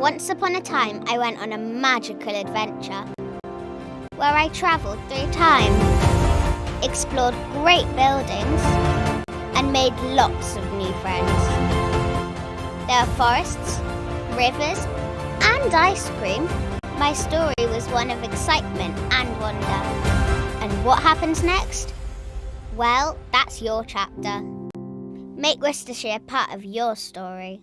Once upon a time, I went on a magical adventure where I travelled through time, explored great buildings, and made lots of new friends. There are forests, rivers, and ice cream. My story was one of excitement and wonder. And what happens next? Well, that's your chapter. Make Worcestershire part of your story.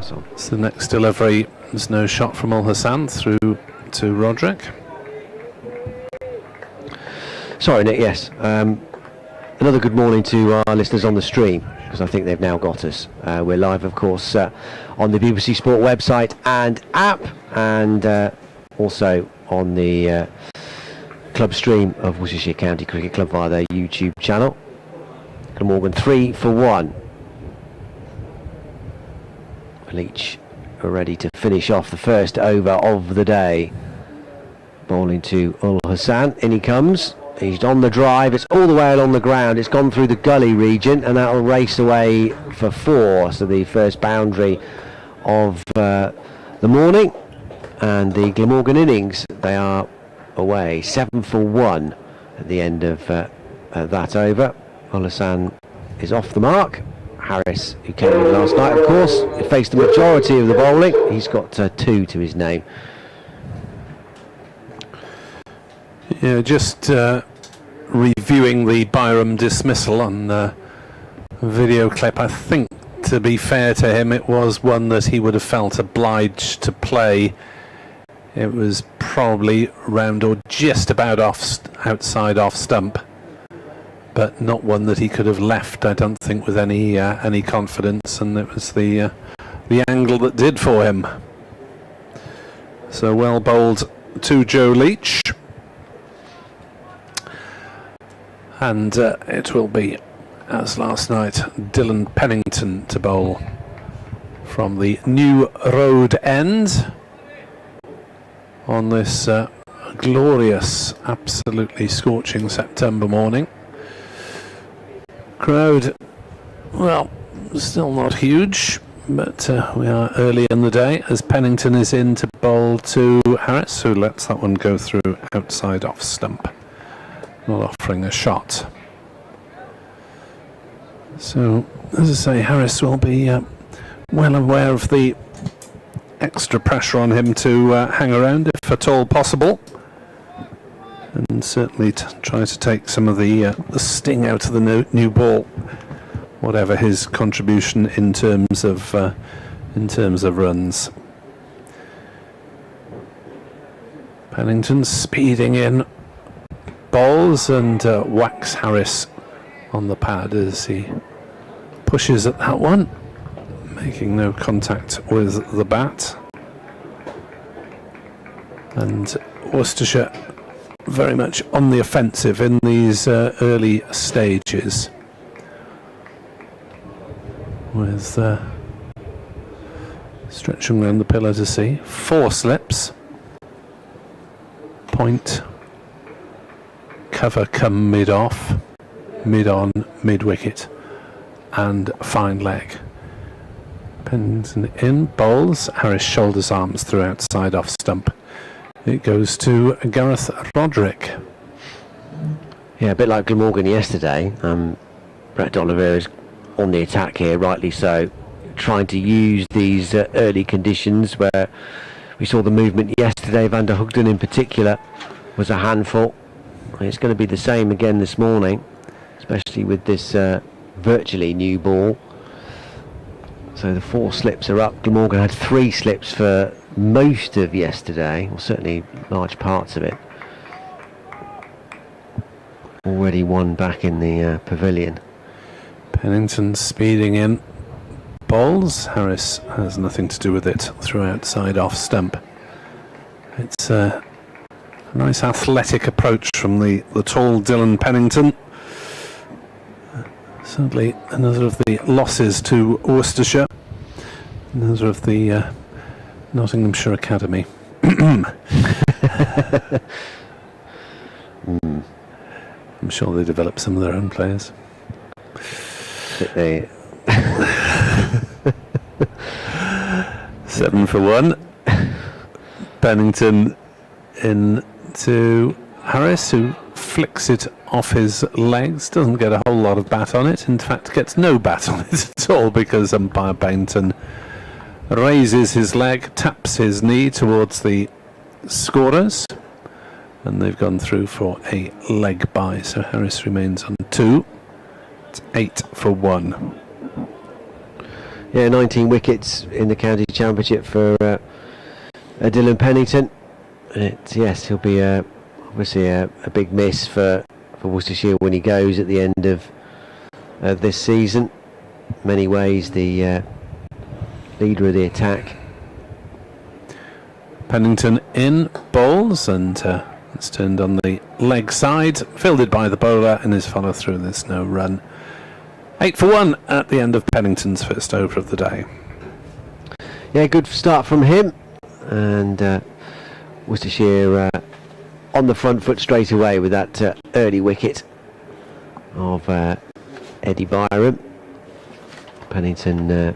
It's the next delivery. There's no shot from Al Hassan through to Roderick. Sorry, Nick, yes. Another good morning to our listeners on the stream, because I think they've now got us. We're live, of course, on the BBC Sport website and app, and also on the club stream of Worcestershire County Cricket Club via their YouTube channel. Glamorgan 3 for 1. Leach are ready to finish off the first over of the day. Bowling to Al Hassan. In he comes. He's on the drive. It's all the way along the ground. It's gone through the gully region, and that'll race away for 4. So the first boundary of the morning. And the Glamorgan innings, they are away 7 for 1 at the end of that over. Al Hassan is off the mark. Harris, who came in last night, of course, faced the majority of the bowling. He's got 2 to his name. Yeah, just reviewing the Byram dismissal on the video clip. I think, to be fair to him, it was one that he would have felt obliged to play. It was probably round or just about outside off stump, but not one that he could have left, I don't think, with any confidence, and it was the angle that did for him. So well bowled to Joe Leach, and it will be, as last night, Dylan Pennington to bowl from the New Road end on this glorious, absolutely scorching September morning. Crowd, well, still not huge, but we are early in the day as Pennington is in to bowl to Harris, who lets that one go through outside off stump, not offering a shot. So, as I say, Harris will be well aware of the extra pressure on him to hang around if at all possible, and certainly try to take some of the sting out of the new ball, whatever his contribution in terms of runs. Pennington speeding in bowls and whacks Harris on the pad as he pushes at that one, making no contact with the bat. And Worcestershire very much on the offensive in these early stages, with stretching around the pillar to see 4 slips, point, cover come mid-off, mid-on, mid-wicket, and fine leg. Pennington in, bowls, Harris shoulders arms through outside off stump. It goes to Gareth Roderick. Yeah, a bit like Glamorgan yesterday. Brett D'Oliveira is on the attack here, rightly so, trying to use these early conditions where we saw the movement yesterday. Van der Hoogden in particular was a handful. It's going to be the same again this morning, especially with this virtually new ball. So the 4 slips are up. Glamorgan had 3 slips for most of yesterday, or certainly large parts of it. Already 1 back in the pavilion. Pennington speeding in, bowls. Harris has nothing to do with it through outside off stump. It's a nice athletic approach from the tall Dylan Pennington. Sadly, another of the losses to Worcestershire, another of the Nottinghamshire Academy. I'm sure they develop some of their own players. 7 for 1. Pennington in to Harris, who flicks it off his legs, doesn't get a whole lot of bat on it, in fact gets no bat on it at all, because umpire Bainton raises his leg, taps his knee towards the scorers, and they've gone through for a leg bye, so Harris remains on 2. It's 8 for 1. Yeah, 19 wickets in the county championship for Dylan Pennington. Yes, he'll be obviously a big miss for Worcestershire when he goes at the end of this season. In many ways, the leader of the attack. Pennington in bowls, and it's turned on the leg side, fielded by the bowler in his follow through. There's no run. 8 for 1 at the end of Pennington's first over of the day. Yeah, good start from him, and Worcestershire on the front foot straight away with that early wicket of Eddie Byram. Pennington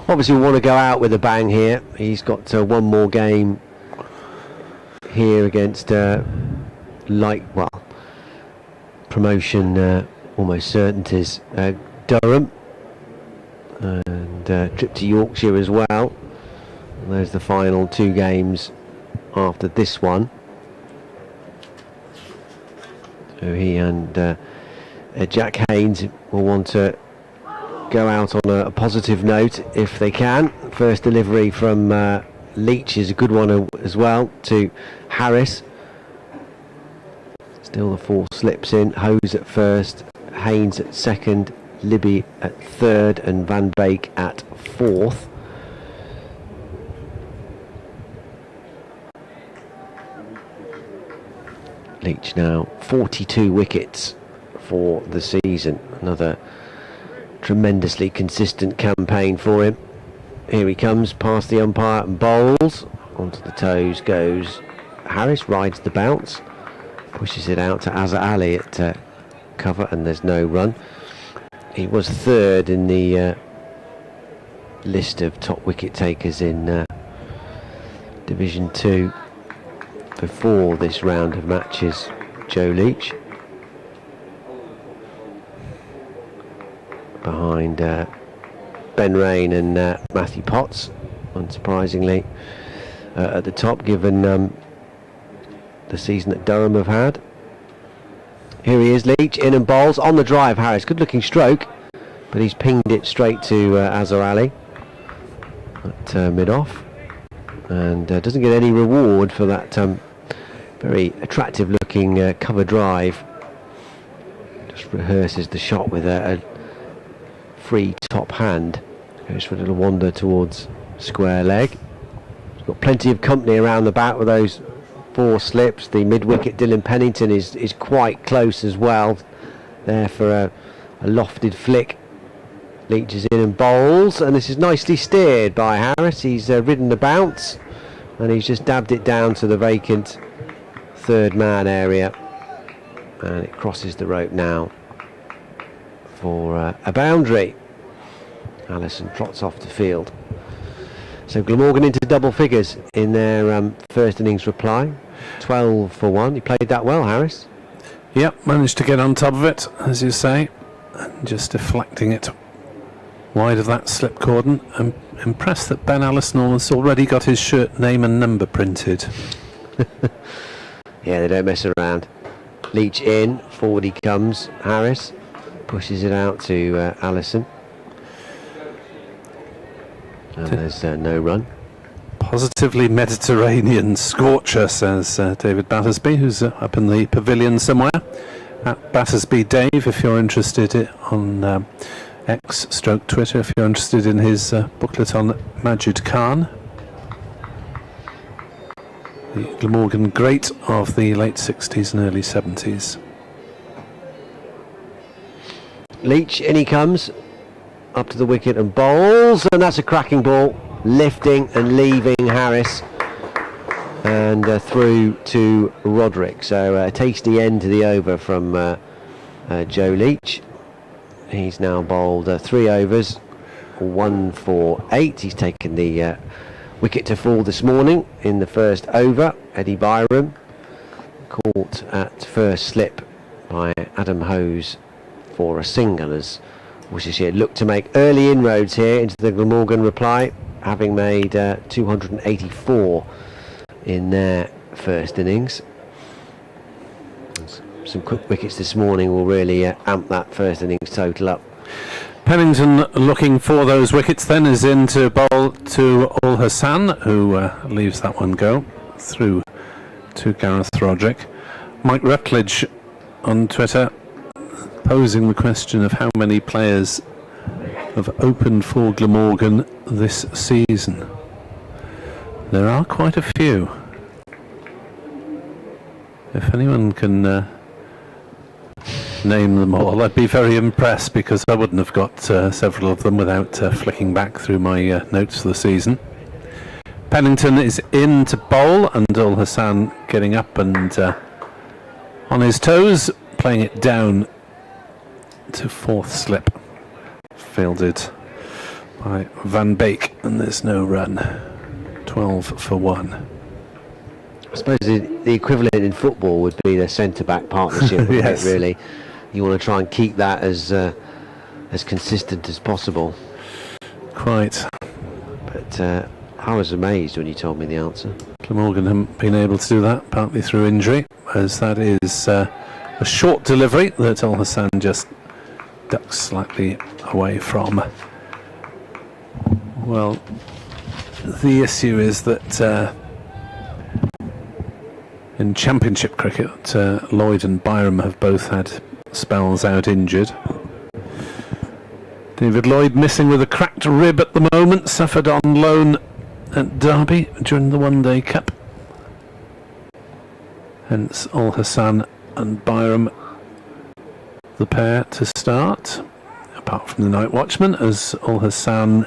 obviously will want to go out with a bang here. He's got one more game here against promotion almost certainties, Durham, and trip to Yorkshire as well. And there's the final 2 games after this one. So he and Jack Haynes will want to go out on a positive note if they can. First delivery from Leach is a good one as well to Harris. Still the 4 slips in. Hose at first, Haynes at second, Libby at third, and Van Beek at fourth. Leach now 42 wickets for the season. Another tremendously consistent campaign for him. Here he comes past the umpire and bowls. Onto the toes goes Harris, rides the bounce, pushes it out to Azhar Ali at cover, and there's no run. He was third in the list of top wicket takers in Division 2 before this round of matches, Joe Leach. Behind Ben Rain and Matthew Potts, unsurprisingly, at the top, given the season that Durham have had. Here he is, Leach, in and bowls on the drive. Harris, good looking stroke, but he's pinged it straight to Azhar Ali at mid-off, and doesn't get any reward for that very attractive looking cover drive. Just rehearses the shot with a free top hand. Goes for a little wander towards square leg. He's got plenty of company around the bat with those 4 slips. The mid-wicket Dylan Pennington is quite close as well, there for a lofted flick. Leach is in and bowls, and this is nicely steered by Harris. He's ridden the bounce, and he's just dabbed it down to the vacant third man area, and it crosses the rope now for a boundary. Allison trots off the field. So Glamorgan into double figures in their first innings reply. 12 for 1. He played that well, Harris. Yep, managed to get on top of it, as you say, and just deflecting it wide of that slip cordon. I'm impressed that Ben Allison has already got his shirt name and number printed. Yeah, they don't mess around. Leach in, forward he comes. Harris pushes it out to Allison. And there's no run. Positively Mediterranean scorcher, says David Battersby, who's up in the pavilion somewhere. At Battersby Dave, if you're interested on X/Twitter, if you're interested in his booklet on Majid Khan, the Glamorgan great of the late 60s and early 70s. Leach, in he comes, up to the wicket and bowls, and that's a cracking ball, lifting and leaving Harris, and through to Roderick. So a tasty end to the over from Joe Leach. He's now bowled 3 overs, 1 for 8. He's taken the wicket to fall this morning in the first over. Eddie Byram caught at first slip by Adam Hose for a single, as Worcestershire looked to make early inroads here into the Glamorgan reply, having made 284 in their first innings. Some quick wickets this morning will really amp that first innings total up. Pennington looking for those wickets then is into bowl to Ul Hassan, who leaves that one go through to Gareth Roderick. Mike Rutledge on Twitter posing the question of how many players have opened for Glamorgan this season. There are quite a few. If anyone can name them all, I'd be very impressed, because I wouldn't have got several of them without flicking back through my notes for the season. Pennington is in to bowl, and Ul Hassan getting up and on his toes, playing it down to fourth slip. Fielded by Van Beek, and there's no run. 12 for 1. I suppose the equivalent in football would be the centre-back partnership, wouldn't Yes. it, really? You want to try and keep that as consistent as possible. Quite. But I was amazed when you told me the answer. Glamorgan haven't been able to do that, partly through injury, as that is a short delivery that Ul Hassan just ducks slightly away from. Well, the issue is that in Championship cricket, Lloyd and Byram have both had spells out injured. David Lloyd missing with a cracked rib at the moment, suffered on loan at Derby during the One-Day Cup. Hence Ul Hassan and Byram the pair to start, apart from the night watchman, as Ul Hassan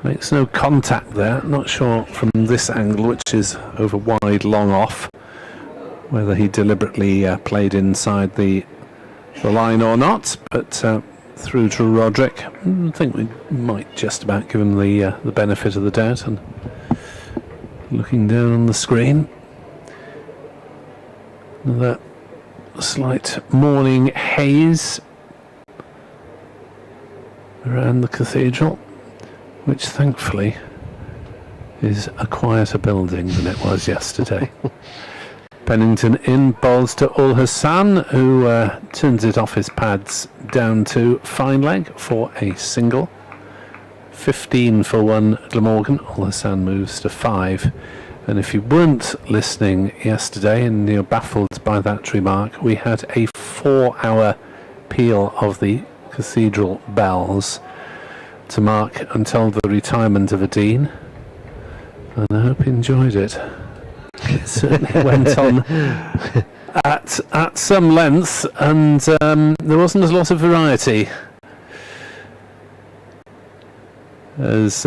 makes no contact there. Not sure from this angle, which is over wide, long off, whether he deliberately played inside the line or not, but through to Roderick. I think we might just about give him the benefit of the doubt. And looking down on the screen, that slight morning haze around the cathedral, which thankfully is a quieter building than it was yesterday. Pennington in, bowls to Ul Hassan, who turns it off his pads down to fine leg for a single. 15 for 1 Glamorgan. Ul Hassan moves to 5. And if you weren't listening yesterday and you're baffled by that remark, we had a 4-hour peal of the cathedral bells to mark until the retirement of a dean, and I hope you enjoyed it. It certainly went on at some length, and there wasn't a lot of variety, as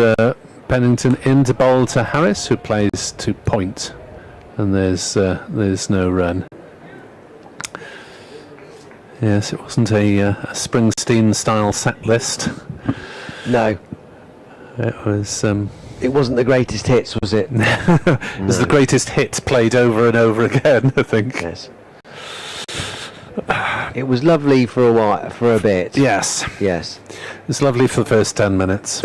Pennington in to bowl to Harris, who plays to point, and there's no run. Yes, it wasn't a Springsteen-style set list. No. It was. It wasn't the greatest hits, was it? It was the greatest hit played over and over again, I think. Yes. It was lovely for a while, for a bit. Yes. Yes. It was lovely for the first 10 minutes.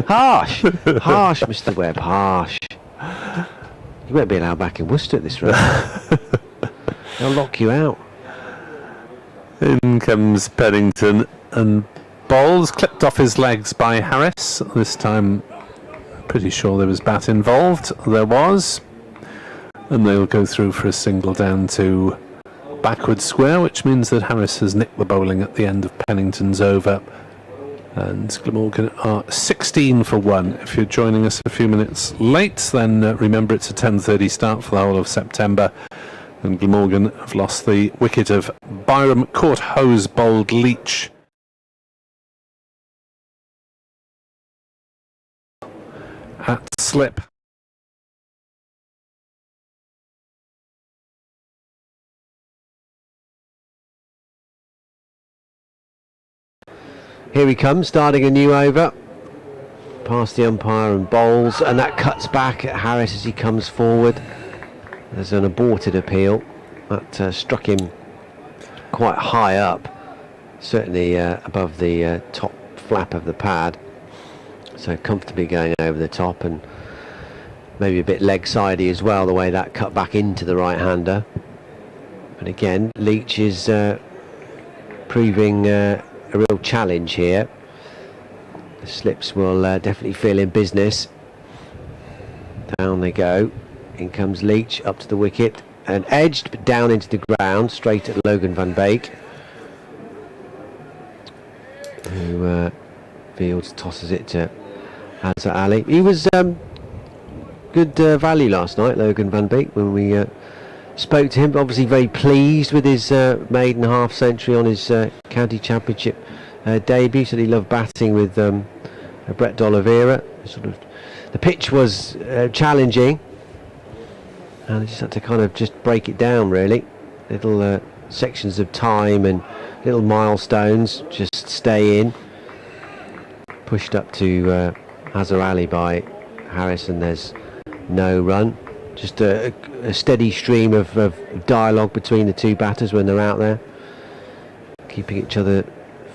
Harsh. Harsh, Mr. Webb. Harsh. You won't be allowed back in Worcester at this rate. They'll lock you out. In comes Pennington and bowls, clipped off his legs by Harris. This time, pretty sure there was bat involved. There was. And they'll go through for a single down to backward square, which means that Harris has nicked the bowling at the end of Pennington's over. And Glamorgan are 16 for 1. If you're joining us a few minutes late, then remember it's a 10:30 start for the whole of September. And Glamorgan have lost the wicket of Byram. Caught hose bowled Leach. At slip. Here he comes, starting a new over. Past the umpire and bowls, and that cuts back at Harris as he comes forward. There's an aborted appeal that struck him quite high up, certainly above the top flap of the pad. So comfortably going over the top, and maybe a bit leg-sidey as well, the way that cut back into the right-hander. But again, Leach is proving a real challenge here. The slips will definitely feel in business. Down they go. In comes Leach up to the wicket and edged, but down into the ground, straight at Logan van Beek, who fields, tosses it to Azhar Ali. He was good value last night, Logan van Beek, when we spoke to him. Obviously very pleased with his maiden half century on his county championship debut. Said he loved batting with Brett D'Oliveira. The pitch was challenging, and he just had to kind of just break it down, really. Little sections of time and little milestones, just stay in. Pushed up to Azhar Ali by Harris, and there's no run. Just a steady stream of dialogue between the two batters when they're out there, keeping each other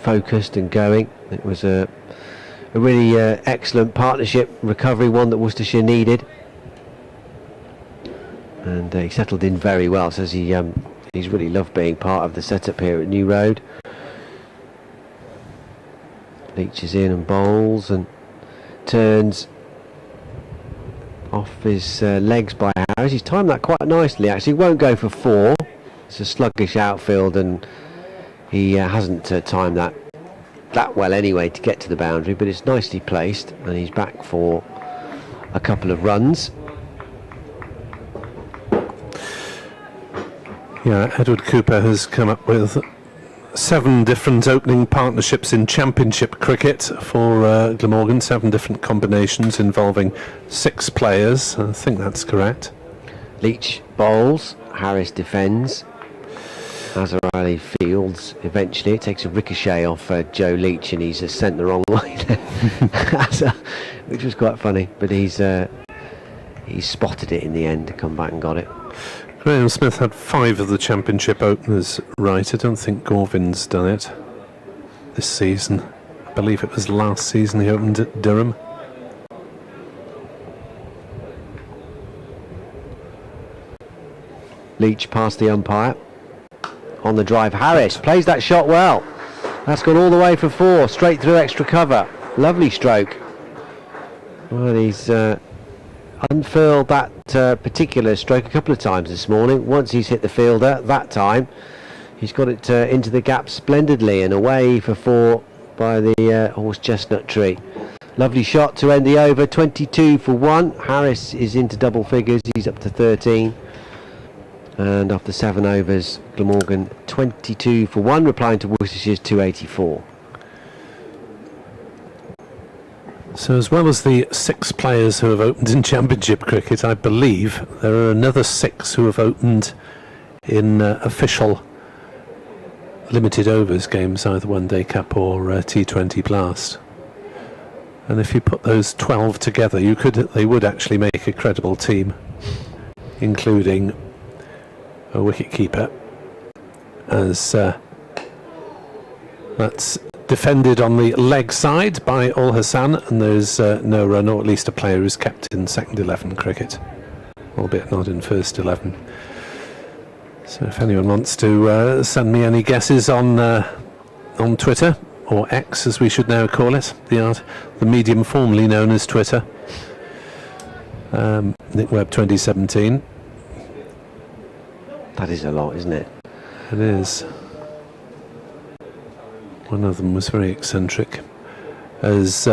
focused and going. It was a really excellent partnership recovery, one that Worcestershire needed, and he settled in very well. Says he's really loved being part of the setup here at New Road. Leach is in and bowls and turns off his legs by Harris. He's timed that quite nicely, actually. Won't go for 4. It's a sluggish outfield, and he hasn't timed that well anyway to get to the boundary, but it's nicely placed, and he's back for a couple of runs. Yeah, Edward Cooper has come up with 7 different opening partnerships in championship cricket for Glamorgan, 7 different combinations involving 6 players. I think that's correct. Leach bowls, Harris defends, Azhar Ali fields. Eventually it takes a ricochet off Joe Leach, and he's sent the wrong way there, which was quite funny, but he's spotted it in the end, come back and got it. Graham Smith had 5 of the championship openers right. I don't think Gorvin's done it this season. I believe it was last season he opened at Durham. Leach past the umpire. On the drive, Harris plays that shot well. That's gone all the way for 4, straight through extra cover. Lovely stroke. Well, he's unfurled that particular stroke a couple of times this morning. Once he's hit the fielder, that time he's got it into the gap splendidly, and away for 4 by the horse chestnut tree. Lovely shot to end the over. 22 for 1. Harris is into double figures. He's up to 13, and after 7 overs, Glamorgan 22 for 1, replying to Worcestershire's 284. So as well as the 6 players who have opened in championship cricket, I believe there are another 6 who have opened in official limited overs games, either One Day Cup or T20 Blast. And if you put those 12 together, they would actually make a credible team, including a wicketkeeper, as that's defended on the leg side by Ul Hassan, and there's no run, or at least a player who's kept in second 11 cricket, albeit not in first 11. So if anyone wants to send me any guesses on Twitter, or X as we should now call it, the medium formerly known as Twitter, Nick Webb 2017. That is a lot, isn't it? It is. One of them was very eccentric, as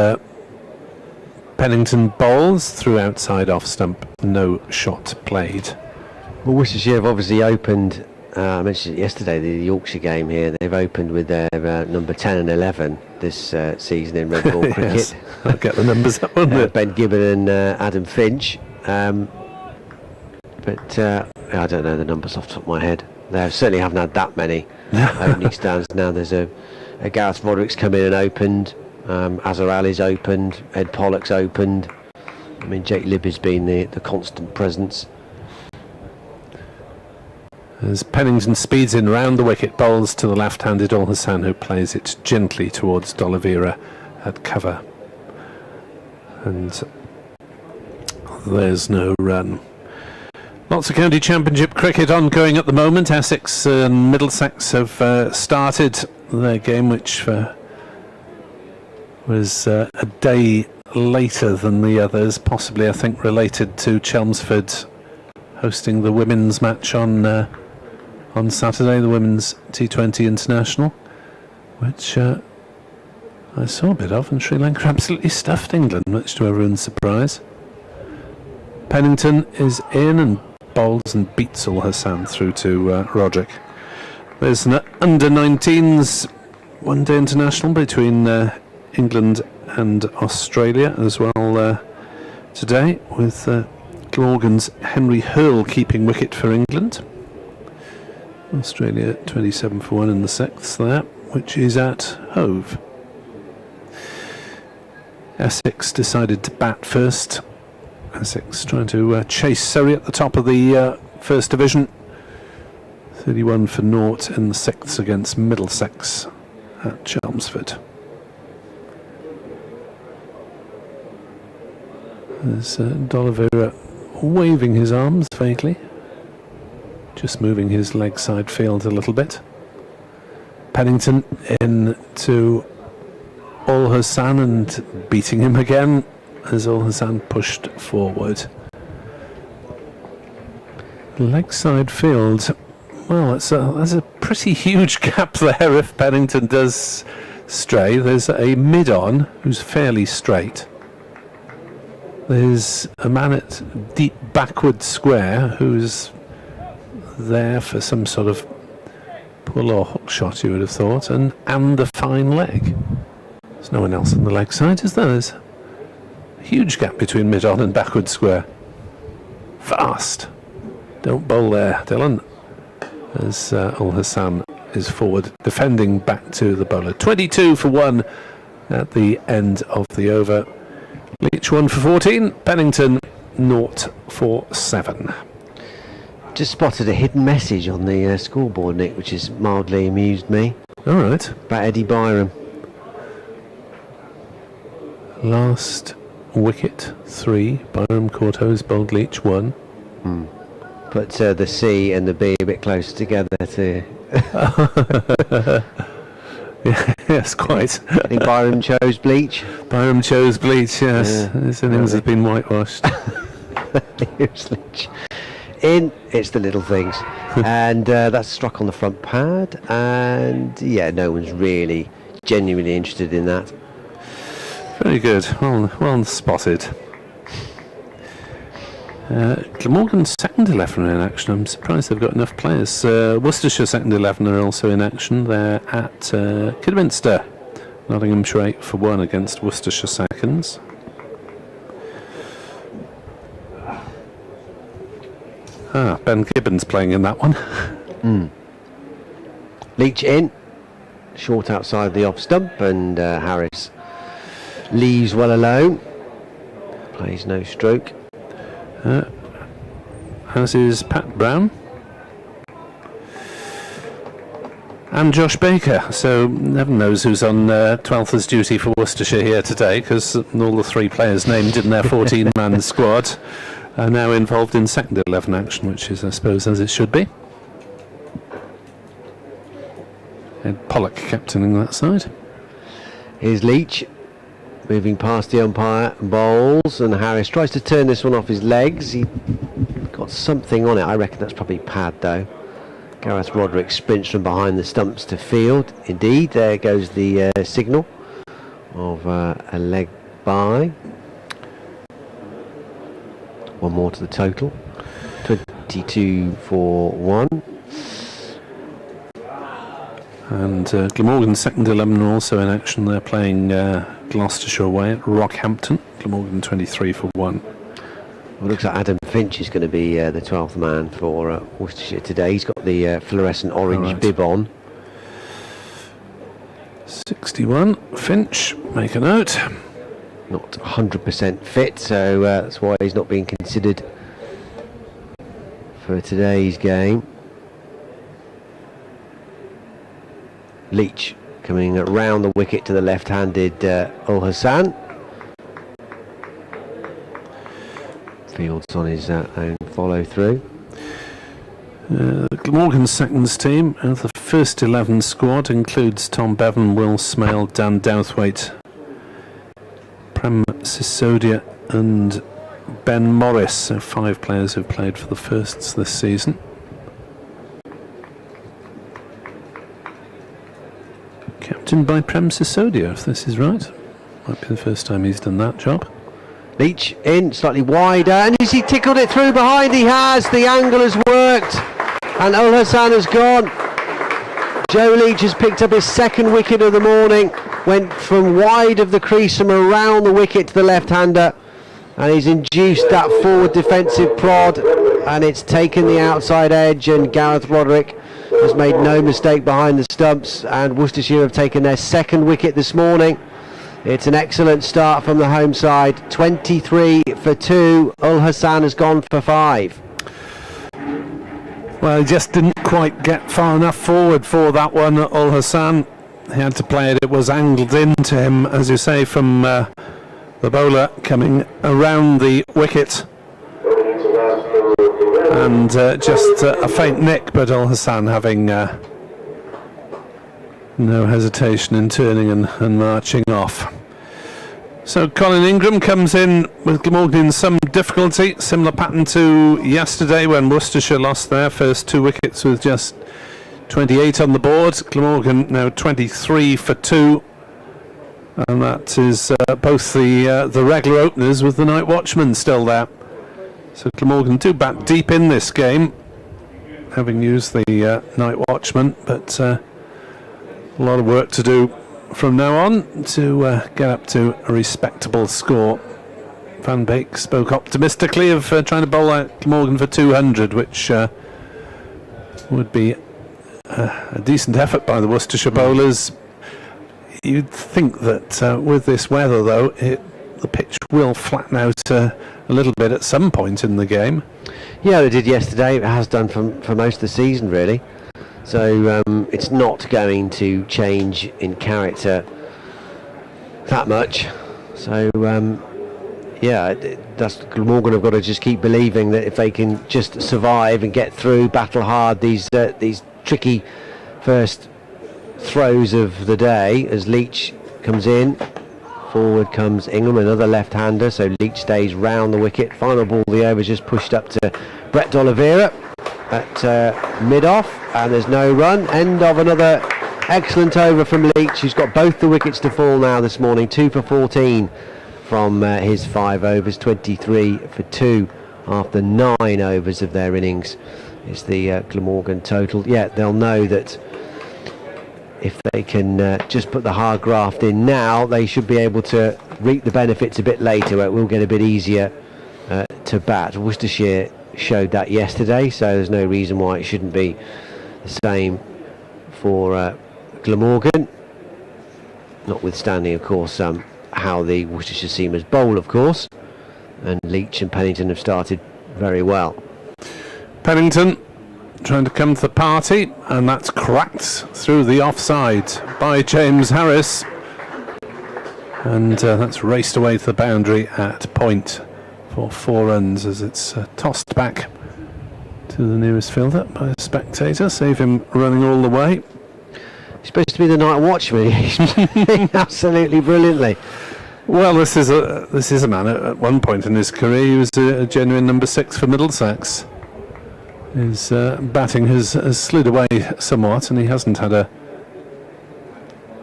Pennington bowls through outside off stump, no shot played. Well, Worcestershire have obviously opened, I mentioned it yesterday, the Yorkshire game here. They've opened with their number 10 and 11 this season in red ball cricket. Yes, I'll get the numbers up, won't it? Ben Gibbon and Adam Finch. But I don't know the numbers off the top of my head. They certainly haven't had that many opening stands. Now there's a Gareth Roderick's come in and opened, Azhar Ali's opened, Ed Pollock's opened. I mean, Jake Libby's been the constant presence. As Pennington speeds in round the wicket, bowls to the left-handed Ul Hassan, who plays it gently towards D'Oliveira at cover. And there's no run. Lots of county championship cricket ongoing at the moment. Essex and Middlesex have started their game, which for was a day later than the others, possibly I think related to Chelmsford hosting the women's match on Saturday, the women's T20 International, which I saw a bit of, and Sri Lanka absolutely stuffed England, much to everyone's surprise. Pennington is in and bowls and beats Ul Hassan through to Roderick. There's an under-19s one-day international between England and Australia as well today, with Glamorgan's Henry Hurl keeping wicket for England. Australia 27 for 1 in the sixth there, which is at Hove. Essex decided to bat first. Essex trying to chase Surrey at the top of the First Division. 31 for naught in the sixth against Middlesex at Chelmsford. There's D'Oliveira waving his arms vaguely, just moving his leg side field a little bit. Pennington in to Ul Hassan and beating him again as Ul Hassan pushed forward. Leg side field. Well, there's a pretty huge gap there if Pennington does stray. There's a mid-on who's fairly straight. There's a man at deep backward square who's there for some sort of pull or hook shot, you would have thought, and a fine leg. There's no one else on the leg side, is there? There's a huge gap between mid-on and backward square. Vast. Don't bowl there, Dylan. As Ul Hassan is forward, defending back to the bowler. 22 for 1 at the end of the over. Leach 1 for 14, Pennington 0 for 7. Just spotted a hidden message on the scoreboard, Nick, which has mildly amused me. All right. About Eddie Byram. Last wicket 3. Byram caught hose, bowled Leach 1. Put the C and the B a bit closer together to... Yes, quite. I think Byram chose bleach. Byram chose bleach, yes. Yeah. His innings have been whitewashed. Bleach. In, it's the little things. And that's struck on the front pad. And yeah, no one's really genuinely interested in that. Very good. Well spotted. Glamorgan's second 11 are in action. I'm surprised they've got enough players. Worcestershire second 11 are also in action. They're at Kidderminster. Nottinghamshire 8 for 1 against Worcestershire seconds. Ben Gibbons playing in that one. Leach in, short outside the off stump, and Harris leaves well alone. Plays no stroke. As is Pat Brown and Josh Baker. So heaven knows who's on 12th as duty for Worcestershire here today, because all the 3 players named in their 14-man squad are now involved in second 11 action, which is, I suppose, as it should be. Ed Pollock captaining that side. Here's Leach, moving past the umpire, bowls, and Harris tries to turn this one off his legs. He got something on it. I reckon that's probably pad, though. Gareth Roderick sprints from behind the stumps to field. Indeed, there goes the signal of a leg by. One more to the total. 22 for 1. And Glamorgan's second 11 are also in action. They're playing Gloucestershire away at Rockhampton. Glamorgan 23 for 1. Well, it looks like Adam Finch is going to be the 12th man for Worcestershire today. He's got the fluorescent orange bib on. 61, Finch, make a note. Not 100% fit, so that's why he's not being considered for today's game. Leach coming around the wicket to the left-handed Ul Hassan. Fields on his own follow-through. Glamorgan's seconds team, the first 11 squad includes Tom Bevan, Will Smale, Dan Douthwaite Prem Sisodia and Ben Morris, so 5 players who've played for the firsts this season. Captained by Prem Sisodia, if this is right. Might be the first time he's done that job. Leach in, slightly wider, and has he tickled it through behind? He has, the angle has worked, and Ul Hassan has gone. Joe Leach has picked up his 2nd wicket of the morning, went from wide of the crease from around the wicket to the left-hander, and he's induced that forward defensive prod, and it's taken the outside edge, and Gareth Roderick has made no mistake behind the stumps, and Worcestershire have taken their 2nd wicket this morning. It's an excellent start from the home side. 23 for 2. Ul Hassan has gone for 5. Well, he just didn't quite get far enough forward for that one, Ul Hassan. He had to play it. It was angled into him, as you say, from the bowler coming around the wicket. And just a faint nick, but Ul Hassan having no hesitation in turning and marching off. So Colin Ingram comes in with Glamorgan in some difficulty, similar pattern to yesterday when Worcestershire lost their first 2 wickets with just 28 on the board. Glamorgan now 23 for 2, and that is both the regular openers with the night watchman still there. So Glamorgan do bat deep in this game, having used the night watchman, but a lot of work to do from now on to get up to a respectable score. Van Beek spoke optimistically of trying to bowl out Glamorgan for 200, which would be a decent effort by the Worcestershire bowlers. You'd think that with this weather, though, the pitch will flatten out a little bit at some point in the game. Yeah, they did yesterday. It has done for most of the season, really. So it's not going to change in character that much. So yeah, that's Glamorgan have got to just keep believing that if they can just survive and get through, battle hard these tricky first throws of the day, as Leach comes in. Forward comes Ingram, another left-hander, so Leach stays round the wicket. Final ball of the over just pushed up to Brett D'Oliveira at mid-off, and there's no run. End of another excellent over from Leach, who's got both the wickets to fall now this morning. 2 for 14 from his 5 overs, 23 for 2 after 9 overs of their innings is the Glamorgan total. Yeah, they'll know that if they can just put the hard graft in now, they should be able to reap the benefits a bit later, where it will get a bit easier to bat. Worcestershire showed that yesterday, so there's no reason why it shouldn't be the same for Glamorgan, notwithstanding, of course, how the Worcestershire seamers bowl, of course, and Leach and Pennington have started very well. Pennington trying to come to the party, and that's cracked through the offside by James Harris, and that's raced away to the boundary at point for 4 runs as it's tossed back to the nearest fielder by a spectator. Save him running all the way. He's supposed to be the night watchman. He's playing absolutely brilliantly. Well, this is a man at one point in his career he was a genuine number 6 for Middlesex. His batting has slid away somewhat, and he hasn't had a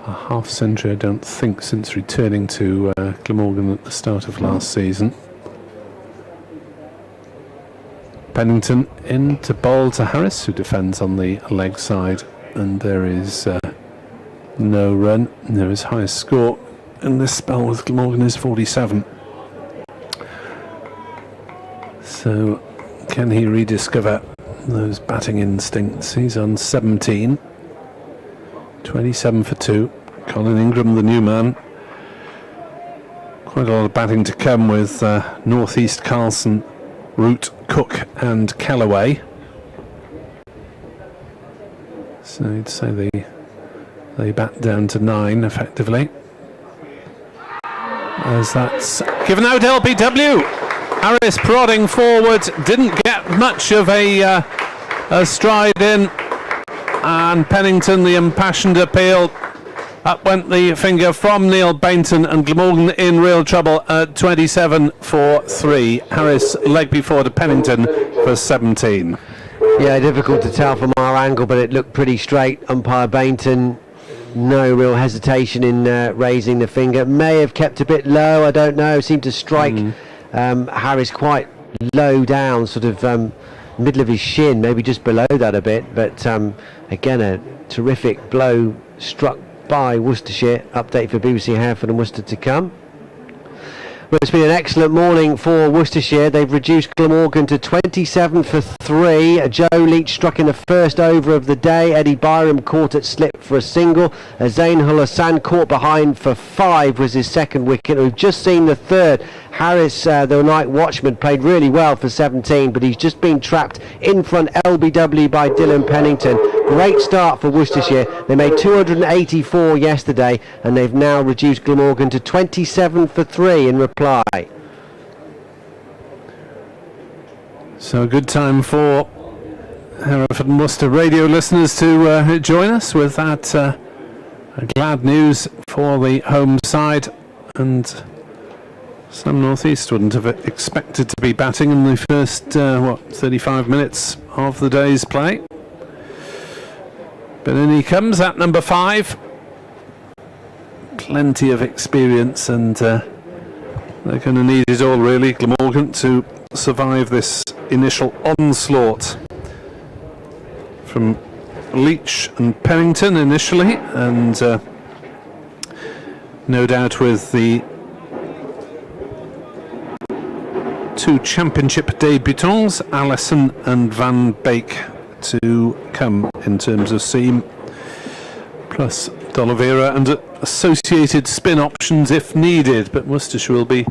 half century, I don't think, since returning to Glamorgan at the start of last season. Pennington in to bowl to Harris, who defends on the leg side, and there is no run. There is highest score in this spell with Glamorgan is 47. So can he rediscover those batting instincts? He's on 17, 27 for 2. Colin Ingram, the new man. Quite a lot of batting to come with North East, Carlson, Root, Cook and Callaway. So you'd say they bat down to 9 effectively. As that's given out LBW. Harris prodding forward, didn't get much of a stride in, and Pennington, the impassioned appeal, Up went the finger from Neil Bainton, and Glamorgan in real trouble at 27 for 3. Harris leg before to Pennington for 17. Yeah, difficult to tell from our angle, but it looked pretty straight. Umpire Bainton, no real hesitation in raising the finger. May have kept a bit low, I don't know. Seemed to strike Harris quite low down, sort of middle of his shin, maybe just below that a bit. But again, a terrific blow struck by Worcestershire. Update for BBC Hereford and Worcester to come. Well, it's been an excellent morning for Worcestershire. They've reduced Glamorgan to 27 for 3. Joe Leach struck in the first over of the day. Eddie Byram caught at slip for a single. Zain Hassan caught behind for 5 was his second wicket. We've just seen the third. Harris, the night watchman, played really well for 17, but he's just been trapped in front LBW by Dylan Pennington. Great start for Worcestershire. They made 284 yesterday, and they've now reduced Glamorgan to 27 for 3 in reply. So a good time for Hereford and Worcester radio listeners to join us with that glad news for the home side, and some North East wouldn't have expected to be batting in the first 35 minutes of the day's play. But in he comes at number 5. Plenty of experience, and they're going to need it all, really, Glamorgan, to survive this initial onslaught from Leach and Pennington initially, and no doubt with the 2 championship debutants, Allison and Van Beek, to come in terms of seam, plus D'Oliveira and associated spin options if needed. But Worcestershire will be,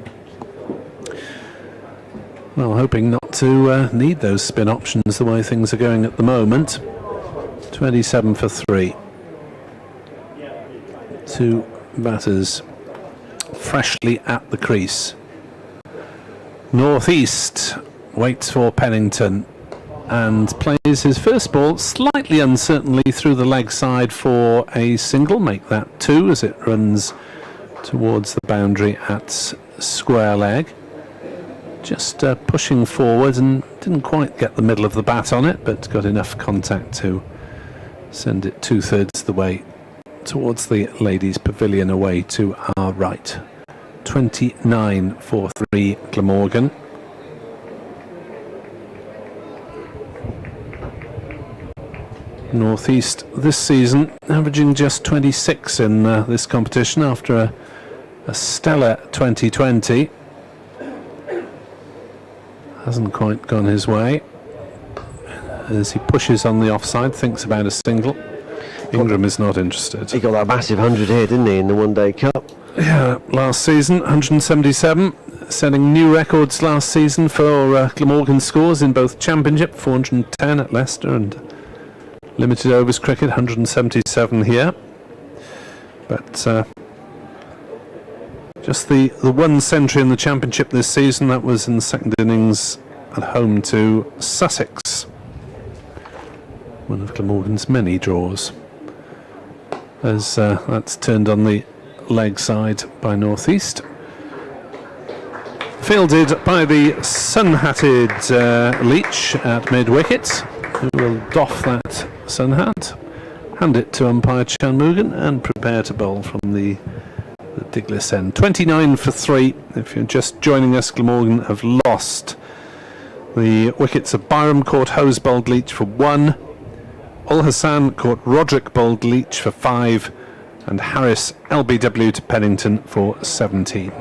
well, hoping not to need those spin options the way things are going at the moment. 27 for 3. 2 batters freshly at the crease. North East waits for Pennington and plays his first ball slightly uncertainly through the leg side for a single. Make that 2 as it runs towards the boundary at square leg. Just pushing forward, and didn't quite get the middle of the bat on it, but got enough contact to send it 2/3 the way towards the ladies' pavilion away to our right. 29 for 3 Glamorgan. North East this season averaging just 26 in this competition after a stellar 2020. Hasn't quite gone his way as he pushes on the offside, thinks about a single. Ingram is not interested. He got that massive 100 here, didn't he, in the One Day Cup? Yeah, last season, 177, setting new records last season for Glamorgan scores in both Championship, 410 at Leicester, and limited overs cricket, 177 here. But just the one century in the Championship this season, that was in the second innings at home to Sussex. One of Glamorgan's many draws. As that's turned on the leg side by North East. Fielded by the sun-hatted Leach at mid-wicket, who will doff that sun hat, hand it to umpire Glamorgan, and prepare to bowl from the Diglis end. 29 for 3. If you're just joining us, Glamorgan have lost. The wickets of Byram caught Hose bowled Leach for 1. Ul Hassan caught Roderick bowled Leach for 5, and Harris LBW to Pennington for 17.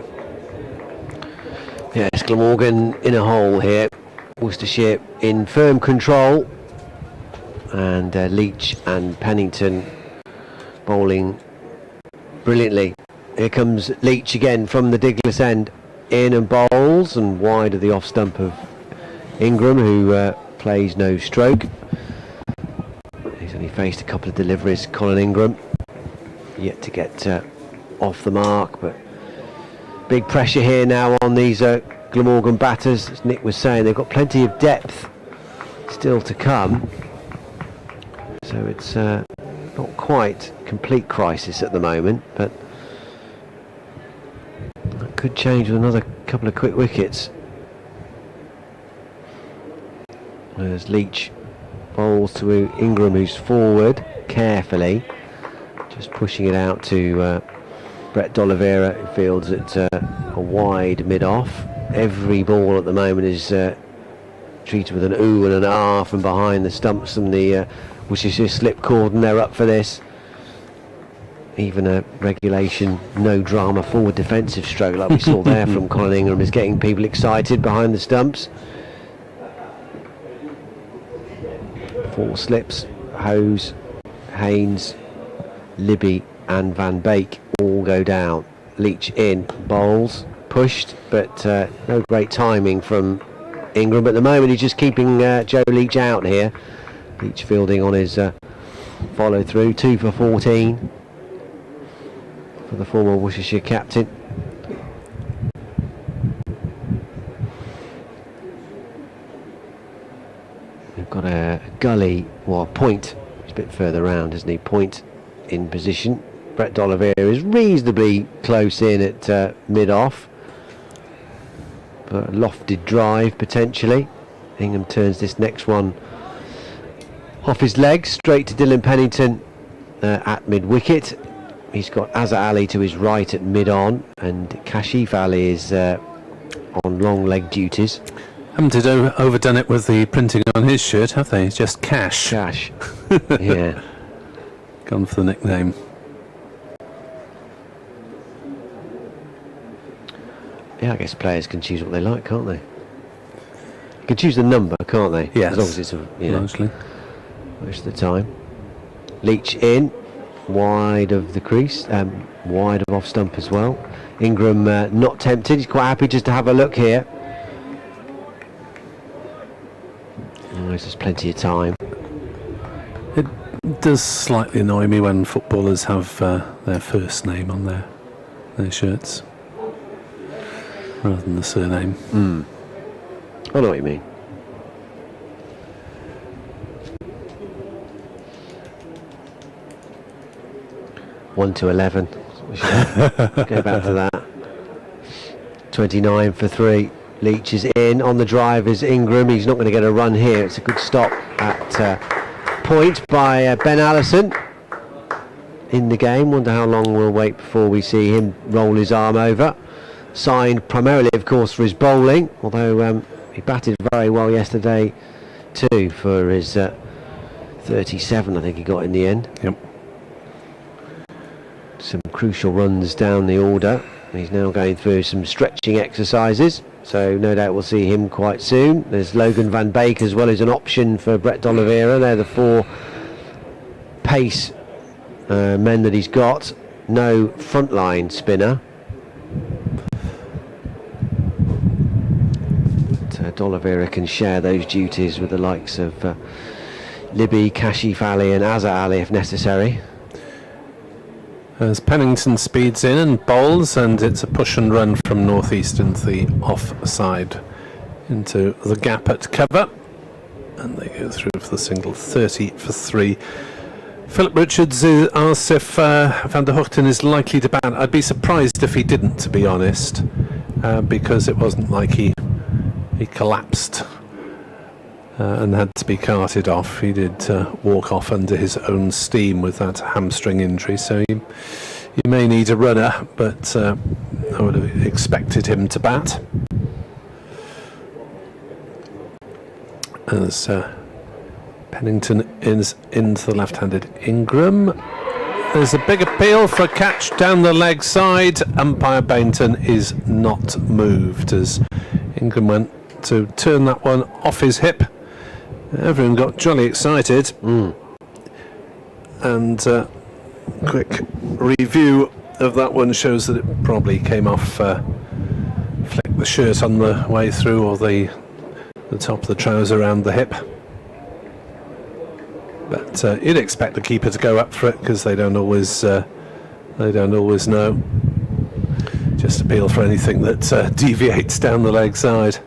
Yes, Glamorgan in a hole here. Worcestershire in firm control, and Leach and Pennington bowling brilliantly. Here comes Leach again from the Diglis end, in and bowls, and wide of the off stump of Ingram, who plays no stroke. He's only faced a couple of deliveries, Colin Ingram, yet to get off the mark, but big pressure here now on these Glamorgan batters. As Nick was saying, they've got plenty of depth still to come, so it's not quite complete crisis at the moment, but that could change with another couple of quick wickets. There's Leach bowls to Ingram, who's forward carefully, just pushing it out to Brett D'Oliveira, who fields it a wide mid-off. Every ball at the moment is treated with an ooh and an ah from behind the stumps and the Worcestershire slip cord, and they're up for this. Even a regulation no drama forward defensive stroke like we saw there from Colin Ingram is getting people excited behind the stumps. 4 slips, Hose, Haynes, Libby and Van Beek all go down. Leach in, bowls, pushed, but no great timing from Ingram. At the moment he's just keeping Joe Leach out here. Leach fielding on his follow through, 2 for 14 for the former Worcestershire captain. We've got a gully, well, Point, he's a bit further round, isn't he? Point in position. Brett D'Oliveira is reasonably close in at mid-off, but a lofted drive potentially. Ingham turns this next one off his legs straight to Dylan Pennington at mid-wicket. He's got Azhar Ali to his right at mid-on, and Kashif Ali is on long leg duties. Haven't overdone it with the printing on his shirt, have they? It's just Cash. Cash. Yeah. Gone for the nickname. Yeah, I guess players can choose what they like, can't they? You can choose the number, can't they? Yes. As long as it's Largely. most of the time. Leach in, wide of the crease, wide of off stump as well. Ingram not tempted, he's quite happy just to have a look here. There's plenty of time. It does slightly annoy me when footballers have their first name on their shirts rather than the surname. I know what you mean. One to 11. We should go back to that. 29 for 3. Leach is in. On the drive is Ingram. He's not going to get a run here. It's a good stop at Point by Ben Allison in the game. Wonder how long we'll wait before we see him roll his arm over. Signed primarily, of course, for his bowling, although he batted very well yesterday too for his 37, I think he got in the end. Yep. Some crucial runs down the order. He's now going through some stretching exercises, so no doubt we'll see him quite soon. There's Logan Van Beek as well as an option for Brett D'Oliveira. They're the 4 pace men that he's got. No frontline spinner. D'Oliveira can share those duties with the likes of Libby, Kashif Ali and Azhar Ali if necessary. As Pennington speeds in and bowls, and it's a push and run from northeast into the off side into the gap at cover, and they go through for the single. 30 for 3. Philip Richards asks if Van der Hoogten is likely to bat. I'd be surprised if he didn't, to be honest, because it wasn't like he collapsed and had to be carted off. He did walk off under his own steam with that hamstring injury, so you may need a runner, but I would have expected him to bat. As Pennington is into the left-handed Ingram. There's a big appeal for a catch down the leg side. Umpire Bainton is not moved as Ingram went to turn that one off his hip. Everyone got jolly excited. And quick review of that one shows that it probably came off, flicked the shirt on the way through, or the top of the trouser around the hip. But you'd expect the keeper to go up for it because they don't always know. Just appeal for anything that deviates down the leg side.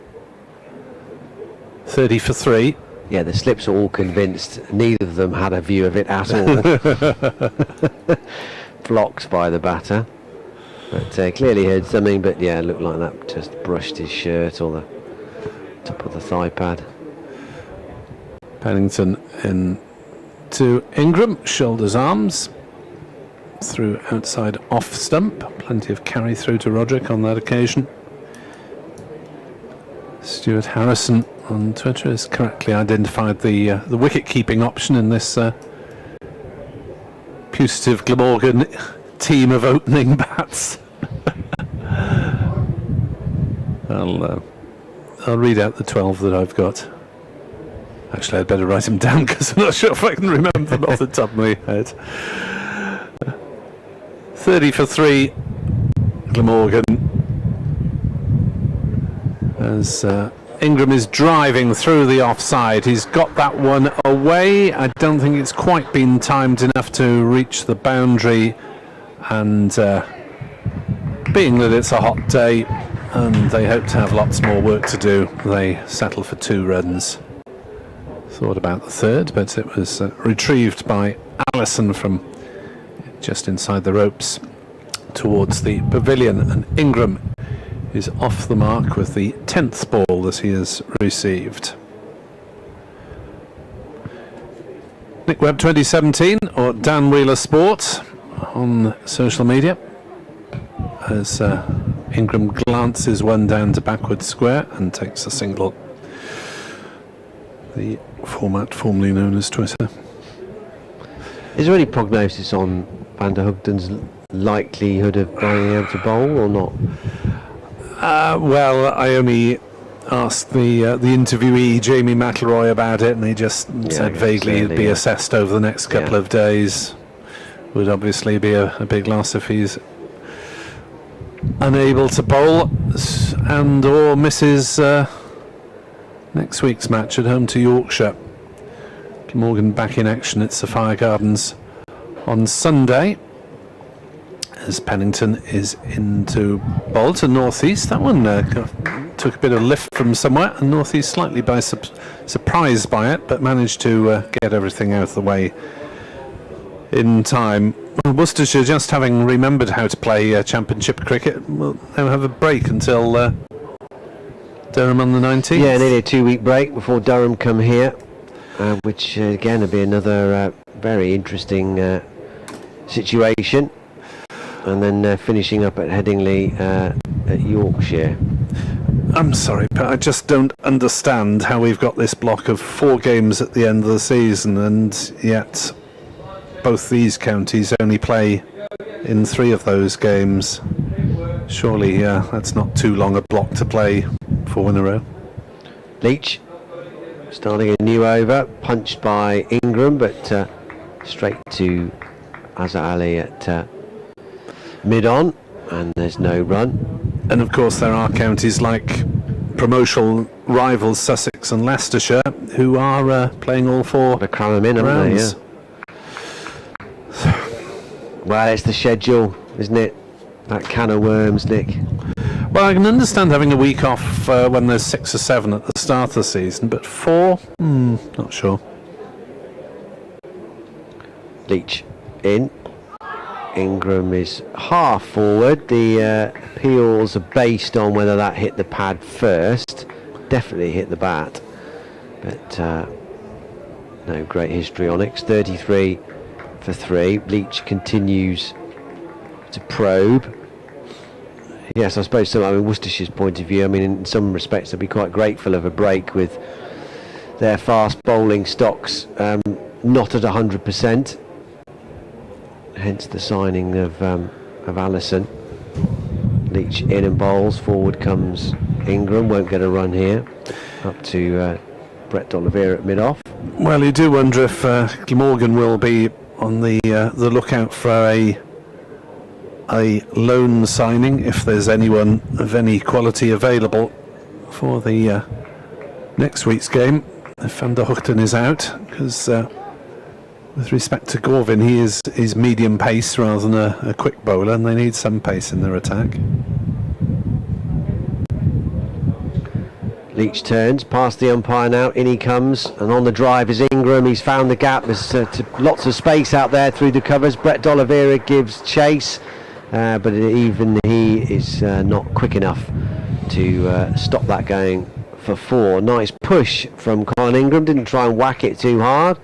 30 for 3. Yeah, the slips are all convinced. Neither of them had a view of it at all. Blocked by the batter. But clearly heard something, but yeah, it looked like that just brushed his shirt or the top of the thigh pad. Pennington in to Ingram, shoulders arms, through outside off stump. Plenty of carry through to Roderick on that occasion. Stuart Harrison on Twitter has correctly identified the wicket keeping option in this putative Glamorgan team of opening bats. I'll read out the 12 that I've got. Actually, I'd better write them down because I'm not sure if I can remember them off the top of my head. 30 for 3, Glamorgan. As Ingram is driving through the offside. He's got that one away. I don't think it's quite been timed enough to reach the boundary. And being that it's a hot day and they hope to have lots more work to do, they settle for 2 runs. Thought about the third, but it was retrieved by Allison from just inside the ropes towards the pavilion, and Ingram is off the mark with the 10th ball that he has received. Nick Webb 2017 or Dan Wheeler Sport on social media, as Ingram glances one down to backward square and takes a single. The format formerly known as Twitter. Is there any prognosis on Van der Hugden's likelihood of being able to bowl or not? Well, I only asked the interviewee Jamie McIlroy about it, and he just said vaguely he'd be assessed over the next couple of days. Would obviously be a big loss if he's unable to bowl and or misses next week's match at home to Yorkshire. Morgan back in action at Sapphire Gardens on Sunday, as Pennington is into bowl to northeast. That one took a bit of lift from somewhere, and northeast slightly by surprised by it, but managed to get everything out of the way in time. Worcestershire, just having remembered how to play championship cricket, will now have a break until Durham on the 19th. Yeah, nearly a 2-week break before Durham come here, which again will be another very interesting situation. And then finishing up at Headingley at Yorkshire. I'm sorry, but I just don't understand how we've got this block of 4 games at the end of the season, and yet both these counties only play in 3 of those games. Surely, that's not too long a block to play 4 in a row. Leach starting a new over, punched by Ingram, but straight to Azhar Ali at mid-on, and there's no run. And of course there are counties like promotional rivals Sussex and Leicestershire who are playing all 4 to cram them in, haven't they? Yeah. Well, it's the schedule, isn't it? That can of worms, Nick. Well, I can understand having a week off when there's 6 or 7 at the start of the season, but 4? Not sure. Leach in. Ingram is half forward. The appeals are based on whether that hit the pad first. Definitely hit the bat, but no great histrionics. 33 for 3. Leach continues to probe. Yes, I suppose so. I mean, Worcestershire's point of view, I mean, in some respects they'll be quite grateful of a break with their fast bowling stocks not at 100%. Hence the signing of Allison. Leach in and bowls. Forward comes Ingram. Won't get a run here. Up to Brett D'Oliveira at mid-off. Well, you do wonder if Glamorgan will be on the lookout for a loan signing, if there's anyone of any quality available for the next week's game. If Van der Hugden is out, because with respect to Gorvin, he is medium pace rather than a quick bowler, and they need some pace in their attack. Leach turns past the umpire now, in he comes, and on the drive is Ingram. He's found the gap. There's lots of space out there through the covers. Brett D'Oliveira gives chase, but even he is not quick enough to stop that going for 4. Nice push from Colin Ingram, didn't try and whack it too hard,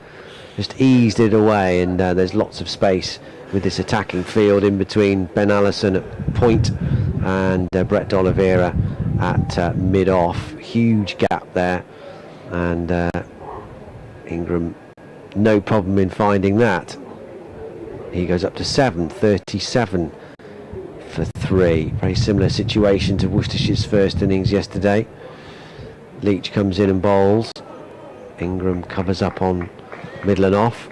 just eased it away, and there's lots of space with this attacking field in between Ben Allison at point and Brett D'Oliveira at mid-off. Huge gap there, and Ingram no problem in finding that. He goes up to 7.37 for 3. Very similar situation to Worcestershire's first innings yesterday. Leach comes in and bowls. Ingram covers up on middle and off.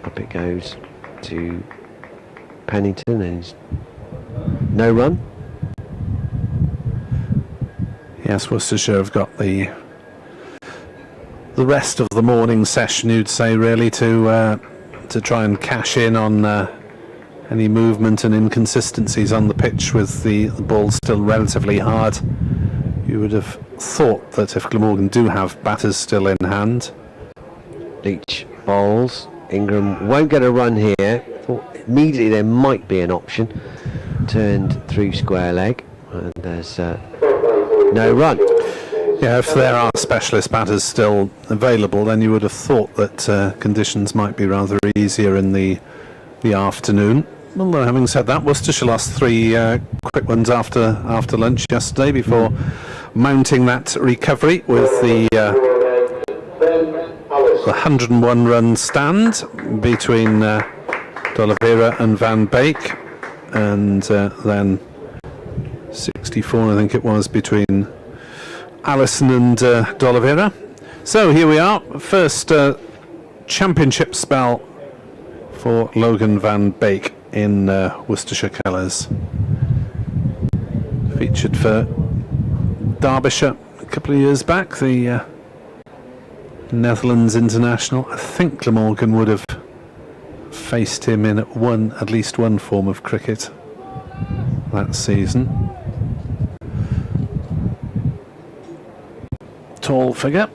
Up it goes to Pennington, and he's no run. Yes, Worcestershire have got the rest of the morning session, you'd say, really, to try and cash in on any movement and inconsistencies on the pitch with the ball still relatively hard. You would have thought that if Glamorgan do have batters still in hand. Leach bowls. Ingram won't get a run here. Thought immediately there might be an option. Turned through square leg, and there's no run. Yeah, if there are specialist batters still available, then you would have thought that conditions might be rather easier in the afternoon. Although, having said that, Worcestershire lost 3 quick ones after lunch yesterday before mounting that recovery with the 101 run stand between D'Oliveira and Van Beek, and then 64, I think it was, between Allison and D'Oliveira. So here we are, first championship spell for Logan Van Beek in Worcestershire colours. Featured for Derbyshire a couple of years back, the Netherlands international. I think Glamorgan would have faced him in at least one form of cricket that season. Tall figure.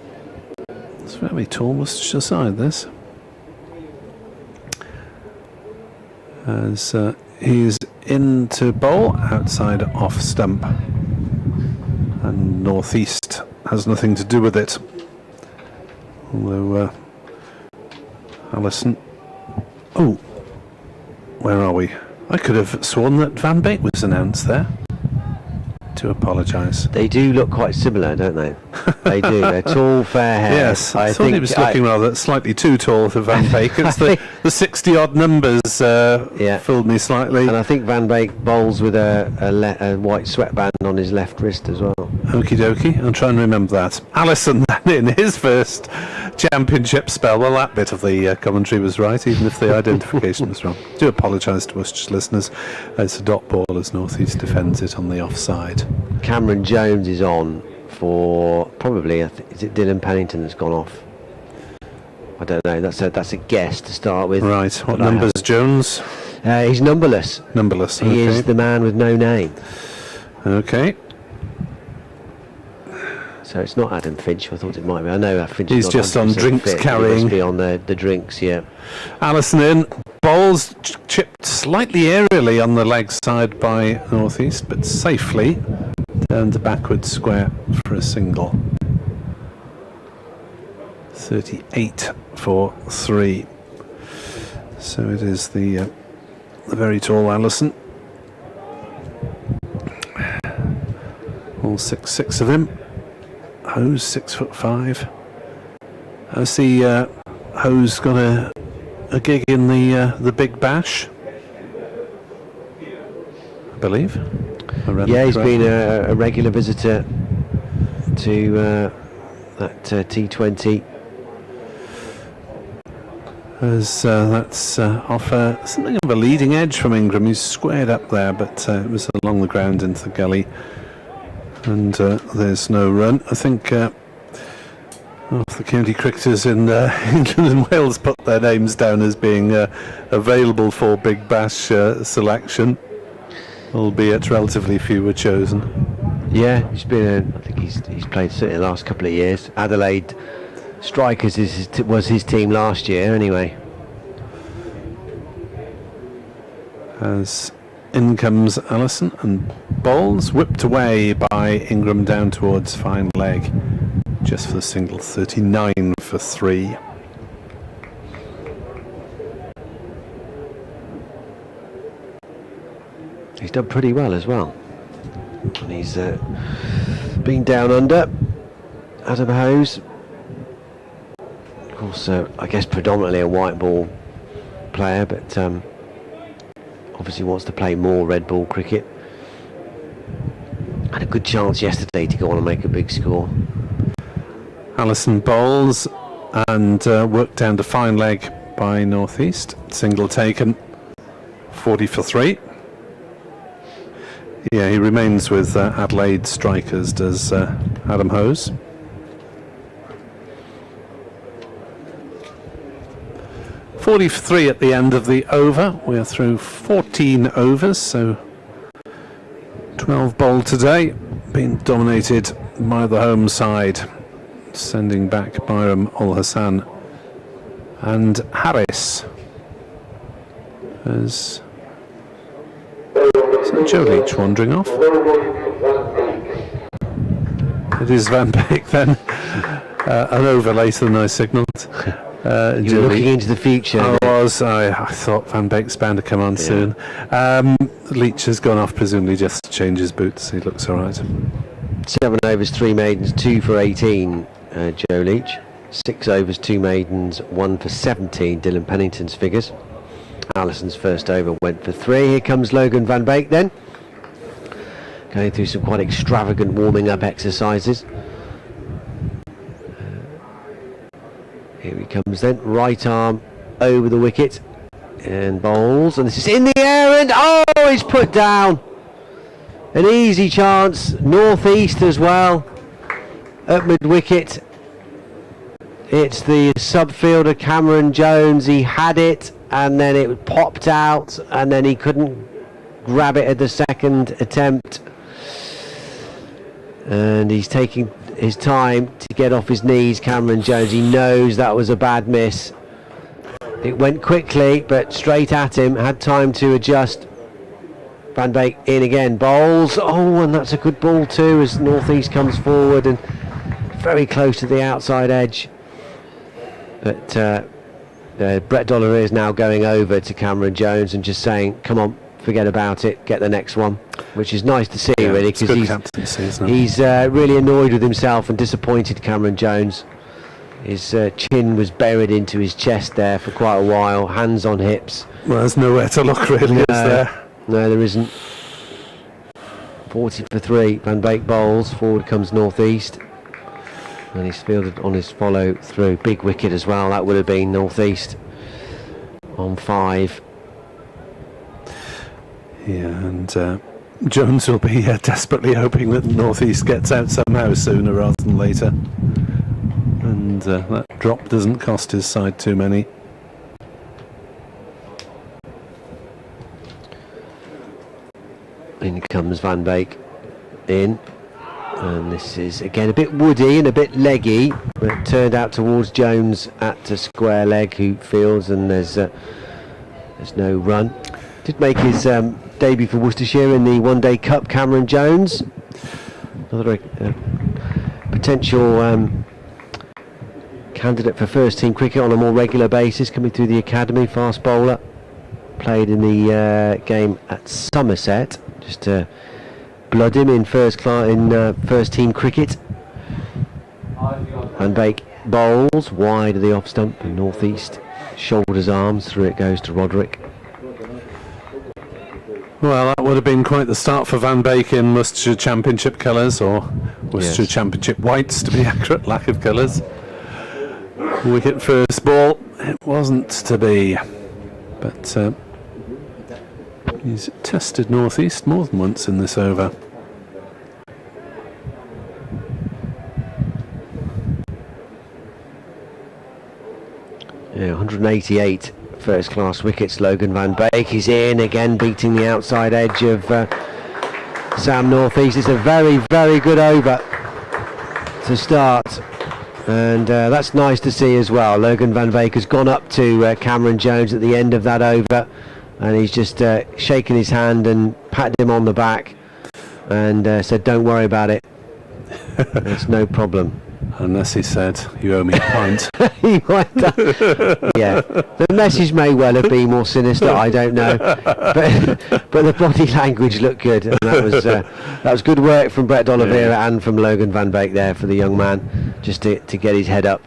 It's very tall Worcestershire side, this. As he's in to bowl outside off stump, and North East has nothing to do with it. Although Allison, oh, where are we? I could have sworn that Van Beek was announced there. To apologise. They do look quite similar, don't they? They do. They're tall, fair hair. Yes, I thought he was looking rather slightly too tall for Van Beek. It's the 60-odd numbers fooled me slightly. And I think Van Beek bowls with a white sweatband on his left wrist as well. Okie dokie, I'll try and remember that. Allison, then, in his first championship spell. Well, that bit of the commentary was right, even if the identification was wrong. Do apologise to Worcestershire listeners. It's a dot ball as North East defends it on the offside. Cameron Jones is on for probably, is it Dylan Pennington that's gone off? I don't know, that's a guess to start with. Right, what number's Jones? He's numberless. Numberless, He is the man with no name. Okay. So it's not Adam Finch. I thought it might be. I know Finch. He's just on drinks carrying. He must be on the drinks, yeah. Allison in. Bowls chipped slightly aerially on the leg side by North East, but safely turned backward square for a single. 38 for 3. So it is the very tall Allison. All 6'6" of him. Hose 6'5". I see Hose got a gig in the Big Bash, I believe. Yeah, he's been a regular visitor to that T20. As that's off something of a leading edge from Ingram. He's squared up there, but it was along the ground into the gully. And there's no run. I think the county cricketers in England and Wales put their names down as being available for Big Bash selection, albeit relatively few were chosen. Yeah, he's been. I think he's played certainly the last couple of years. Adelaide Strikers was his team last year, anyway. As in comes Allison and bowls, whipped away by Ingram down towards fine leg, just for the single. 39 for 3. He's done pretty well as well. And he's been down under. Adam Hose, of course, I guess predominantly a white ball player, but obviously wants to play more red ball cricket. Had a good chance yesterday to go on and make a big score. Allison bowls and worked down to fine leg by North East. Single taken. 40 for 3. Yeah, he remains with Adelaide Strikers, does Adam Hose. .40 for 3 at the end of the over. We are through 14 overs, so 12 bowled today, being dominated by the home side, sending back Byram, Ul Hassan and Harris. As is that Joe Leach wandering off? It is Van Beek then. An over later than I signalled. You're looking into the future. I thought Van Beek's bound to come on soon. Leach has gone off, presumably just to change his boots. He looks all right. 7 overs, 3 maidens, 2 for 18, Joe Leach. 6 overs, 2 maidens, 1 for 17, Dylan Pennington's figures. Allison's first over went for 3. Here comes Logan Van Beek then. Going through some quite extravagant warming up exercises. Here he comes then, right arm over the wicket and bowls, and this is in the air and he's put down. An easy chance, North East as well, at mid wicket. It's the subfielder Cameron Jones. He had it and then it popped out and then he couldn't grab it at the second attempt, and he's taking his time to get off his knees. Cameron Jones, he knows that was a bad miss. It went quickly but straight at him, had time to adjust. Van Beek in again, bowls, and that's a good ball too as North East comes forward and very close to the outside edge. But Brett Dollar is now going over to Cameron Jones and just saying, come on, forget about it, get the next one, which is nice to see, really, because he's really annoyed with himself and disappointed. Cameron Jones, his chin was buried into his chest there for quite a while, hands on hips. Well, there's nowhere to look, really, is there? No, there isn't. 40 for 3, Van Beek bowls, forward comes North East, and he's fielded on his follow through. Big wicket as well, that would have been North East on 5. Yeah, and Jones will be desperately hoping that North East gets out somehow sooner rather than later, and that drop doesn't cost his side too many. In comes Van Beek in, and this is again a bit woody and a bit leggy, but it turned out towards Jones at a square leg, who fields, and there's no run. Did make his debut for Worcestershire in the One Day Cup, Cameron Jones, another potential candidate for first team cricket on a more regular basis, coming through the academy, fast bowler. Played in the game at Somerset, just to blood him in first team cricket. Van Beek bowls wide of the off stump and North East shoulders arms, through it goes to Roderick. Well, that would have been quite the start for Van Beek in Worcestershire Championship colours, or Worcestershire Championship whites to be accurate, lack of colours. Wicket first ball, it wasn't to be, but he's tested North East more than once in this over. Yeah, 188 first class wickets. Logan Van Beek is in again, beating the outside edge of Sam North East. It's a very, very good over to start. And that's nice to see as well. Logan van Beek has gone up to Cameron Jones at the end of that over, and he's just shaken his hand and patted him on the back and said, don't worry about it. It's no problem. Unless he said, you owe me a pint. He might have. Yeah, the message may well have been more sinister, I don't know, but the body language looked good, and that was good work from Brett D'Oliveira and from Logan van Beek there for the young man, just to get his head up,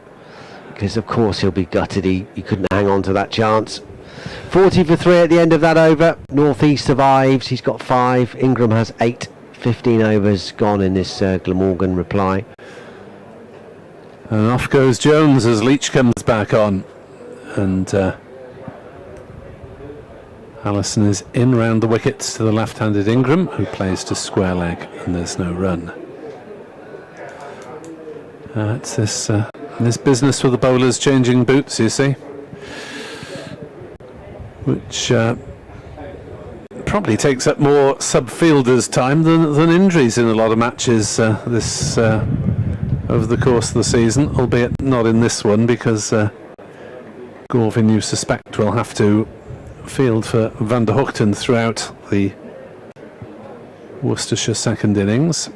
because of course he'll be gutted he couldn't hang on to that chance. 40 for 3 at the end of that over. North East survives, he's got 5, Ingram has 8, 15 overs gone in this Glamorgan reply. And off goes Jones as Leach comes back on, and Allison is in round the wickets to the left-handed Ingram, who plays to square leg, and there's no run. It's this business with the bowlers changing boots, you see, which probably takes up more sub-fielders' time than injuries in a lot of matches this over the course of the season, albeit not in this one, because Gorvin, you suspect, will have to field for Van der Hoogten throughout the Worcestershire second innings.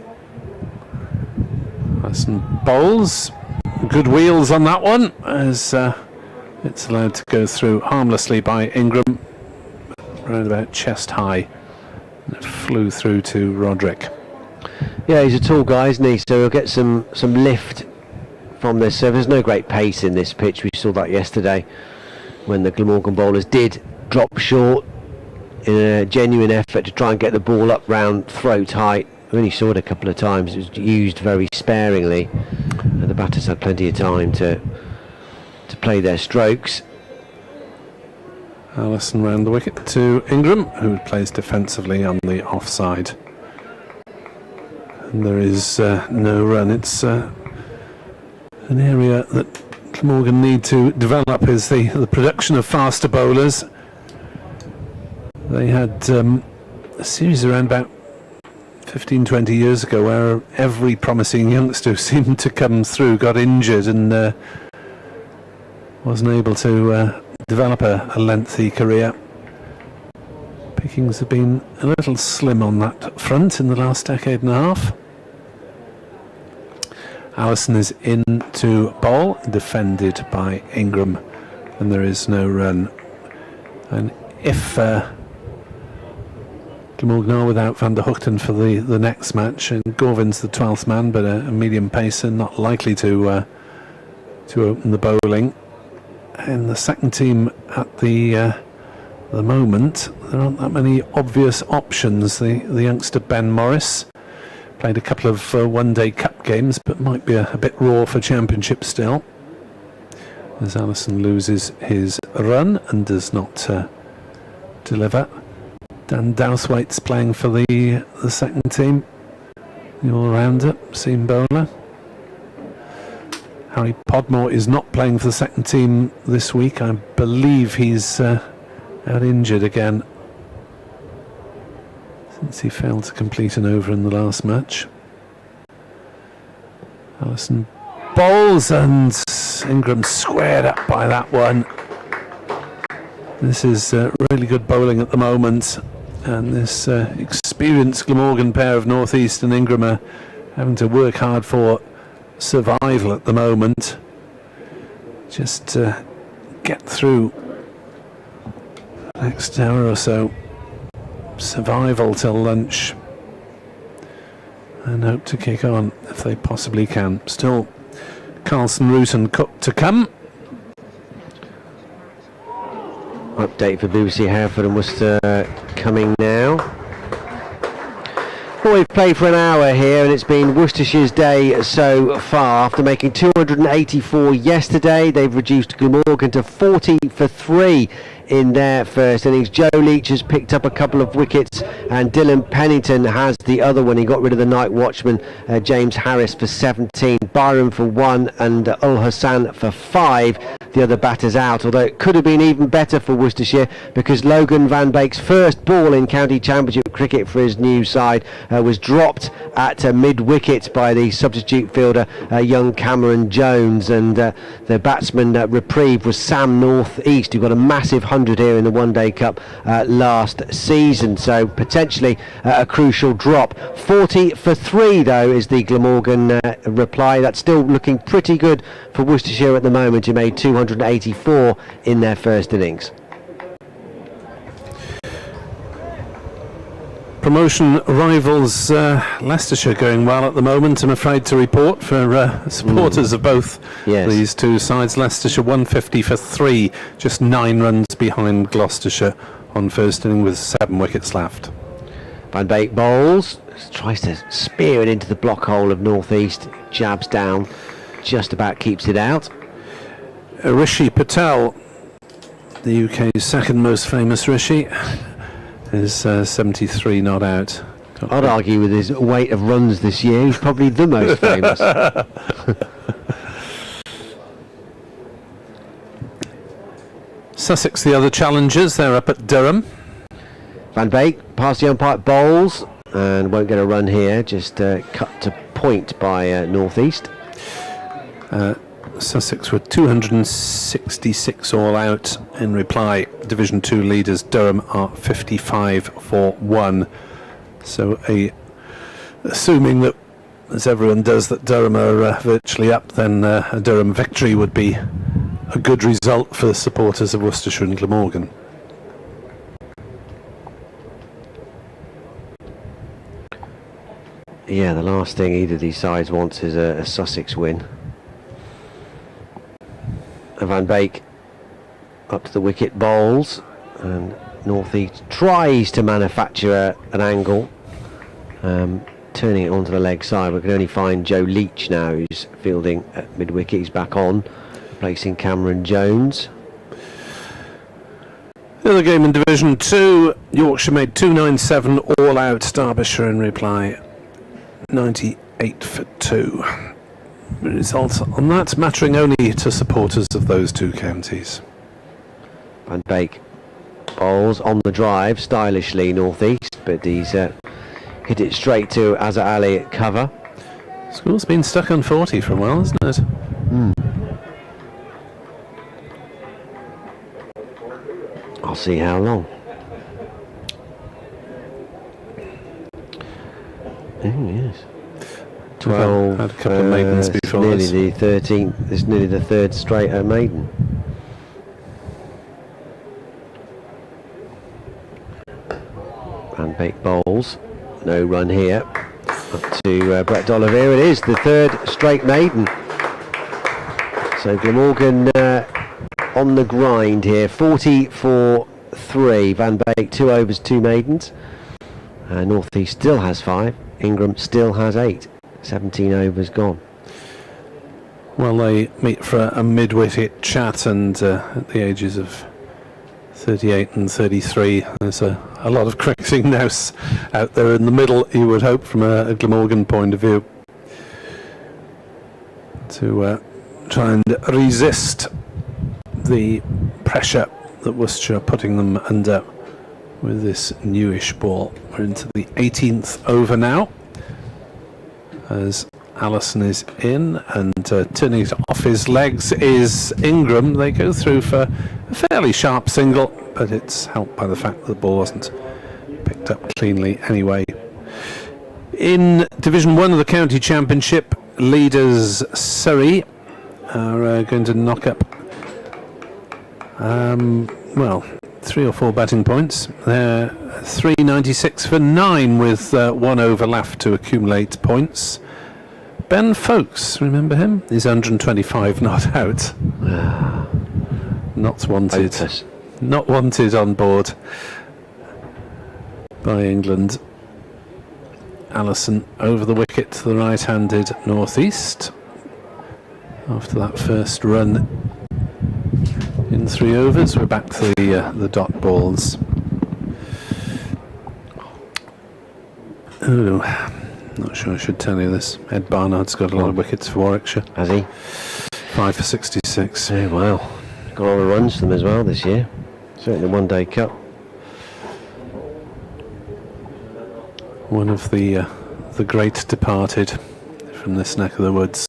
Allison bowls, good wheels on that one, as it's allowed to go through harmlessly by Ingram, around about chest high, and it flew through to Roderick. Yeah, he's a tall guy, isn't he? So he'll get some lift from this. So there's no great pace in this pitch. We saw that yesterday when the Glamorgan bowlers did drop short in a genuine effort to try and get the ball up round throat height. We only saw it a couple of times. It was used very sparingly, and the batters had plenty of time to play their strokes. Allison round the wicket to Ingram, who plays defensively on the offside. And there is no run. It's an area that Glamorgan need to develop, is the production of faster bowlers. They had a series around about 15-20 years ago where every promising youngster who seemed to come through got injured and wasn't able to develop a lengthy career. Pickings have been a little slim on that front in the last decade and a half. Allison is in to bowl, defended by Ingram, and there is no run. And if Glamorgan are without Van der Hoogten for the next match, and Gorvin's the 12th man, but a medium pacer, not likely to open the bowling. And the second team at the moment, there aren't that many obvious options. The youngster Ben Morris played a couple of one-day cup games, but might be a bit raw for championship still, as Allison loses his run and does not deliver. Dan Dowthwaite's playing for the second team, the all-rounder, seam bowler. Harry Podmore is not playing for the second team this week. I believe he's out injured again, since he failed to complete an over in the last match. Allison bowls, and Ingram squared up by that one. This is really good bowling at the moment, and this experienced Glamorgan pair of North East and Ingram are having to work hard for survival at the moment. Just to get through the next hour or so. Survival till lunch, and hope to kick on if they possibly can. Still Carlson, Root and Cook to come. Update for BBC Hereford and Worcester coming now. we've played for an hour here, and it's been Worcestershire's day so far. After making 284 yesterday, they've reduced Glamorgan to 40 for 3 in their first innings. Joe Leach has picked up a couple of wickets, and Dylan Pennington has the other one. He got rid of the night watchman, James Harris, for 17, Byron for 1, and Ul Hassan for 5. The other batters out, although it could have been even better for Worcestershire, because Logan Van Beek's first ball in County Championship cricket for his new side was dropped at mid-wicket by the substitute fielder, young Cameron Jones, and the batsman reprieve was Sam North East, who got a massive 100 here in the One Day Cup last season, so potentially a crucial drop. 40 for 3 though is the Glamorgan reply. That's still looking pretty good for Worcestershire at the moment, who made 284 in their first innings. Promotion rivals Leicestershire going well at the moment, I'm afraid to report, for supporters of both these two sides. Leicestershire 150 for 3, just 9 runs behind Gloucestershire on first inning with 7 wickets left. Van Beek bowls, tries to spear it into the block hole of North East, jabs down, just about keeps it out. Rishi Patel, the UK's second most famous Rishi, is 73 not out. I'd argue with his weight of runs this year, he's probably the most famous. Sussex, the other challengers, they're up at Durham. Van Beek past the umpire, bowls, and won't get a run here, just cut to point by North East. Sussex were 266 all out in reply. Division 2 leaders Durham are 55 for 1. So assuming that, as everyone does, that Durham are virtually up, then a Durham victory would be a good result for the supporters of Worcestershire and Glamorgan. Yeah, the last thing either of these sides wants is a Sussex win. Van Beek up to the wicket, bowls, and North East tries to manufacture an angle, turning it onto the leg side. We can only find Joe Leach now, who's fielding at mid-wicket. He's back on, replacing Cameron Jones. The other game in Division 2, Yorkshire made 297 all out. Derbyshire in reply 98 for 2. Result on that mattering only to supporters of those two counties. Van Beek bowls on the drive stylishly, North East, but he's hit it straight to Azhar Ali at cover. School's been stuck on 40 for a while, hasn't it? I'll see how long. Oh yes. 12. Had a couple of maidens before nearly this. the 13th. It's nearly the third straight maiden. Van Beek bowls. No run here. Up to Brett D'Oliveira. It is the third straight maiden. So Glamorgan on the grind here. 40 for 3. Van Beek 2 overs, 2 maidens. North East still has 5. Ingram still has 8. 17 overs gone. Well, they meet for a mid-wicket chat, and at the ages of 38 and 33, there's a lot of cricketing now out there in the middle, you would hope, from a Glamorgan point of view, to try and resist the pressure that Worcestershire are putting them under with this newish ball. We're into the 18th over now, as Allison is in, and turning it off his legs is Ingram. They go through for a fairly sharp single, but it's helped by the fact that the ball wasn't picked up cleanly anyway. In Division 1 of the County Championship, leaders Surrey are going to knock up 3 or 4 batting points. They're 396 for 9 with 1 over left to accumulate points. Ben Folkes, remember him? He's 125 not out. Not wanted. Hopeless. Not wanted on board by England. Allison over the wicket to the right-handed northeast after that first run in 3 overs. We're back to the dot balls. Oh, not sure I should tell you this. Ed Barnard's got a lot of wickets for Warwickshire. Has he? 5 for 66. Oh, well. Got a lot of runs for them as well this year. Certainly One Day Cup. One of the great departed from this neck of the woods.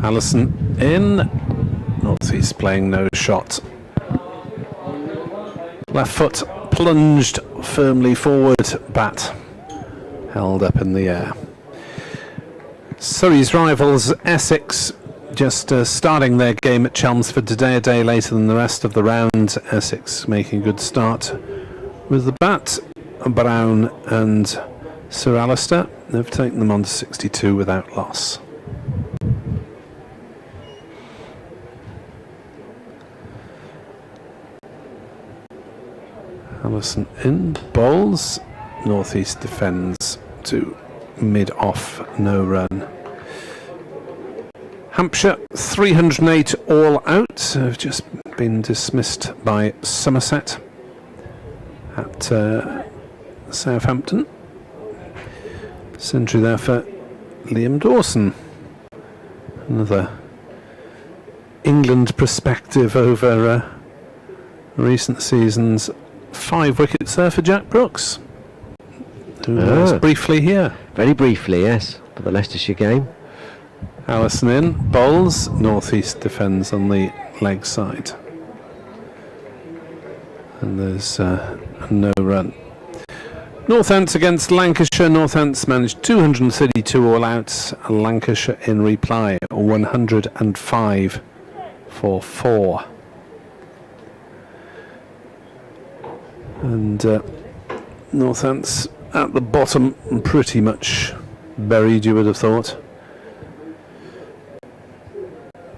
Allison in. Northeast playing no shot. Left foot plunged firmly forward, bat held up in the air. Surrey's rivals Essex just starting their game at Chelmsford today, a day later than the rest of the round. Essex making a good start with the bat. Brown and Sir Alistair, they've taken them on to 62 without loss. Allison in, bowls, Northeast defends to mid-off, no run. Hampshire 308 all out, have just been dismissed by Somerset at Southampton. Century there for Liam Dawson. Another England perspective over recent seasons. 5 wickets there for Jack Brooks, who was briefly here. Very briefly, yes, for the Leicestershire game. Allison in, bowls, Northeast defends on the leg side. And there's no run. Northants against Lancashire. Northants managed 232 all outs. Lancashire in reply 105 for 4. And Northants at the bottom, pretty much buried, you would have thought.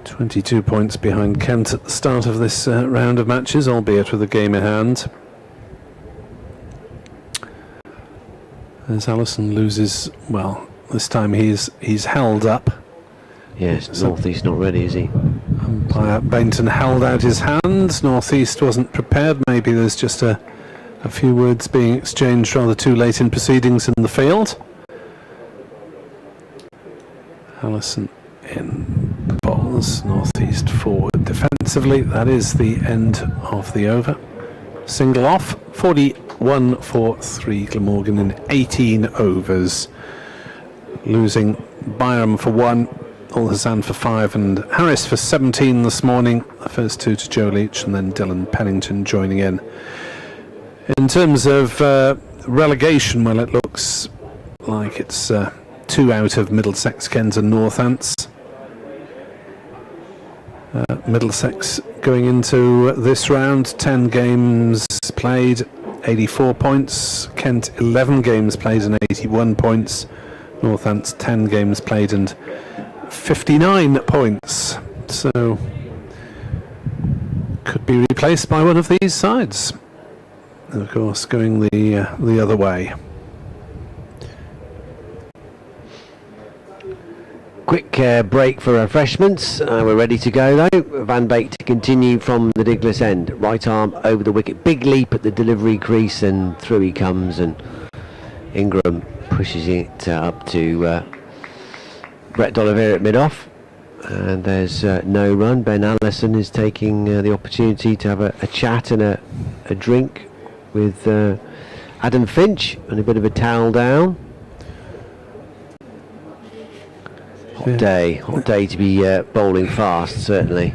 22 points behind Kent at the start of this round of matches, albeit with a game in hand. As Allison loses, well, this time he's held up. Yes, So- Northeast not ready, is he? Umpire Bainton held out his hand. Northeast wasn't prepared. Maybe there's just a few words being exchanged rather too late in proceedings in the field. Allison in, bowls, Northeast forward defensively. That is the end of the over. Single off, 41 for 3 Glamorgan in 18 overs. Losing Byram for 1, Ul Hassan for 5 and Harris for 17 this morning. The first 2 to Joe Leach and then Dylan Pennington joining in. In terms of relegation, well, it looks like it's 2 out of Middlesex, Kent and Northants. Middlesex going into this round, 10 games played, 84 points. Kent 11 games played and 81 points. Northants 10 games played and 59 points. So could be replaced by one of these sides. And of course, going the other way. Quick break for refreshments. We're ready to go though. Van Beek to continue from the Diglas end. Right arm over the wicket. Big leap at the delivery crease and through he comes, and Ingram pushes it up to Brett D'Oliveira at mid-off. And there's no run. Ben Allison is taking the opportunity to have a chat and a drink with Adam Finch and a bit of a towel down. Hot day to be bowling fast, certainly.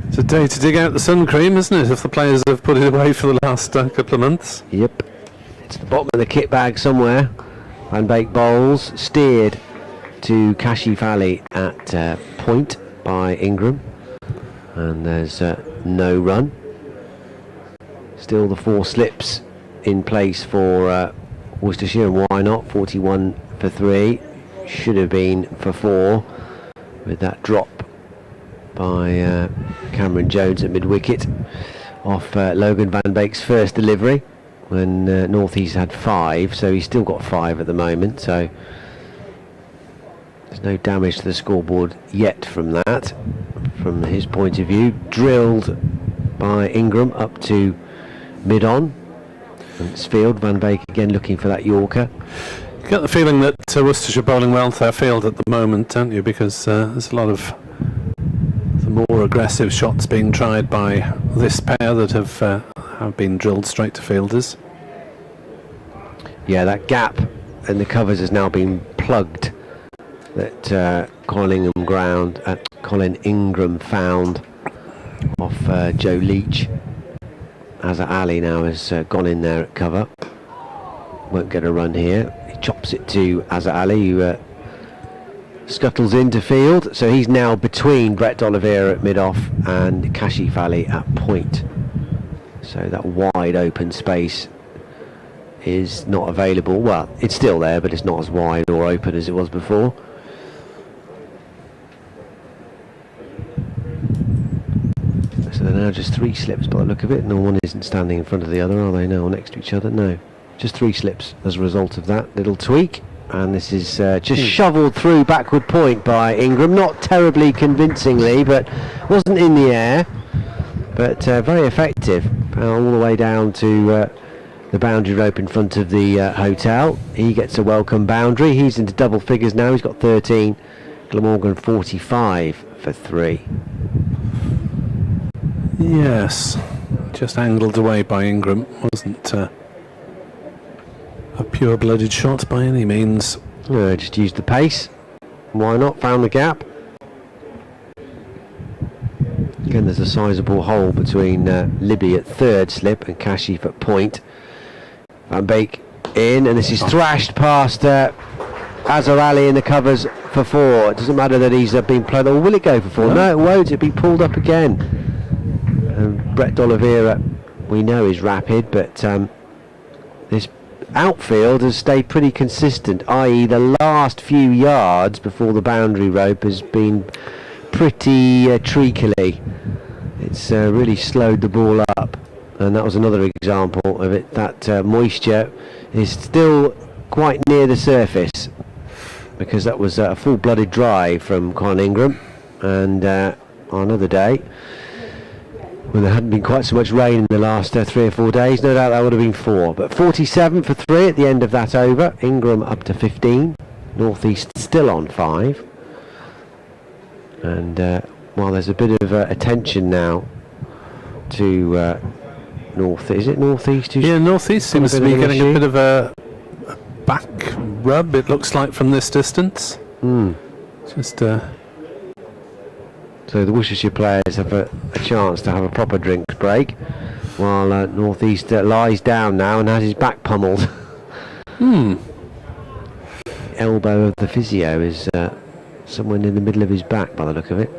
It's a day to dig out the sun cream, isn't it, if the players have put it away for the last couple of months? Yep. It's the bottom of the kit bag somewhere. Van Beek bowls, steered to Kashi Valley at point by Ingram. And there's no run. Still the 4 slips in place for Worcestershire, and why not? 41 for 3. Should have been for 4 with that drop by Cameron Jones at mid-wicket off Logan Van Beek's first delivery. when North East had 5, so he's still got 5 at the moment, so there's no damage to the scoreboard yet from that, from his point of view. Drilled by Ingram up to mid-on, and it's field. Van Beek again looking for that Yorker. You get the feeling that Worcestershire bowling well to their field at the moment, don't you? Because there's a lot of the more aggressive shots being tried by this pair that have been drilled straight to fielders. Yeah, that gap in the covers has now been plugged that Colin Ingram found off Joe Leach. Azhar Ali now has gone in there at cover. Won't get a run here. He chops it to Azhar Ali, who scuttles into field. So he's now between Brett D'Oliveira at mid-off and Kashif Ali at point. So that wide open space is not available. Well, it's still there, but it's not as wide or open as it was before. So they're now just 3 slips by the look of it. No one isn't standing in front of the other, are they? No, or next to each other? No. Just 3 slips as a result of that little tweak. And this is just shoveled through backward point by Ingram. Not terribly convincingly, but wasn't in the air. But very effective. All the way down to the boundary rope in front of the hotel. He gets a welcome boundary. He's into double figures now. He's got 13. Glamorgan 45 for 3. Yes, just angled away by Ingram. Wasn't a pure-blooded shot by any means. Just used the pace. Why not? Found the gap. Again, there's a sizable hole between Libby at 3rd slip and Kashif at point. Van Beek in, and this is thrashed past Azhar Ali in the covers for 4. It doesn't matter that he's been played. Or will it go for 4? No, it won't. It'll be pulled up again. Brett D'Oliveira, we know, is rapid, but this outfield has stayed pretty consistent, i.e. the last few yards before the boundary rope has been pretty treacly. It's really slowed the ball up, and that was another example of it. That moisture is still quite near the surface, because that was a full-blooded drive from Colin Ingram, and on another day when there hadn't been quite so much rain in the last 3 or 4 days, no doubt that would have been 4. But 47 for 3 at the end of that over. Ingram up to 15. North East still on 5. And while there's a bit of attention now to North, is it North East? Yeah, North East seems to be getting a bit of a back rub, it looks like, from this distance. Just so the Worcestershire players have a chance to have a proper drinks break, while North East lies down now and has his back pummeled. The elbow of the physio is somewhere in the middle of his back by the look of it.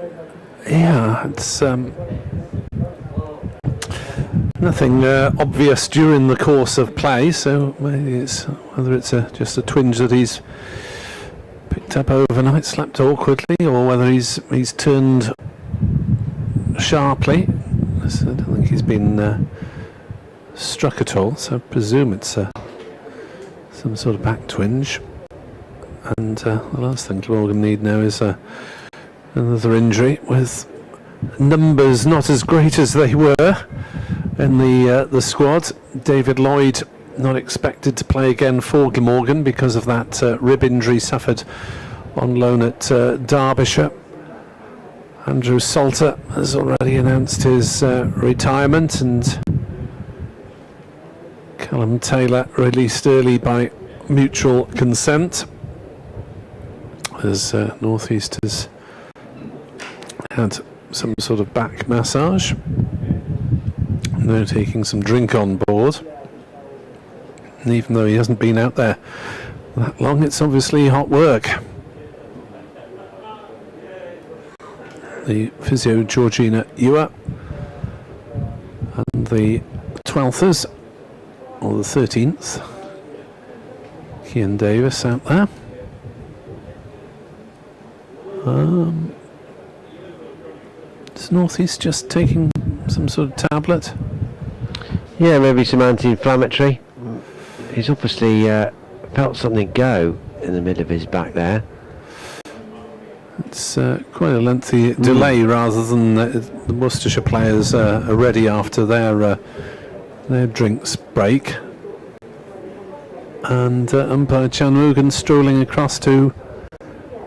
Yeah, it's nothing obvious during the course of play, so maybe it's whether it's just a twinge that he's picked up overnight, slept awkwardly, or whether he's turned sharply. So I don't think he's been struck at all, so I presume it's some sort of back twinge. And the last thing Glamorgan need now is another injury, with numbers not as great as they were in the squad. David Lloyd not expected to play again for Glamorgan because of that rib injury suffered on loan at Derbyshire. Andrew Salter has already announced his retirement, and Callum Taylor released early by mutual consent, as North East has had some sort of back massage. And they're taking some drink on board. And even though he hasn't been out there that long, it's obviously hot work. The physio Georgina Ewer and the 12thers, or the 13th, Cian Davis out there. Is North East just taking some sort of tablet? Yeah, maybe some anti-inflammatory. He's obviously felt something go in the middle of his back there. It's quite a lengthy delay rather than the Worcestershire players are ready after their drinks break. And umpire Glamorgan strolling across to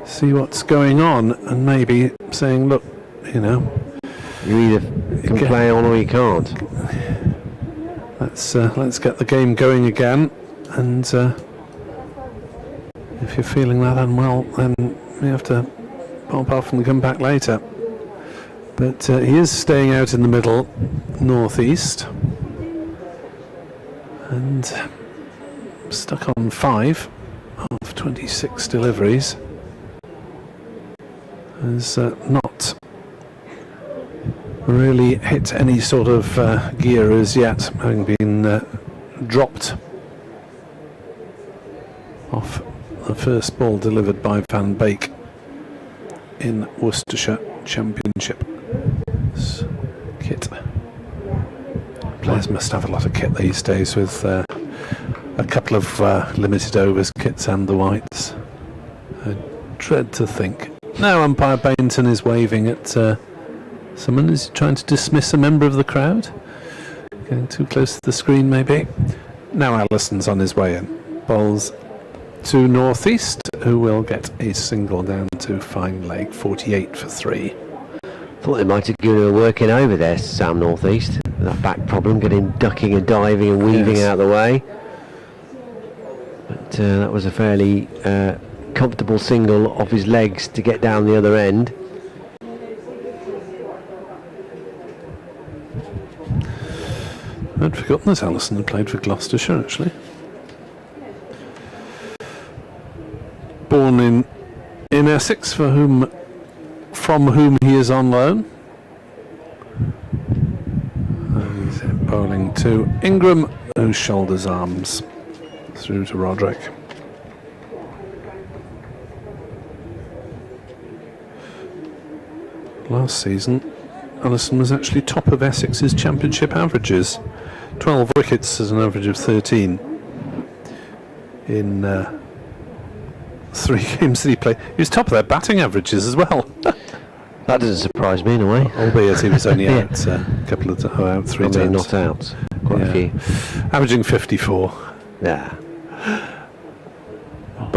see what's going on and maybe saying, look, you know, you either can play on or you can't. Let's get the game going again, and if you're feeling that unwell, then you have to pop off and come back later. But he is staying out in the middle, northeast, and stuck on 5 of 26 deliveries. Has not really hit any sort of gear as yet, having been dropped off the first ball delivered by Van Beek in Worcestershire Championship. This kit. Players must have a lot of kit these days, with a couple of limited overs kits and the whites. I dread to think. Now umpire Bainton is waving at someone. Is trying to dismiss a member of the crowd. Getting too close to the screen maybe. Now Allison's on his way in. Bowls to northeast, who will get a single down to fine leg, 48 for 3. Thought they might have given him a working over there, Sam Northeast. That back problem, getting ducking and diving and weaving out of the way. But that was a fairly comfortable single off his legs to get down the other end. I'd forgotten that Allison had played for Gloucestershire, actually. Born in Essex, from whom he is on loan. And he's bowling to Ingram, who shoulders arms through to Roderick. Last season, Allison was actually top of Essex's championship averages. 12 wickets as an average of 13 in 3 games that he played. He was top of their batting averages as well. That doesn't surprise me in a way. Albeit he was only out a couple of out 3 times. Not out. Quite a few. Averaging 54. Yeah.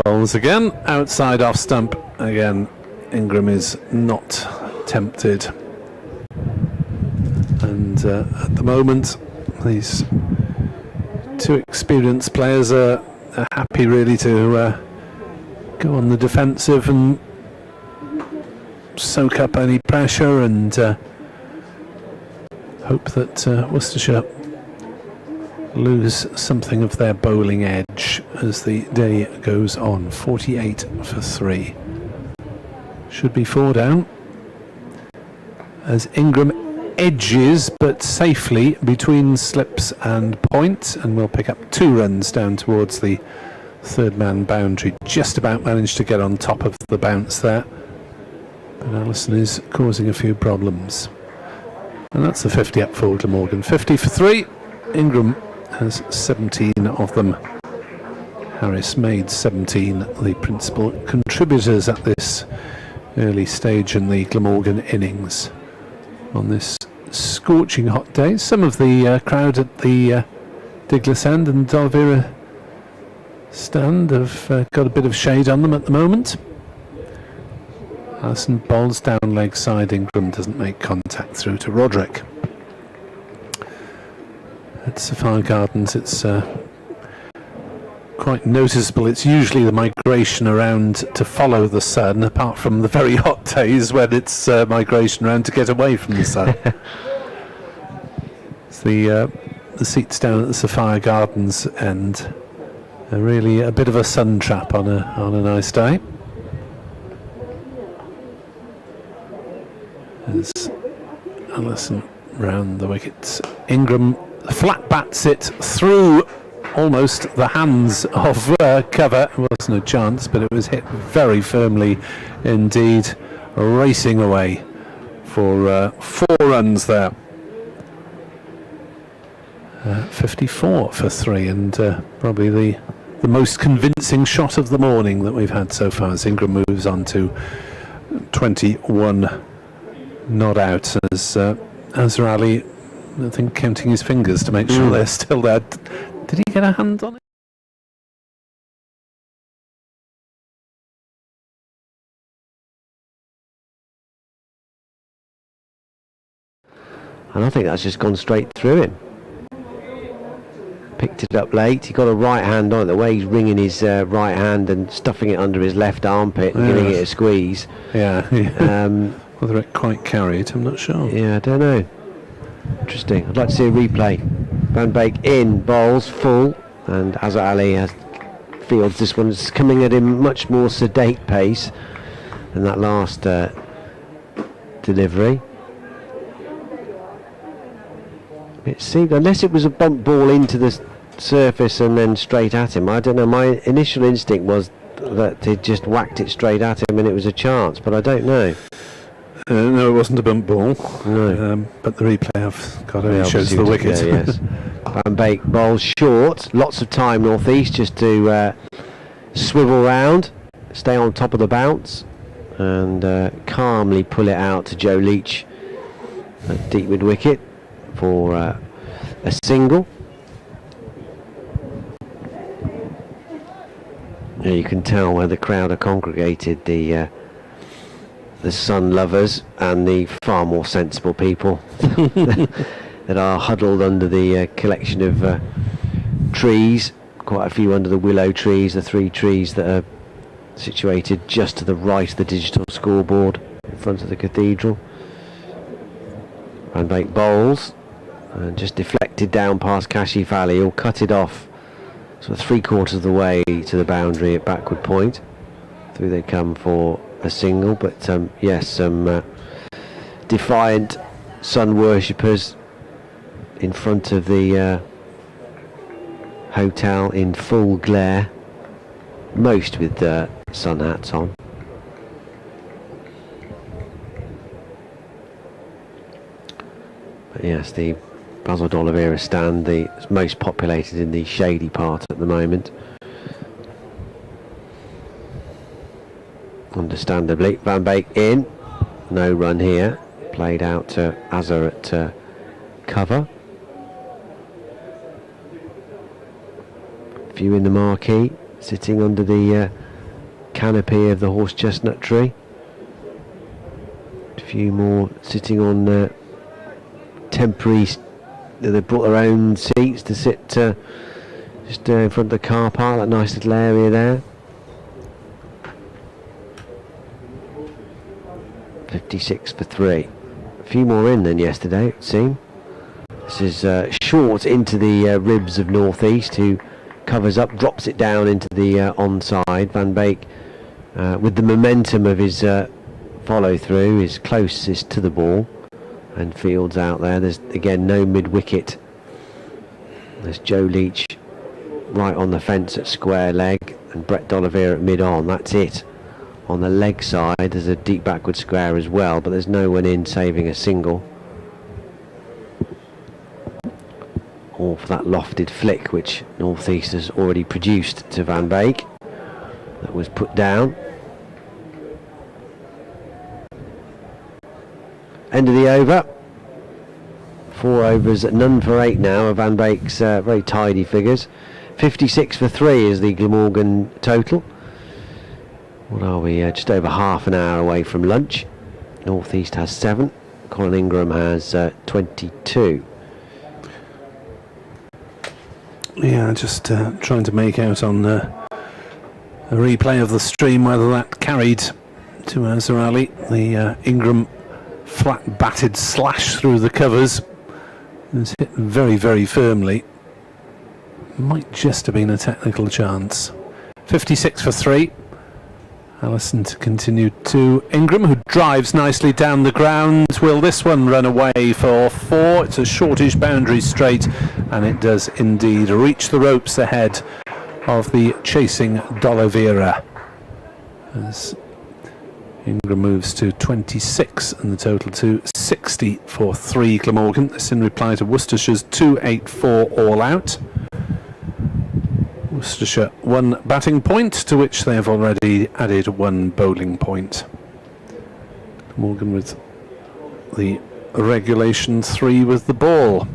Bowls again. Outside off stump. Again, Ingram is not tempted. And at the moment, these two experienced players are happy really to go on the defensive and soak up any pressure and hope that Worcestershire lose something of their bowling edge as the day goes on. 48 for 3. Should be 4 down as Ingram edges but safely between slips and points, and will pick up 2 runs down towards the third man boundary. Just about managed to get on top of the bounce there, but Allison is causing a few problems, and that's the 50 up for Glamorgan. 50 for 3. Ingram has 17 of them. Harris made 17, the principal contributors at this early stage in the Glamorgan innings. On this scorching hot day, some of the crowd at the Diglas End and Dalvera stand have got a bit of shade on them at the moment. Allison bowls down leg side. Ingram doesn't make contact through to Roderick. At Sapphire Gardens, it's quite noticeable. It's usually the migration around to follow the sun, apart from the very hot days when it's migration around to get away from the sun. It's the seats down at the Sapphire Gardens end are really a bit of a sun trap on a nice day. As Allison round the wickets, Ingram flat bats it through almost the hands of cover. It wasn't a chance, but it was hit very firmly indeed, racing away for 4 runs there. 54 for 3, and probably the most convincing shot of the morning that we've had so far, as Ingram moves on to 21 not out, as Azhar Ali, I think, counting his fingers to make sure they're still there. Did he get a hand on it? And I think that's just gone straight through him. Picked it up late. He got a right hand on it. The way he's wringing his right hand and stuffing it under his left armpit and giving it a squeeze. Yeah. Whether it quite carried, I'm not sure. Yeah, I don't know. Interesting. I'd like to see a replay. Van Beek in, bowls full, and Azhar Ali has fields this one. It's coming at him much more sedate pace than that last delivery. It seemed, unless it was a bump ball into the surface and then straight at him, I don't know. My initial instinct was that he'd just whacked it straight at him and it was a chance, but I don't know. No, it wasn't a bump ball. No. But the replay I've got only shows the wicket. Yes. Van Beek bowls short. Lots of time northeast just to swivel round, stay on top of the bounce, and calmly pull it out to Joe Leach at deep mid wicket for a single. Yeah, you can tell where the crowd are congregated, the sun lovers and the far more sensible people that are huddled under the collection of trees, quite a few under the willow trees, the 3 trees that are situated just to the right of the digital scoreboard in front of the cathedral. Van Beek bowls and just deflected down past Kashi Valley, or cut it off sort of 3/4 of the way to the boundary at backward point. Through they come for a single, but yes, some defiant sun worshippers in front of the hotel in full glare, most with sun hats on. But yes, the Basil d'Oliveira stand, the most populated in the shady part at the moment. Understandably, Van Beek in, no run here, played out to Azhar at cover. Few in the marquee, sitting under the canopy of the horse chestnut tree. A few more sitting on temporary, they brought their own seats to sit just in front of the car park, that nice little area there. 56 for 3. A few more in than yesterday, it would seem. This is short into the ribs of Northeast, who covers up, drops it down into the onside. Van Beek, with the momentum of his follow through, is closest to the ball and fields out there. There's again no mid wicket. There's Joe Leach right on the fence at square leg, and Brett d'Oliveira at mid on. That's it. On the leg side there's a deep backward square as well, but there's no one in saving a single, or for that lofted flick which Northeast has already produced to Van Beek. That was put down. End of the over. 4 overs, none for 8 now of Van Beek's very tidy figures. 56 for 3 is the Glamorgan total. What are we? Just over half an hour away from lunch. Northeast has 7. Colin Ingram has 22. Yeah, just trying to make out on a replay of the stream whether that carried to Azhar Ali. The Ingram flat batted slash through the covers is hit very, very firmly. Might just have been a technical chance. 56 for 3. Allison to continue to Ingram, who drives nicely down the ground. Will this one run away for 4? It's a shortish boundary straight, and it does indeed reach the ropes ahead of the chasing d'Oliveira. As Ingram moves to 26 and the total to 60 for 3 Glamorgan. This in reply to Worcestershire's 284 all out. Worcestershire 1 batting point, to which they have already added 1 bowling point. Glamorgan with the regulation 3 with the ball.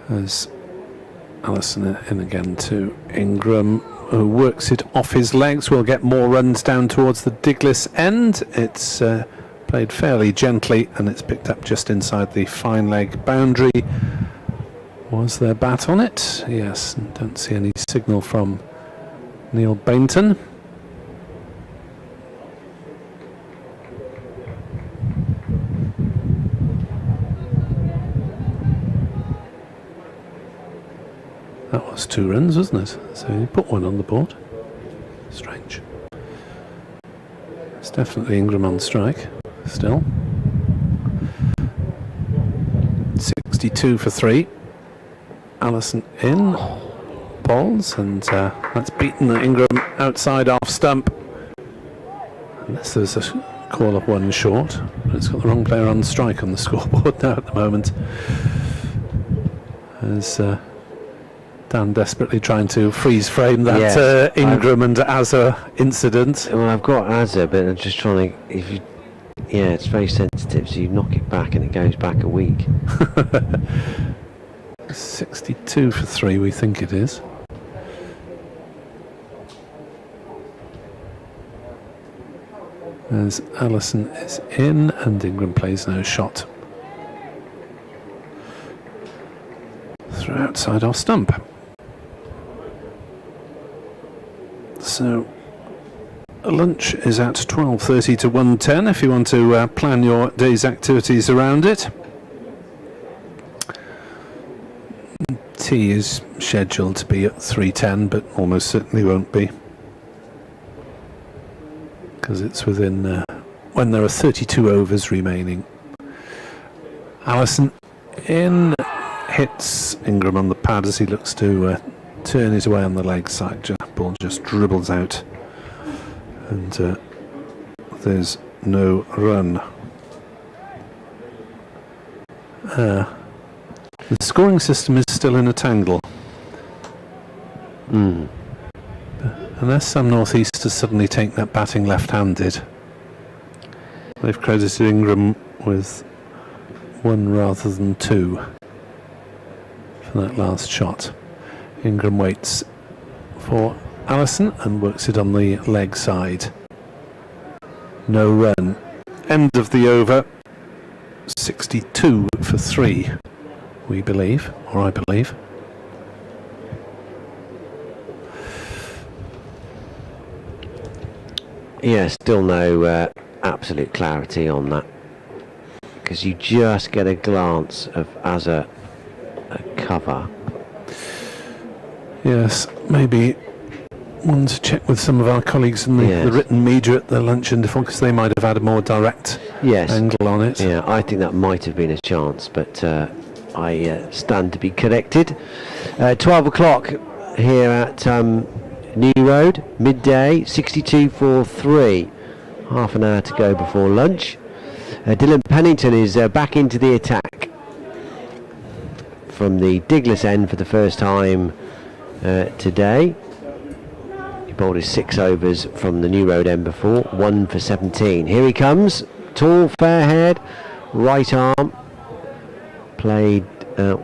As Allison in again to Ingram, who works it off his legs, will get more runs down towards the Diglis end. It's played fairly gently and it's picked up just inside the fine leg boundary. Was there bat on it? Yes, don't see any signal from Neil Bainton. That was 2 runs, wasn't it? So he put 1 on the board. Strange. It's definitely Ingram on strike still. 62 for 3. Allison in. Balls, and that's beaten Ingram outside off stump. Unless there's a call of 1 short. But it's got the wrong player on strike on the scoreboard now at the moment. As Dan desperately trying to freeze frame that Yes, Ingram and Azza incident. Well, I've got Azza, but I'm just trying to. It's very sensitive, so you knock it back and it goes back a week. 62 for 3, we think it is. As Allison is in and Ingram plays no shot. Through outside off stump. So lunch is at 12:30 to 1:10 if you want to plan your day's activities around it. Tea is scheduled to be at 3:10, but almost certainly won't be, because it's within when there are 32 overs remaining. Allison in, hits Ingram on the pad as he looks to turn it away on the leg side. Ball just dribbles out, and there's no run. The scoring system is still in a tangle. Unless some northeasters suddenly take that batting left-handed. They've credited Ingram with 1 rather than 2 for that last shot. Ingram waits for Allison and works it on the leg side. No run. End of the over. 62 for 3, we believe, or I believe. Yeah, still no absolute clarity on that, because you just get a glance of Azza at cover. Yes, maybe one to check with some of our colleagues in the written media at the luncheon, because they might have had a more direct angle on it. Yeah, I think that might have been a chance, but I stand to be corrected. 12 o'clock here at New Road, midday, 62 for 3. Half an hour to go before lunch. Dylan Pennington is back into the attack from the Diglis end for the first time today. He bowled his 6 overs from the New Road end before, 1 for 17. Here he comes, tall, fair-haired, right arm, played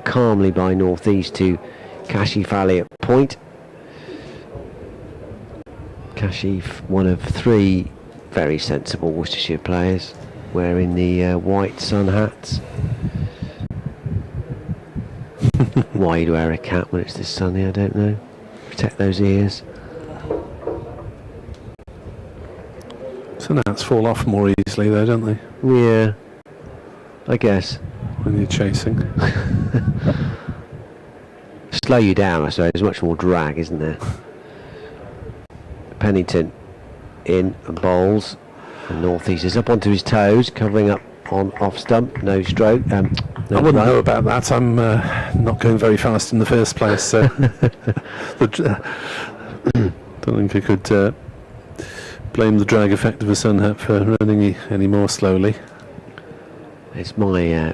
calmly by northeast to Kashif Ali at point. Kashif, one of 3 very sensible Worcestershire players, wearing the white sun hats. Why you'd wear a cap when it's this sunny, I don't know. Protect those ears. Sun hats fall off more easily though, don't they? Yeah, I guess. When you're chasing. Slow you down, I suppose. There's much more drag, isn't there? Pennington in and bowls. And northeast is up onto his toes, covering up on off stump, no stroke. I wouldn't know about that. I'm not going very fast in the first place, so the Don't think I could blame the drag effect of a sun hat for running any more slowly. It's my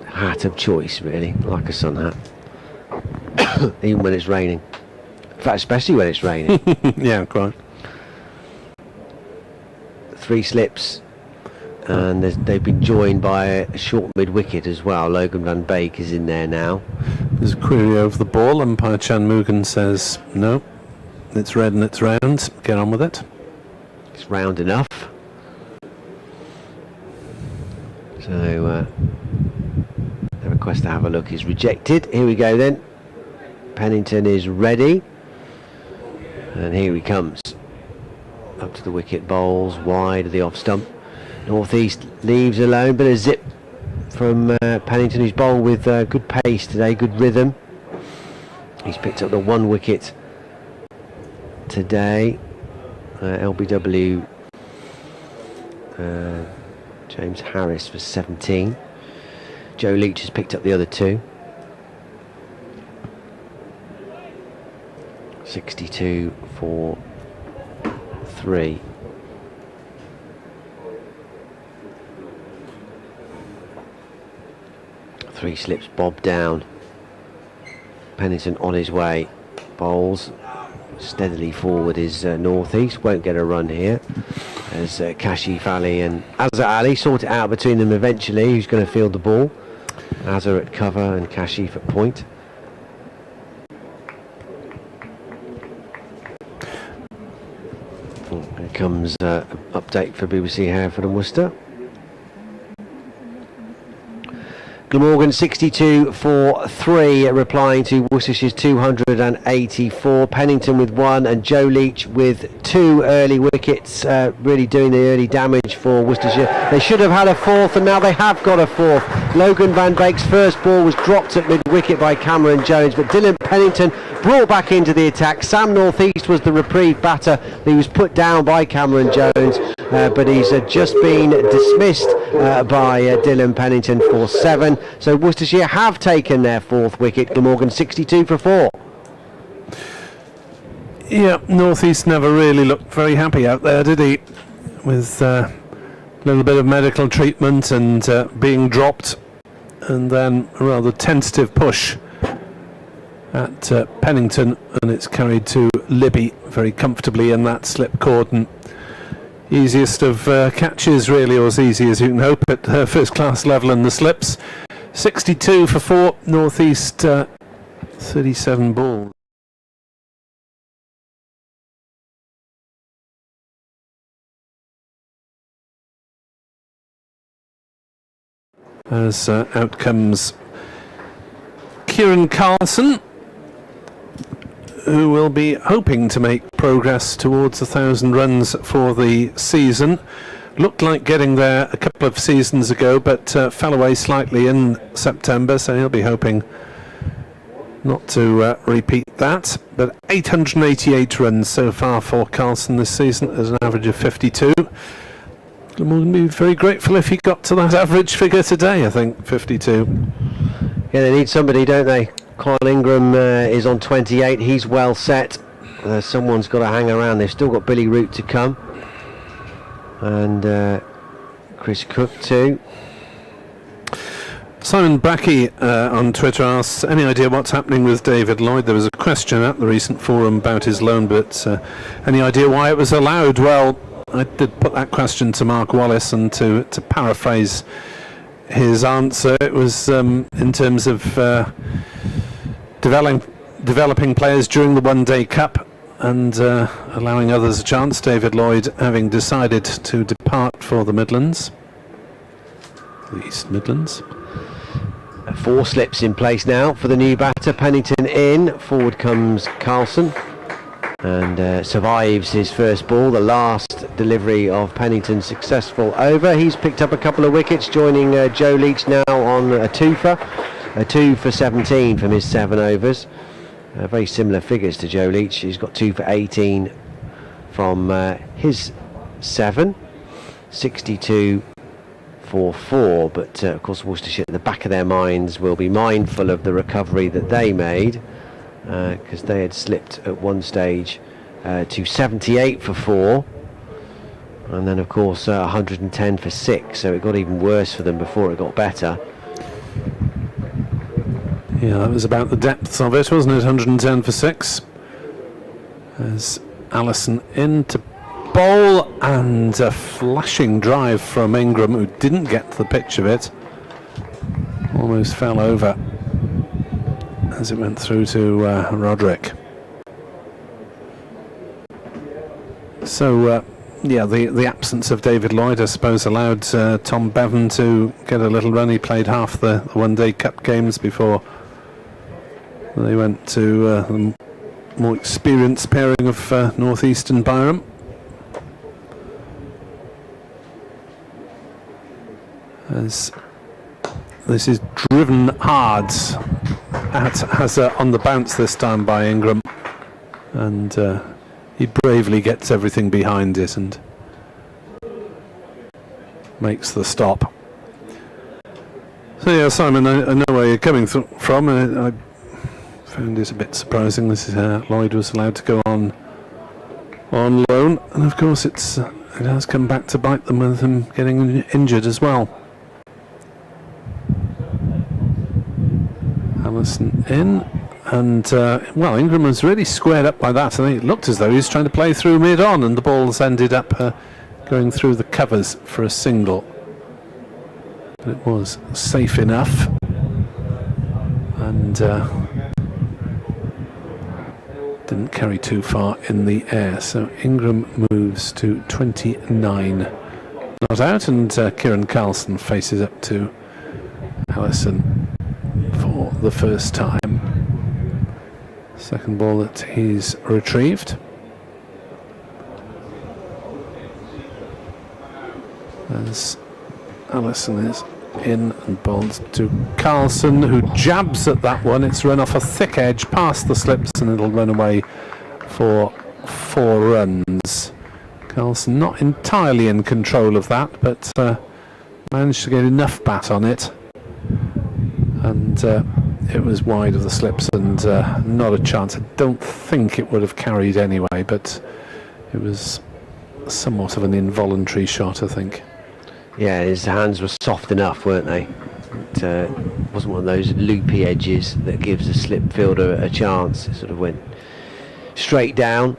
hat of choice, really, like a sun hat. Even when it's raining. In fact, especially when it's raining. Yeah, quite. 3 slips, and they've been joined by a short mid-wicket as well. Logan van Beek is in there now. There's a query over the ball. Umpire Glamorgan says, no, it's red and it's round. Get on with it. It's round enough. So the request to have a look is rejected. Here we go then. Pennington is ready, and here he comes. Up to the wicket, bowls wide of the off stump. North East leaves alone, but a zip from Pennington, who's bowled with good pace today, good rhythm. He's picked up the 1 wicket today. LBW James Harris for 17. Joe Leach has picked up the other 2. 62 for 3. Three slips, bob down. Pennington on his way. Bowls steadily forward is North East. Won't get a run here as Kashif Ali and Azhar Ali sort it out between them eventually. Who's going to field the ball? Azhar at cover and Kashif at point. Here comes an update for BBC Hereford and Worcester. Glamorgan 62 for 3, replying to Worcestershire's 284. Pennington with 1 and Joe Leach with 2 early wickets, really doing the early damage for Worcestershire. They should have had a 4th, and now they have got a 4th. Logan van Beek's first ball was dropped at mid-wicket by Cameron Jones, but Dylan Pennington brought back into the attack. Sam North East was the reprieve batter. He was put down by Cameron Jones, but he's just been dismissed by Dylan Pennington for 7. So Worcestershire have taken their 4th wicket. Glamorgan 62 for 4. Yeah, North East never really looked very happy out there, did he? With a little bit of medical treatment and being dropped, and then a rather tentative push at Pennington, and it's carried to Libby very comfortably in that slip cordon. Easiest of catches, really, or as easy as you can hope at first class level in the slips. 62 for 4, North East 37 balls. As out comes Kieran Carlson, who will be hoping to make progress towards 1,000 runs for the season. Looked like getting there a couple of seasons ago, but fell away slightly in September, so he'll be hoping not to repeat that. But 888 runs so far for Carlson this season as an average of 52. We'll be very grateful if he got to that average figure today, I think, 52. Yeah, they need somebody, don't they? Kyle Ingram is on 28. He's well set. Someone's got to hang around. They've still got Billy Root to come. And Chris Cook too. Simon Brackey on Twitter asks, any idea what's happening with David Lloyd? There was a question at the recent forum about his loan, but any idea why it was allowed? Well, I did put that question to Mark Wallace, and to paraphrase his answer, it was in terms of developing players during the one-day cup and allowing others a chance. David Lloyd having decided to depart for the Midlands, the East Midlands. 4 slips in place now for the new batter. Pennington in, forward comes Carlson, and survives his first ball. The last delivery of Pennington's successful over. He's picked up a couple of wickets, joining Joe Leach now on a 2 for 17 from his 7 overs. Very similar figures to Joe Leach. He's got 2 for 18 from his 7. 62 for 4, but of course Worcestershire at the back of their minds will be mindful of the recovery that they made, because they had slipped at one stage to 78 for 4. And then, of course, 110 for 6. So it got even worse for them before it got better. Yeah, that was about the depths of it, wasn't it? 110 for 6. As Allison in to bowl, and a flashing drive from Ingram, who didn't get to the pitch of it. Almost fell over as it went through to Roderick. So, yeah, the absence of David Lloyd, I suppose, allowed Tom Bevan to get a little run. He played half the one-day cup games before they went to the more experienced pairing of North Eastern Byram. As this is driven hard on the bounce this time by Ingram, and he bravely gets everything behind it and makes the stop. So yeah, Simon, I know where you're coming from. I found it a bit surprising this is Lloyd was allowed to go on loan, and of course it has come back to bite them with him getting injured as well. Allison in, and well, Ingram was really squared up by that. I think it looked as though he was trying to play through mid-on, and the balls ended up going through the covers for a single. But it was safe enough, and didn't carry too far in the air. So Ingram moves to 29 not out, and Kieran Carlson faces up to Allison for the first time. Second ball that he's retrieved. As Allison is in and bowls to Carlson, who jabs at that one. It's run off a thick edge past the slips, and it'll run away for 4 runs. Carlson not entirely in control of that, but managed to get enough bat on it, and it was wide of the slips, and not a chance. I don't think it would have carried anyway, but it was somewhat of an involuntary shot, I think. Yeah, his hands were soft enough, weren't they? It wasn't one of those loopy edges that gives a slip fielder a chance. It sort of went straight down,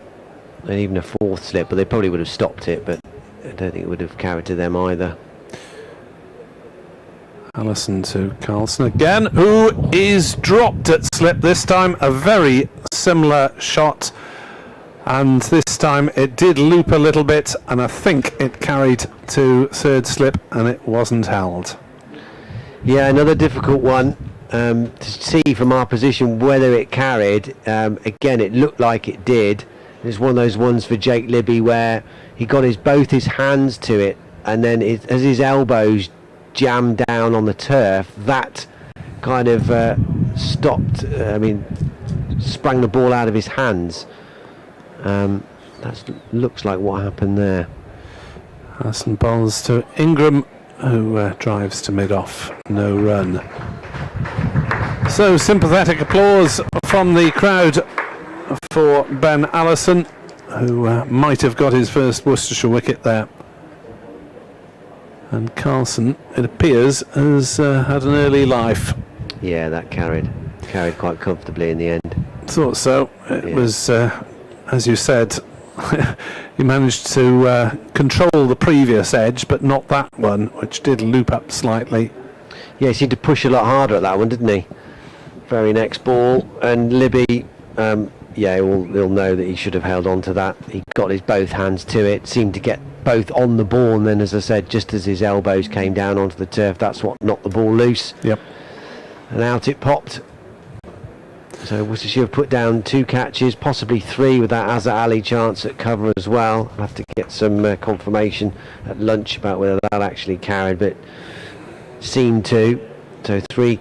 and even a 4th slip, but they probably would have stopped it, but I don't think it would have carried to them either. Allison to Carlson again, who is dropped at slip this time. A very similar shot, and this time it did loop a little bit, and I think it carried to 3rd slip, and it wasn't held. Yeah, another difficult one to see from our position whether it carried. Again, it looked like it did. It's one of those ones for Jake Libby where he got both his hands to it, and then as his elbows jammed down on the turf, that kind of stopped, sprang the ball out of his hands. That looks like what happened there. Allison bowls to Ingram, who drives to mid-off, no run. So sympathetic applause from the crowd for Ben Allison, who might have got his first Worcestershire wicket there. And Carlson, it appears, has had an early life. Yeah, that carried quite comfortably in the end. Thought so. It was, as you said, he managed to control the previous edge, but not that one, which did loop up slightly. Yeah, he seemed to push a lot harder at that one, didn't he? Very next ball, and Libby, he'll know that he should have held on to that. He got his both hands to it, seemed to get both on the ball, and then, as I said, just as his elbows came down onto the turf, that's what knocked the ball loose. Yep. And out it popped. So Worcestershire have put down 2 catches, possibly 3 with that Azza Ali chance at cover as well. I'll have to get some confirmation at lunch about whether that actually carried, but seemed to. So 3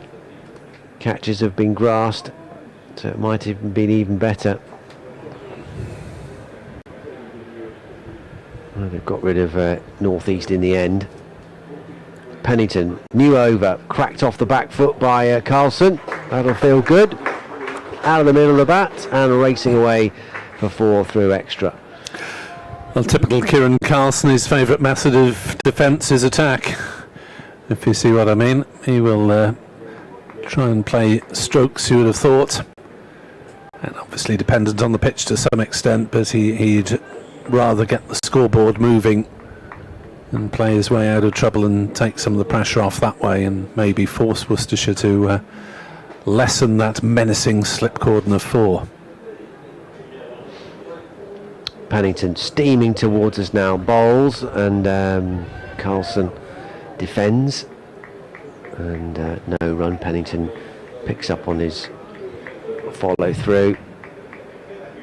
catches have been grasped, so it might have been even better. Well, they've got rid of North East in the end. Pennington, new over, cracked off the back foot by Carlson. That'll feel good. Out of the middle of the bat and racing away for 4 through extra. Well, typical Kieran Carlson, his favourite method of defence is attack. If you see what I mean, he will try and play strokes, you would have thought. And obviously dependent on the pitch to some extent, but he'd rather get the scoreboard moving and play his way out of trouble and take some of the pressure off that way, and maybe force Worcestershire to lessen that menacing slip cordon of 4. Pennington steaming towards us now, bowls, and Carlson defends, and no run. Pennington picks up on his follow through,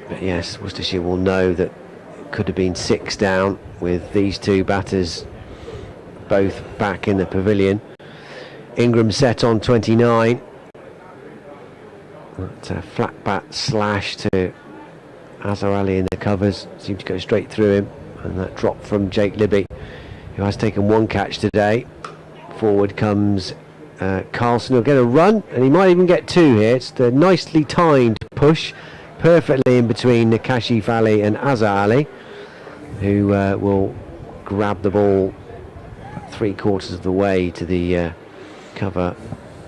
but yes, Worcestershire will know that it could have been 6 down with these two batters both back in the pavilion. Ingram set on 29. That's a flat bat slash to Azhar Ali in the covers, seemed to go straight through him, and that drop from Jake Libby, who has taken 1 catch today. Forward comes Carlson. He'll get a run, and he might even get 2 here. It's the nicely timed push, perfectly in between Kashif Ali and Azhar Ali, who will grab the ball 3/4 of the way to the cover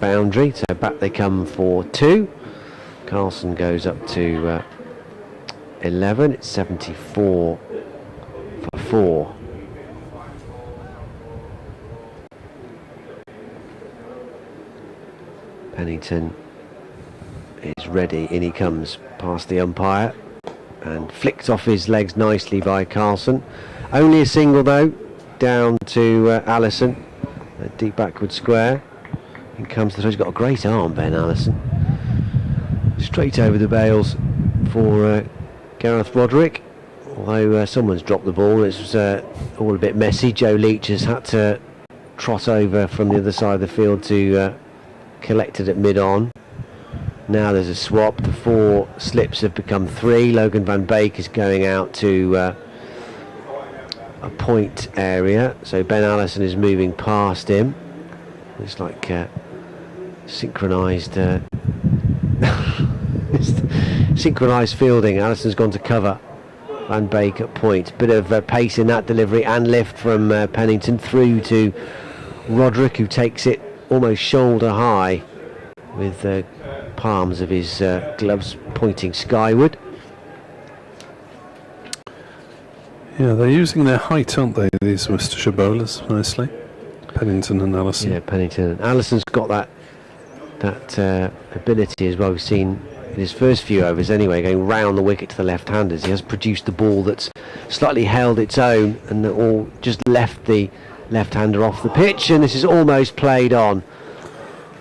boundary. So back they come for 2. Carlson goes up to 11. It's 74 for 4. Pennington is ready. In he comes past the umpire and flicked off his legs nicely by Carlson. Only a single though, down to Allison. A deep backward square. In comes the... He's got a great arm, Ben Allison. Straight over the bails for Gareth Roderick. Although someone's dropped the ball, it was all a bit messy. Joe Leach has had to trot over from the other side of the field to collect it at mid-on. Now there's a swap. The 4 slips have become 3. Logan van Beek is going out to a point area, so Ben Allison is moving past him. It's like synchronised synchronised fielding. Allison's gone to cover Van Beek at point. Bit of pace in that delivery and lift from Pennington through to Roderick, who takes it almost shoulder high with the palms of his gloves pointing skyward. Yeah, they're using their height, aren't they, these Worcestershire bowlers, nicely. Pennington and Allison. Yeah, Pennington. Allison's got that ability as well. We've seen in his first few overs anyway, going round the wicket to the left-handers. He has produced the ball that's slightly held its own and all just left the left-hander off the pitch, and this is almost played on.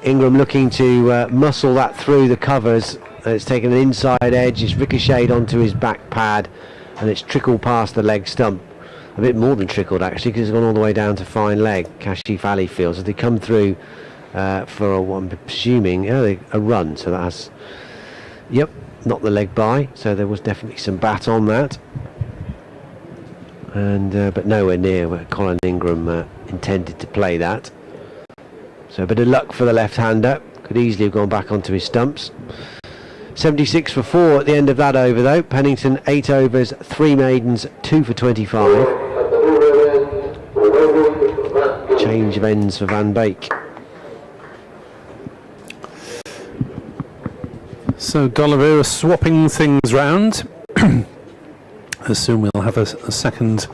Ingram looking to muscle that through the covers. It's taken an inside edge, it's ricocheted onto his back pad, and it's trickled past the leg stump. A bit more than trickled actually, because it's gone all the way down to fine leg. Kashif Ali feels as they come through for I'm presuming a run, so that has, yep, not the leg by, so there was definitely some bat on that, and but nowhere near where Colin Ingram intended to play that. So a bit of luck for the left-hander, could easily have gone back onto his stumps. 76 for 4 at the end of that over though. Pennington 8 overs, 3 maidens, 2 for 25. Change of ends for Van Beek. So D'Oliveira swapping things round. Assume we'll have a second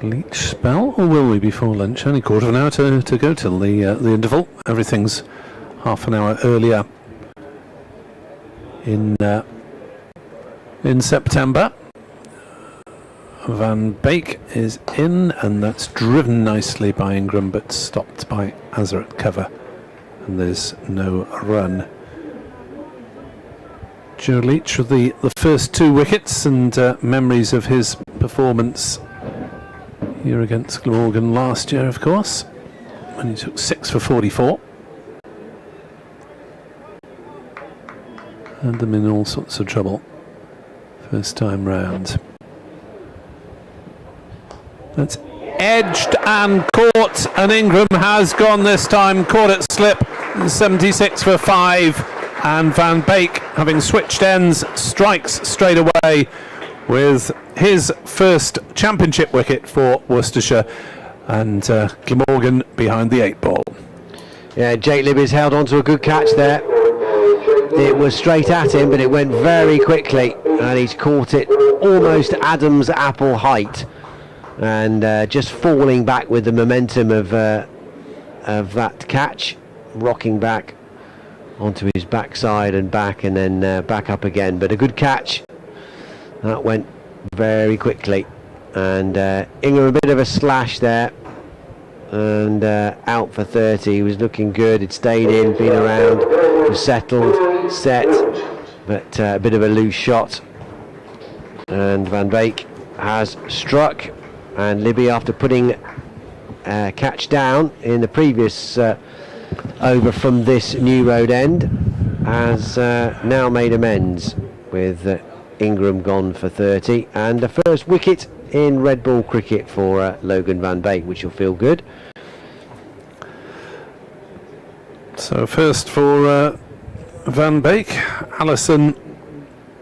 Leach spell, or will we before lunch? Only quarter of an hour to go till the interval. Everything's half an hour earlier in September. Van Beek is in, and that's driven nicely by Ingram, but stopped by Azhar at cover, and there's no run. Joe Leach with the first 2 wickets, and memories of his performance here against Glamorgan last year, of course, when he took 6 for 44. Had them in all sorts of trouble first time round. That's edged and caught, and Ingram has gone this time, caught it slip, 76 for 5. and Van Beek, having switched ends, strikes straight away with his first championship wicket for Worcestershire, and Glamorgan behind the 8 ball. Yeah, Jake Libby's held on to a good catch there. It was straight at him, but it went very quickly, and he's caught it almost Adam's apple height, and just falling back with the momentum of that catch, rocking back onto his backside and back, and then back up again. But a good catch. That went very quickly, and Ingram a bit of a slash there, and out for 30. He was looking good. It stayed in, been around, was settled, set, but a bit of a loose shot. And Van Beek has struck, and Libby, after putting catch down in the previous over from this New Road end, has now made amends with Ingram gone for 30, and the first wicket in red ball cricket for Logan Van Beek, which will feel good. So first for Van Beek. Allison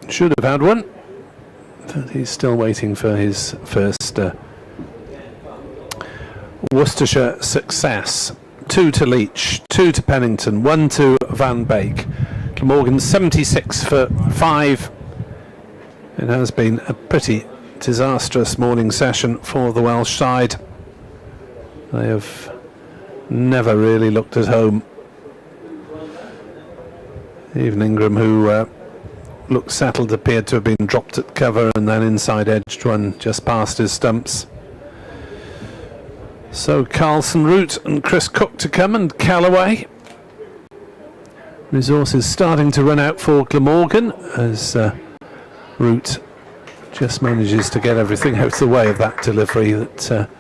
should have had one, but he's still waiting for his first Worcestershire success. 2 to Leach, 2 to Pennington, 1 to Van Beek. Glamorgan 76 for 5. It has been a pretty disastrous morning session for the Welsh side. They have never really looked at home. Even Ingram, who looked settled, appeared to have been dropped at cover and then inside edged one just past his stumps. So Carlson, Root and Chris Cook to come, and Callaway. Resources starting to run out for Glamorgan as Root just manages to get everything out of the way of that delivery. That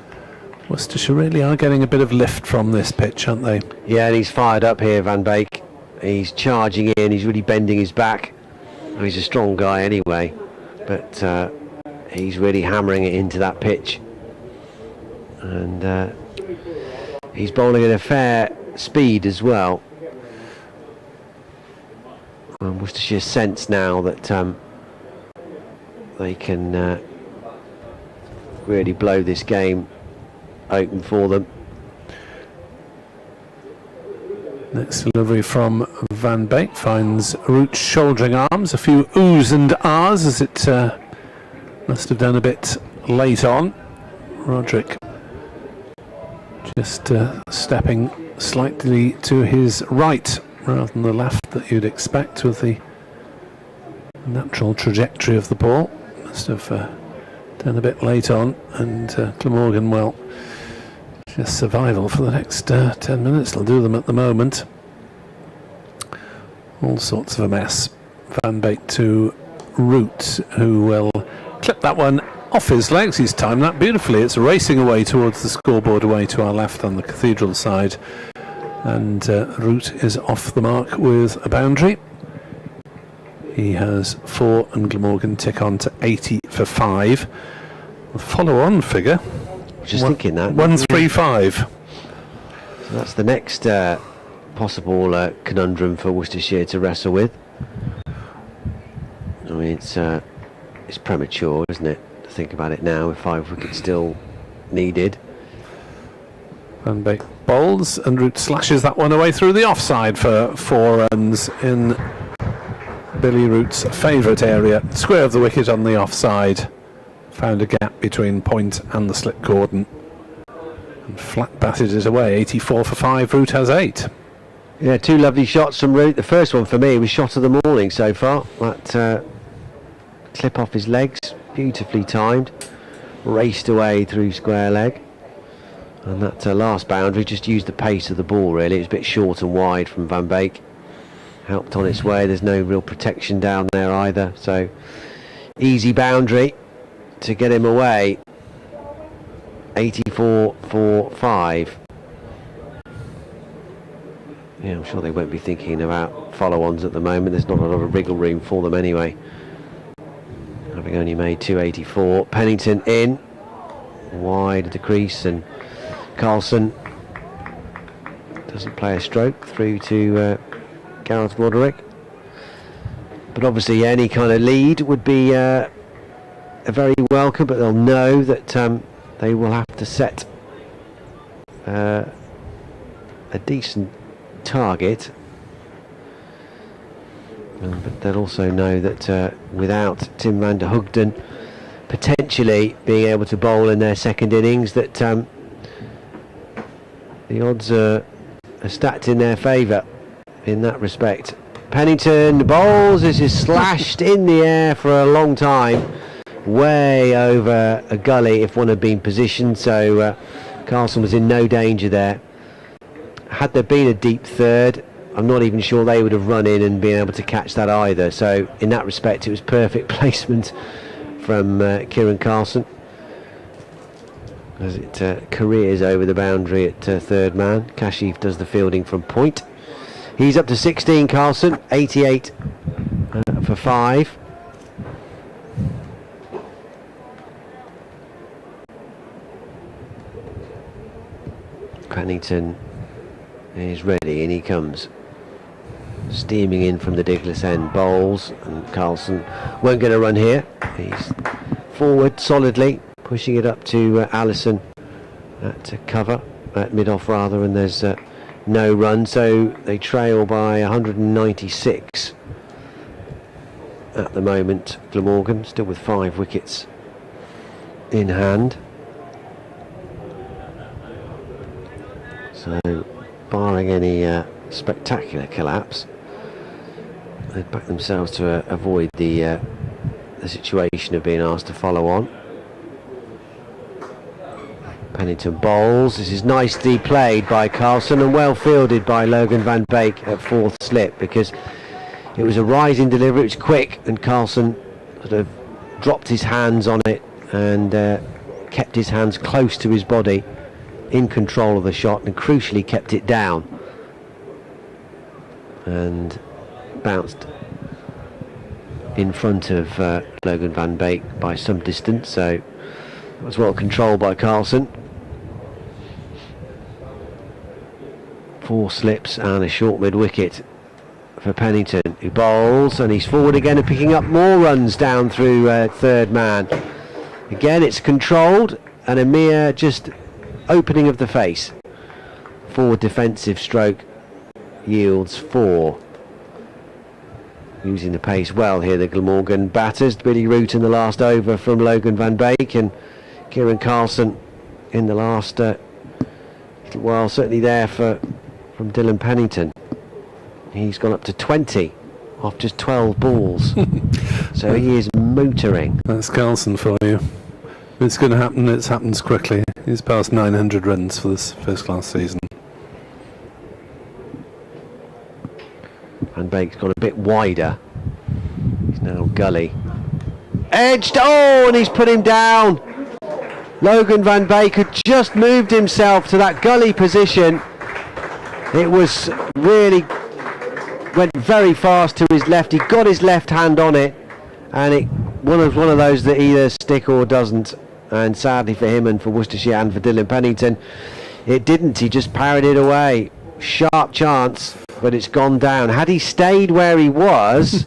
Worcestershire really are getting a bit of lift from this pitch, aren't they? Yeah, and he's fired up here, Van Beek. He's charging in, he's really bending his back. Oh, he's a strong guy anyway, but he's really hammering it into that pitch. And he's bowling at a fair speed as well. And Worcestershire sense now that they can really blow this game open for them. Next delivery from Van Beek finds Root's shouldering arms. A few oohs and ahs as it must have done a bit late on. Roderick just stepping slightly to his right rather than the left that you'd expect with the natural trajectory of the ball. Must have done a bit late on, and Glamorgan, well, just survival for the next 10 minutes will do them at the moment. All sorts of a mess. Van Beek to Root, who will clip that one off his legs. He's timed that beautifully. It's racing away towards the scoreboard away to our left on the Cathedral side, and Root is off the mark with a boundary. He has 4 and Glamorgan tick on to 80 for 5. The follow-on figure, Just thinking that 135. So that's the next possible conundrum for Worcestershire to wrestle with. I mean, it's premature, isn't it, to think about it now, with 5 wickets still needed. Van Beek bowls, and Root slashes that one away through the offside for 4 runs in Billy Root's favourite area. Square of the wicket on the offside. Found a gap between point and the slip cordon, and flat batted it away. 84 for 5. Root has 8. Yeah, 2 lovely shots from Root. The first one for me was shot of the morning so far. That clip off his legs, beautifully timed, raced away through square leg. And that last boundary just used the pace of the ball, really. It was a bit short and wide from Van Beek. Helped on its way. There's no real protection down there either, so easy boundary to get him away. 84 for 5. Yeah, I'm sure they won't be thinking about follow-ons at the moment. There's not a lot of wriggle room for them anyway, having only made 284. Pennington in wide of the crease, and Carlson doesn't play a stroke through to Gareth Roderick. But obviously any kind of lead would be a very welcome, but they'll know that they will have to set a decent target. But they'll also know that without Tim van der Hoogden potentially being able to bowl in their second innings, that the odds are stacked in their favour in that respect. Pennington bowls. This is slashed in the air for a long time, way over a gully if one had been positioned, so Carlson was in no danger there. Had there been a deep third, I'm not even sure they would have run in and been able to catch that either, so in that respect it was perfect placement from Kieran Carlson as it careers over the boundary at third man. Kashif does the fielding from point. He's up to 16, Carlson, 88 for 5. Pennington is ready, and he comes steaming in from the Diglis end, bowls, and Carlson won't get a run here. He's forward solidly, pushing it up to Allison at cover, at mid-off rather, and there's no run, so they trail by 196 at the moment. Glamorgan still with 5 wickets in hand, so barring any spectacular collapse, they'd back themselves to avoid the situation of being asked to follow on. Pennington bowls. This is nicely played by Carlson and well fielded by Logan van Beek at 4th slip, because it was a rising delivery, it was quick, and Carlson sort of dropped his hands on it and kept his hands close to his body in control of the shot, and crucially kept it down and bounced in front of Logan van Beek by some distance, so it was well controlled by Carlson. 4 slips and a short mid-wicket for Pennington, who bowls, and he's forward again and picking up more runs down through third man. Again it's controlled and a mere just opening of the face. Forward defensive stroke yields 4. Using the pace well here, the Glamorgan batters. Billy Root in the last over from Logan van Beek, and Kieran Carlson in the last little while certainly there from Dylan Pennington. He's gone up to 20 off just 12 balls. So he is motoring. That's Carlson for you. If it's going to happen, it happens quickly. He's past 900 runs for this first class season. Van Beek's gone a bit wider. He's now gully. Edged, oh, and he's put him down. Logan van Beek had just moved himself to that gully position. It was really, went very fast to his left. He got his left hand on it, and it one of those that either stick or doesn't. And sadly for him and for Worcestershire and for Dylan Pennington, it didn't. He just parried it away. Sharp chance, but it's gone down. Had he stayed where he was,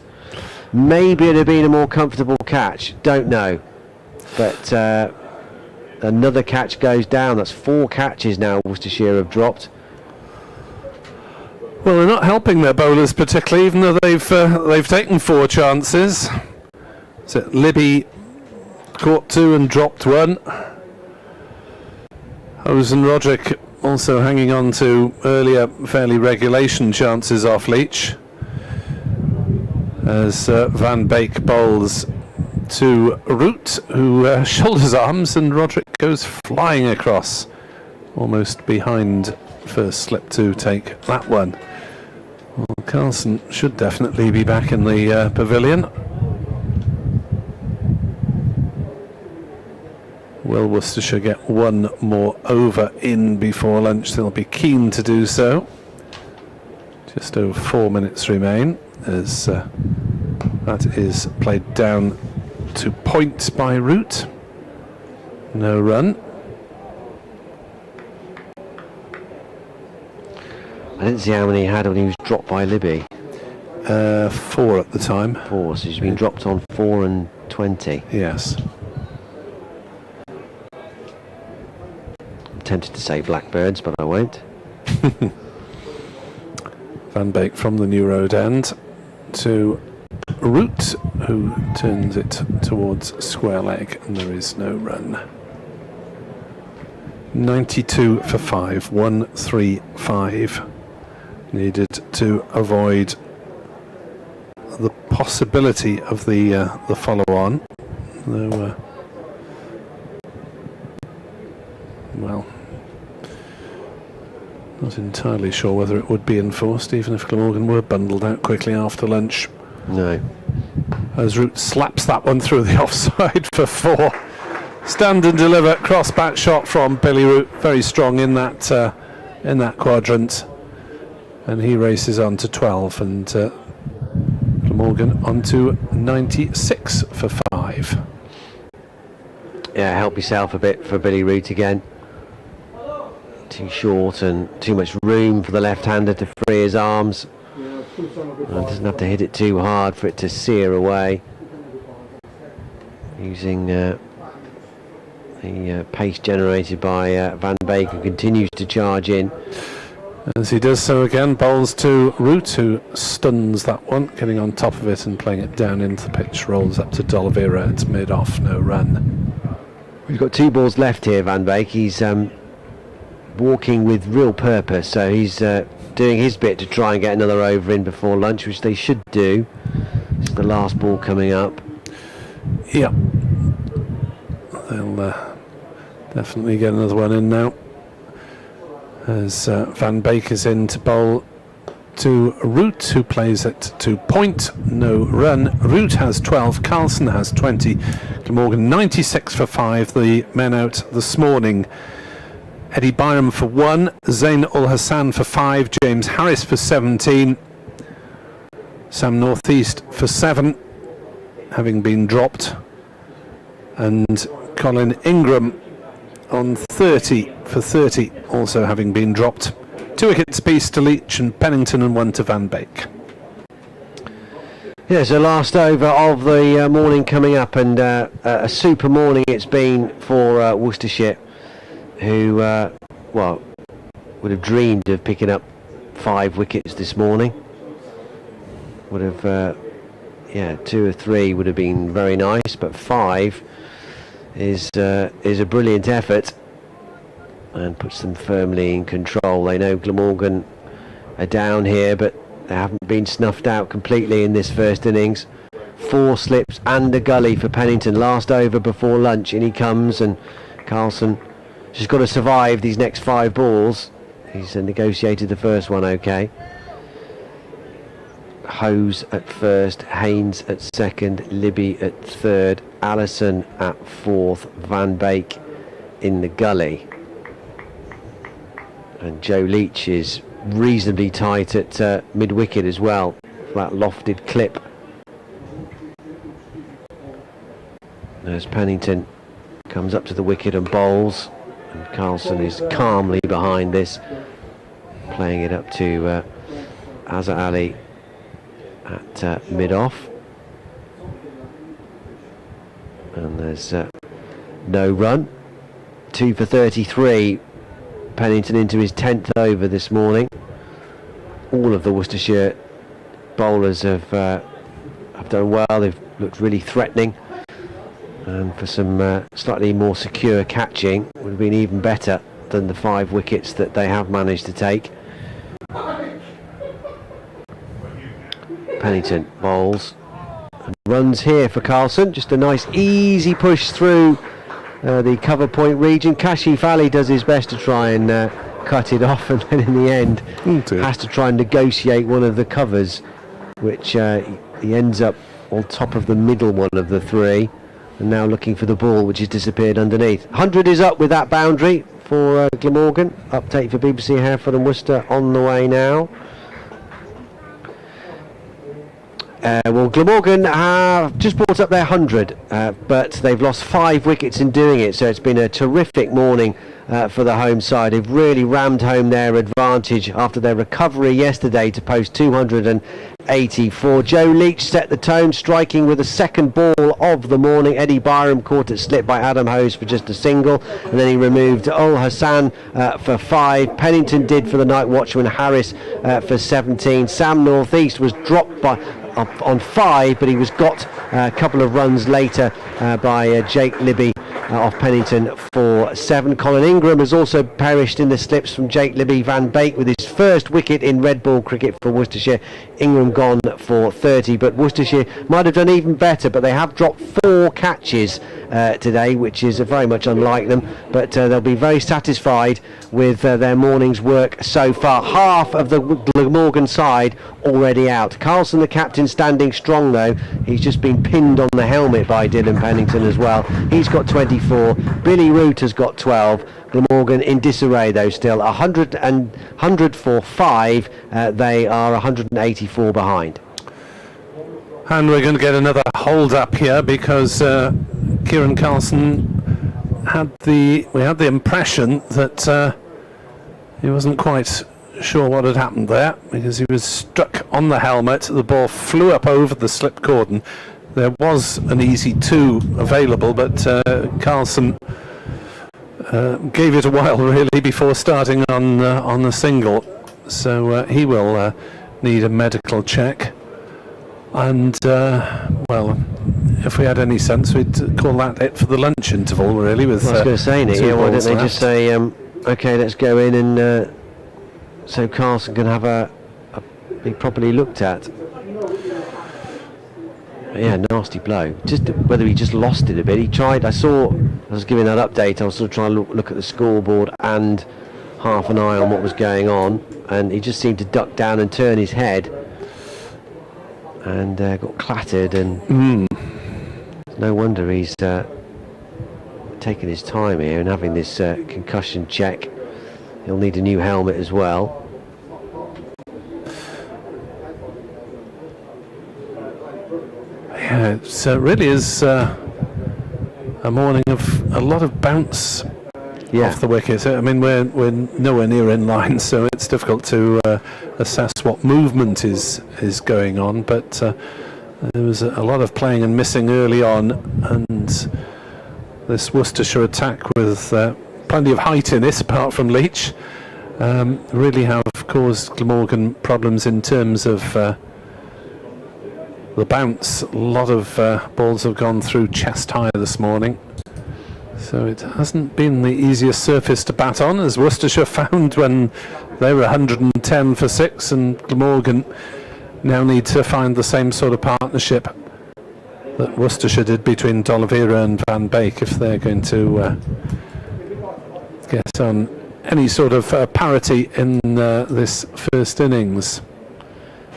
maybe it'd have been a more comfortable catch. Don't know. But another catch goes down. That's 4 catches now Worcestershire have dropped. Well, they're not helping their bowlers particularly, even though they've taken 4 chances. So Libby caught 2 and dropped 1. Hose and Roderick also hanging on to earlier fairly regulation chances off Leach, as Van Beek bowls to Root, who shoulders arms, and Roderick goes flying across, almost behind first slip to take that one. Well, Carlson should definitely be back in the pavilion. Will Worcestershire get 1 more over in before lunch? They'll be keen to do so. Just over 4 minutes remain as that is played down to point by Root. No run. I didn't see how many he had when he was dropped by Libby. 4 at the time. 4, so he's been dropped on 4 and 20. Yes. I'm tempted to say Blackbirds, but I won't. Van Beek from the New Road end to Root, who turns it towards square leg, and there is no run. 92 for 5, 135 needed to avoid the possibility of the follow-on. Though, well, not entirely sure whether it would be enforced, even if Glamorgan were bundled out quickly after lunch. No. As Root slaps that one through the offside for 4. Stand and deliver cross-back shot from Billy Root, very strong in that quadrant, and he races on to 12, and Glamorgan on to 96 for 5. Yeah, help yourself a bit for Billy Root again. Too short and too much room for the left-hander to free his arms. And doesn't have to hit it too hard for it to sear away. Using the pace generated by Van Beek, who continues to charge in. As he does so again, bowls to Root, who stuns that one, getting on top of it and playing it down into the pitch. Rolls up to D'Oliveira, it's mid-off, no run. We've got 2 balls left here, Van Beek. He's walking with real purpose, so he's doing his bit to try and get another over in before lunch, which they should do. This is the last ball coming up. Yep. They'll definitely get another one in now. As Van Beek is in to bowl to Root, who plays it to point, no run. Root has 12, Carlson has 20. Glamorgan 96 for 5, the men out this morning. Eddie Byram for 1, Zain Ul Hassan for 5, James Harris for 17, Sam Northeast for 7, having been dropped, and Colin Ingram on 30 for 30, also having been dropped. 2 wickets apiece to Leach and Pennington, and 1 to Van Beek. Yeah, so last over of the morning coming up, and a super morning it's been for Worcestershire, who, well, would have dreamed of picking up 5 wickets this morning. Would have, 2 or 3 would have been very nice, but 5 is a brilliant effort and puts them firmly in control. They know Glamorgan are down here, but they haven't been snuffed out completely in this first innings. 4 slips and a gully for Pennington last over before lunch. In he comes, and Carlson just got to survive these next 5 balls. He's negotiated the first one okay. Hose at first, Haynes at second, Libby at third, Allison at fourth, Van Beek in the gully. And Joe Leach is reasonably tight at mid-wicket as well, for that lofted clip. As Pennington comes up to the wicket and bowls, and Carlson is calmly behind this, playing it up to Azhar Ali at mid-off. And there's no run. 2 for 33. Pennington into his 10th over this morning. All of the Worcestershire bowlers have done well. They've looked really threatening, and for some slightly more secure catching would have been even better than the 5 wickets that they have managed to take. Pennington bowls and runs here for Carlson. Just a nice easy push through the cover point region. Kashif Ali does his best to try and cut it off, and then in the end has to try and negotiate one of the covers, which he ends up on top of the middle one of the 3, and now looking for the ball, which has disappeared underneath. 100 is up with that boundary for Glamorgan. Update for BBC Hereford and Worcester on the way now. Well, Glamorgan have just brought up their 100, but they've lost 5 wickets in doing it, so it's been a terrific morning for the home side. They've really rammed home their advantage after their recovery yesterday to post 284. Joe Leach set the tone, striking with the second ball of the morning. Eddie Byram caught it slip by Adam Hose for just a single, and then he removed Ul Hassan for 5. Pennington did for the night watchman. Harris for 17. Sam Northeast was dropped on 5, but he was got a couple of runs later by Jake Libby off Pennington for 7. Colin Ingram has also perished in the slips from Jake Libby. Van Beek with his first wicket in red ball cricket for Worcestershire. Ingram gone for 30, but Worcestershire might have done even better, but they have dropped 4 catches today, which is very much unlike them, but they'll be very satisfied with their morning's work so far. Half of the Glamorgan side already out. Carlson, the captain, standing strong though. He's just been pinned on the helmet by Dylan Pennington as well. He's got 24. Billy Root has got 12. Glamorgan in disarray though still. 100 for 5. They are 184 behind. And we're going to get another hold up here because Kieran Carlson we had the impression that he wasn't quite sure what had happened there, because he was struck on the helmet. The ball flew up over the slip cordon. There was an easy 2 available, but Carlson gave it a while really before starting on the single, so he will need a medical check. And well, if we had any sense, we'd call that it for the lunch interval, really. With I was going to say, Nick, yeah, why don't they just say, okay, let's go in, and so Carlson can have be properly looked at. Yeah, nasty blow. Just whether he just lost it a bit. He tried. I was giving that update. I was sort of trying to look at the scoreboard and half an eye on what was going on, and he just seemed to duck down and turn his head, and got clattered, and no wonder he's taking his time here and having this concussion check. He'll need a new helmet as well. Yeah, it really is a morning of a lot of bounce off the wicket. I mean, we're nowhere near in line, so it's difficult to assess what movement is going on, but there was a lot of playing and missing early on, and this Worcestershire attack with plenty of height in it apart from Leach really have caused Glamorgan problems in terms of the bounce. A lot of balls have gone through chest high this morning, so it hasn't been the easiest surface to bat on, as Worcestershire found when they were 110 for 6, and Glamorgan now need to find the same sort of partnership that Worcestershire did between D'Oliveira and Van Beek if they're going to get on any sort of parity in this first innings.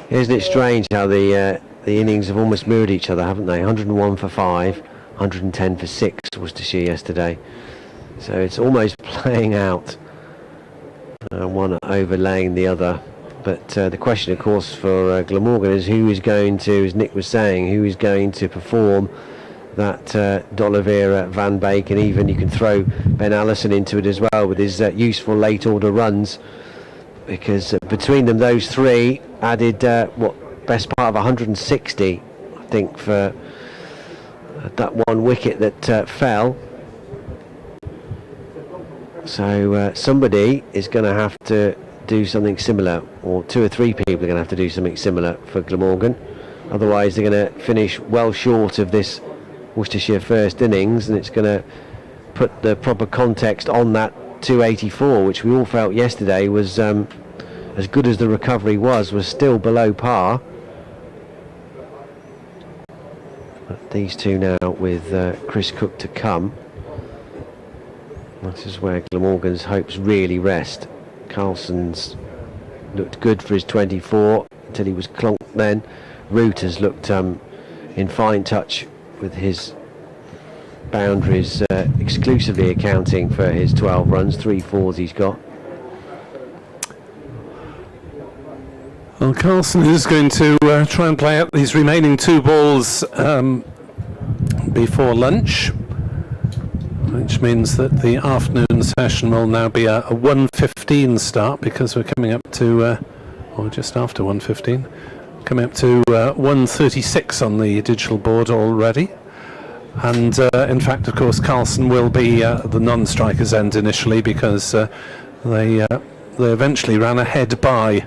Isn't it strange how the innings have almost mirrored each other, haven't they? 101 for 5, 110 for 6 Worcestershire yesterday. So it's almost playing out, one overlaying the other. But the question, of course, for Glamorgan is who is going to, as Nick was saying, who is going to perform that D'Oliveira, Van Beek, and even you can throw Ben Allison into it as well with his useful late order runs, because between them, those three added best part of 160, I think, for that one wicket that fell. So somebody is going to have to do something similar, or 2 or 3 people are going to have to do something similar for Glamorgan. Otherwise they're going to finish well short of this Worcestershire first innings, and it's going to put the proper context on that 284, which we all felt yesterday was as good as the recovery was still below par. But these two now with Chris Cook to come. This is where Glamorgan's hopes really rest. Carlson's looked good for his 24 until he was clonked then. Root has looked in fine touch with his boundaries, exclusively accounting for his 12 runs, 3 fours he's got. Well, Carlson is going to try and play out these remaining 2 balls before lunch, which means that the afternoon session will now be a 1:15 start, because we're coming up to, or just after 1:15, coming up to 1:36 on the digital board already. And in fact, of course, Carlson will be the non-strikers end initially, because they eventually ran ahead by.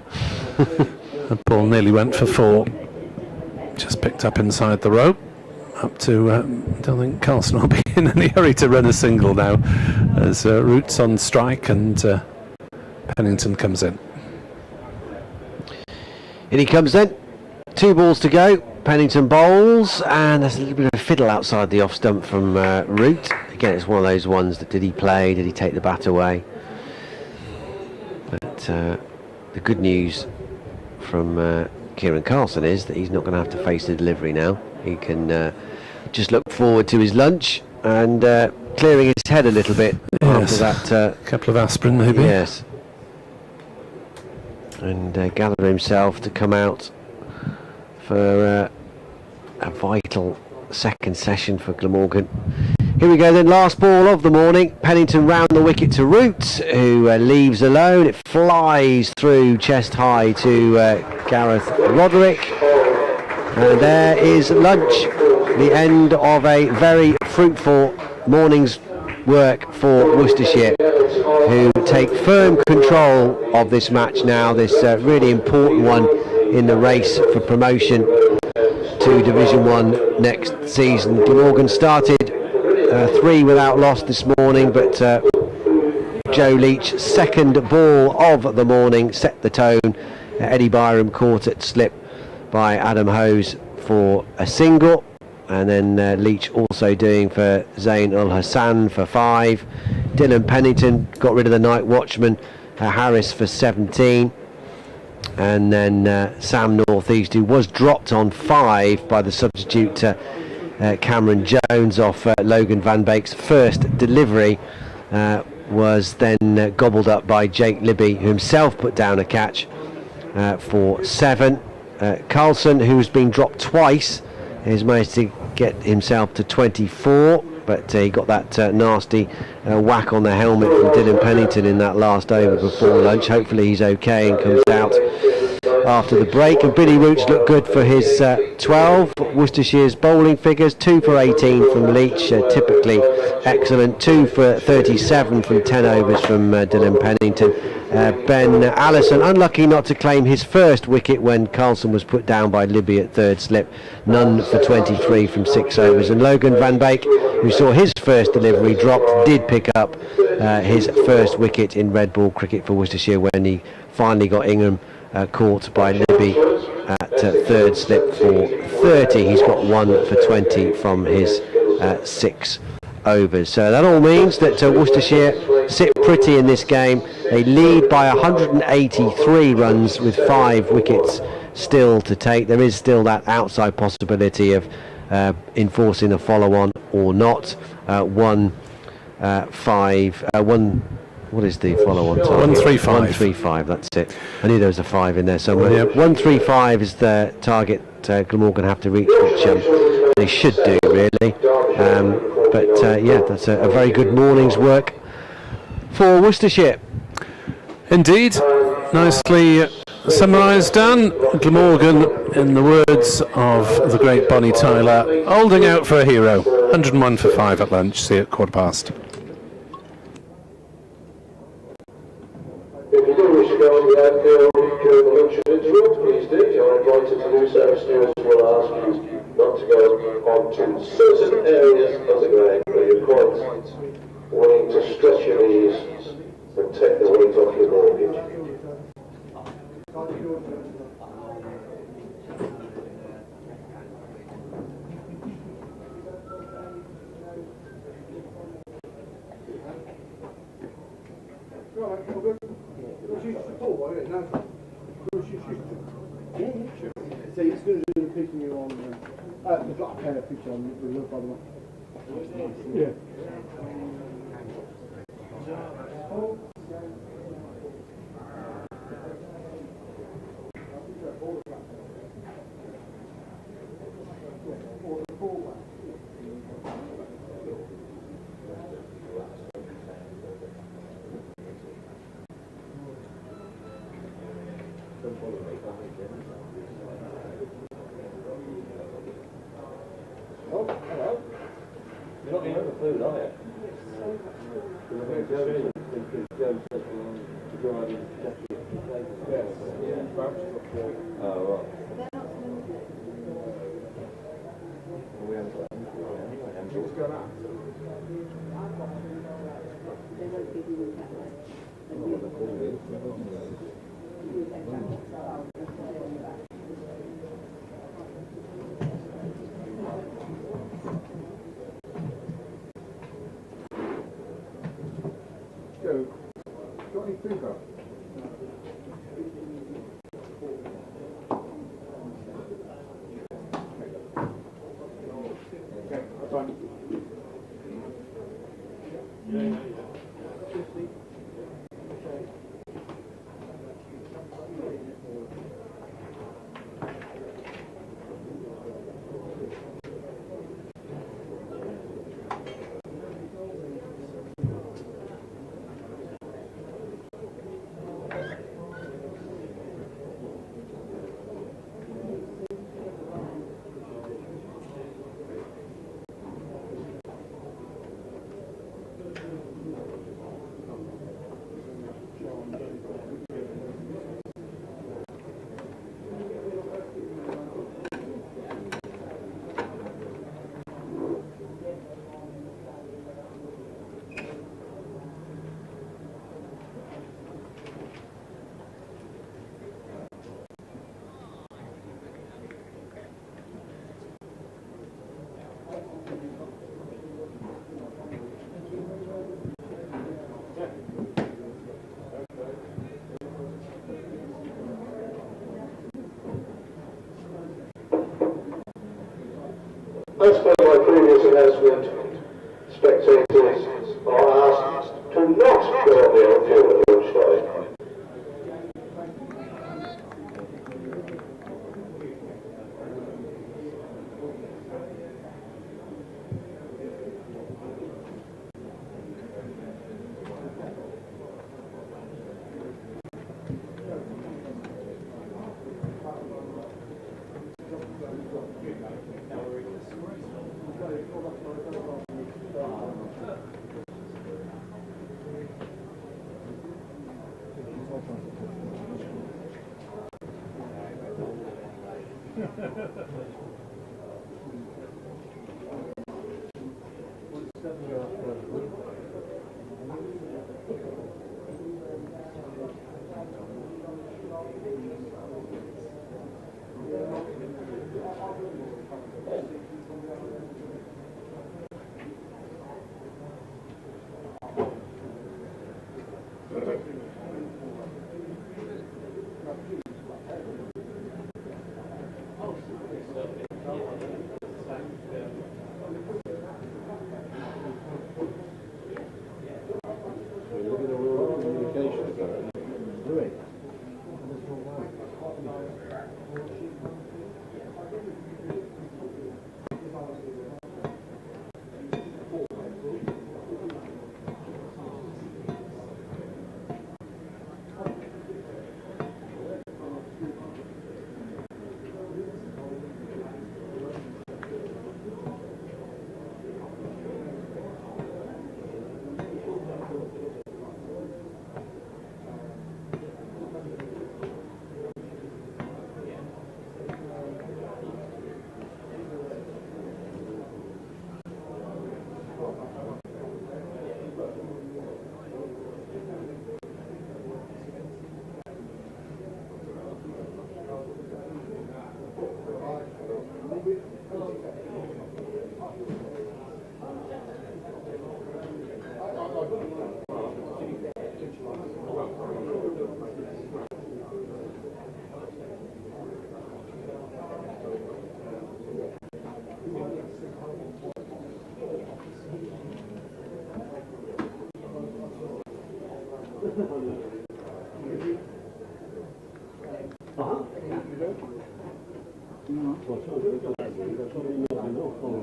The ball nearly went for 4. Just picked up inside the rope. Up to, I don't think Carlson will be in any hurry to run a single now, as Root's on strike and Pennington comes in. In he comes then. 2 balls to go. Pennington bowls, and there's a little bit of a fiddle outside the off stump from Root. Again, it's one of those ones that, did he play? Did he take the bat away? But the good news from Kieran Carlson is that he's not going to have to face the delivery now. He can just look forward to his lunch and clearing his head a little bit after that. Couple of aspirin maybe. Yes. And gather himself to come out for a vital second session for Glamorgan. Here we go then, last ball of the morning. Pennington round the wicket to Root, who leaves alone. It flies through chest high to Gareth Roderick. And there is lunch, the end of a very fruitful morning's work for Worcestershire, who take firm control of this match now, this really important one in the race for promotion to Division 1 next season. Glamorgan started 3 without loss this morning, but Joe Leach's second ball of the morning set the tone. Eddie Byram caught at slip by Adam Hose for a single, and then Leach also doing for Zain Ul Hassan for 5. Dylan Pennington got rid of the night watchman Harris for 17, and then Sam Northeast, who was dropped on 5 by the substitute Cameron Jones off Logan Van Beek's first delivery, was then gobbled up by Jake Libby, who himself put down a catch for 7. Carlson, who's been dropped twice, has managed to get himself to 24, but he got that nasty whack on the helmet from Dylan Pennington in that last over before lunch. Hopefully he's okay and comes out after the break. And Billy Roots looked good for his 12. Worcestershire's bowling figures: 2 for 18 from Leach, typically excellent. 2 for 37 from 10 overs from Dylan Pennington. Ben Allison unlucky not to claim his first wicket when Carlson was put down by Libby at third slip. None for 23 from 6 overs. And Logan Van Beek, who saw his first delivery dropped, did pick up his first wicket in red ball cricket for Worcestershire when he finally got Ingham caught by Libby at third slip for 30. He's got 1 for 20 from his 6 overs. So that all means that Worcestershire sit pretty in this game. They lead by 183 runs with 5 wickets still to take. There is still that outside possibility of enforcing a follow-on or not. 1 what is the follow-on target? 135. 135, that's it. I knew there was a 5 in there somewhere. Yep. 135 is the target Glamorgan have to reach, which they should do, really. But yeah, that's a very good morning's work for Worcestershire. Indeed, nicely summarised, Dan. Glamorgan, in the words of the great Bonnie Tyler, holding out for a hero. 101 for 5 at lunch. See you at 15:15. If you do wish to go on the outfield during the lunch and interval, please do. You're invited to do so. Stewards will ask you not to go on to certain areas of the ground where you're quite willing to stretch your knees and take the weight off your mortgage. So it's going to do the picture you on the black hair picture on the look by the way. Yeah. Oh, hello. You're not eating the food, are you? Oh, right. We haven't got anything anyway, haven't we? What's going on? Joe, got any food though? Okay, that's fine. As per my previous announcement, spectators are asked to not go on the outfield at lunchtime.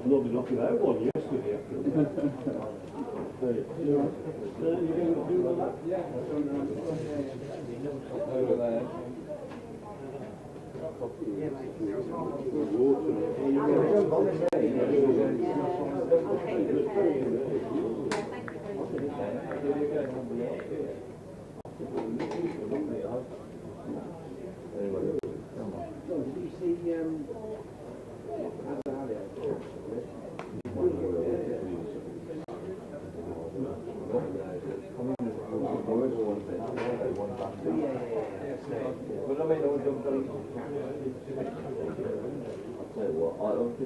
Nobody knocking out one yesterday. Over there.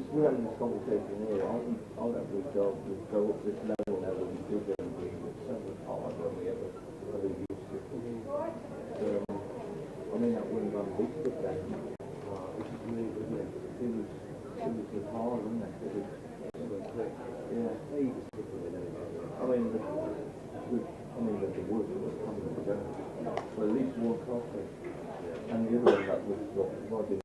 We're having this conversation here. I'll have to go up this level now that we do get so much harder than we ever used to. I mean, that wouldn't have been big stuff then. It was hard, wasn't it? Yeah. I mean, the wood was coming together. Well, at least one coffee. And the other one that was Roger.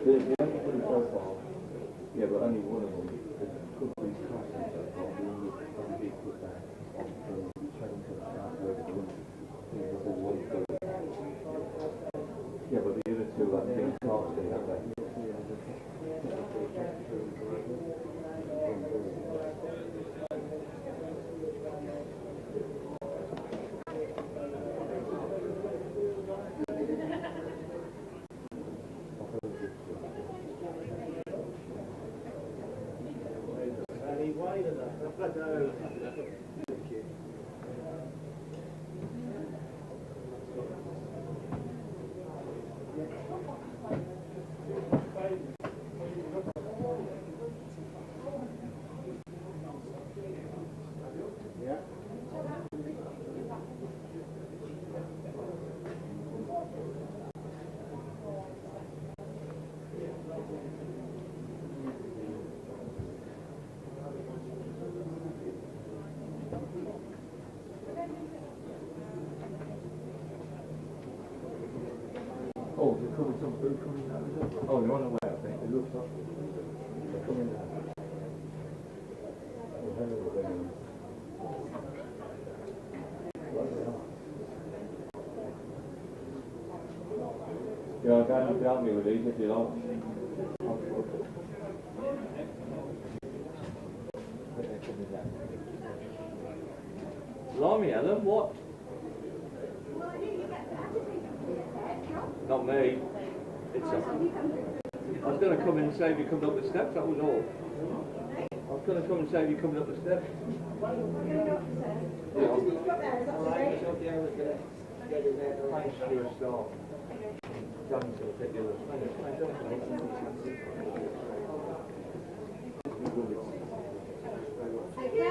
The only one so far, yeah, but only one of them could be crossing so far. The only probably put that on the train to the south where the one yeah, but the other two have been casting, haven't they? Oh, there's probably some food coming down, is it? Oh, they're on the way, I think. It looks like they're coming down. Yeah, I can't help me with these if you like. Blimey, Alan, what? Not me. It's I was going to come in and save you coming up the steps, that was all. I was going to come and save you coming up the steps. Thanks for your start. John's going to take the other.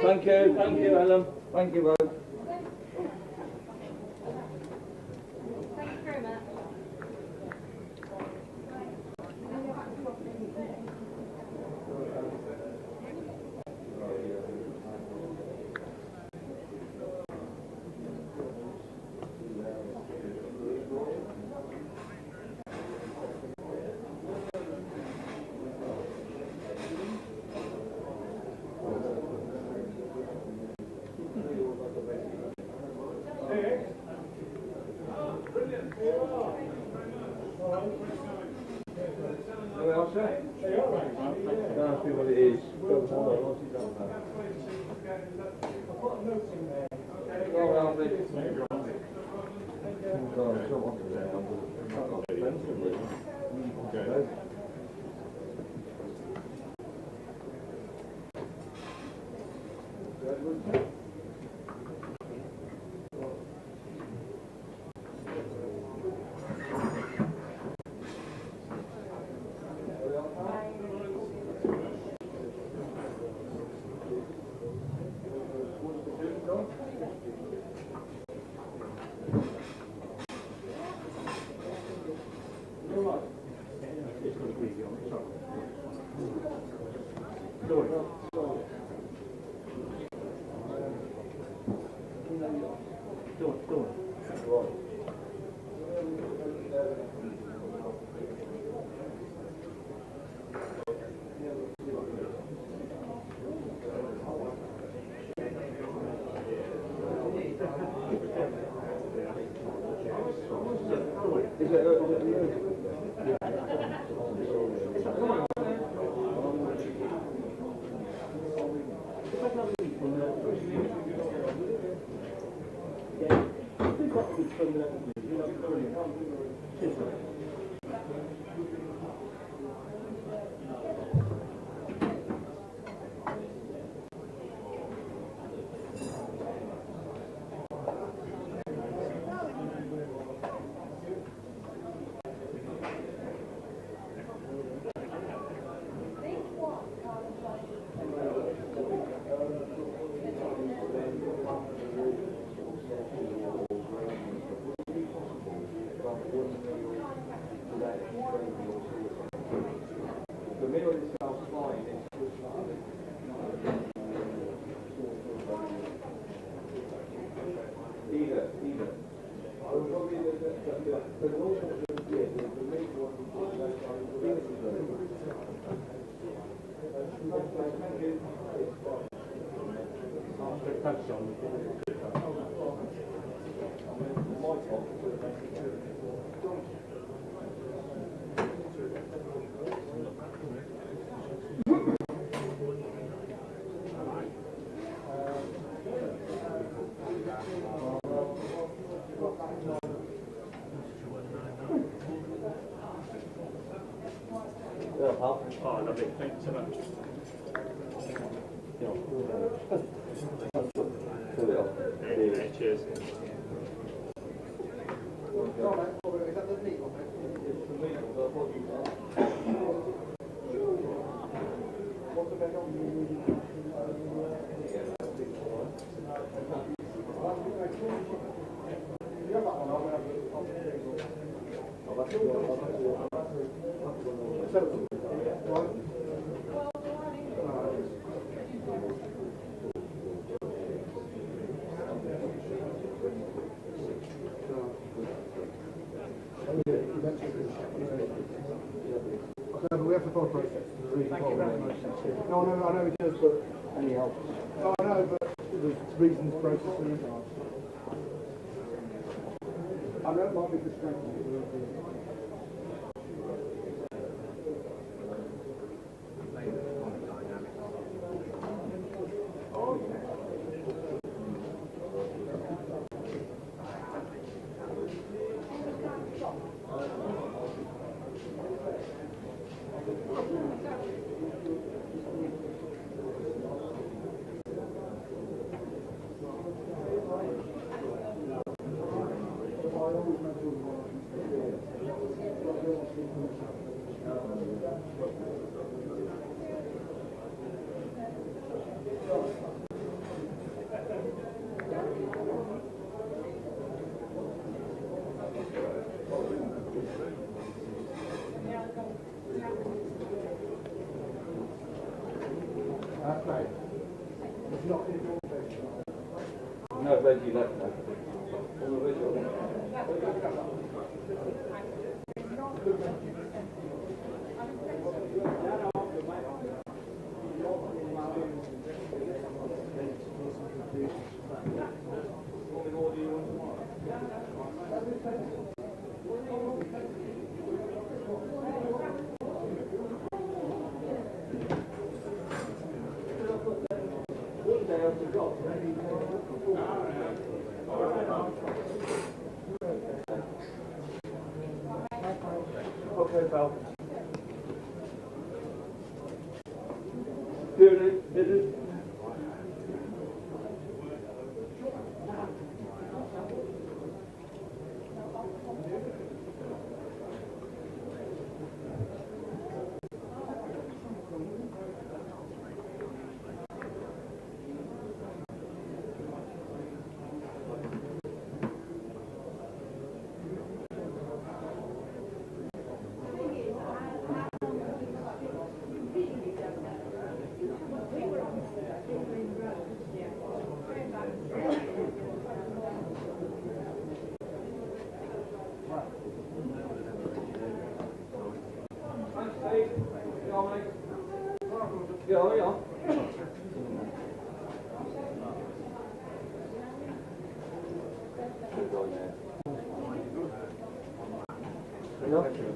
Thank you, Ellen. Thank you, both. The mirror itself fine. Either. Oh, lovely. Thank you so much. Yeah, cheers. We have to follow process. Thank you very much. No, I know it does, but any help? No, I know, but there's reasons, processes. I know it might be frustrating. No, Reggie left now. Okay, Val. enough.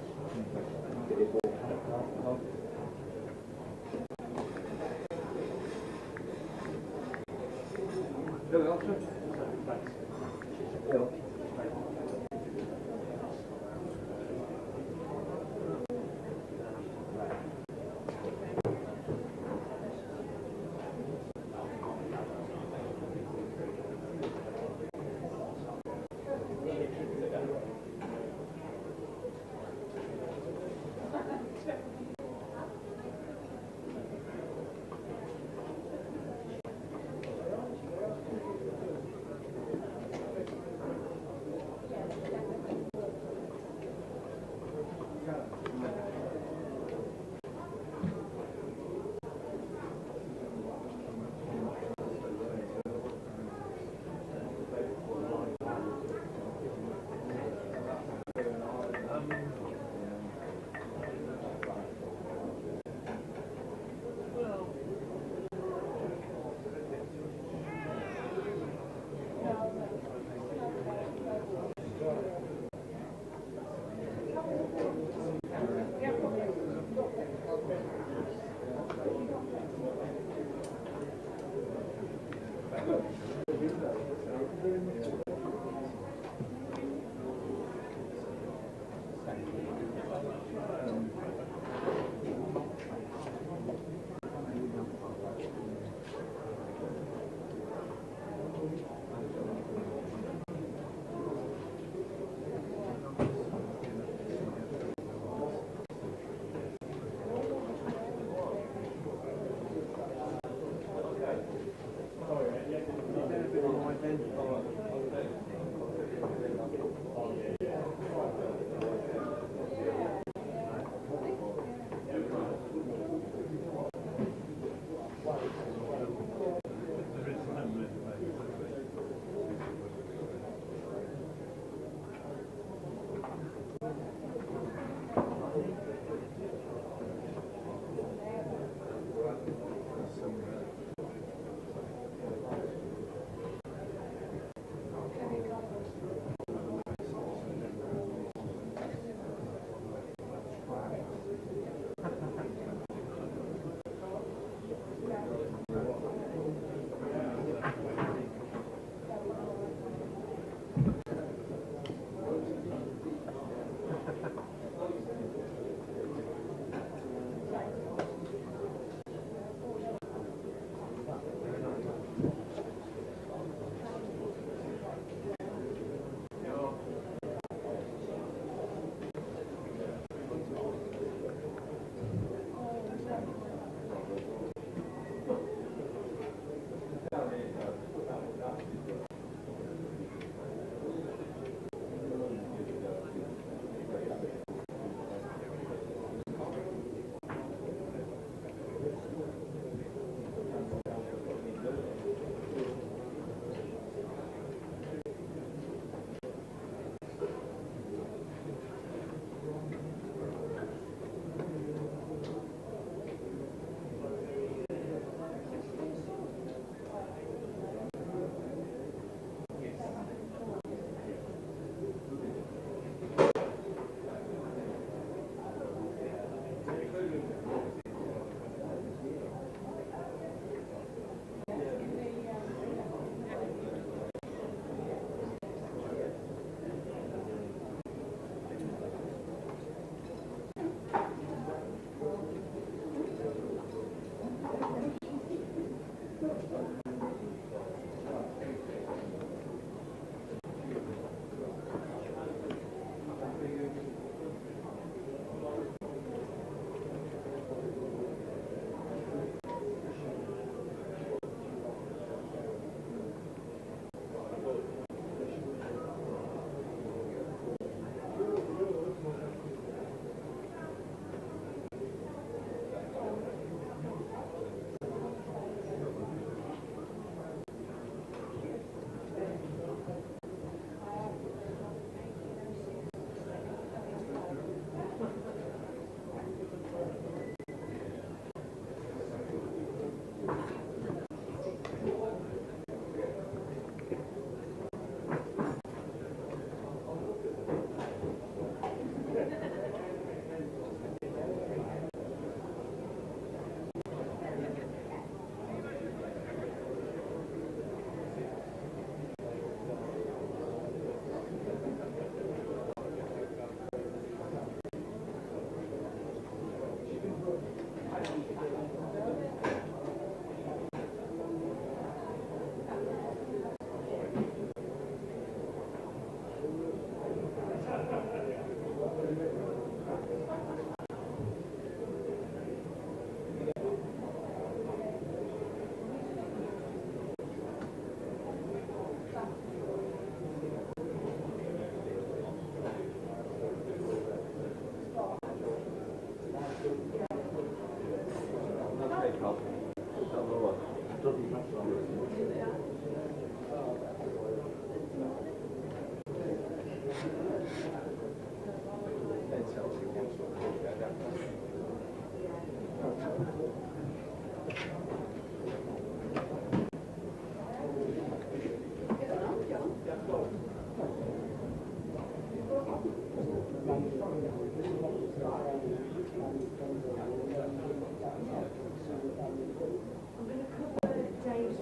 Dave's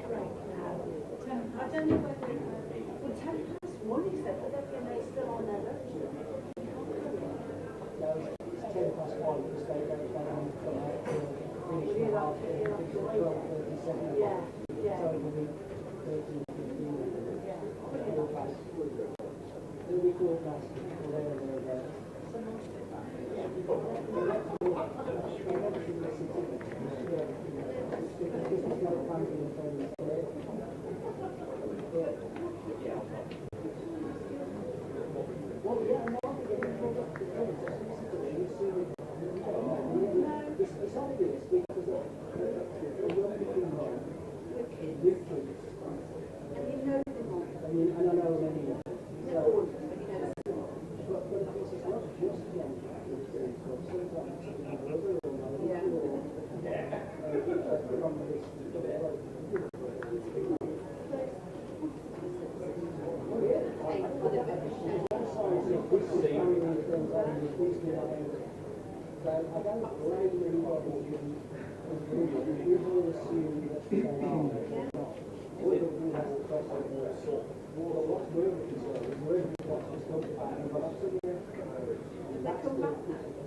break now. I don't know whether, well, 1:10 he said, but then they're still on their lunch. It's 1:10 because they don't come out finish the half, it's 12:37. Yeah, yeah. So it'll be 13, 15, quarter past. It'll be quarter past, or there or thereabouts. It's obvious because And you know them all. and I know them anyway. They're all, but you know them. But of course it's not just young people. So I don't blame anybody we all assume that they are. Everybody has a question of what's worth concerned is worth what's just come back and got up to the that's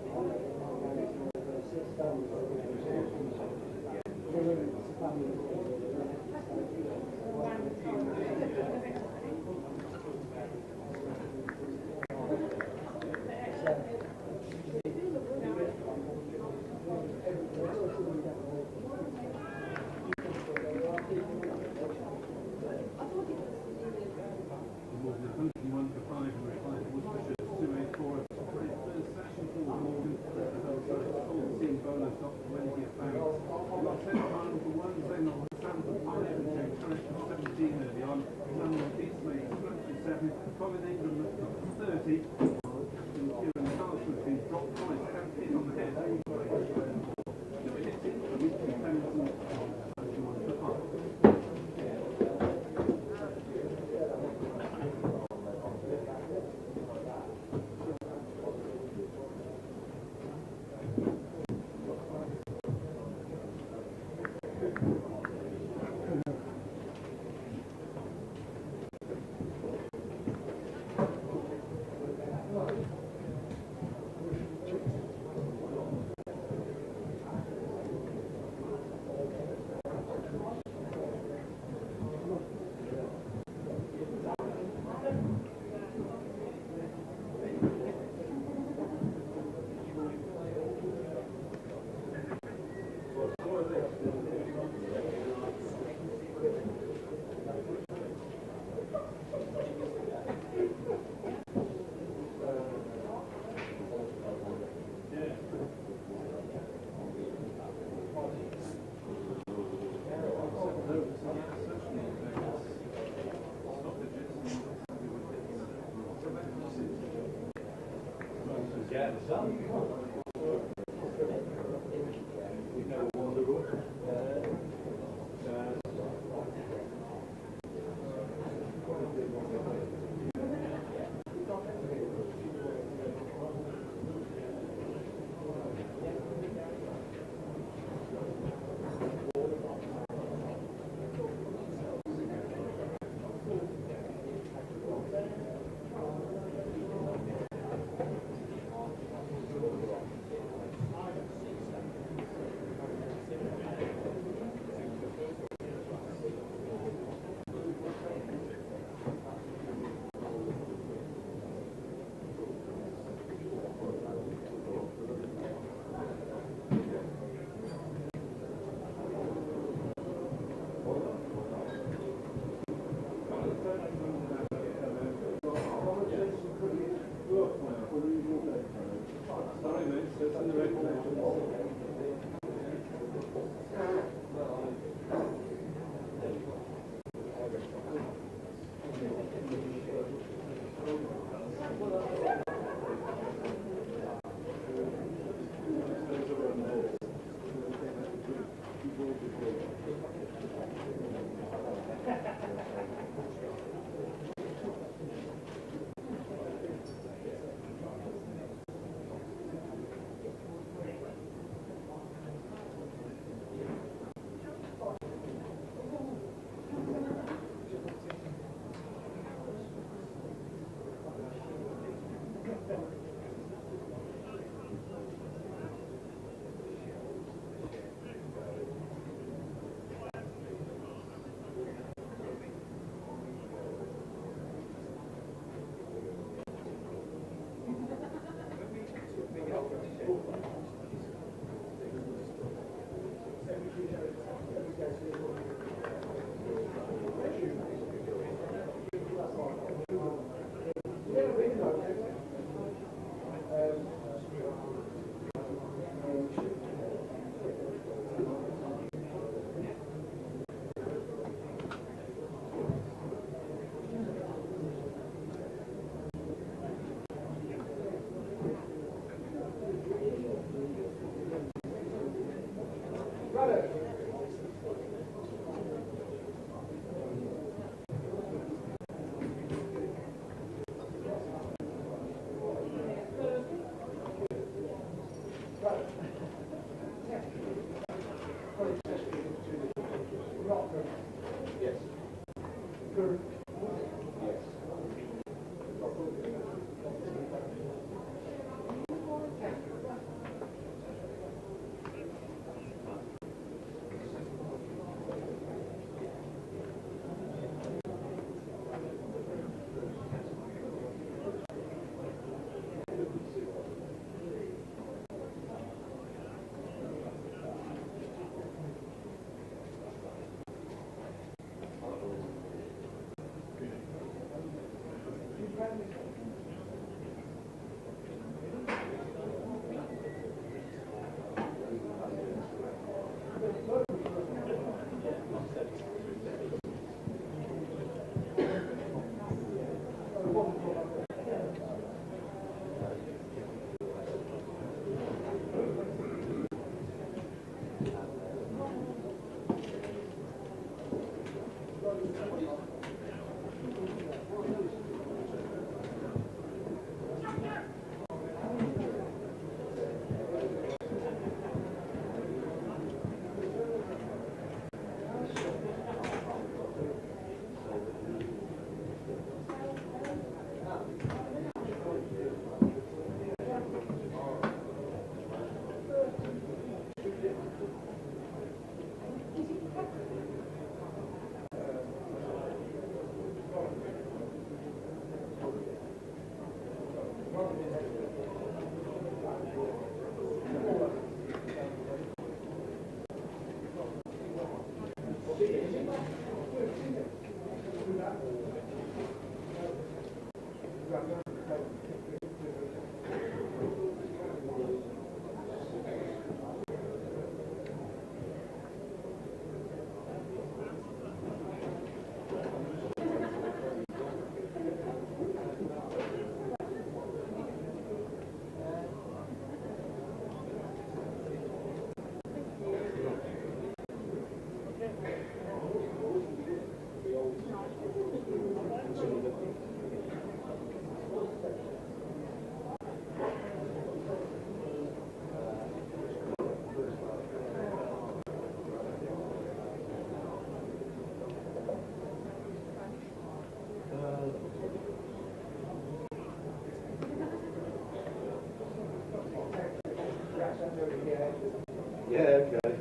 Yeah, okay.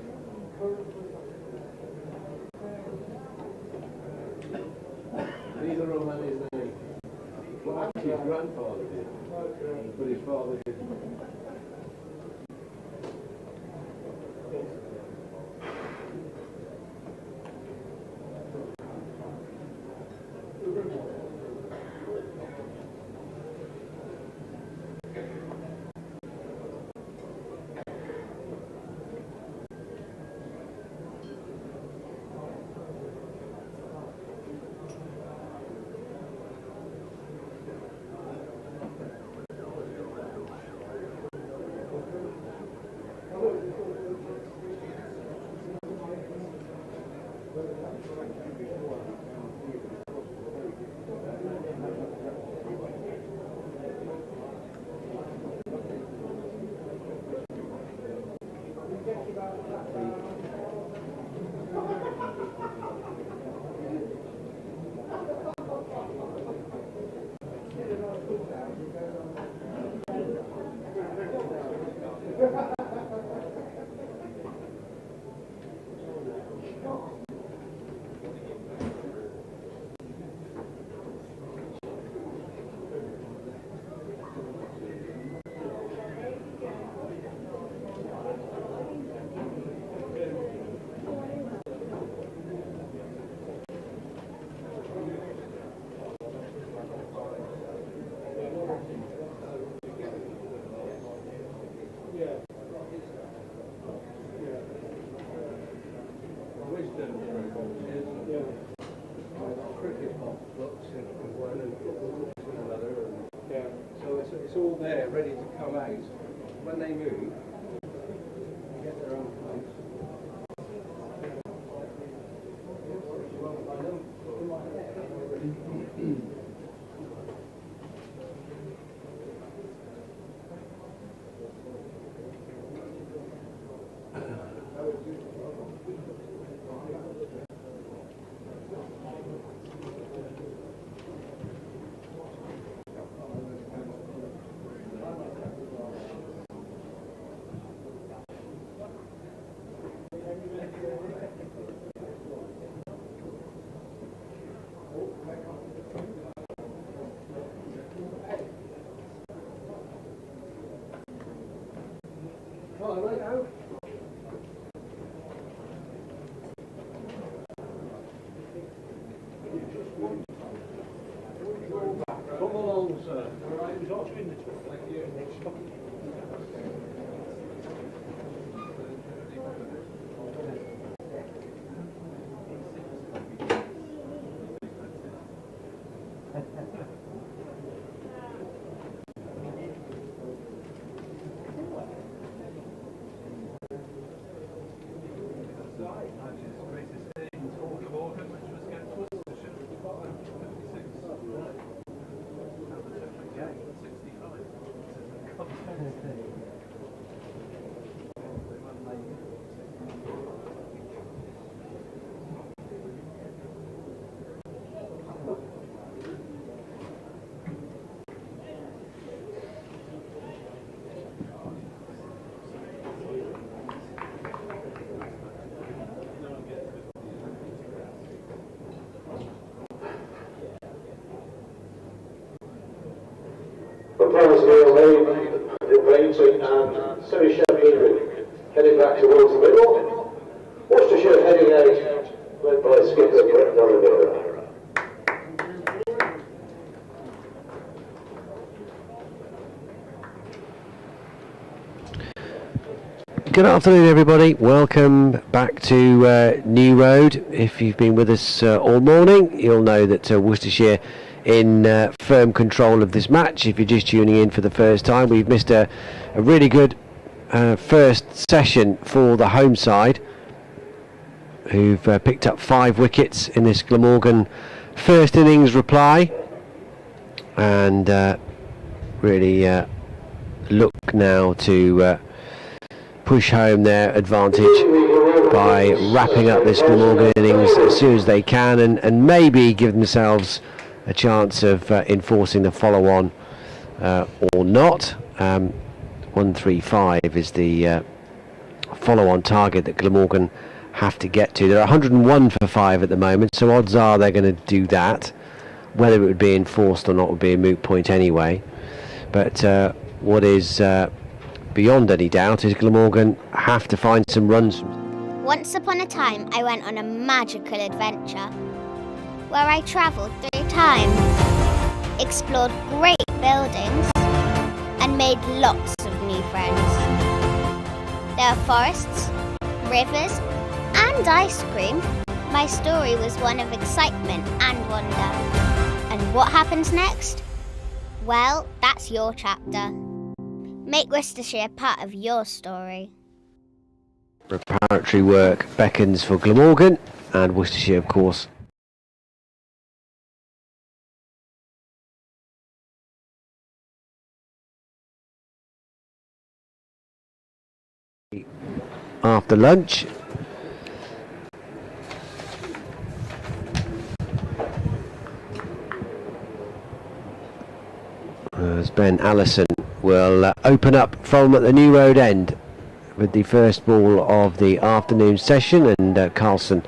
Neither of them is name. Well, actually, his grandfather did, but his father didn't. it's all there, ready to come out. When they move, they get their own place. Come along, sir. Debating and semi-Sheffield heading back towards the middle. Worcestershire heading out, led by skipper Brett Glamorgan. Good afternoon, everybody. Welcome back to New Road. If you've been with us all morning, you'll know that Worcestershire in firm control of this match. If you're just tuning in for the first time, we've missed a really good first session for the home side, who've picked up 5 wickets in this Glamorgan first innings reply, and really look now to push home their advantage by wrapping up this Glamorgan innings as soon as they can, and maybe give themselves a chance of enforcing the follow-on or not. 135 is the follow-on target that Glamorgan have to get to. They're 101 for 5 at the moment, so odds are they're going to do that. Whether it would be enforced or not would be a moot point anyway. But what is beyond any doubt is Glamorgan have to find some runs. Once upon a time, I went on a magical adventure where I travelled through time, explored great buildings, and made lots of new friends. There are forests, rivers, and ice cream. My story was one of excitement and wonder. And what happens next? Well, that's your chapter. Make Worcestershire part of your story. Preparatory work beckons for Glamorgan, and Worcestershire, of course, after lunch. As Ben Allison will open up from the New Road end with the first ball of the afternoon session, and Carlson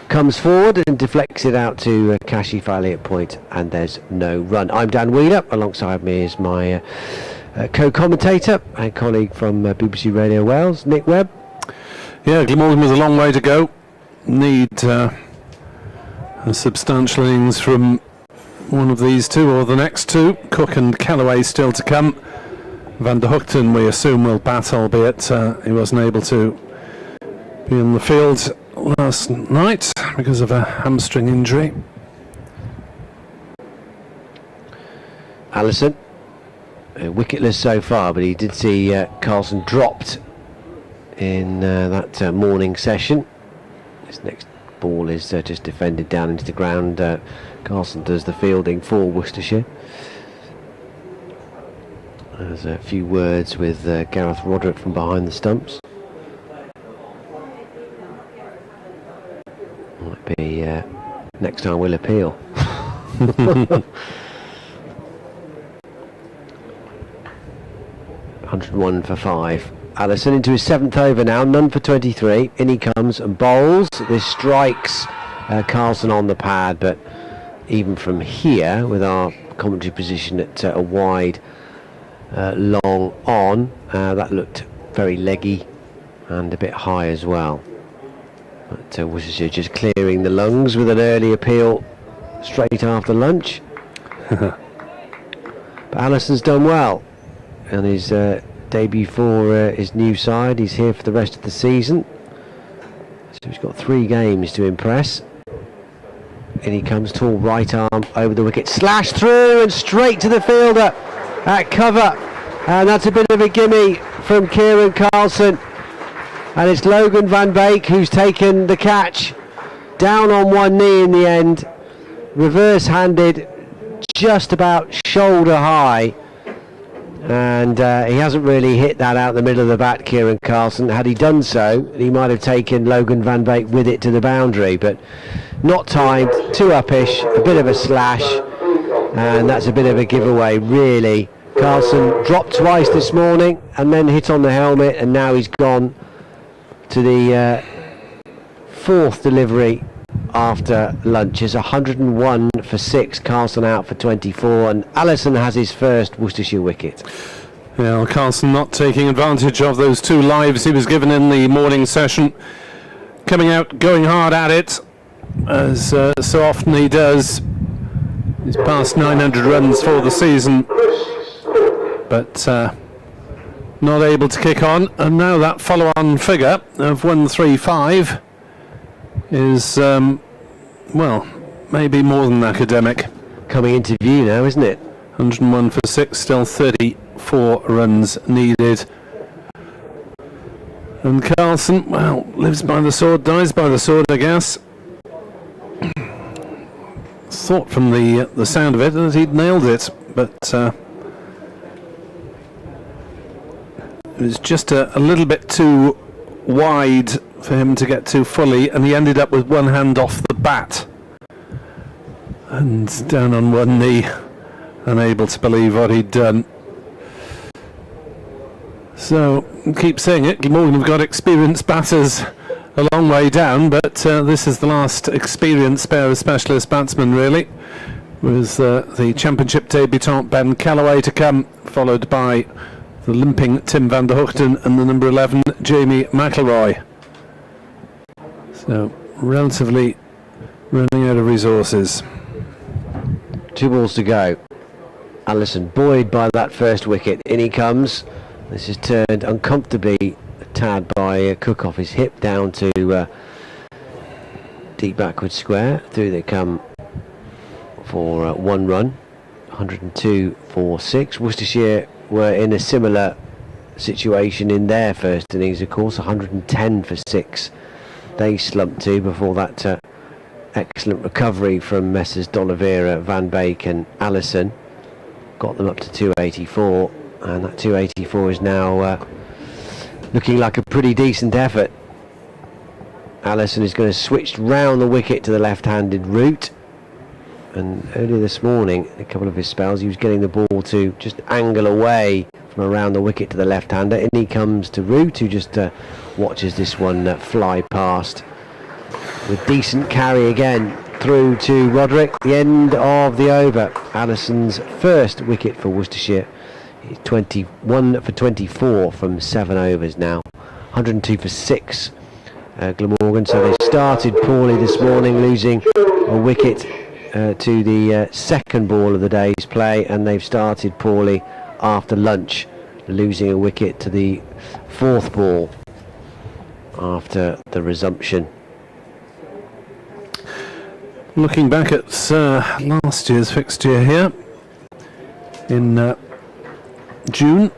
comes forward and deflects it out to Kashif Ali at point, and there's no run. I'm Dan Wheeler. Alongside me is my co-commentator and colleague from BBC Radio Wales, Nick Webb. Yeah, Glamorgan was a long way to go. Need a substantial innings from one of these two or the next two. Cook and Callaway still to come. Van der Hoogten, we assume, will bat, albeit he wasn't able to be on the field last night because of a hamstring injury. Allison. Wicketless so far, but he did see Carlson dropped in that morning session. This next ball is just defended down into the ground. Carlson does the fielding for Worcestershire. There's a few words with Gareth Roderick from behind the stumps. Might be next time we'll appeal. 101 for 5. Allison into his 7th over now, none for 23. In he comes and bowls. This strikes Carlson on the pad, but even from here, with our commentary position at a wide long on, that looked very leggy and a bit high as well. But Worcestershire just clearing the lungs with an early appeal straight after lunch. But Allison's done well and his debut for his new side. He's here for the rest of the season, so he's got 3 games to impress. In he comes, tall right arm over the wicket, slash through and straight to the fielder at cover, and that's a bit of a gimme from Kieran Carlson, and it's Logan van Beek who's taken the catch, down on one knee in the end, reverse handed, just about shoulder high, and he hasn't really hit that out the middle of the bat, Kieran Carlson. Had he done so, he might have taken Logan van Beek with it to the boundary, but not timed, too uppish, a bit of a slash, and that's a bit of a giveaway really. Carlson dropped twice this morning and then hit on the helmet, and now he's gone to the 4th delivery after lunch. Is 101 for 6, Carlson out for 24, and Allison has his first Worcestershire wicket. Yeah, well, Carlson not taking advantage of those 2 lives he was given in the morning session, coming out, going hard at it, as so often he does. He's past 900 runs for the season, but not able to kick on, and now that follow-on figure of 135 is, well, maybe more than academic. Coming into view now, isn't it? 101 for 6, still 34 runs needed. And Carlson, well, lives by the sword, dies by the sword, I guess. Thought from the sound of it that he'd nailed it, but it was just a little bit too wide for him to get to fully, and he ended up with one hand off the bat and down on one knee, unable to believe what he'd done. So, keep saying it, Glamorgan have got experienced batters a long way down, but this is the last experienced pair of specialist batsmen really, with the championship debutant Ben Callaway to come, followed by the limping Tim van der Hoogten and the number 11 Jamie McIlroy. So relatively running out of resources. 2 balls to go. Allison buoyed by that first wicket. In he comes. This is turned uncomfortably a tad by Cook off his hip down to deep backward square. Through they come for 1 run. 102 for 6. Worcestershire were in a similar situation in their first innings, of course. 110 for 6 they slumped to before that excellent recovery from Messrs D'Oliveira, Van Beek and Allison got them up to 284, and that 284 is now looking like a pretty decent effort. Allison is going to switch round the wicket to the left-handed route, and earlier this morning, a couple of his spells, he was getting the ball to just angle away from around the wicket to the left-hander. In he comes to Root, who just watches this one fly past. With decent carry again through to Roderick. The end of the over. Allison's first wicket for Worcestershire. He's 21 for 24 from 7 overs now. 102 for 6. Glamorgan. So they started poorly this morning, losing a wicket to the second ball of the day's play, and they've started poorly after lunch, losing a wicket to the 4th ball after the resumption. Looking back at last year's fixture here, in June.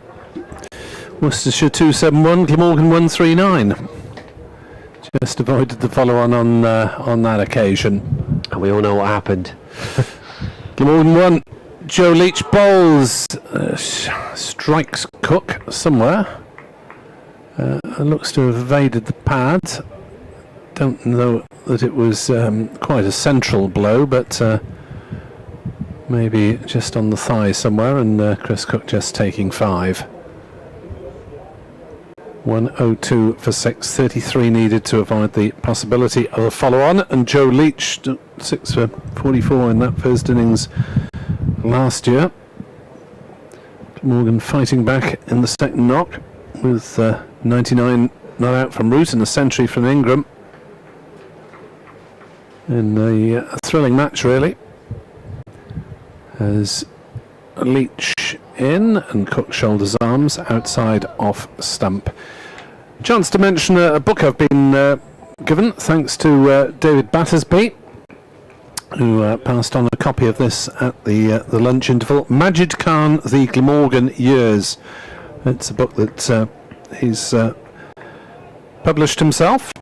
Worcestershire 271, Glamorgan 139. Just avoided the follow-on on that occasion. And we all know what happened. Glamorgan 1, Joe Leach bowls, strikes Cook somewhere. Looks to have evaded the pad. Don't know that it was quite a central blow, but maybe just on the thigh somewhere, and Chris Cook just taking 5. 102 for 6, 33 needed to avoid the possibility of a follow-on, and Joe Leach 6 for 44 in that first innings last year. Morgan fighting back in the second knock with 99 not out from Root and a century from Ingram in a thrilling match, really, as Leach in and Cook shoulders arms outside off stump. Chance to mention a book I've been given thanks to David Battersby, who passed on a copy of this at the lunch interval. Majid Khan, The Glamorgan Years. It's a book that he's published himself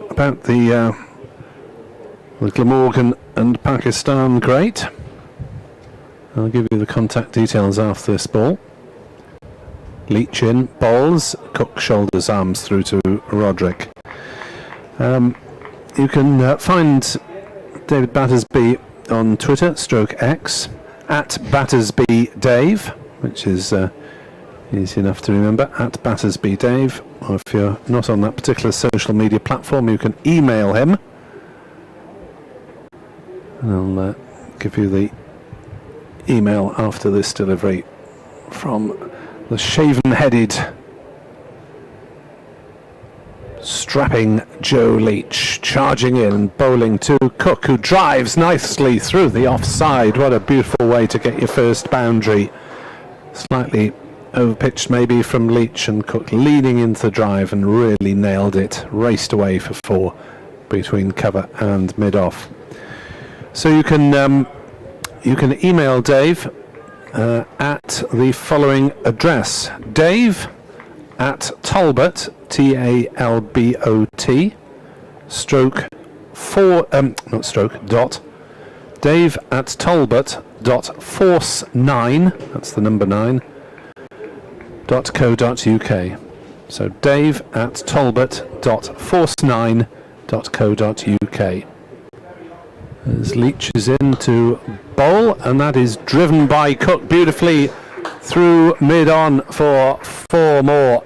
about the Glamorgan and Pakistan great. I'll give you the contact details after this ball. Leach in, bowls, Cook shoulders arms through to Roderick. You can find David Battersby on Twitter, /X, at Battersby Dave, which is easy enough to remember, at Battersby Dave. Or if you're not on that particular social media platform, you can email him. And I'll give you the email after this delivery from the shaven-headed, strapping Joe Leach, charging in and bowling to Cook, who drives nicely through the offside. What a beautiful way to get your first boundary. Slightly overpitched maybe from Leach, and Cook leaning into the drive and really nailed it. Raced away for 4 between cover and mid-off. So you can email Dave at the following address: Dave at Talbot, TALBOT, dot, Dave at Talbot dot force9, that's the number 9, .co.uk. So Dave at Talbot dot force9.co.uk. As Leach is in to bowl, and that is driven by Cook beautifully through mid-on for 4 more.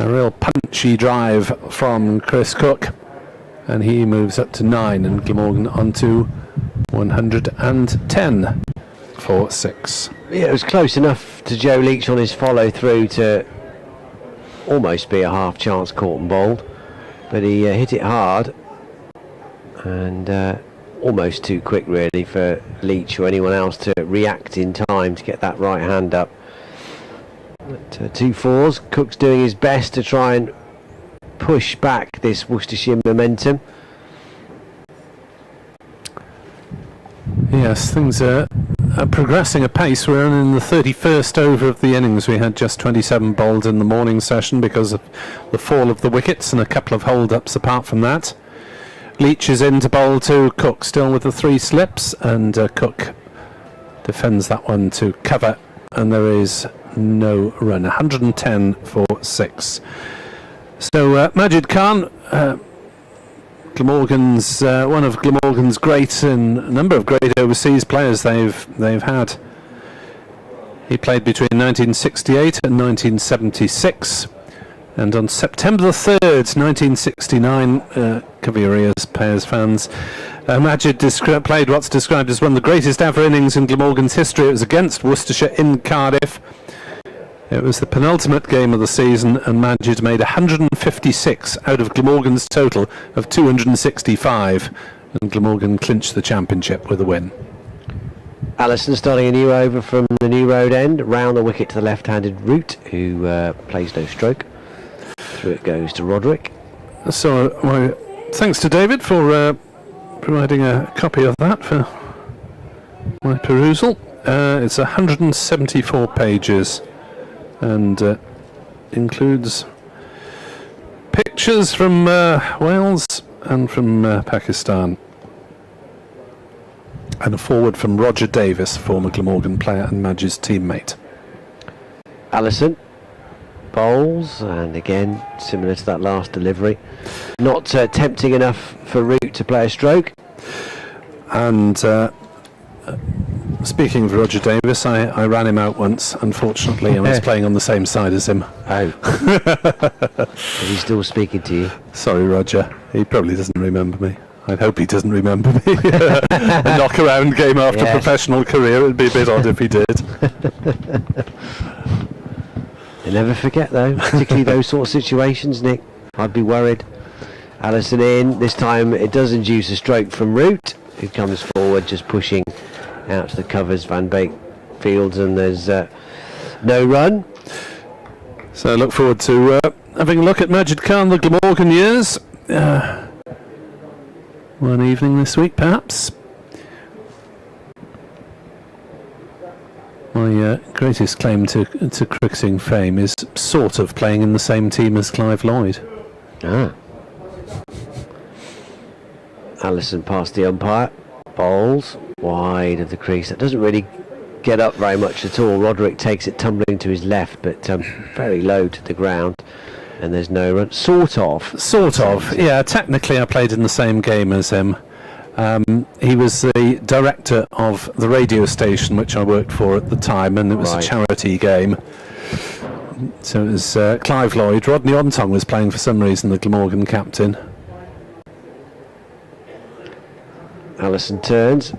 A real punchy drive from Chris Cook, and he moves up to 9, and Glamorgan on to 110 for 6. Yeah, it was close enough to Joe Leach on his follow through to almost be a half chance caught and bowled, but he hit it hard and almost too quick really for Leach or anyone else to react in time to get that right hand up. But 2 4s. Cook's doing his best to try and push back this Worcestershire momentum. Yes, things are progressing apace. We're in the 31st over of the innings. We had just 27 bowled in the morning session because of the fall of the wickets and a couple of hold-ups apart from that. Leach is in to bowl to Cook, still with the 3 slips, and Cook defends that one to cover, and there is no run. 110 for 6. So Majid Khan, Glamorgan's one of Glamorgan's great and a number of great overseas players they've had. He played between 1968 and 1976. And on September the 3rd, 1969, cover your ears, Payers fans, Majid played what's described as one of the greatest ever innings in Glamorgan's history. It was against Worcestershire in Cardiff. It was the penultimate game of the season, and Majid made 156 out of Glamorgan's total of 265, and Glamorgan clinched the championship with a win. Allison starting a new over from the New Road end, round the wicket to the left-handed Root, who plays no stroke. Through it goes to Roderick. So, thanks to David for providing a copy of that for my perusal. It's 174 pages and includes pictures from Wales and from Pakistan. And a forward from Roger Davis, former Glamorgan player and Madge's teammate. Allison bowls, and again, similar to that last delivery. Not tempting enough for Root to play a stroke. And speaking of Roger Davis, I ran him out once, unfortunately. I was playing on the same side as him. Oh. Is he still speaking to you? Sorry, Roger. He probably doesn't remember me. I'd hope he doesn't remember me. A knock-around game after professional career, it'd be a bit odd if he did. You never forget, though, particularly those sort of situations, Nick. I'd be worried. Allison in. This time it does induce a stroke from Root, who comes forward, just pushing out to the covers. Van Beek fields, and there's no run. So I look forward to having a look at Majid Khan, the Glamorgan years. One evening this week, perhaps. My greatest claim to cricketing fame is sort of playing in the same team as Clive Lloyd. Ah. Allison past the umpire, bowls wide of the crease. That doesn't really get up very much at all. Roderick takes it tumbling to his left, but very low to the ground, and there's no run. Sort of. Yeah, technically I played in the same game as him. He was the director of the radio station which I worked for at the time, and it was a charity game. So it was Clive Lloyd. Rodney Ontong was playing for some reason, the Glamorgan captain. Allison turns,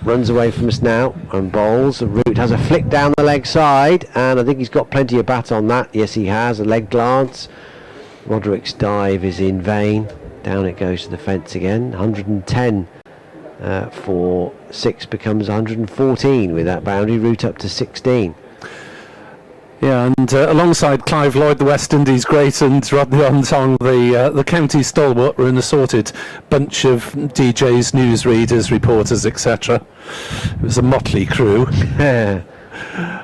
runs away from us now, and bowls. Root has a flick down the leg side, and I think he's got plenty of bat on that. Yes, he has. A leg glance. Roderick's dive is in vain. Down it goes to the fence again. 110 for 6 becomes 114 with that boundary. Root up to 16. Yeah, and alongside Clive Lloyd, the West Indies great, and Rodney Ontong, the county stalwart, were an assorted bunch of DJs, newsreaders, reporters, etc. It was a motley crew.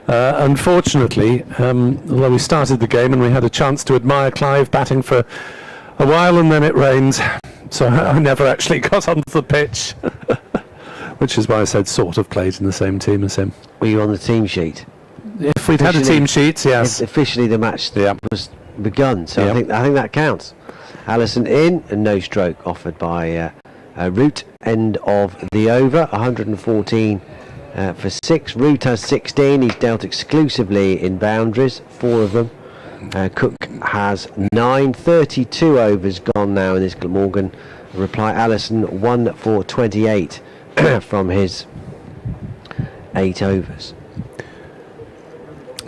Unfortunately, although we started the game and we had a chance to admire Clive batting for a while, and then it rained, so I never actually got onto the pitch, which is why I said sort of played in the same team as him. Were you on the team sheet? If we'd had a team sheet, yes. Officially the match was begun, so I think that counts. Allison in, and no stroke offered by Root. End of the over. 114 for 6. Root has 16. He's dealt exclusively in boundaries, 4 of them. Cook has 9. 32 overs gone now in this Glamorgan reply. Allison 1 for 28 from his 8 overs.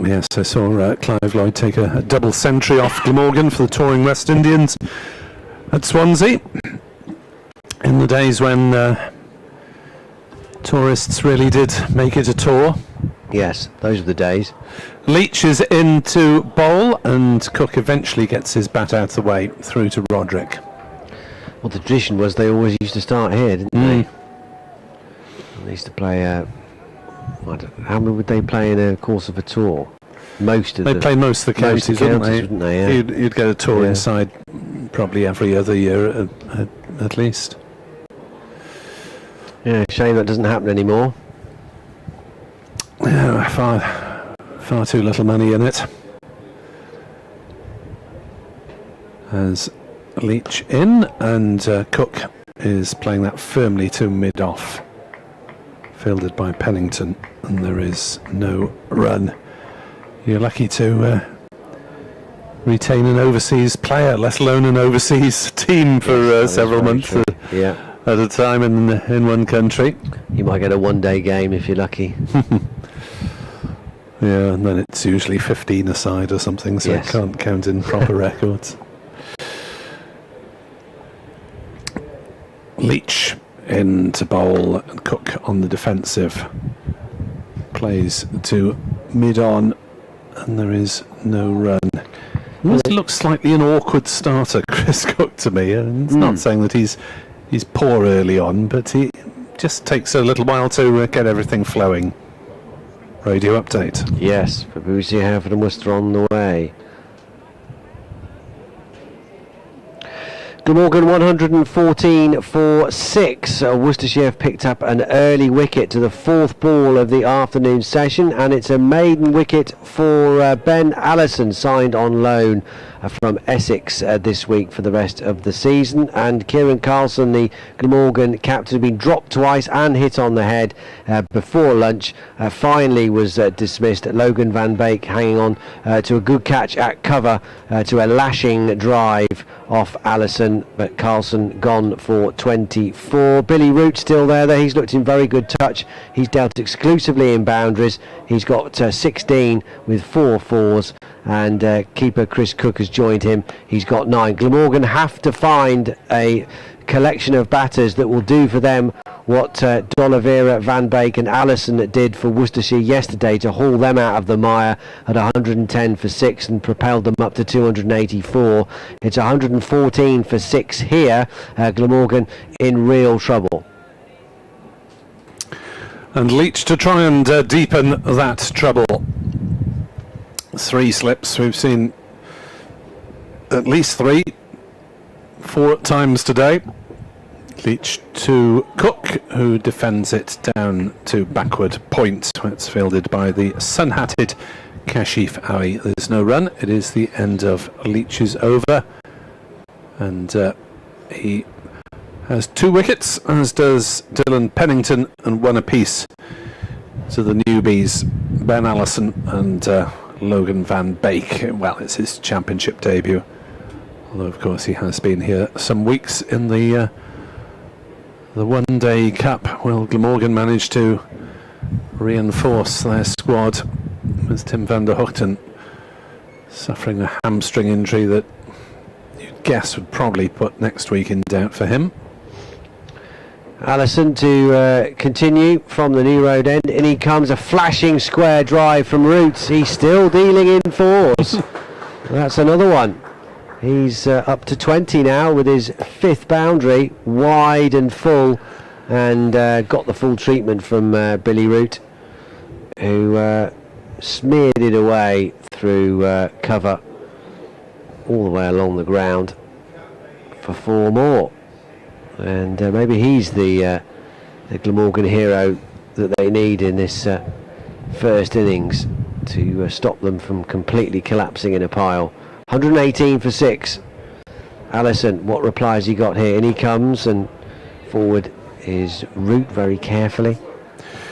Yes, I saw Clive Lloyd take a double century off Glamorgan for the touring West Indians at Swansea in the days when tourists really did make it a tour. Yes, those were the days. Leach is in to bowl, and Cook eventually gets his bat out of the way through to Roderick. Well, the tradition was they always used to start here, didn't they? They used to play... how many would they play in a course of a tour? They play most of the counties, wouldn't they? Yeah. You'd get a tour inside probably every other year at least. Yeah, shame that doesn't happen anymore. Yeah, far too little money in it. As Leach in, and Cook is playing that firmly to mid-off. Fielded by Pennington, and there is no run. You're lucky to retain an overseas player, let alone an overseas team for several months at a time in one country. You might get a one-day game if you're lucky. Yeah, and then it's usually 15 aside or something, so it can't count in proper records. Leach in to bowl, and Cook on the defensive. Plays to mid-on, and there is no run. It looks slightly an awkward starter, Chris Cook, to me. It's not saying that he's poor early on, but he just takes a little while to get everything flowing. radio update. Yes, for BBC Hereford and Worcester on the way. Glamorgan 114 for 6. Worcestershire have picked up an early wicket to the 4th ball of the afternoon session, and it's a maiden wicket for Ben Allison, signed on loan from Essex this week for the rest of the season. And Kieran Carlson, the Glamorgan captain, had been dropped twice and hit on the head before lunch. Finally was dismissed. Logan Van Beek hanging on to a good catch at cover to a lashing drive off Allison, but Carlson gone for 24. Billy Root still there though. He's looked in very good touch. He's dealt exclusively in boundaries. He's got 16 with 4 fours, and keeper Chris Cook has joined him. He's got 9. Glamorgan have to find a collection of batters that will do for them what D'Oliveira, Van Beek and Allison did for Worcestershire yesterday, to haul them out of the mire at 110 for 6 and propelled them up to 284. It's 114 for 6 here. Glamorgan in real trouble. And Leach to try and deepen that trouble. 3 slips. We've seen at least 3, 4 at times today. Leach to Cook, who defends it down to backward point. It's fielded by the sun-hatted Kashif Ali. There's no run. It is the end of Leach's over, and he has 2 wickets, as does Dylan Pennington, and 1 apiece to the newbies, Ben Allison and Logan Van Beek. Well, it's his championship debut, although of course he has been here some weeks in the one-day cup. Well, Glamorgan managed to reinforce their squad with Tim van der Hoogten suffering a hamstring injury that you'd guess would probably put next week in doubt for him. Allison to continue from the New Road end. In he comes, a flashing square drive from Roots. He's still dealing in 4s. That's another one. He's up to 20 now with his 5th boundary, wide and full, and got the full treatment from Billy Root, who smeared it away through cover all the way along the ground for 4 more. And maybe he's the Glamorgan hero that they need in this first innings to stop them from completely collapsing in a pile. 118 for 6. Allison, what replies he got here? In he comes, and forward is Root very carefully,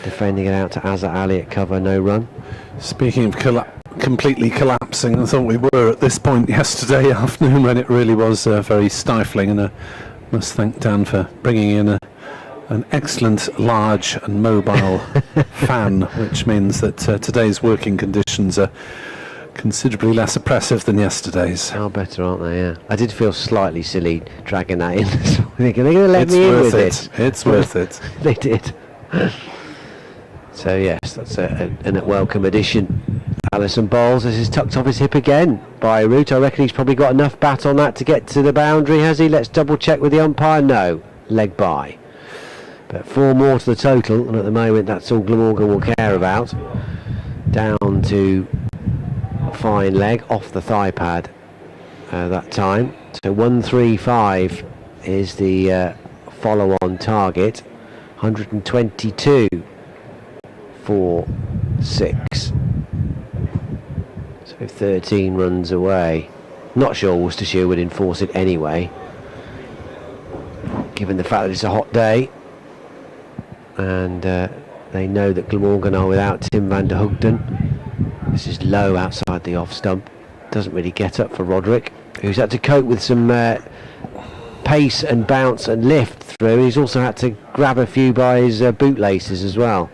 defending it out to Azhar Ali at cover, no run. Speaking of completely collapsing, I thought we were at this point yesterday afternoon when it really was very stifling, and I must thank Dan for bringing in an excellent, large and mobile fan, which means that today's working conditions are considerably less oppressive than yesterday's. How better, aren't they? Yeah. I did feel slightly silly dragging that in. Thinking, they're going to let me in with it. It's worth it. They did. So yes, that's a welcome addition. Allison bowls. This is tucked off his hip again by Root. I reckon he's probably got enough bat on that to get to the boundary, has he? Let's double check with the umpire. No, leg by. But 4 more to the total, and at the moment that's all Glamorgan will care about. Down to fine leg off the thigh pad that time. So 135 is the follow-on target. 122 for 6. So 13 runs away. Not sure Worcestershire would enforce it anyway, given the fact that it's a hot day, and they know that Glamorgan are without Tim van der Hoogten. This is low outside the off stump. Doesn't really get up for Roderick, who's had to cope with some pace and bounce and lift through. He's also had to grab a few by his bootlaces as well.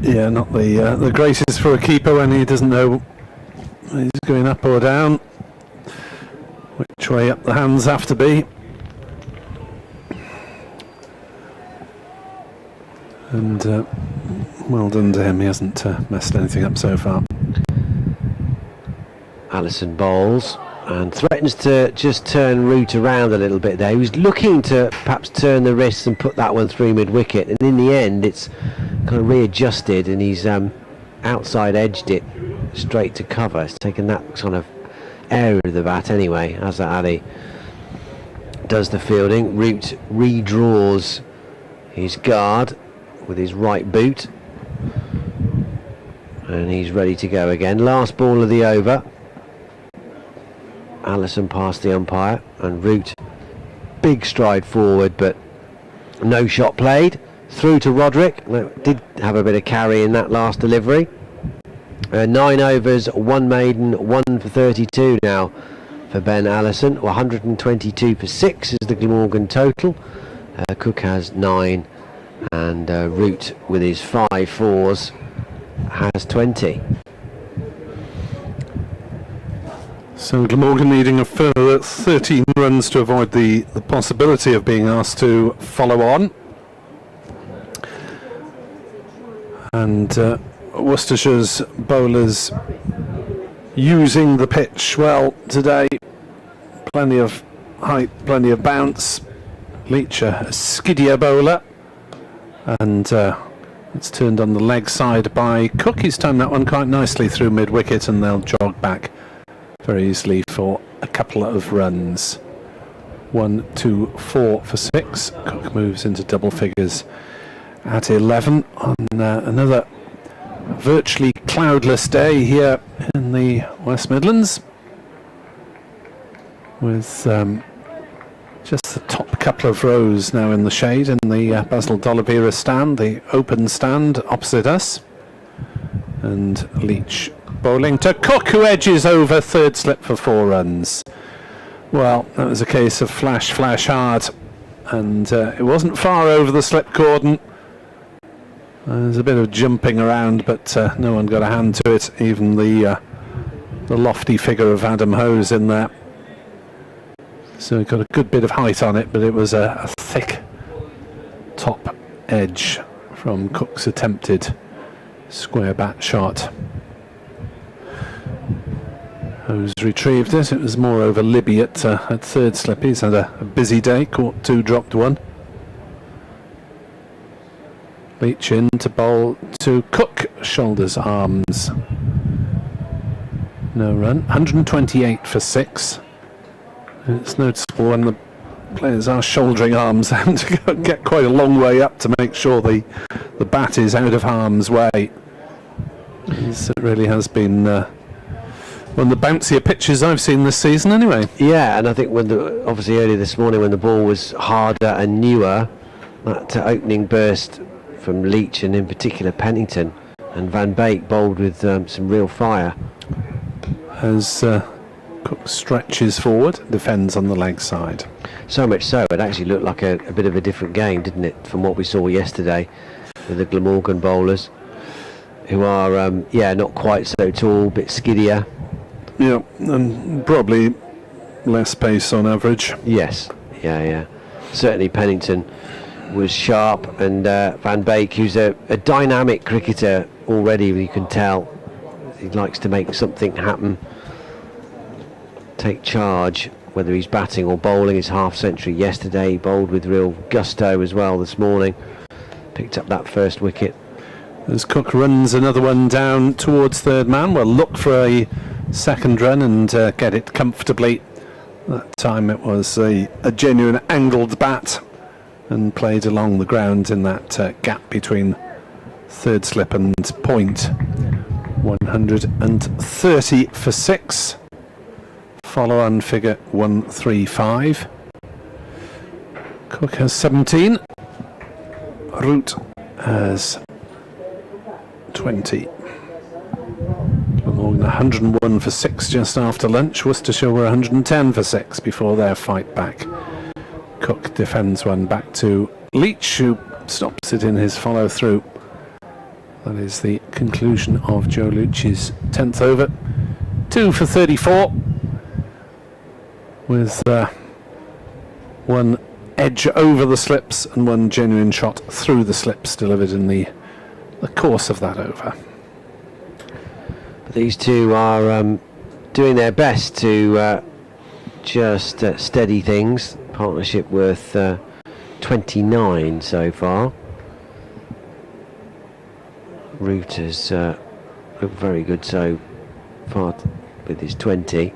Yeah, not the greatest for a keeper when he doesn't know he's going up or down, which way up the hands have to be. And well done to him, he hasn't messed anything up so far. Allison bowls, and threatens to just turn Root around a little bit there. He was looking to perhaps turn the wrists and put that one through mid-wicket, and in the end it's kind of readjusted and he's outside edged it straight to cover. It's taken that sort of area of the bat anyway. Azhar Ali does the fielding. Root redraws his guard with his right boot, and he's ready to go again. Last ball of the over. Allison past the umpire, and Root big stride forward, but no shot played. Through to Roderick. Did have a bit of carry in that last delivery. 9 overs, 1 maiden, 1 for 32 now for Ben Allison. 122 for 6 is the Glamorgan total. Cook has 9, and Root with his 5 fours has 20. So Glamorgan needing a further 13 runs to avoid the possibility of being asked to follow on. And Worcestershire's bowlers using the pitch well today. Plenty of height, plenty of bounce. Leach a skiddier bowler, and it's turned on the leg side by Cook. He's timed that one quite nicely through mid-wicket, and they'll jog back very easily for a couple of runs. 1, 2, 4 for 6. Cook moves into double figures at 11 on another virtually cloudless day here in the West Midlands, with just the top couple of rows now in the shade in the Basil D'Oliveira stand, the open stand opposite us. And Leach bowling to Cook, who edges over third slip for 4 runs. Well, that was a case of flash, flash hard, and it wasn't far over the slip cordon. There's a bit of jumping around, but no one got a hand to it, even the lofty figure of Adam Hose in there. So it got a good bit of height on it, but it was a thick top edge from Cook's attempted square bat shot. Hose retrieved it. It was more over Libby at third slip. He's had a busy day, caught 2, dropped 1. Leach in to bowl to Cook, shoulders, arms. No run. 128 for 6. It's noticeable when the players are shouldering arms and to get quite a long way up to make sure the bat is out of harm's way. It really has been one of the bouncier pitches I've seen this season anyway. Yeah, and I think obviously earlier this morning when the ball was harder and newer, that opening burst from Leach and in particular Pennington, and Van Beek bowled with some real fire. As Cook stretches forward, defends on the leg side. So much so, it actually looked like a bit of a different game, didn't it, from what we saw yesterday with the Glamorgan bowlers, who are, not quite so tall, a bit skiddier. Yeah, and probably less pace on average. Yes, yeah. Certainly Pennington was sharp, and Van Beek, who's a dynamic cricketer already, you can tell. He likes to make something happen, take charge, whether he's batting or bowling. His half century yesterday, he bowled with real gusto as well this morning, picked up that first wicket. As Cook runs another one down towards third man, we'll look for a second run and get it comfortably. That time it was a genuine angled bat and played along the ground in that gap between third slip and point. 130 for 6. Follow on figure 135. Cook has 17. Root has 20. Glamorgan 101 for 6 just after lunch. Worcestershire were 110 for 6 before their fight back. Cook defends one back to Leach, who stops it in his follow through. That is the conclusion of Joe Leach's 10th over. 2 for 34, with one edge over the slips and one genuine shot through the slips delivered in the course of that over. But these two are doing their best to just steady things. Partnership worth 29 so far. Root has looked very good so far with his 20.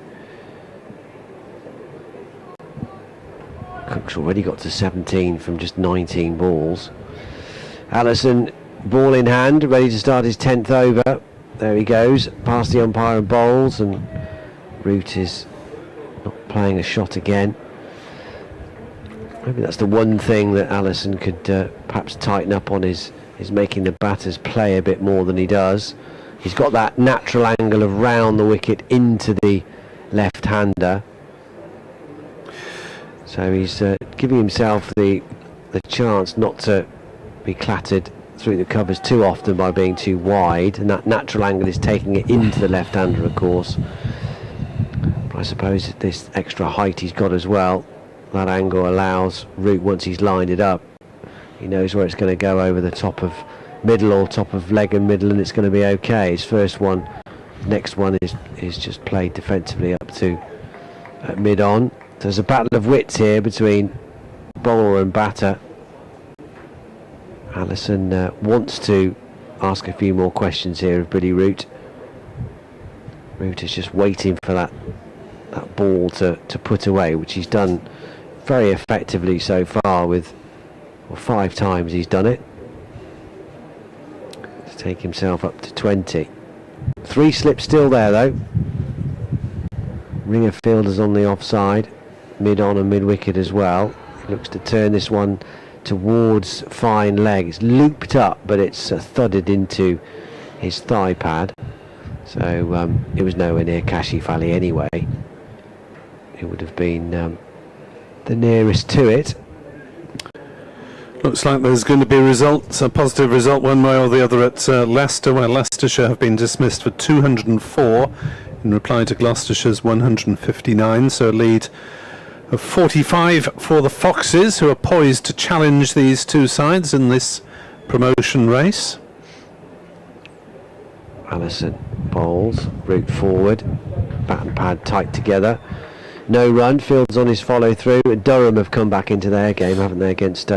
Cook's already got to 17 from just 19 balls. Allison, ball in hand, ready to start his 10th over. There he goes, past the umpire and bowls, and Root is not playing a shot again. Maybe that's the one thing that Allison could perhaps tighten up on, is making the batters play a bit more than he does. He's got that natural angle of round the wicket into the left-hander. So he's giving himself the chance not to be clattered through the covers too often by being too wide, and that natural angle is taking it into the left-hander, of course. But I suppose this extra height he's got as well, that angle allows Root, once he's lined it up, he knows where it's going to go over the top of middle or top of leg and middle, and it's going to be okay. His first one, next one is just played defensively up to mid-on. There's a battle of wits here between bowler and batter. Allison wants to ask a few more questions here of Billy Root. Root is just waiting for that ball to put away, which he's done very effectively so far with 5 times he's done it. To take himself up to 20. 3 slips still there though. Ringer fielders on the offside, mid-on and mid-wicket as well. He looks to turn this one towards fine leg. It's looped up, but it's thudded into his thigh pad. So it was nowhere near Kashi Valley anyway. It would have been the nearest to it. Looks like there's going to be a positive result one way or the other at Leicester, where Leicestershire have been dismissed for 204 in reply to Gloucestershire's 159, so a lead of 45 for the Foxes, who are poised to challenge these two sides in this promotion race. Allison bowls, Root forward, bat and pad tight together. No run, Fields on his follow through, and Durham have come back into their game, haven't they, against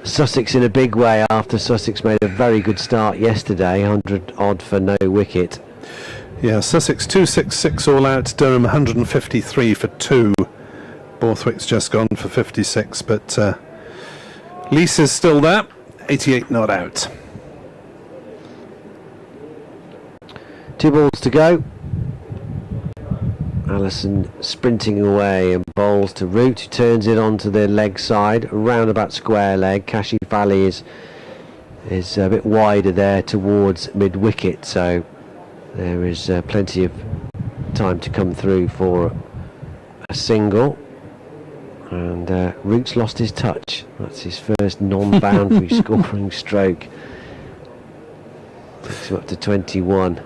Sussex in a big way, after Sussex made a very good start yesterday, 100 odd for no wicket. Yeah, Sussex 266 all out, Durham 153 for 2. Borthwick's just gone for 56, but Lisa's still there, 88 not out. 2 balls to go. Allison sprinting away and bowls to Root, who turns it onto the leg side, round about square leg. Kashi Valley is a bit wider there towards mid-wicket, so there is plenty of time to come through for a single. And Root's lost his touch. That's his first non-boundary scoring stroke. Takes him up to 21.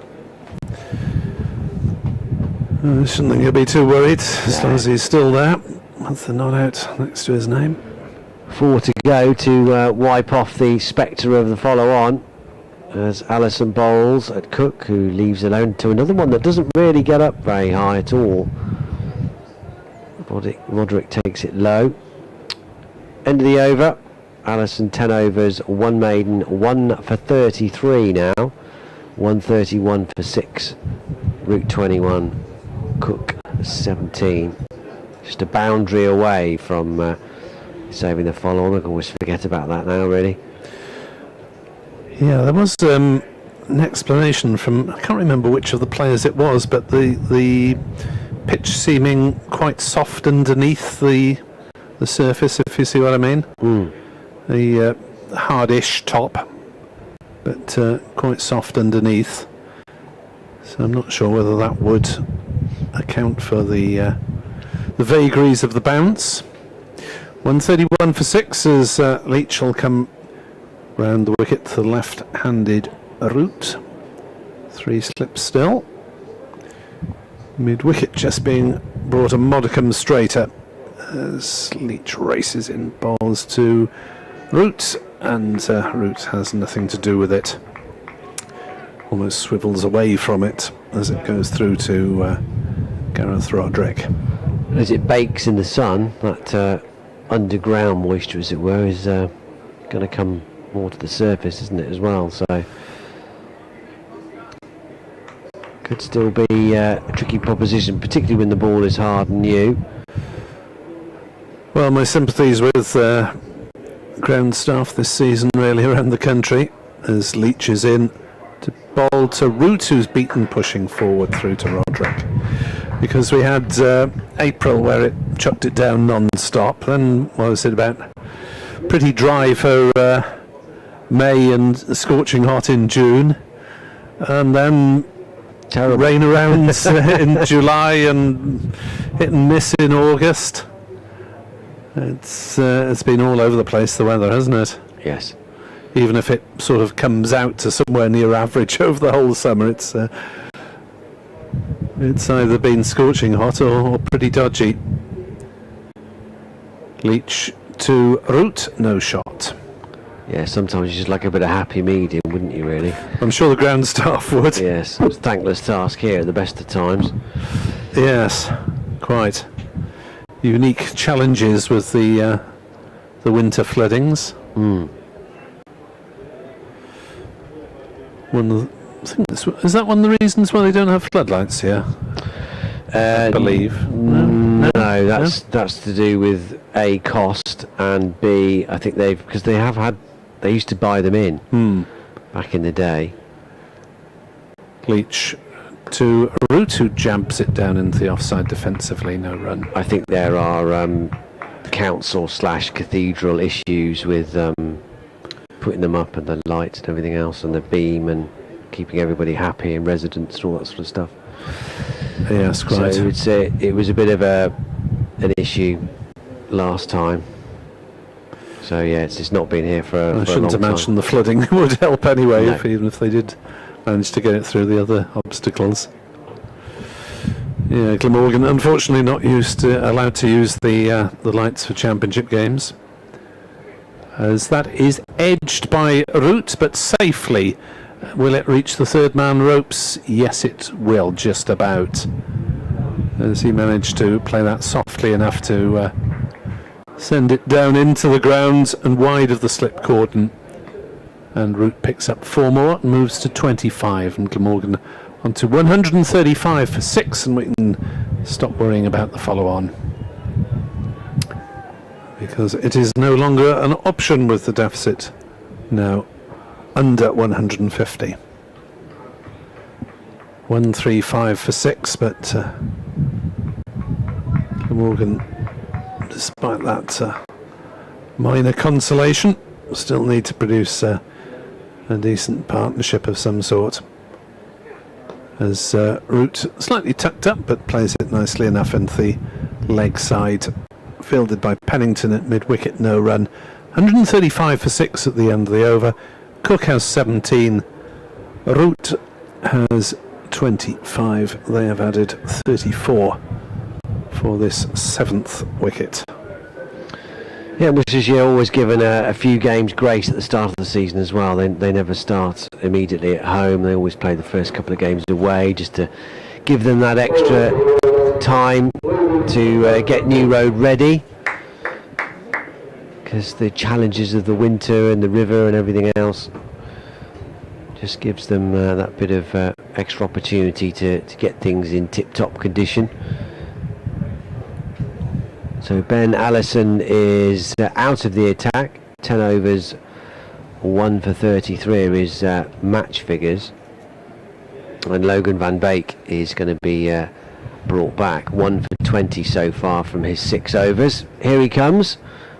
Shouldn't think he'll be too worried as long as he's still there. That's the not out next to his name. 4 to go to wipe off the spectre of the follow-on, as Allison bowls at Cook, who leaves alone to another one that doesn't really get up very high at all. Roderick takes it low. End of the over. Allison 10 overs, 1 maiden, 1 for 33 now. 131 for 6. Root 21. Cook 17. Just a boundary away from saving the follow-on. I can always forget about that now, really. Yeah, there was an explanation from, I can't remember which of the players it was, but the pitch seeming quite soft underneath the surface, if you see what I mean. The hardish top, but quite soft underneath. So I'm not sure whether that would account for the vagaries of the bounce. 131 for 6 as Leach will come round the wicket to the left-handed Root. 3 slips still. Mid-wicket just being brought a modicum straighter as Leach races in balls to Root, and Root has nothing to do with it. Almost swivels away from it as it goes through to Gareth Roderick. as it bakes in the sun, that underground moisture, as it were, is going to come more to the surface, isn't it, as well? So could still be a tricky proposition, particularly when the ball is hard and new. Well, my sympathies with ground staff this season, really, around the country, as Leach is in to bowl to Root, who's beaten pushing forward through to Roderick. Because we had April where it chucked it down non-stop, then what was it about? Pretty dry for May and scorching hot in June, and then Terrible rain around in July and hit and miss in August. It's been all over the place, the weather, hasn't it? Yes. Even if it sort of comes out to somewhere near average over the whole summer, it's either been scorching hot or pretty dodgy. Leach to Root, no shot. Yeah, sometimes you just like a bit of happy medium, wouldn't you, really? I'm sure the ground staff would. Yes, it's a thankless task here at the best of times. Yes, quite. Unique challenges with the winter floodings. Mm. Is that one of the reasons why they don't have floodlights here? I believe. No, that's to do with A, cost, and B, I think they used to buy them in back in the day. Leach to Root, who jabs it down into the offside defensively, no run. I think there are council/cathedral issues with putting them up and the lights and everything else and the beam and keeping everybody happy and residents and all that sort of stuff. Yes, quite. So it was a bit of an issue last time. So yeah, it's just not been here for a long time. I shouldn't imagine the flooding would help anyway, No. even if they did manage to get it through the other obstacles. Yeah, Glamorgan unfortunately not allowed to use the lights for championship games, as that is edged by Root, but safely. Will it reach the third man ropes? Yes, it will, just about. As he managed to play that softly enough to send it down into the ground and wide of the slip cordon. And Root picks up 4 more and moves to 25, and Glamorgan on to 135 for 6, and we can stop worrying about the follow-on, because it is no longer an option with the deficit now under 150. 135 for 6, but Glamorgan, despite that minor consolation, still need to produce a decent partnership of some sort, as Root slightly tucked up but plays it nicely enough into the leg side, fielded by Pennington at mid-wicket, no run. 135 for 6 at the end of the over. Cook has 17, Root has 25. They have added 34 for this 7th wicket. Yeah, Worcestershire always given a few games grace at the start of the season as well. They never start immediately at home. They always play the first couple of games away, just to give them that extra time to get New Road ready, because the challenges of the winter and the river and everything else just gives them that bit of extra opportunity to get things in tip-top condition. So Ben Allison is out of the attack. 10 overs, 1 for 33 are his match figures. And Logan van Beek is going to be brought back. 1 for 20 so far from his 6 overs. Here he comes.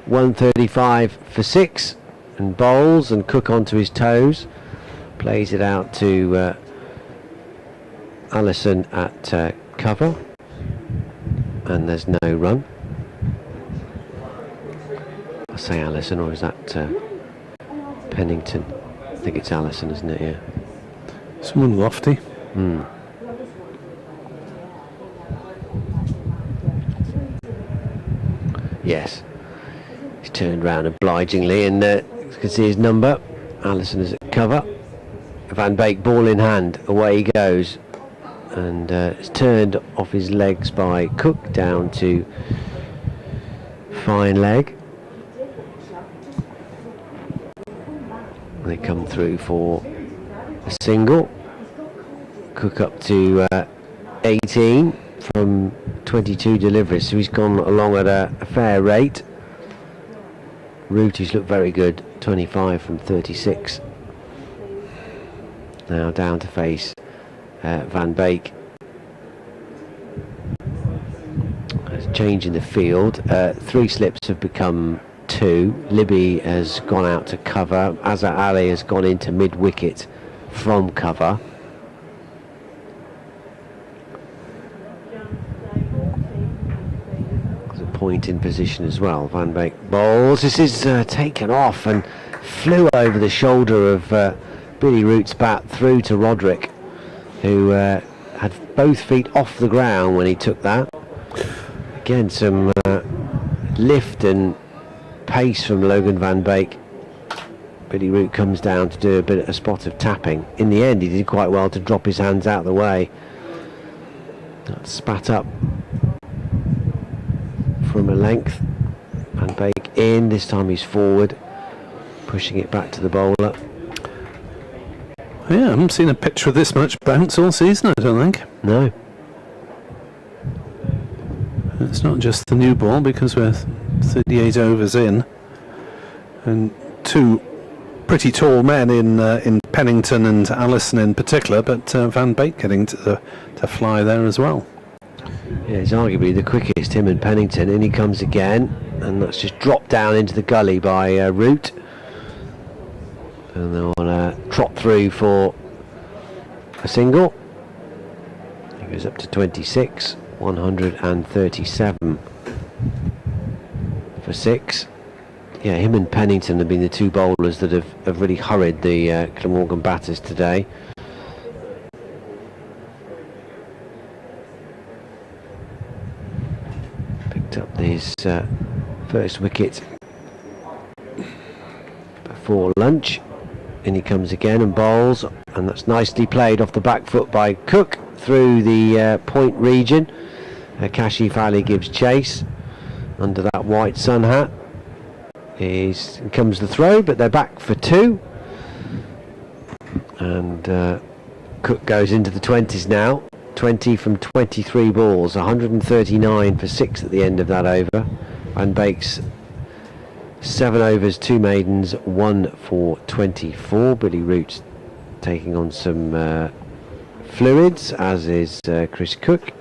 135 for 6. And bowls, and Cook onto his toes. Plays it out to Allison at cover. And there's no run. I say Allison, or is that Pennington? I think it's Allison, isn't it? Yeah. Someone lofty. Yes. He's turned round obligingly, and you can see his number. Allison is at cover. Van Beek, ball in hand. Away he goes. and it's turned off his legs by Cook down to fine leg. They come through for a single. Cook up to 18 from 22 deliveries, so he's gone along at a fair rate. Root, who's looked very good, 25 from 36. Now down to face Van Beek. There's a change in the field. 3 slips have become 2. Libby has gone out to cover. Azza Ali has gone into mid-wicket from cover. There's a point in position as well. Van Beek bowls. This is taken off and flew over the shoulder of Billy Root's bat through to Roderick, who had both feet off the ground when he took that. Again, some lift and pace from Logan Van Beek. Billy Root comes down to do a spot of tapping. In the end, he did quite well to drop his hands out of the way. That spat up from a length. Van Beek in. This time he's forward, pushing it back to the bowler. Yeah, I haven't seen a pitch with this much bounce all season, I don't think. No. It's not just the new ball, because we're 38 overs in, and 2 pretty tall men in Pennington and Allison in particular, but Van Beek getting to fly there as well. Yeah, he's arguably the quickest, him and Pennington. In he comes again, and that's just dropped down into the gully by Root. And they'll trot through for a single. He goes up to 26, 137 for 6. Yeah, him and Pennington have been the 2 bowlers that have really hurried the Glamorgan batters today. Picked up his first wicket before lunch. In he comes again and bowls, and that's nicely played off the back foot by Cook through the point region. Kashif Ali gives chase under that white sun hat. Comes the throw, but they're back for 2. And Cook goes into the 20s now. 20 from 23 balls, 139 for 6 at the end of that over. Van Beek's 7 overs, 2 maidens, 1 for 24. Billy Root taking on some fluids, as is Chris Cook.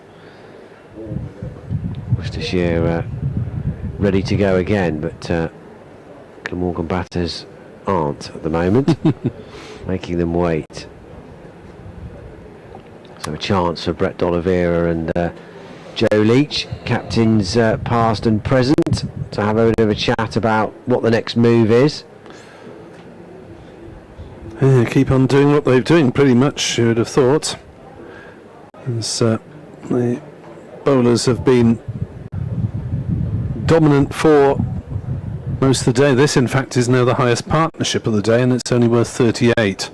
Worcestershire ready to go again, but Glamorgan batters aren't at the moment, making them wait. So a chance for Brett D'Oliveira and Joe Leach, captains past and present, to have a bit of a chat about what the next move is. Yeah, keep on doing what they're doing, pretty much, you would have thought. As, the bowlers have been dominant for most of the day. This, in fact, is now the highest partnership of the day, and it's only worth 38,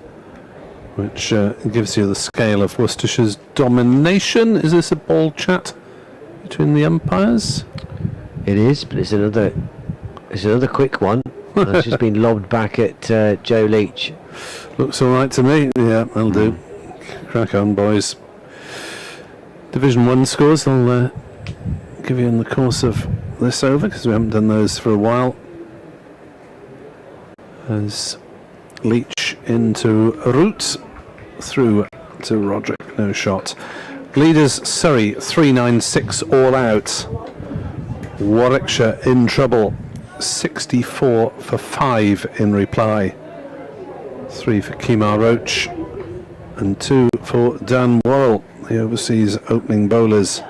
which gives you the scale of Worcestershire's domination. Is this a ball chat between the umpires? It is, but it's another quick one. It's just been lobbed back at Joe Leach. Looks all right to me. Yeah, that'll do. Crack on, boys. Division 1 scores I'll give you in the course of this over, because we haven't done those for a while. As Leach into Root, through to Roderick, no shot. Leaders Surrey 396 all out. Warwickshire in trouble, 64 for 5 in reply. 3 for Kemar Roach and 2 for Dan Worrell, the overseas opening bowlers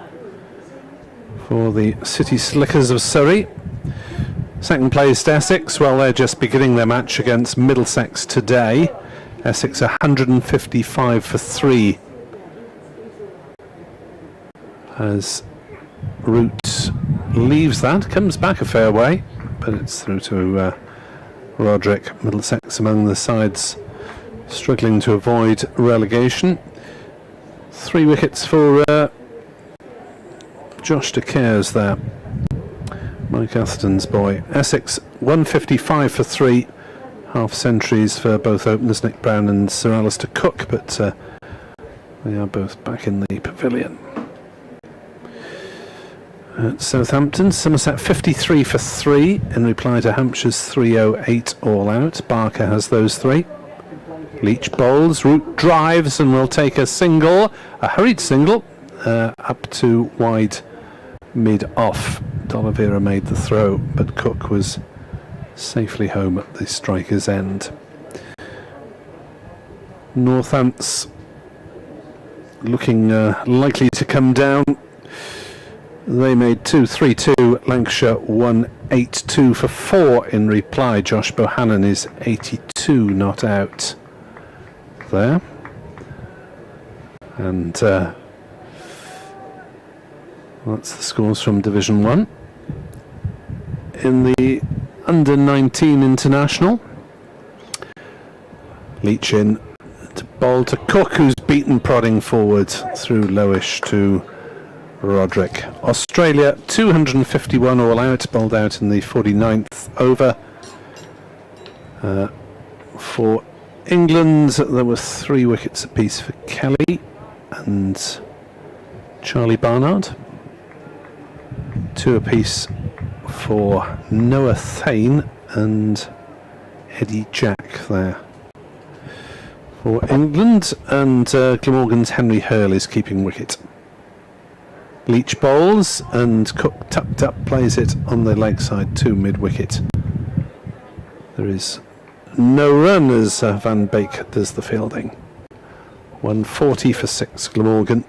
for the City Slickers of Surrey. Second placed Essex, well, they're just beginning their match against Middlesex today. Essex 155 for 3. As Root leaves that, comes back a fair way, but it's through to Roderick. Middlesex among the sides struggling to avoid relegation. 3 wickets for Josh de Cares there. Mike Atherton's boy. Essex 155 for 3. Half centuries for both openers Nick Brown and Sir Alistair Cook, but they are both back in the pavilion. At Southampton, Somerset 53 for 3 in reply to Hampshire's 308 all out. Barker has those 3. Leach bowls, Root drives and will take a single, a hurried single, up to wide mid-off. D'Oliveira made the throw, but Cook was safely home at the striker's end. Northants looking likely to come down. They made 2-3-2. Lancashire 1-8-2 for 4 in reply. Josh Bohannon is 82 not out there. And that's the scores from Division 1. In the under-19 international, Leach in to bowl to Cook, who's beaten prodding forward through lowish to Roderick. Australia 251 all out, bowled out in the 49th over. For England, there were 3 wickets apiece for Kelly and Charlie Barnard. 2 apiece for Noah Thane and Eddie Jack there for England, and Glamorgan's Henry Hurl is keeping wicket. Leach bowls and Cook tucked up, plays it on the leg side to mid-wicket. There is no run as Van Beek does the fielding. 140 for 6 Glamorgan.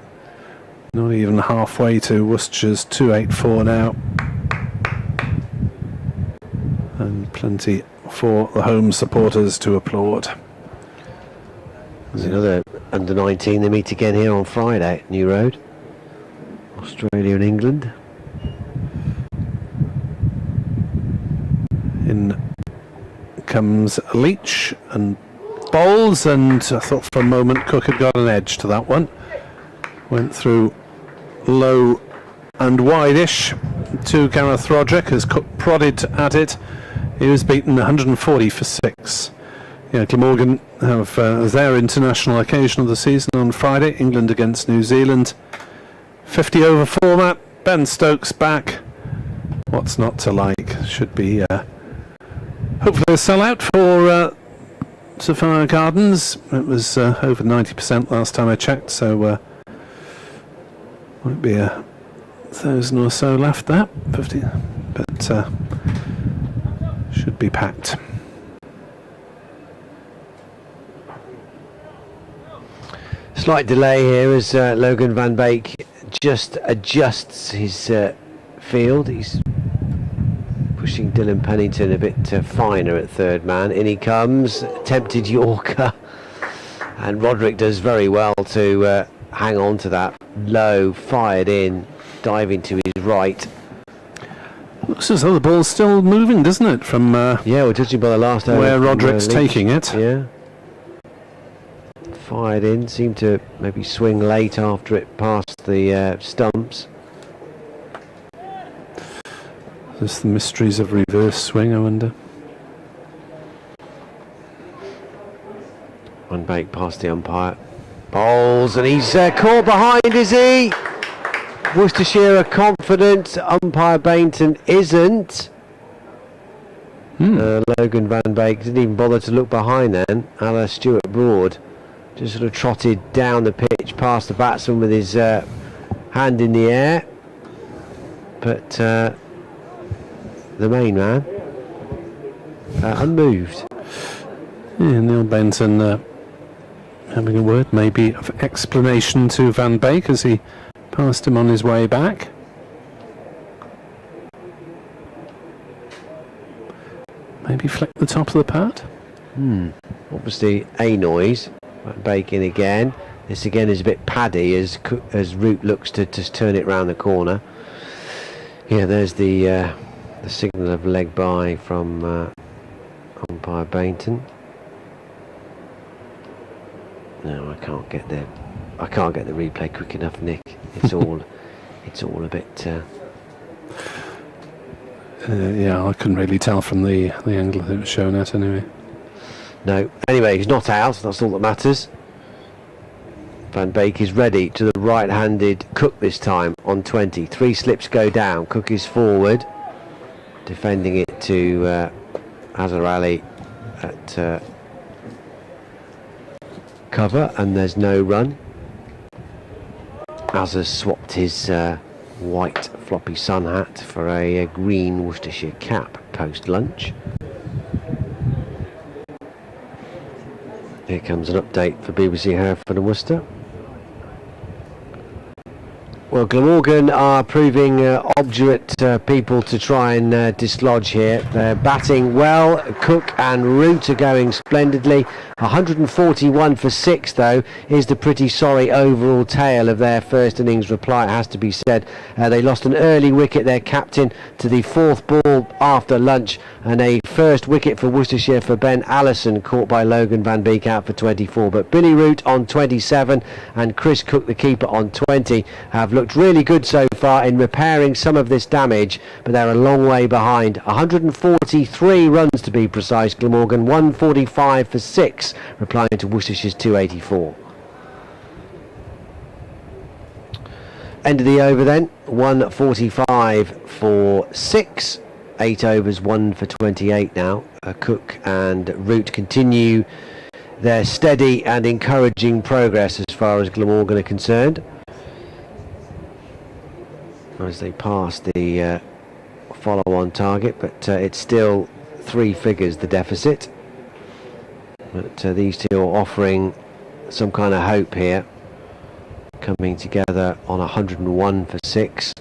Not even halfway to Worcestershire's 284 now. And plenty for the home supporters to applaud. There's another under-19. They meet again here on Friday at New Road. Australia and England. In comes Leach and bowls, and I thought for a moment Cook had got an edge to that one. Went through low and wide-ish to Gareth Roderick as Cook prodded at it. He was beaten 140 for 6. Yeah, Glamorgan have their international occasion of the season on Friday, England against New Zealand. 50 over format, Ben Stokes back. What's not to like? Should be hopefully a sellout for Sophia Gardens. It was over 90% last time I checked, so might be a 1,000 or so left there, 50, but should be packed. Slight delay here as Logan Van Beek just adjusts his field. He's pushing Dylan Pennington a bit finer at third man. In he comes, attempted Yorker, and Roderick does very well to hang on to that. Low, fired in, diving to his right. Looks as though the ball's still moving, doesn't it? From yeah, we're judging by the last over where Roderick's taking it. Yeah. Fired in, seemed to maybe swing late after it passed the stumps. There's the mysteries of reverse swing, I wonder. Van Beek past the umpire. Bowls, and he's caught behind, is he? Worcestershire are confident, umpire Bainton isn't. Logan Van Beek didn't even bother to look behind then. a la Stuart Broad. Just sort of trotted down the pitch past the batsman with his hand in the air. But the main man unmoved. Yeah, Neil Benton having a word maybe of explanation to Van Beek as he passed him on his way back. Maybe flick the top of the pad. Obviously a noise. Van Beek in again. This again is a bit paddy as Root looks to just turn it round the corner. Yeah, there's the signal of leg by from umpire Bainton. No, I can't get the I can't get the replay quick enough, Nick. It's all a bit. Yeah, I couldn't really tell from the angle that it was shown at anyway. No. Anyway, he's not out. That's all that matters. Van Beek is ready to the right-handed Cook this time on 20. 3 slips go down. Cook is forward, defending it to Azhar Ali at cover, and there's no run. Azhar swapped his white floppy sun hat for a green Worcestershire cap post-lunch. Here comes an update for BBC Hereford and Worcester. Well, Glamorgan are proving obdurate people to try and dislodge here. They're batting well. Cook and Root are going splendidly. 141 for 6, though, is the pretty sorry overall tale of their first innings reply, it has to be said. They lost an early wicket, their captain, to the 4th ball after lunch, and a first wicket for Worcestershire for Ben Allison, caught by Logan Van Beek out for 24. But Billy Root on 27 and Chris Cook, the keeper, on 20 have looked really good so far in repairing some of this damage, but they're a long way behind. 143 runs to be precise, Glamorgan, 145 for 6, replying to Worcestershire's 284. End of the over then, 145 for 6, 8 overs, 1 for 28 now. Cook and Root continue their steady and encouraging progress as far as Glamorgan are concerned, as they pass the follow-on target, but it's still 3 figures, the deficit. But these two are offering some kind of hope here, coming together on 101 for 6.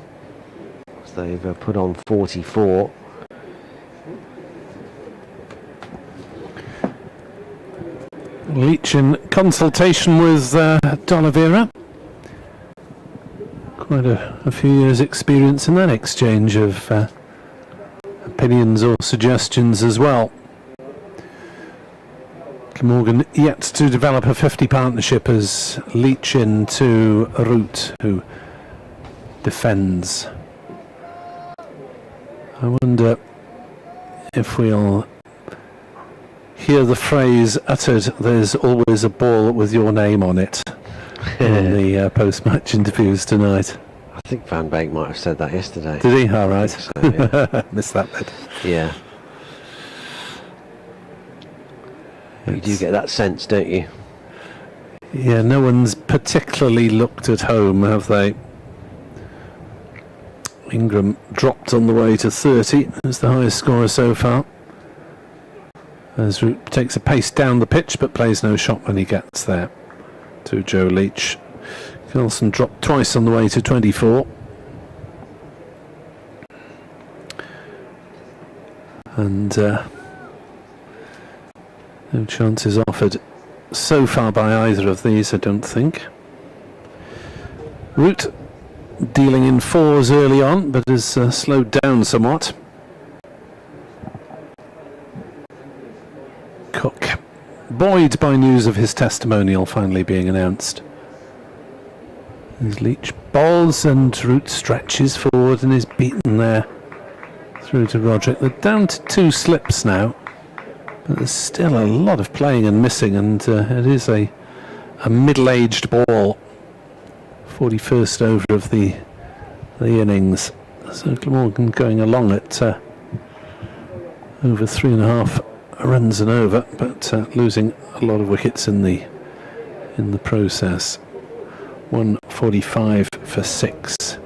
So they've put on 44. Leach in consultation with D'Oliveira. Quite a few years' experience in that exchange of opinions or suggestions as well. Glamorgan yet to develop a 50 partnership as Leach into Root, who defends. I wonder if we'll hear the phrase uttered, "There's always a ball with your name on it," in the post-match interviews tonight. I think Van Beek might have said that yesterday. Did he? All right. So, yeah. Missed that bit. Yeah. You do get that sense, don't you? Yeah, no one's particularly looked at home, have they? Ingram dropped on the way to 30 as the highest scorer so far. As Root takes a pace down the pitch but plays no shot when he gets there to Joe Leach. Gilson dropped twice on the way to 24. And no chances offered so far by either of these, I don't think. Root dealing in 4s early on, but has slowed down somewhat. Cook, buoyed by news of his testimonial finally being announced. As Leach bowls and Root stretches forward and is beaten there through to Roderick. They're down to 2 slips now, but there's still a lot of playing and missing, and it is a middle-aged ball. 41st over of the innings. So Glamorgan going along at over 3.5 runs and over, but losing a lot of wickets in the process. 145 for 6.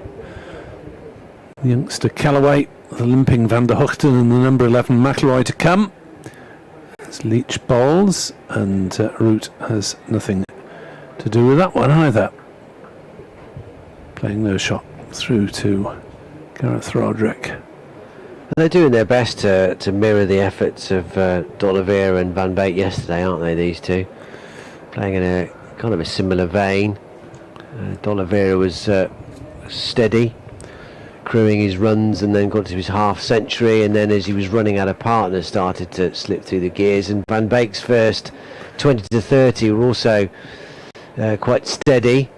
The youngster Callaway, the limping Van der Hoogten, and the number 11 McIlroy to come. As Leach bowls, and Root has nothing to do with that one either. Playing no shot through to Gareth Roderick. They're doing their best to mirror the efforts of D'Oliveira and Van Beek yesterday, aren't they, these two? Playing in a kind of a similar vein. D'Oliveira was steady, crewing his runs, and then got to his half-century, and then as he was running out of partners started to slip through the gears. And Van Beek's first 20 to 30 were also quite steady.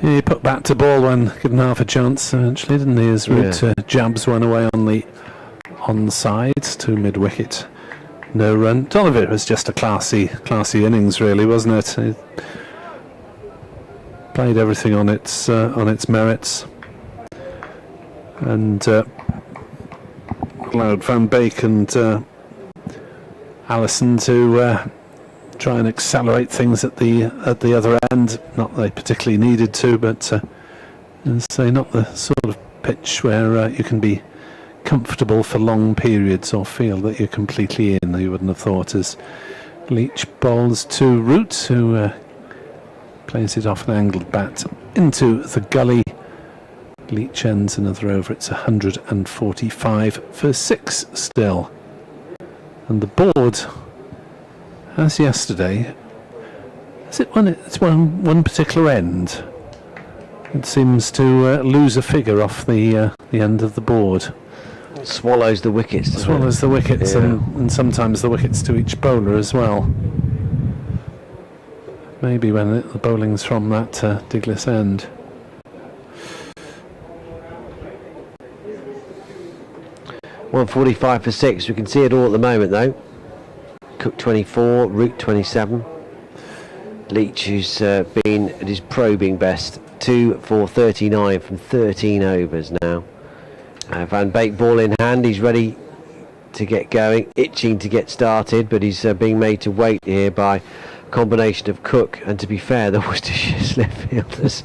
He put back to ball when given half a chance, actually, didn't he? His route jabs one away on the onside to mid-wicket. No run. All of it was just a classy innings, really, wasn't it? He played everything on its merits, and allowed Van Beek and Allison to try and accelerate things at the other end. Not that they particularly needed to, but say not the sort of pitch where you can be comfortable for long periods or feel that you're completely in. You wouldn't have thought, as Leach bowls to Root, who plays it off an angled bat into the gully. Leach ends another over. It's 145 for 6 still, and the board, as yesterday, is it when it's one particular end? It seems to lose a figure off the end of the board. It swallows the wickets. Swallows the wickets, yeah. and sometimes the wickets to each bowler as well. Maybe when the bowling's from that Diglis end. .145 for 6. We can see it all at the moment, though. Cook 24, Root 27. Leach, who's been at his probing best, 2 for 39 from 13 overs now. Van Beek ball in hand. He's ready to get going, itching to get started, but he's being made to wait here by a combination of Cook, and to be fair, the Worcestershire left fielders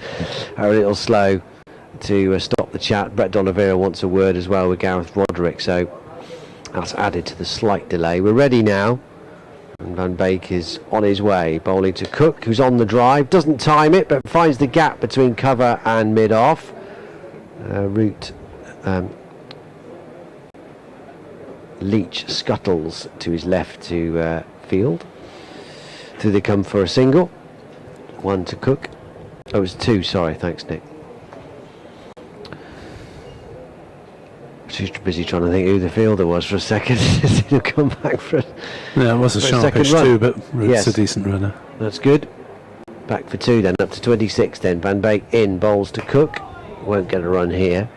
are a little slow to stop the chat. Brett D'Oliveira wants a word as well with Gareth Roderick, so that's added to the slight delay. We're ready now, and Van Beek is on his way, bowling to Cook, who's on the drive, doesn't time it, but finds the gap between cover and mid-off. Root Leach scuttles to his left to field. Through they come for a single. 1 to Cook. Oh, it was 2, sorry, thanks Nick. She's busy trying to think who the fielder was for a second. He'll come back for yeah, it was a sharpish too, but Root's a decent runner. That's good. Back for 2 then, up to 26 then. Van Beek in, bowls to Cook. Won't get a run here.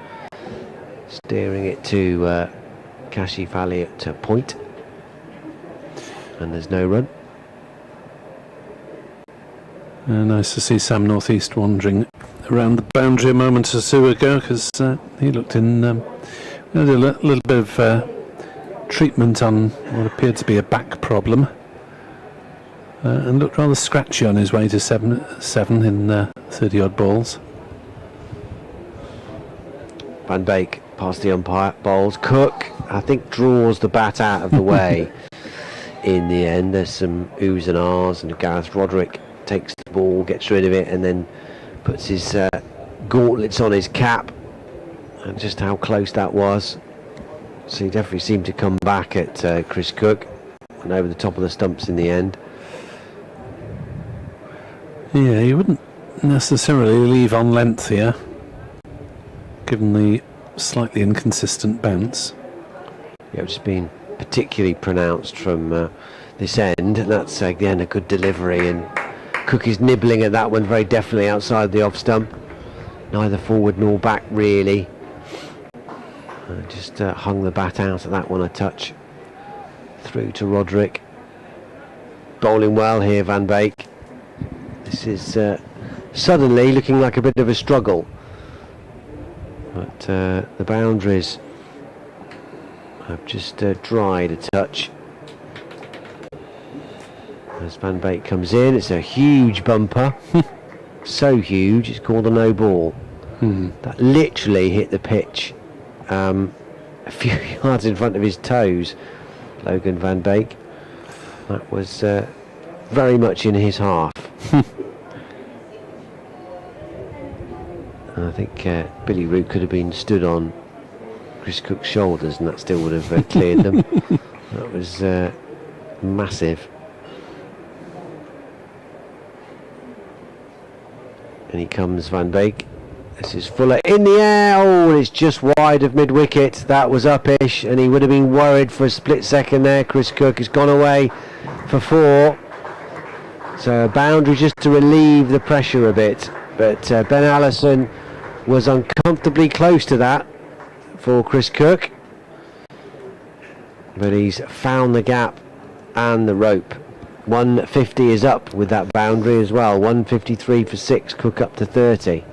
Steering it to Kashif Ali at point. And there's no run. Nice to see Sam Northeast wandering around the boundary a moment or two ago, because he looked in had a little bit of treatment on what appeared to be a back problem, and looked rather scratchy on his way to 7 in 30 odd balls. Van Beek past the umpire, bowls. Cook, I think, draws the bat out of the way in the end. There's some oohs and ahs, and Gareth Roderick takes the ball, gets rid of it, and then puts his gauntlets on his cap. And just how close that was. So he definitely seemed to come back at Chris Cook, and over the top of the stumps in the end. Yeah, he wouldn't necessarily leave on length here, given the slightly inconsistent bounce. Yeah, it's been particularly pronounced from this end, and that's again a good delivery, and Cook is nibbling at that one very definitely outside the off stump. Neither forward nor back really. Just hung the bat out at that one a touch. Through to Roderick. Bowling well here, Van Beek. This is suddenly looking like a bit of a struggle. But the boundaries have just dried a touch. As Van Beek comes in, it's a huge bumper. So huge, it's called a no ball. That literally hit the pitch a few yards in front of his toes, Logan Van Beek. That was very much in his half. And I think Billy Root could have been stood on Chris Cook's shoulders, and that still would have cleared them. That was massive. And he comes, Van Beek. This is Fuller in the air. Oh, and it's just wide of mid-wicket. That was uppish, and he would have been worried for a split second there. Chris Cook has gone away for 4. So a boundary just to relieve the pressure a bit, but Ben Allison was uncomfortably close to that for Chris Cook, but he's found the gap and the rope. 150 is up with that boundary as well. 153 for 6, Cook up to 30.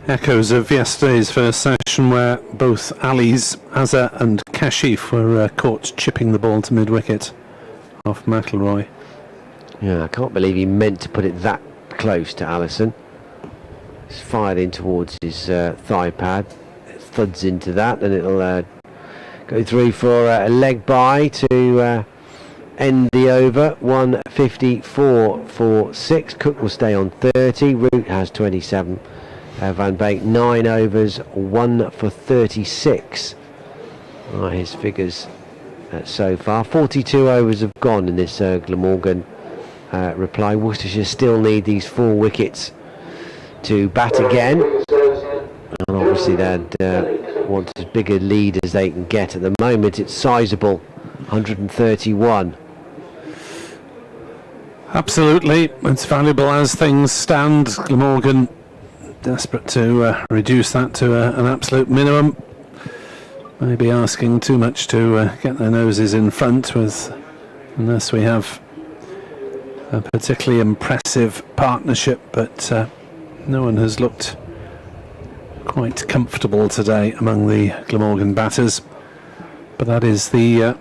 Echoes of yesterday's first session where both Ali's, Azza and Kashif were caught chipping the ball to mid-wicket off McIlroy. Yeah, I can't believe he meant to put it that close to Allison. It's fired in towards his thigh pad. It thuds into that, and it'll go through for a leg by to end the over. 154 for 6. Cook will stay on 30. Root has 27. Van Beek 9 overs, 1 for 36 are his figures so far. 42 overs have gone in this Glamorgan reply. Worcestershire still need these 4 wickets to bat again, and obviously they'd want as big a lead as they can get. At the moment it's sizable, 131. Absolutely, it's valuable as things stand. Glamorgan desperate to reduce that to an absolute minimum. Maybe asking too much to get their noses in front with, unless we have a particularly impressive partnership, but no one has looked quite comfortable today among the Glamorgan batters. But that is the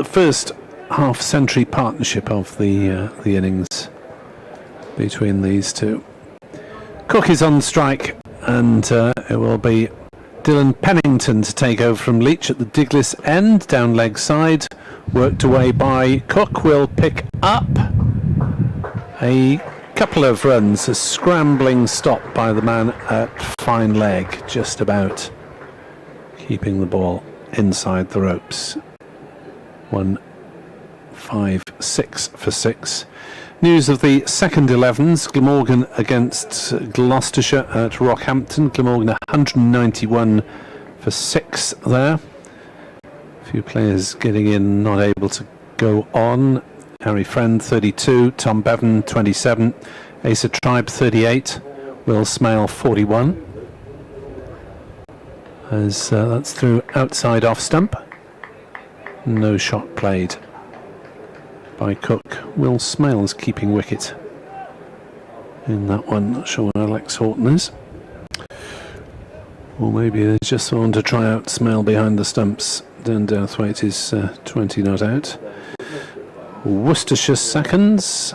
first half-century partnership of the innings between these two. Cook is on strike, and it will be Dylan Pennington to take over from Leach at the Diglis end, down leg side, worked away by Cook. Will pick up a couple of runs, a scrambling stop by the man at fine leg, just about keeping the ball inside the ropes. 156 for 6. News of the second 11s. Glamorgan against Gloucestershire at Rockhampton. Glamorgan 191 for 6 there. A few players getting in, not able to go on. Harry Friend 32, Tom Bevan 27, Asa Tribe 38, Will Smale 41. As that's through outside off stump. No shot played by Cook. Will Smale's keeping wicket in that one. Not sure where Alex Horton is. Or maybe they just want to try out Smale behind the stumps. Dan Douthwaite is 20 not out. Worcestershire seconds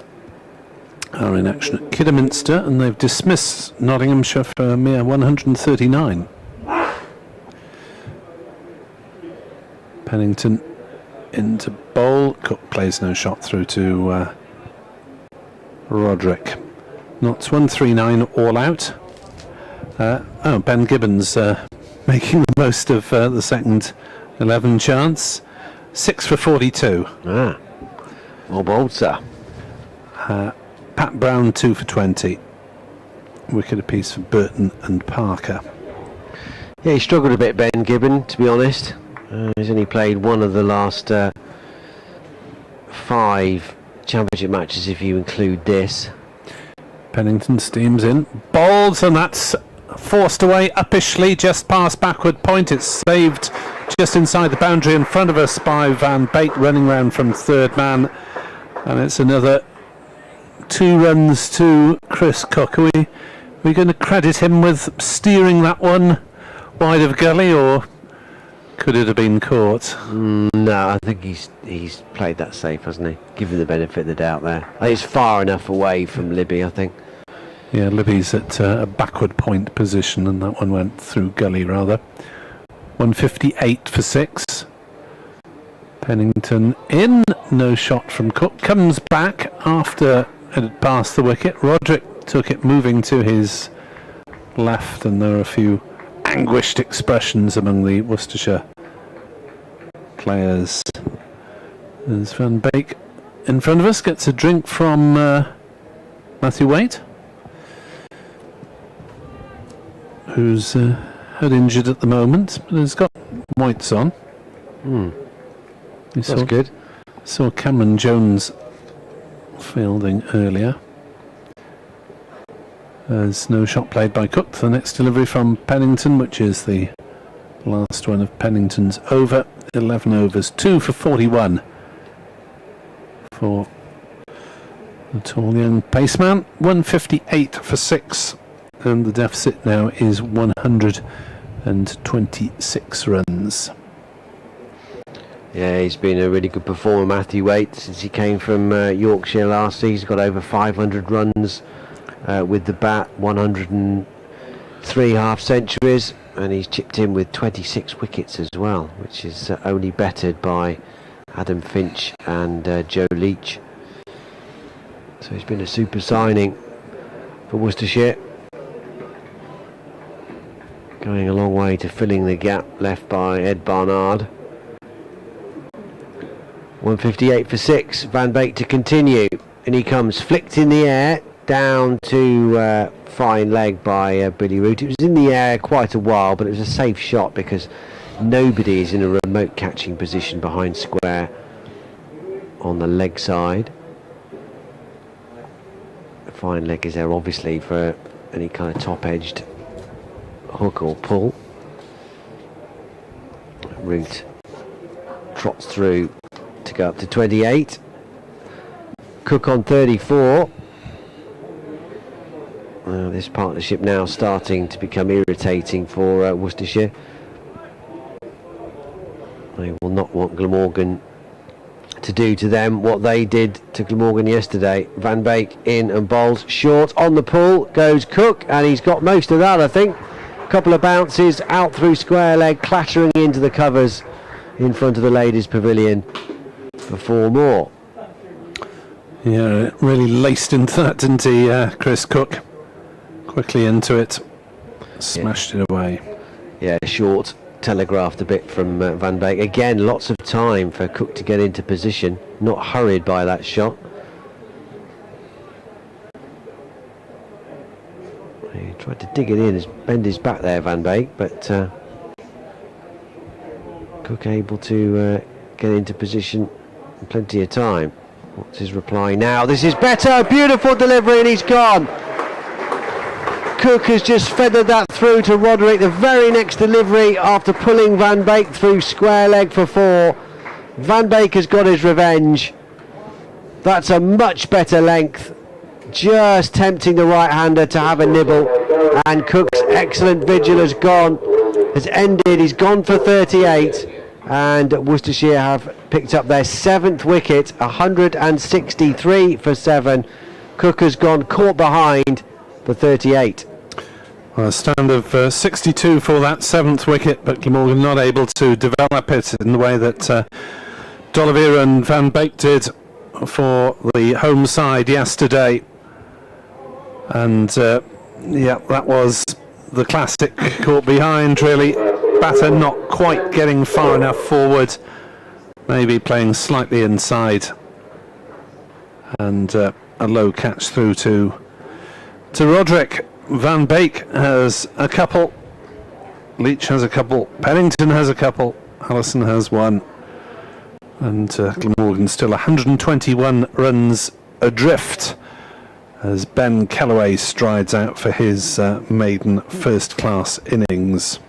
are in action at Kidderminster, and they've dismissed Nottinghamshire for a mere 139. Pennington into bowl. Cook plays no shot through to Roderick. Knots 139 all out. Ben Gibbons making the most of the second 11 chance. 6 for 42. Well bowled, sir. Pat Brown 2 for 20. Wicket apiece for Burton and Parker. Yeah, he struggled a bit, Ben Gibbon, to be honest. He's only played one of the last 5 championship matches, if you include this. Pennington steams in, bowls, and that's forced away uppishly, just past backward point. It's saved just inside the boundary in front of us by Van Beek, running round from third man, and it's another 2 runs to Chris Cook. Are we going to credit him with steering that one wide of gully, or could it have been caught? No, I think he's played that safe, hasn't he? Give him the benefit of the doubt there. I think it's far enough away from Libby, I think. Yeah, Libby's at a backward point position, and that one went through gully rather. 158 for 6. Pennington in, no shot from Cook. Comes back after it had passed the wicket. Roderick took it moving to his left, and there are a few anguished expressions among the Worcestershire players. There's Van Beek in front of us, gets a drink from Matthew Waite, who's head injured at the moment, but has got whites on. That's good. Saw Cameron Jones fielding earlier. There's no shot played by Cook. The next delivery from Pennington, which is the last one of Pennington's over. 11 overs, 2 for 41 for the tall young paceman. 158 for 6, and the deficit now is 126 runs. Yeah, he's been a really good performer, Matthew Waite, since he came from Yorkshire last season. He's got over 500 runs with the bat, 103 half centuries, and he's chipped in with 26 wickets as well, which is only bettered by Adam Finch and Joe Leach. So he's been a super signing for Worcestershire, going a long way to filling the gap left by Ed Barnard. 158 for 6, Van Beek to continue, and he comes flicked in the air down to fine leg by Billy Root. It was in the air quite a while, but it was a safe shot because nobody is in a remote catching position behind square on the leg side. The fine leg is there obviously for any kind of top-edged hook or pull. Root trots through to go up to 28. Cook on 34. This partnership now starting to become irritating for Worcestershire. They will not want Glamorgan to do to them what they did to Glamorgan yesterday. Van Beek in and bowls short. On the pull goes Cook, and he's got most of that, I think. A couple of bounces out through square leg, clattering into the covers in front of the ladies' pavilion for 4 more. Yeah, really laced into that, didn't he, Chris Cook? Quickly into it, smashed it away. Yeah, short, telegraphed a bit from Van Beek. Again, lots of time for Cook to get into position, not hurried by that shot. He tried to dig it in, bend his back there, Van Beek, but Cook able to get into position in plenty of time. What's his reply now? This is better, beautiful delivery, and he's gone. Cook has just feathered that through to Roderick. The very next delivery after pulling Van Beek through square leg for 4. Van Beek has got his revenge. That's a much better length. Just tempting the right-hander to have a nibble. And Cook's excellent vigil has ended. He's gone for 38. And Worcestershire have picked up their 7th wicket, 163 for 7. Cook has gone caught behind for 38. Well, a stand of 62 for that 7th wicket, but Glamorgan not able to develop it in the way that D'Oliveira and Van Beek did for the home side yesterday. And yeah, that was the classic caught behind, really. Batter not quite getting far enough forward, maybe playing slightly inside, and a low catch through to Roderick. Van Beek has a couple, Leach has a couple, Pennington has a couple, Allison has one, and Glamorgan still 121 runs adrift as Ben Kellaway strides out for his maiden first-class innings.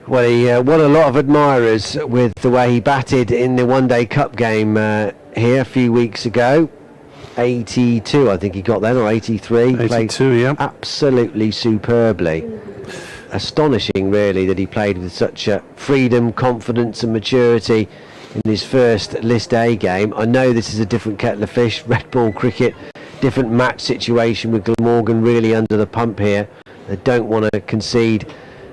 Well, he won a lot of admirers with the way he batted in the one-day cup game here a few weeks ago. 82, I think he got then, or 83. 82, yeah. Absolutely superbly. Astonishing, really, that he played with such freedom, confidence and maturity in his first List A game. I know this is a different kettle of fish, red ball cricket, different match situation with Glamorgan really under the pump here. They don't want to concede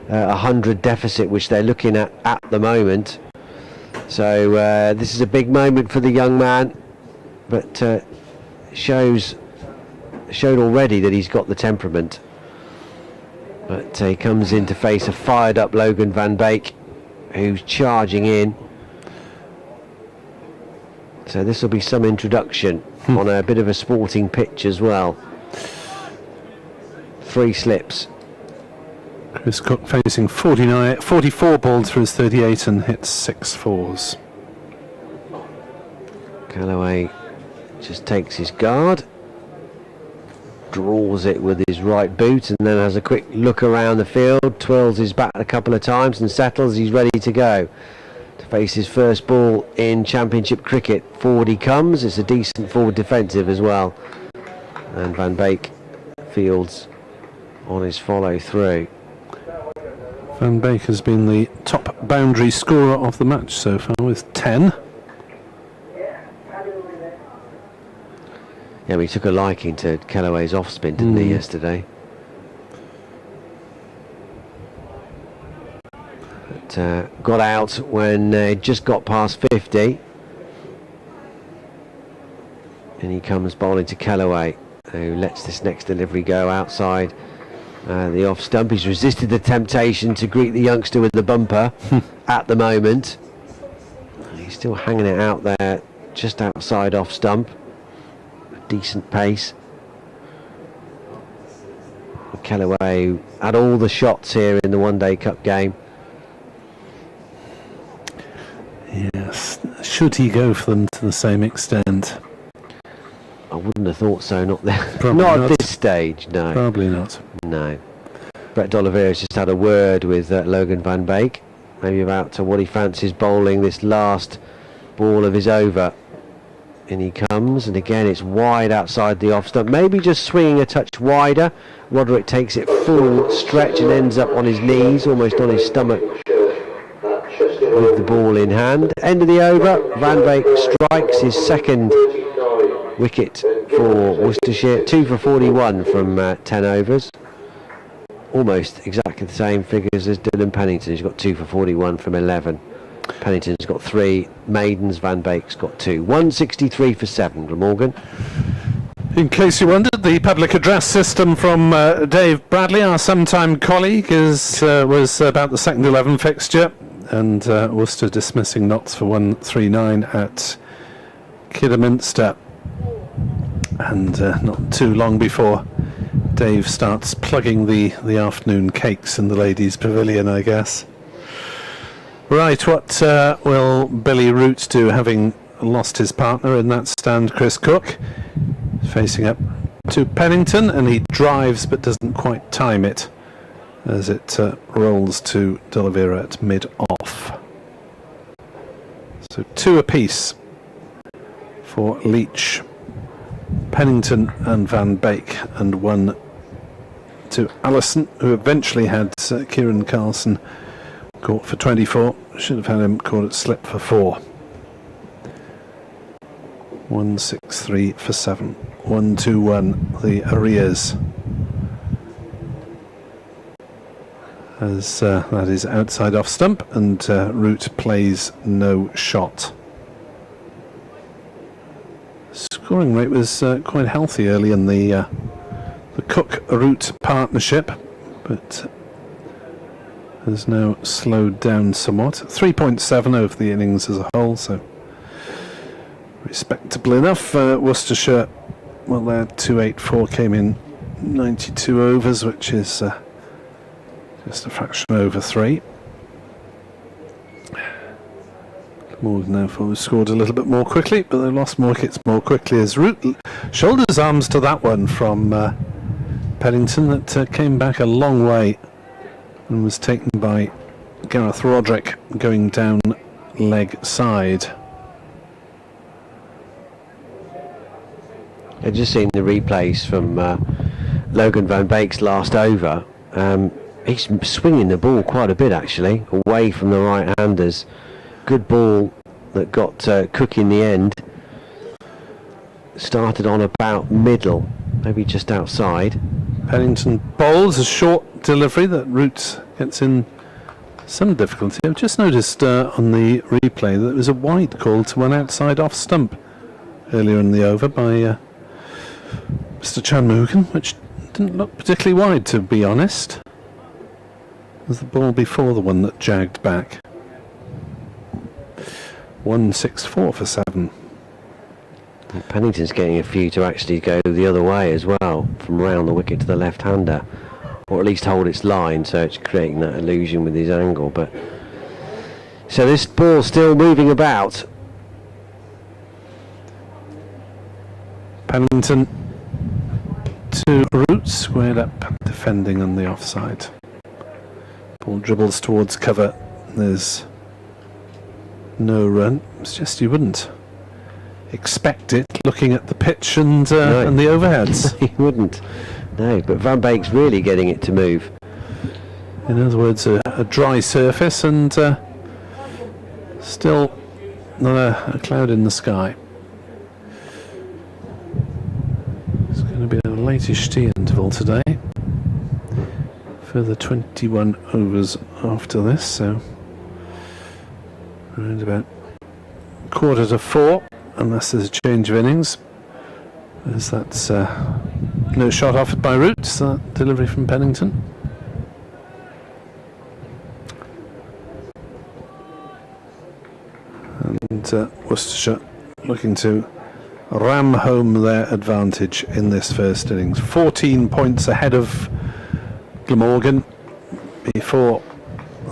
100 deficit, which they're looking at the moment. So this is a big moment for the young man, but showed already that he's got the temperament. But he comes in to face a fired up Logan Van Beek, who's charging in. So this will be some introduction on a bit of a sporting pitch as well. 3 slips. Chris Cook facing 44 balls for his 38 and hits 6 fours. Callaway Just takes his guard, draws it with his right boot, and then has a quick look around the field, twirls his bat a couple of times and settles. He's ready to go to face his first ball in Championship cricket. Forward he comes. It's a decent forward defensive as well, and Van Beek fields on his follow through. Van Beek has been the top boundary scorer of the match so far with 10. Yeah, he took a liking to Kellaway's off spin, didn't he, yesterday? But, got out when it just got past 50. And he comes bowling to Kellaway, who lets this next delivery go outside the off stump. He's resisted the temptation to greet the youngster with the bumper at the moment. He's still hanging it out there just outside off stump. Decent pace. Kellaway had all the shots here in the One Day Cup game. Yes, should he go for them to the same extent? I wouldn't have thought so, not there. Probably not not. at this stage, no. Probably not. No. Brett D'Oliveira's just had a word with Logan Van Beek, maybe about what he fancies bowling this last ball of his over. In he comes, and again it's wide outside the off stump, maybe just swinging a touch wider. Roderick takes it full stretch and ends up on his knees, almost on his stomach, with the ball in hand. End of the over. Van Beek strikes his second wicket for Worcestershire. 2 for 41 from 10 overs. Almost exactly the same figures as Dylan Pennington. He's got 2 for 41 from 11. Pennington's got 3, Maidens, Van Beek's got 2. 163 for 7, Glamorgan. In case you wondered, the public address system from Dave Bradley, our sometime colleague, was about the second 11 fixture, and Worcester dismissing Notts for 139 at Kidderminster. And not too long before Dave starts plugging the afternoon cakes in the ladies' pavilion, I guess. Right, what will Billy Root do, having lost his partner in that stand, Chris Cook? Facing up to Pennington, and he drives but doesn't quite time it as it rolls to D'Oliveira at mid-off. So 2 apiece for Leach, Pennington and Van Beek, and 1 to Allison, who eventually had Kieran Carlson caught for 24. Should have had him caught at slip for 4. 163 for 7. 121 the arrears, as that is outside off stump, and Root plays no shot. Scoring rate was quite healthy early in the Cook-Root partnership, but has now slowed down somewhat. 3.7 over the innings as a whole, so respectable enough. Worcestershire, well, their 284 came in 92 overs, which is just a fraction over 3. Glamorgan therefore scored a little bit more quickly, but they lost more wickets more quickly as Root shoulders arms to that one from Pennington that came back a long way and was taken by Gareth Roderick going down leg side. I've just seen the replays from Logan Van Beek's last over. He's swinging the ball quite a bit actually, away from the right-handers. Good ball that got Cook in the end. Started on about middle, maybe just outside. Pennington bowls a short delivery that Root gets in some difficulty. I've just noticed on the replay that it was a wide call to one outside off stump earlier in the over by Mr. Chanmugan, which didn't look particularly wide, to be honest. It was the ball before the one that jagged back. 164 for 7. And Pennington's getting a few to actually go the other way as well, from round the wicket to the left-hander, or at least hold its line, so it's creating that illusion with his angle. But so this ball still moving about. Pennington to Root, squared up, defending on the offside. Ball dribbles towards cover. There's no run. It's just you wouldn't expect it looking at the pitch and No. and the overheads. He wouldn't. No, but Van Beek's really getting it to move. In other words, a dry surface and still not a cloud in the sky. It's going to be a latish tea interval today. Further 21 overs after this, so around about 3:45, unless there's a change of innings. As that's no shot offered by Roots, that delivery from Pennington. And Worcestershire looking to ram home their advantage in this first innings. 14 points ahead of Glamorgan before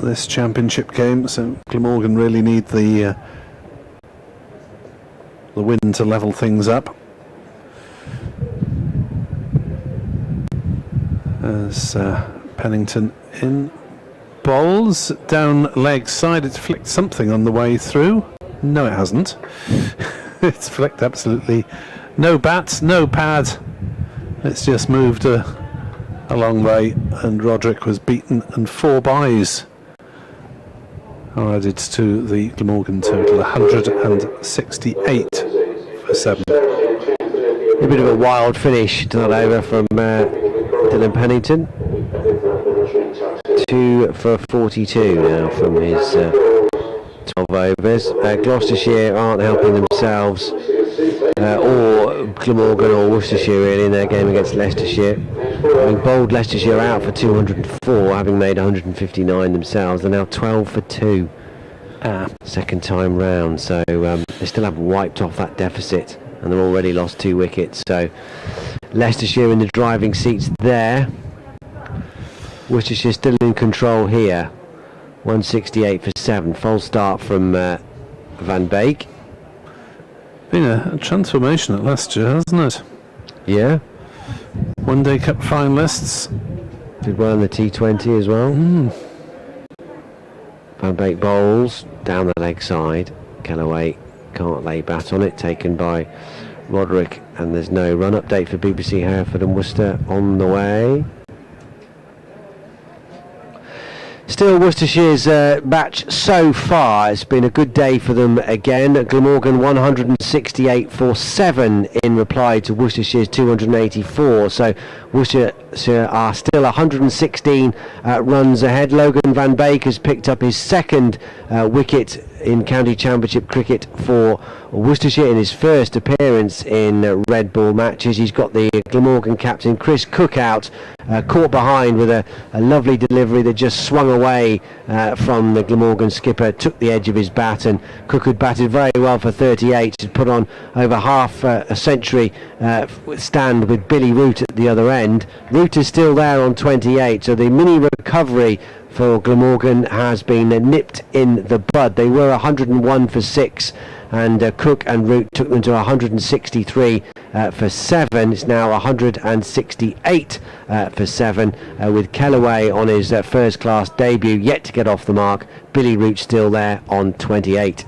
this championship game, so Glamorgan really need the win to level things up. As Pennington in bowls down leg side, it's flicked something on the way through. No, it hasn't. It's flicked absolutely no bat, no pad. It's just moved a long way, and Roderick was beaten, and 4 byes are added to the Glamorgan total. 168 for 7. A bit of a wild finish to that over from Dylan Pennington. 2 for 42 now from his 12 overs. Gloucestershire aren't helping themselves, or Glamorgan or Worcestershire really, in their game against Leicestershire. Having bowled Leicestershire out for 204, having made 159 themselves. They're now 12 for 2 second time round, so they still haven't wiped off that deficit, and they've already lost 2 wickets. So Leicestershire in the driving seats there. Worcestershire still in control here. 168 for 7. False start from Van Beek. Been a transformation at Leicestershire, hasn't it? Yeah. One Day Cup finalists. Did well in the T20 as well. Van Beek bowls down the leg side. Kellaway can't lay bat on it. Taken by Roderick, and there's no run. Update for BBC Hereford and Worcester on the way. Still Worcestershire's match so far. It's been a good day for them again. Glamorgan 168 for 7 in reply to Worcestershire's 284. So Worcestershire are still 116 runs ahead. Logan Van Beek has picked up his second wicket in County Championship cricket for Worcestershire in his first appearance in red ball matches. He's got the Glamorgan captain Chris Cook out, caught behind with a lovely delivery that just swung away from the Glamorgan skipper, took the edge of his bat, and Cook had batted very well for 38, had put on over half a century stand with Billy Root at the other end. Root is still there on 28, so the mini recovery for Glamorgan has been nipped in the bud. They were 101 for 6, and Cook and Root took them to 163 for 7. It's now 168 for 7, with Kellaway on his first class debut, yet to get off the mark. Billy Root still there on 28.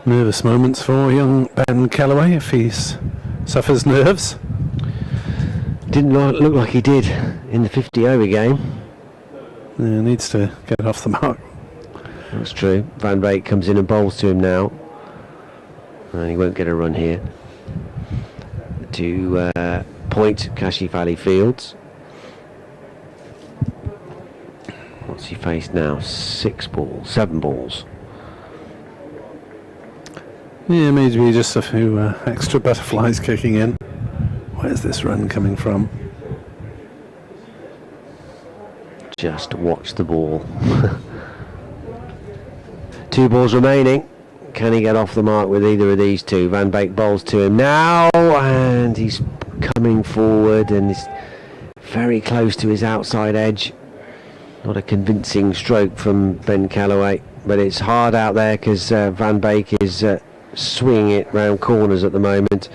Nervous moments for young Ben Kellaway if he suffers nerves. Didn't look like he did in the 50 over game. Yeah, needs to get off the mark. That's true. Van Beek comes in and bowls to him now, and he won't get a run here. To point Kashi Valley Fields. What's he faced now? 7 balls. Yeah, maybe just a few extra butterflies kicking in. Where's this run coming from? Just watch the ball. 2 balls remaining. Can he get off the mark with either of these two? Van Beek bowls to him now, and he's coming forward and is very close to his outside edge. Not a convincing stroke from Ben Kellaway, but it's hard out there because Van Beek is swinging it round corners at the moment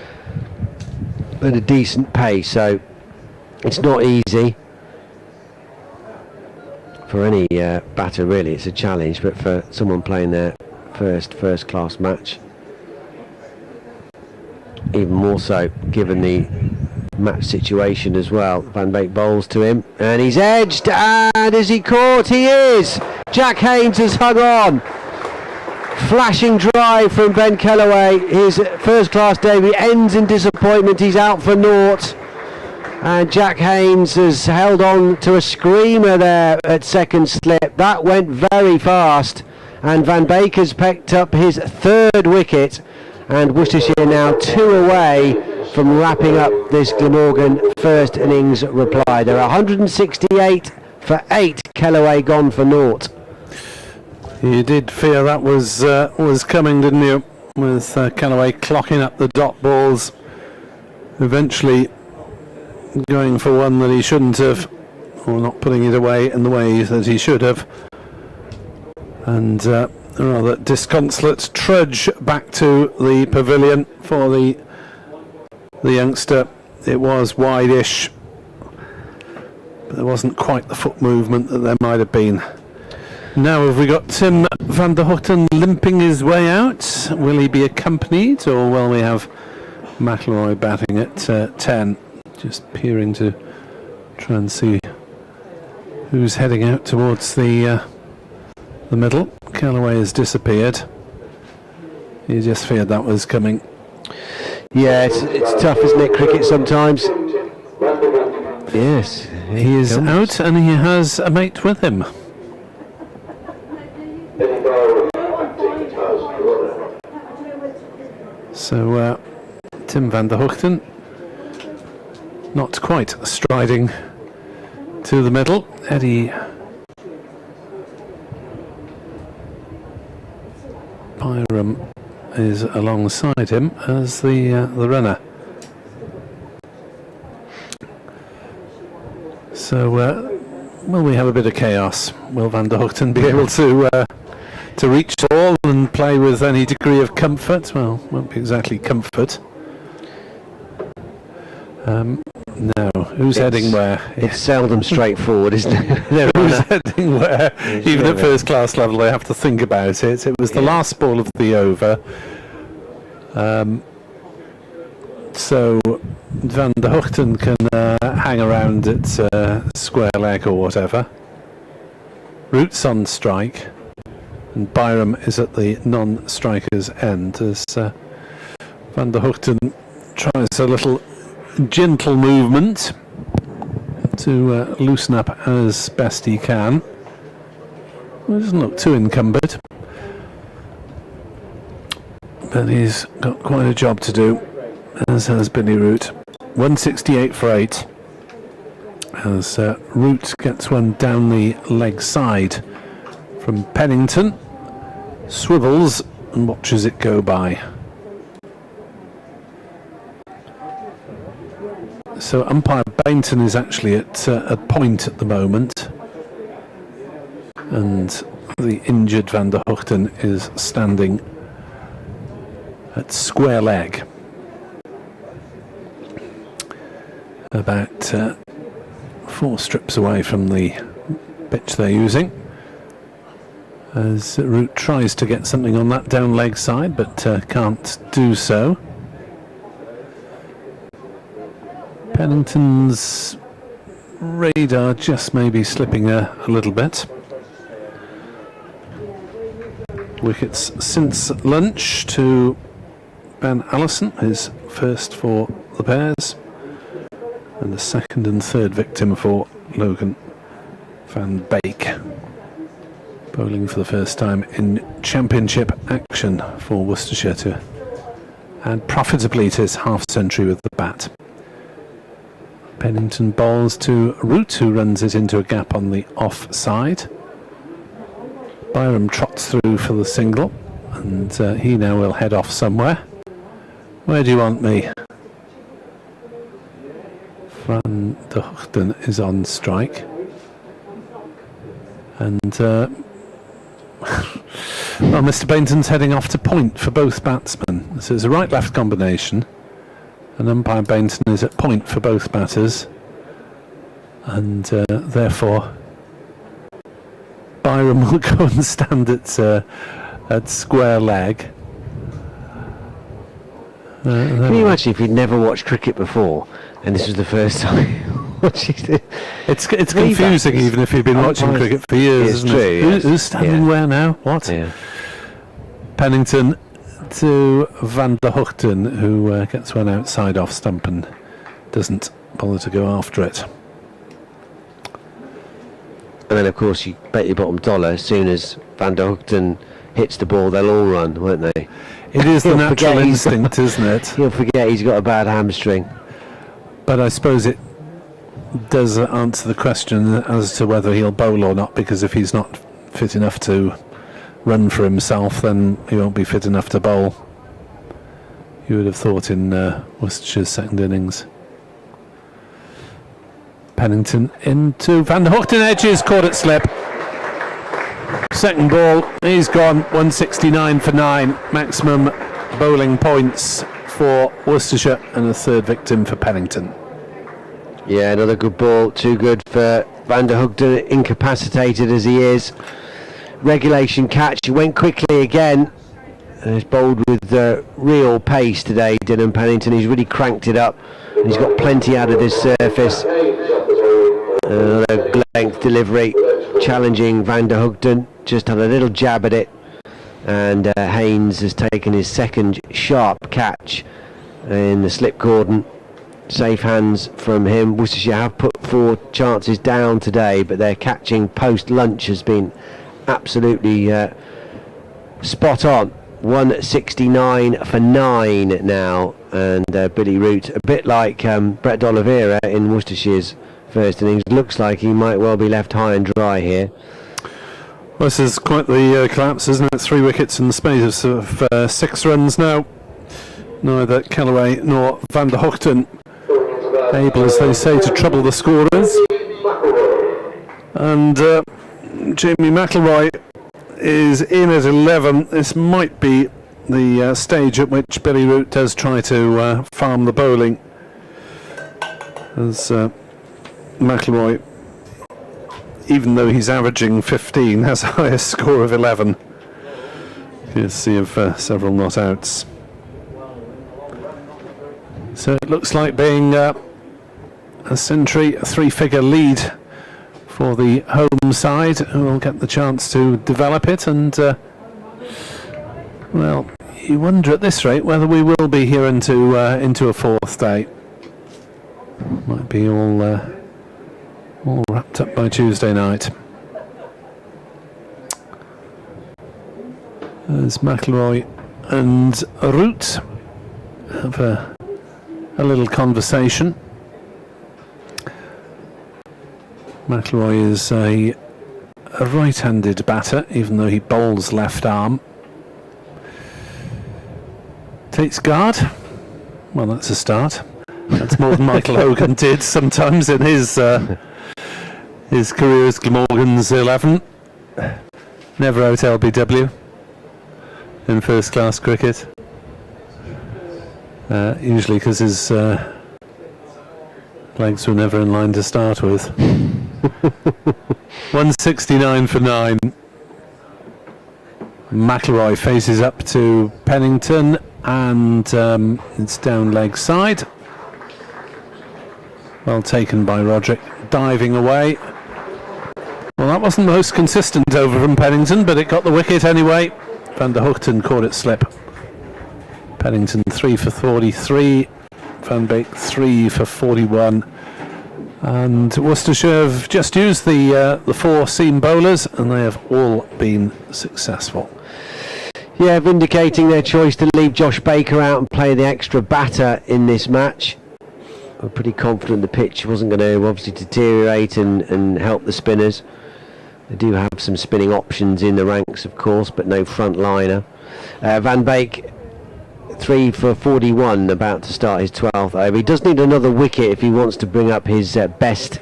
at a decent pace, so it's not easy for any batter really. It's a challenge, but for someone playing their first class match, even more so given the match situation as well. Van Beek bowls to him and he's edged, and is he caught? He is! Jack Haynes has hung on. Flashing drive from Ben Kellaway. His first class debut ends in disappointment. He's out for naught, and Jack Haynes has held on to a screamer there at second slip. That went very fast, and Van Beek has picked up his third wicket, and Worcestershire now 2 away from wrapping up this Glamorgan first innings reply. There are 168 for 8. Kellaway gone for naught. You did fear that was coming, didn't you? With Kellaway clocking up the dot balls, eventually going for one that he shouldn't have, or not putting it away in the way that he should have, and rather disconsolate trudge back to the pavilion for the youngster. It was wide-ish, but there wasn't quite the foot movement that there might have been. Now have we got Tim van der Houten limping his way out? Will he be accompanied, or will we have McIlroy batting at 10? Just peering to try and see who's heading out towards the middle. Kellaway has disappeared. You just feared that was coming. Yeah, it's tough, isn't it, cricket sometimes? Yes, he is out, and he has a mate with him. So Tim van der Houten not quite striding to the middle. Eddie Byram is alongside him as the runner. So will we have a bit of chaos? Will van der Houten be able to reach the ball and play with any degree of comfort? Well, won't be exactly comfort. No, who's heading where? It's seldom straightforward, isn't it? Who's heading where? Even at first class level they have to think about it. It was the last ball of the over. So van der Houten can hang around at square leg or whatever. Root's on strike, and Byram is at the non-striker's end as van der Houten tries a little gentle movement to loosen up as best he can. Well, he doesn't look too encumbered, but he's got quite a job to do, as has Billy Root. 168 for 8 as Root gets one down the leg side from Pennington, swivels and watches it go by. So umpire Bainton is actually at a point at the moment, and the injured van der Houten is standing at square leg, about 4 strips away from the pitch they're using, as Root tries to get something on that down leg side but can't do so. Pennington's radar just maybe slipping a little bit. Wickets since lunch to Ben Allison, his first for the Bears, and the second and third victim for Logan van Beek, bowling for the first time in championship action for Worcestershire to add profitably to his half-century with the bat. Pennington bowls to Root, who runs it into a gap on the off side. Byram trots through for the single, and he now will head off somewhere. Where do you want me? Van der Houten is on strike, and well, Mr. Bainton's heading off to point for both batsmen. So it's a right-left combination, and umpire Bainton is at point for both batters, and therefore Byram will go and stand at square leg. Can you imagine if you'd never watched cricket before and this was the first time watching it? It's confusing even if you've been watching cricket for years, isn't it? Who's standing where now? What? Yeah. Pennington to Van der Hoogten, who gets one outside off stump and doesn't bother to go after it. And then, of course, you bet your bottom dollar as soon as Van der Hoogten hits the ball, they'll all run, won't they? It is the natural instinct, isn't it? He'll forget he's got a bad hamstring. But I suppose it does answer the question as to whether he'll bowl or not, because if he's not fit enough to run for himself, then he won't be fit enough to bowl. You would have thought in Worcestershire's second innings. Pennington into Van der Hoogten, edges, caught at slip. Second ball, he's gone. 169 for 9, maximum bowling points for Worcestershire, and a third victim for Pennington. Yeah, another good ball, too good for Van der Hoogten, incapacitated as he is. Regulation catch, he went quickly again, and he's bowled with real pace today, Dylan Pennington. He's really cranked it up, and he's got plenty out of this surface. Another length delivery, challenging Van der Hoogten, just had a little jab at it, and Haynes has taken his second sharp catch in the slip cordon. Safe hands from him. Worcestershire have put 4 chances down today, but their catching post lunch has been absolutely spot on. 169 for 9 now, and Billy Root, a bit like Brett D'Oliveira in Worcestershire's first innings, looks like he might well be left high and dry here. Well, this is quite the collapse, isn't it? 3 wickets in the space of 6 runs now. Neither Kellaway nor Van der Hoogten able, as they say, to trouble the scorers. And Jamie McIlroy is in at 11. This might be the stage at which Billy Root does try to farm the bowling, as McIlroy, even though he's averaging 15, has a highest score of 11. Courtesy of several not outs. So it looks like being a century, a 3-figure lead for the home side, who will get the chance to develop it. And well, you wonder at this rate whether we will be here into a 4th day. Might be all wrapped up by Tuesday night. As McIlroy and Root have a little conversation. McIlroy is a right-handed batter, even though he bowls left arm. Takes guard. Well, that's a start. That's more than Michael Hogan did sometimes in his career as Glamorgan's 11. Never out LBW in first-class cricket. Usually because his legs were never in line to start with. 169 for 9. McIlroy faces up to Pennington, and it's down leg side. Well taken by Roderick, diving away. Well, that wasn't the most consistent over from Pennington, but it got the wicket anyway. Van der Hoogten caught it slip. Pennington 3 for 43, Van Beek 3 for 41, and Worcestershire have just used the 4 seam bowlers, and they have all been successful. Yeah, vindicating their choice to leave Josh Baker out and play the extra batter in this match. I'm pretty confident the pitch wasn't going to obviously deteriorate and help the spinners. They do have some spinning options in the ranks, of course, but no front liner. Van Beek 3 for 41, about to start his 12th over. He does need another wicket if he wants to bring up his best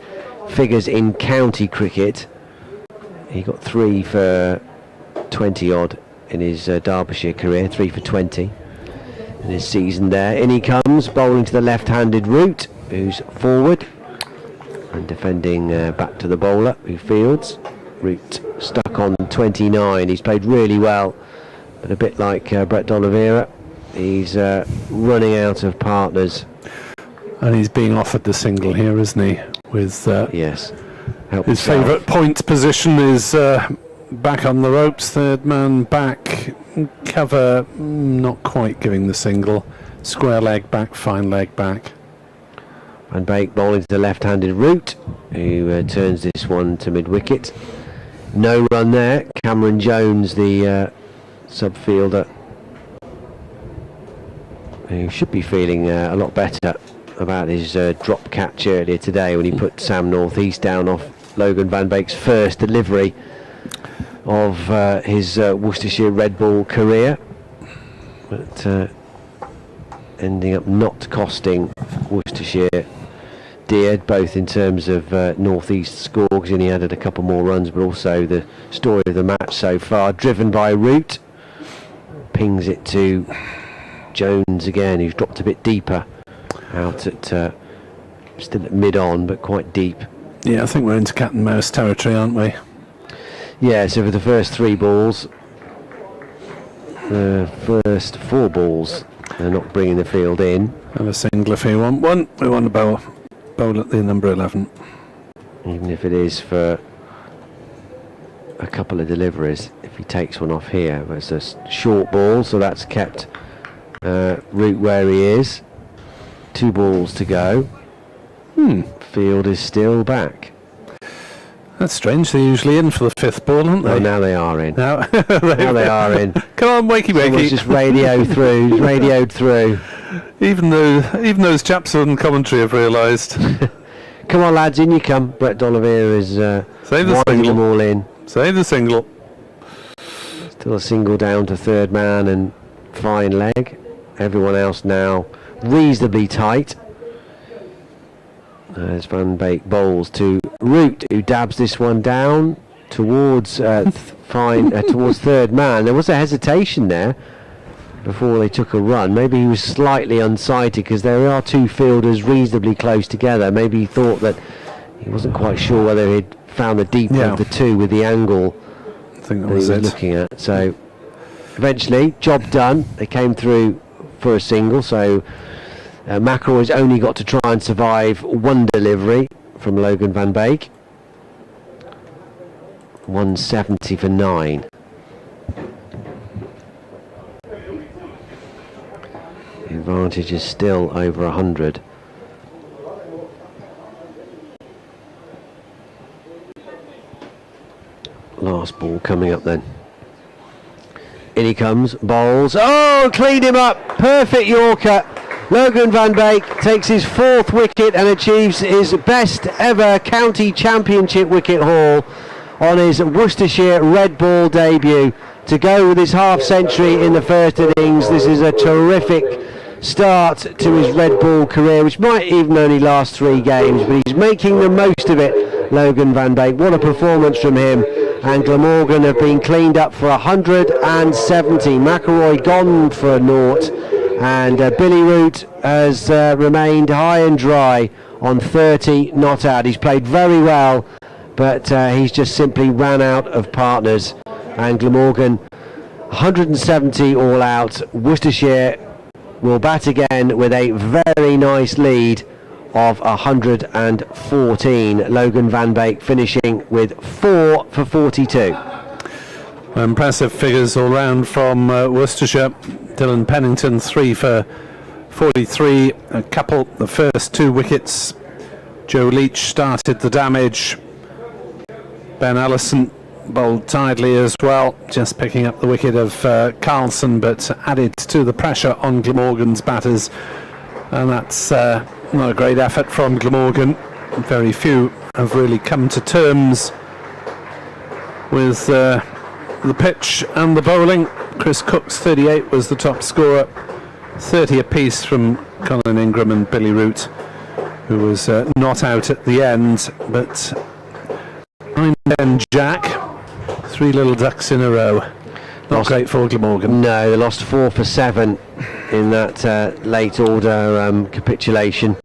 figures in county cricket. He got 3 for 20 odd in his Derbyshire career, 3 for 20. in his season there. In he comes, bowling to the left-handed Root, who's forward and defending back to the bowler who fields. Root stuck on 29. He's played really well, but a bit like Brett D'Oliveira, he's running out of partners. And he's being offered the single here, isn't he? With yes, his favourite point position is back on the ropes, third man back, cover not quite giving the single, square leg back, fine leg back. Van Beek bowling to the left-handed Root, who turns this one to mid-wicket. No run there. Cameron Jones, the sub-fielder, who should be feeling a lot better about his drop catch earlier today when he put Sam Northeast down off Logan Van Beek's first delivery of his Worcestershire red ball career, but ending up not costing Worcestershire dear, both in terms of Northeast score, because he only added a couple more runs, but also the story of the match so far. Driven by Root, pings it to Jones again, who's dropped a bit deeper, out at still at mid-on, but quite deep. Yeah, I think we're into cat and mouse territory, aren't we? Yeah, so for the first 3 balls, the first 4 balls, they're not bringing the field in. Have a single if we want one. We want to bowl at the number 11. Even if it is for a couple of deliveries, if he takes one off here. But it's a short ball, so that's kept Root where he is. 2 balls to go. Field is still back. That's strange. They're usually in for the 5th ball, aren't they? Oh, now they are in. Now they are in. Come on, wakey wakey. Someone's just radioed through. Even those chaps on commentary have realised. Come on, lads, in you come. Brett D'Oliveira is winding them all in. Save the single. Still a single down to third man and fine leg. Everyone else now reasonably tight. As Van Beek bowls to Root, who dabs this one down towards towards third man. There was a hesitation there before they took a run. Maybe he was slightly unsighted because there are 2 fielders reasonably close together. Maybe he thought that he wasn't quite sure whether he'd found the deeper of the 2 with the angle I think that he was looking at. So eventually, job done. They came through for a single, so McIlroy's only got to try and survive 1 delivery from Logan Van Beek. 170 for 9. The advantage is still over 100. Last ball coming up then. In he comes, bowls. Oh, cleaned him up. Perfect Yorker. Logan Van Beek takes his 4th wicket and achieves his best ever county championship wicket haul on his Worcestershire red ball debut. To go with his half century in the first innings, this is a terrific start to his red ball career, which might even only last 3 games, but he's making the most of it, Logan Van Beek. What a performance from him. And Glamorgan have been cleaned up for 170. McIlroy gone for 0. And Billy Root has remained high and dry on 30 not out. He's played very well, but he's just simply ran out of partners. And Glamorgan, 170 all out. Worcestershire will bat again with a very nice lead of 114. Logan Van Beek finishing with 4 for 42. Impressive figures all round from Worcestershire. Dylan Pennington 3 for 43. A couple, the first 2 wickets. Joe Leach started the damage. Ben Ellison bowled tidily as well, just picking up the wicket of Carlson, but added to the pressure on Glamorgan's batters. And that's not a great effort from Glamorgan. Very few have really come to terms with the pitch and the bowling. Chris Cook's 38 was the top scorer, 30 apiece from Colin Ingram and Billy Root, who was not out at the end. But 9-10 Jack, 3 little ducks in a row. Not great for Glamorgan. No, they lost 4 for 7 in that late order capitulation,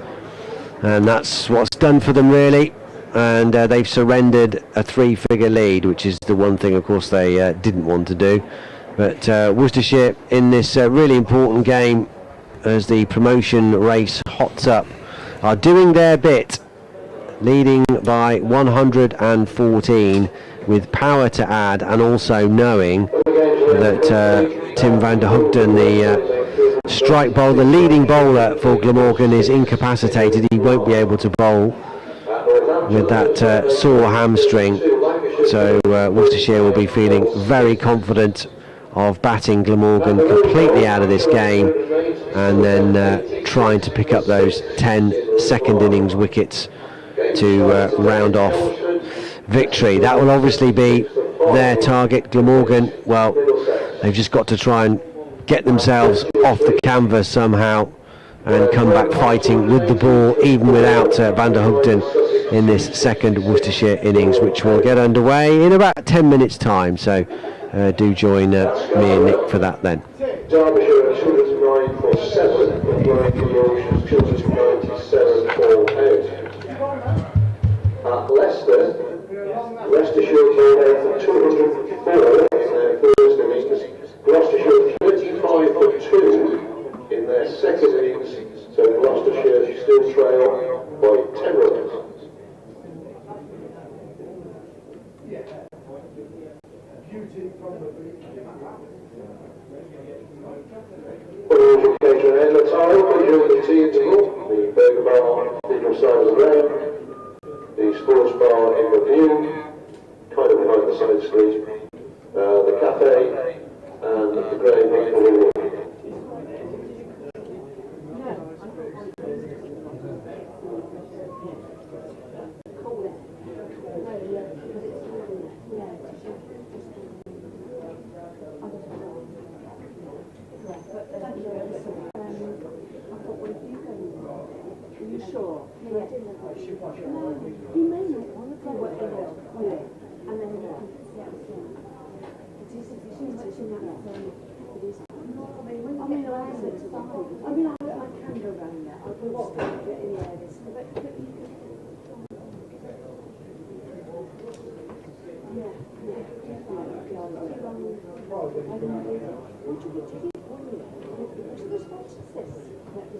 and that's what's done for them really. And they've surrendered a 3-figure lead, which is the one thing, of course, they didn't want to do. But Worcestershire in this really important game, as the promotion race hots up, are doing their bit, leading by 114 with power to add, and also knowing that Tim van der Hoogden, the strike bowler, the leading bowler for Glamorgan, is incapacitated. He won't be able to bowl with that sore hamstring. So Worcestershire will be feeling very confident of batting Glamorgan completely out of this game, and then trying to pick up those 10 second innings wickets to round off victory. That will obviously be their target. Glamorgan, well, they've just got to try and get themselves off the canvas somehow and come back fighting with the ball, even without van der Hoogden in this second Worcestershire innings, which will get underway in about 10 minutes time. So do join me and Nick for that then. Derbyshire 209 for 7, Brian Promotions 297 for 8. At Leicester, Worcestershire bowled out for 204 in their first innings, Gloucestershire 35 for 2 in their second innings, so Gloucestershire still trail by 10 runs. Following occasion end of time, during the tea interval, the burger bar, middle side of the ground, the sports bar in the view, kind of behind the side street, the cafe, and the grey people hall. You may not want to do what they will, and then you can see how it's done. It is if you see that it is. I mean, I can go around there. I will still get in the areas, but you can. Yeah.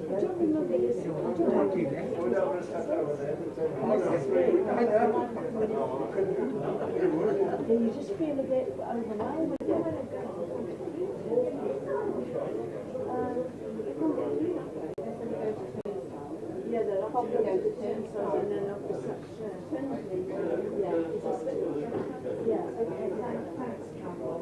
I don't remember this. You just feel a bit overwhelmed with it. Yeah, they'll probably go to Turnstile and then up to Turnsley. Yeah, okay, thanks, Carol.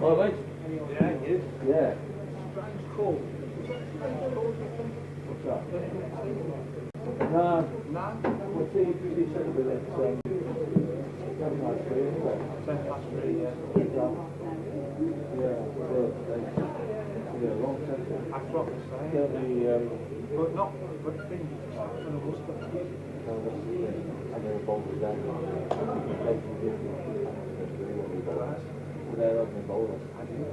Oh, mate. Yeah, you. Yeah. Cool. What's that? No. No? Well, she said a bit of 10 past 3, isn't it? 10 past 3, yeah. Yeah, long time. I thought the same. But not, but the thing is, for the Worcester. I'm going to bolt it down. They're open bowlers. I do.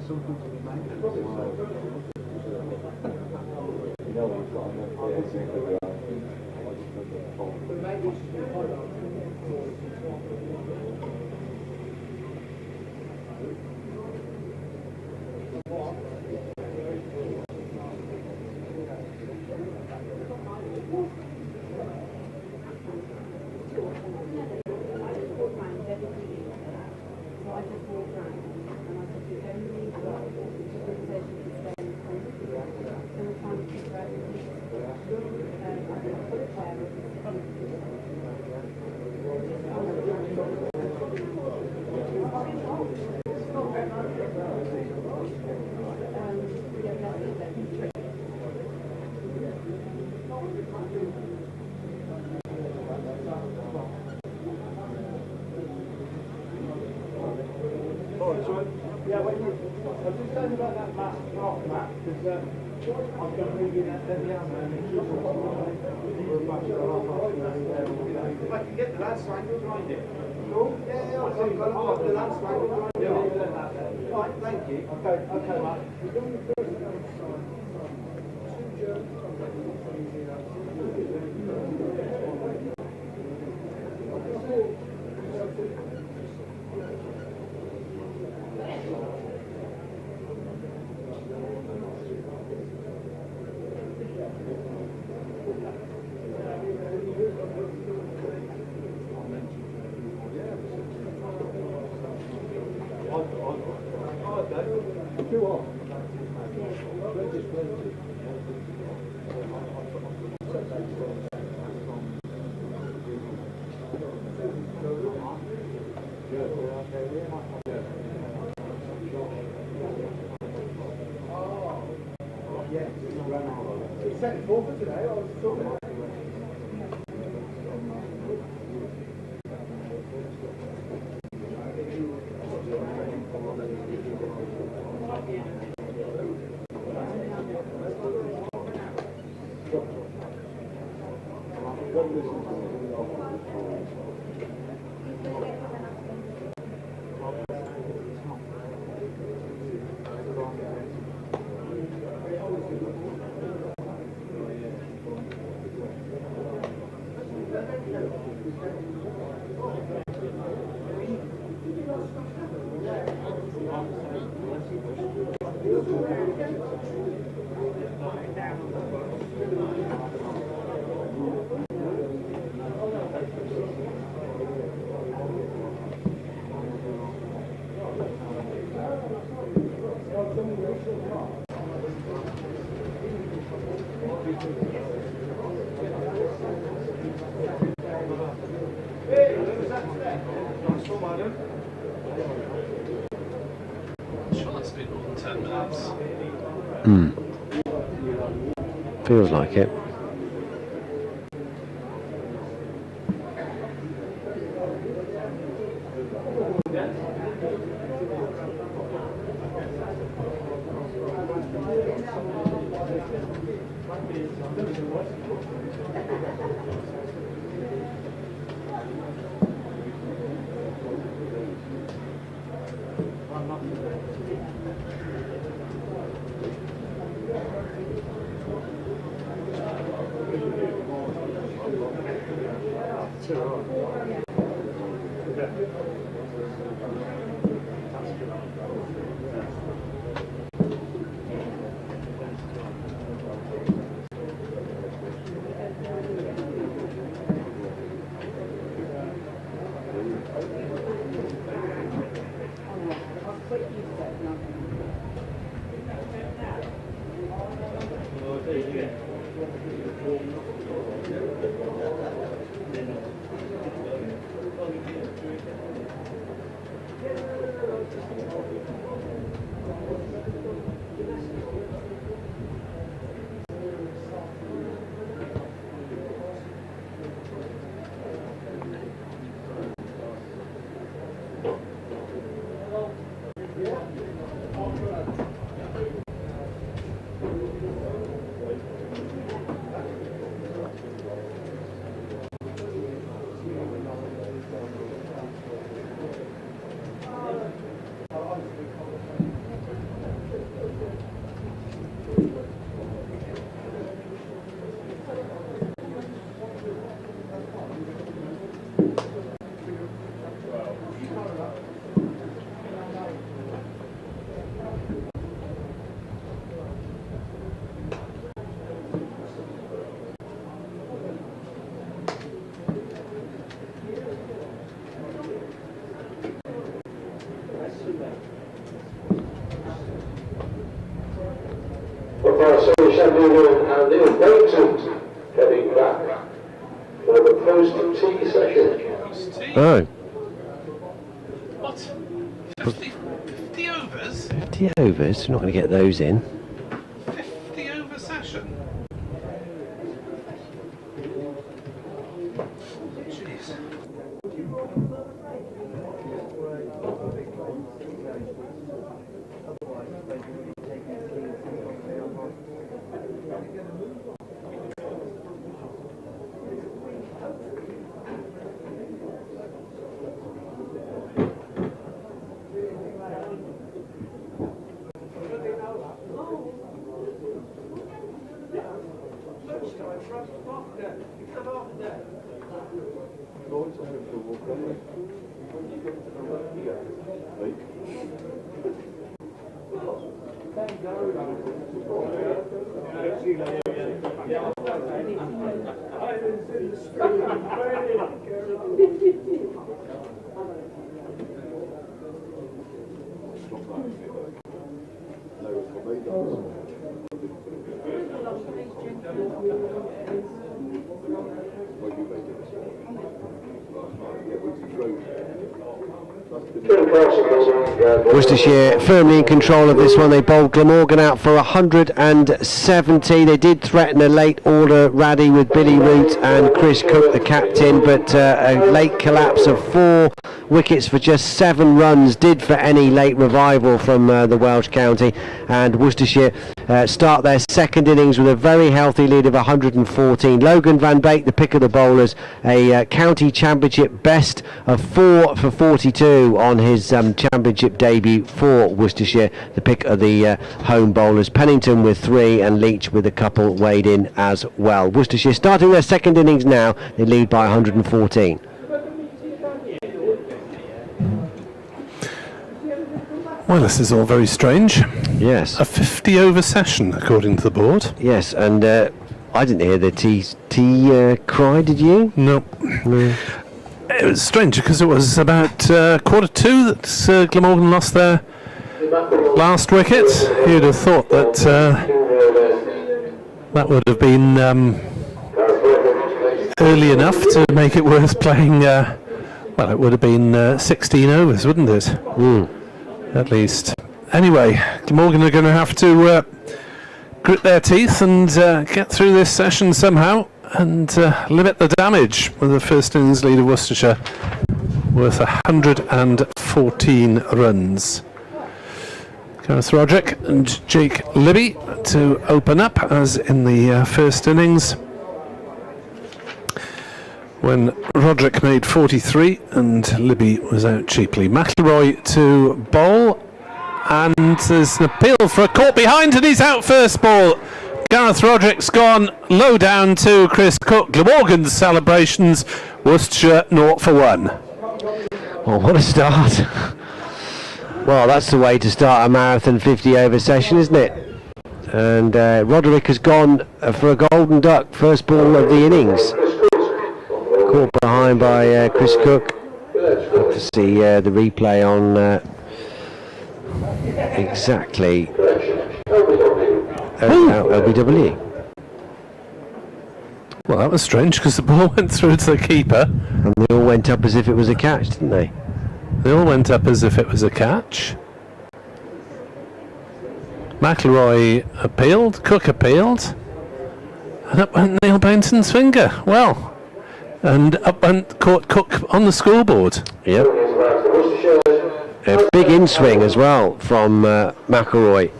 Something to be made. Yeah, when you, I was just saying about that last part, Matt, because I've been reading that then the other and it's just if I can get the last one, you'll grind it. Cool? Yeah, I've got the last one, you'll grind it. Yeah, right, thank you. Okay, Matt. It's set for today, I was talking about. Sure, that's been more than 10 minutes. Feels like it. Glamorgan and Neil Baton heading back for the post-tea session. Oh. What? 50 overs? 50 overs, not going to get those in. 50 over session? Jeez. Worcestershire firmly in control of this one. They bowled Glamorgan out for 170. They did threaten a late order Raddy with Billy Root and Chris Cook, the captain, but a late collapse of 4 wickets for just 7 runs did for any late revival from the Welsh county, and Worcestershire start their second innings with a very healthy lead of 114. Logan Van Beek, the pick of the bowlers, a county championship best of 4 for 42 on his championship debut for Worcestershire, the pick of the home bowlers. Pennington with 3 and Leach with a couple weighed in as well. Worcestershire starting their second innings now, they lead by 114. Well, this is all very strange. Yes. A 50 over session, according to the board. Yes, and I didn't hear the tea cry, did you? No. It was strange because it was about 1:45 that Glamorgan lost their last wicket. You'd have thought that that would have been early enough to make it worth playing. Well, it would have been 16 overs, wouldn't it? At least. Anyway, Glamorgan are going to have to grit their teeth and get through this session somehow and limit the damage with the first innings lead of Worcestershire worth 114 runs. Gareth Roderick and Jake Libby to open up as in the first innings, when Roderick made 43 and Libby was out cheaply. McIlroy to bowl, and there's an appeal for a caught behind, and he's out first ball. Gareth Roderick's gone low down to Chris Cook. Glamorgan's celebrations, Worcestershire 0 for 1. Well, what a start. Well, that's the way to start a marathon 50 over session, isn't it? And Roderick has gone for a golden duck, first ball of the innings. Caught behind by Chris Cook. Have to see the replay on exactly LBW. Well, that was strange because the ball went through to the keeper. And they all went up as if it was a catch, didn't they? They all went up as if it was a catch. McIlroy appealed, Cook appealed, and up went Neil Bainton's finger. Well, and up went Cook on the scoreboard. Yep. A big in-swing as well from McIlroy.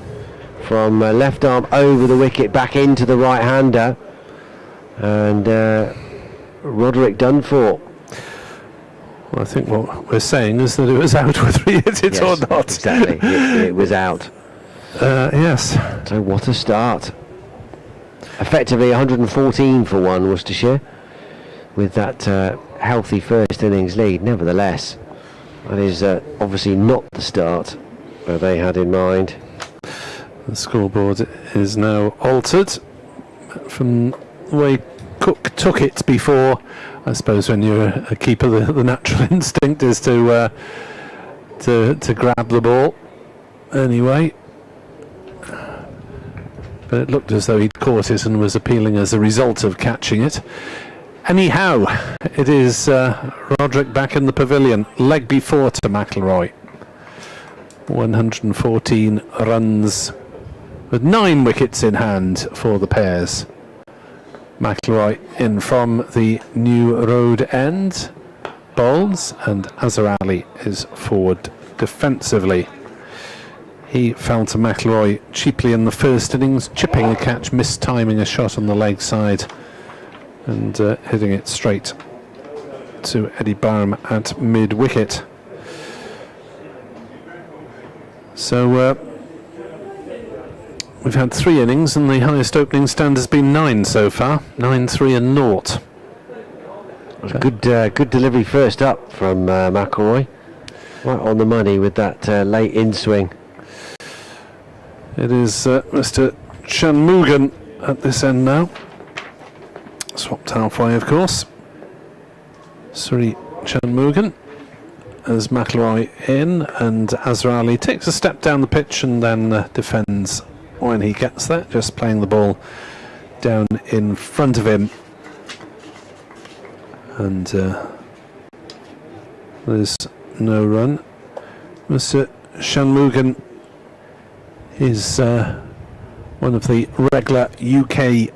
From left arm over the wicket back into the right-hander. And Roderick done for. Well, I think what we're saying is that it was out whether he hit it or not. Exactly, it was out. Yes. So what a start. Effectively 114 for 1, Worcestershire, with that healthy first innings lead. Nevertheless, that is obviously not the start they had in mind. The scoreboard is now altered from the way Cook took it before. I suppose when you're a keeper, the natural instinct is to grab the ball. Anyway, but it looked as though he'd caught it and was appealing as a result of catching it. Anyhow, it is Roderick back in the pavilion. Leg before to McIlroy. 114 runs with 9 wickets in hand for the pairs. McIlroy in from the New Road end, bowls, and Azhar Ali is forward defensively. He fell to McIlroy cheaply in the first innings, chipping a catch, mistiming a shot on the leg side, and hitting it straight to Eddie Byram at mid-wicket. So we've had 3 innings, and the highest opening stand has been 9 so far. 9, 3 and 0. Good delivery first up from McIlroy. Right on the money with that late in-swing. It is Mr. Shanmugam at this end now. Swapped halfway, of course. Sri Shanmugam as McIlroy in, and Azhar Ali takes a step down the pitch and then defends when he gets there, just playing the ball down in front of him. And there's no run. Mr. Shanmugam is one of the regular UK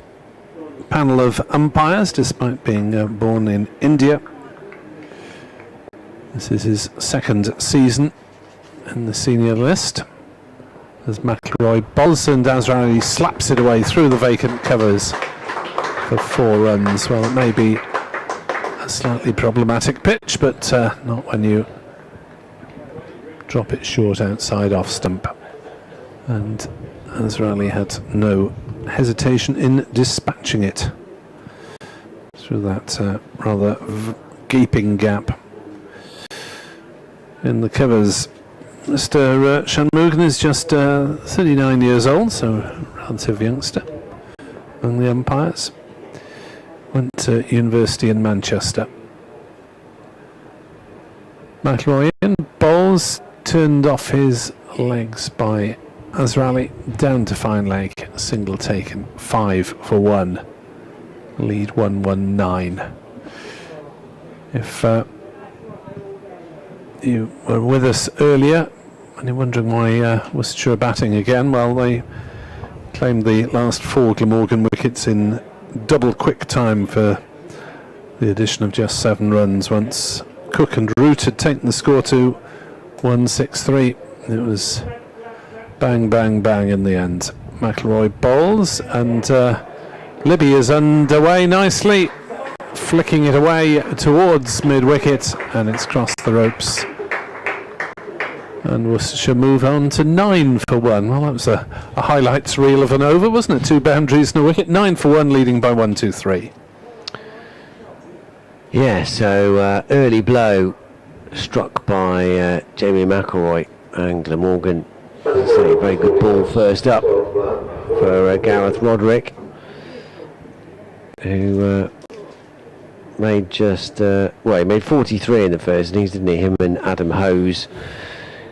panel of umpires, despite being born in India. This is his 2nd season in the senior list. As McIlroy bowls and Azhar Ali slaps it away through the vacant covers for 4 runs. Well, it may be a slightly problematic pitch, but not when you drop it short outside off stump. And Azhar Ali had no hesitation in dispatching it through that rather gaping gap in the covers. Mr. Shanmugam is just 39 years old, so a relative youngster among the umpires. Went to university in Manchester. McIlroy in, bowls, turned off his legs by Azhar Ali, down to fine leg, single taken, 5 for 1. Lead 119. If you were with us earlier and you're wondering why Worcestershire are batting again, well, they claimed the last 4 Glamorgan wickets in double quick time for the addition of just 7 runs. Once Cook and Root had taken the score to 163, it was bang, bang, bang in the end. McIlroy bowls, and Libby is underway nicely, flicking it away towards mid-wicket, and it's crossed the ropes. And Worcestershire move on to 9 for 1. Well, that was a highlights reel of an over, wasn't it? 2 boundaries and a wicket. 9 for 1, leading by 1-2-3. Yeah, so early blow struck by Jamie McIlroy, and Glamorgan, as I say, very good ball first up for Gareth Roderick, who made just well, he made 43 in the first innings, didn't he? Him and Adam Hose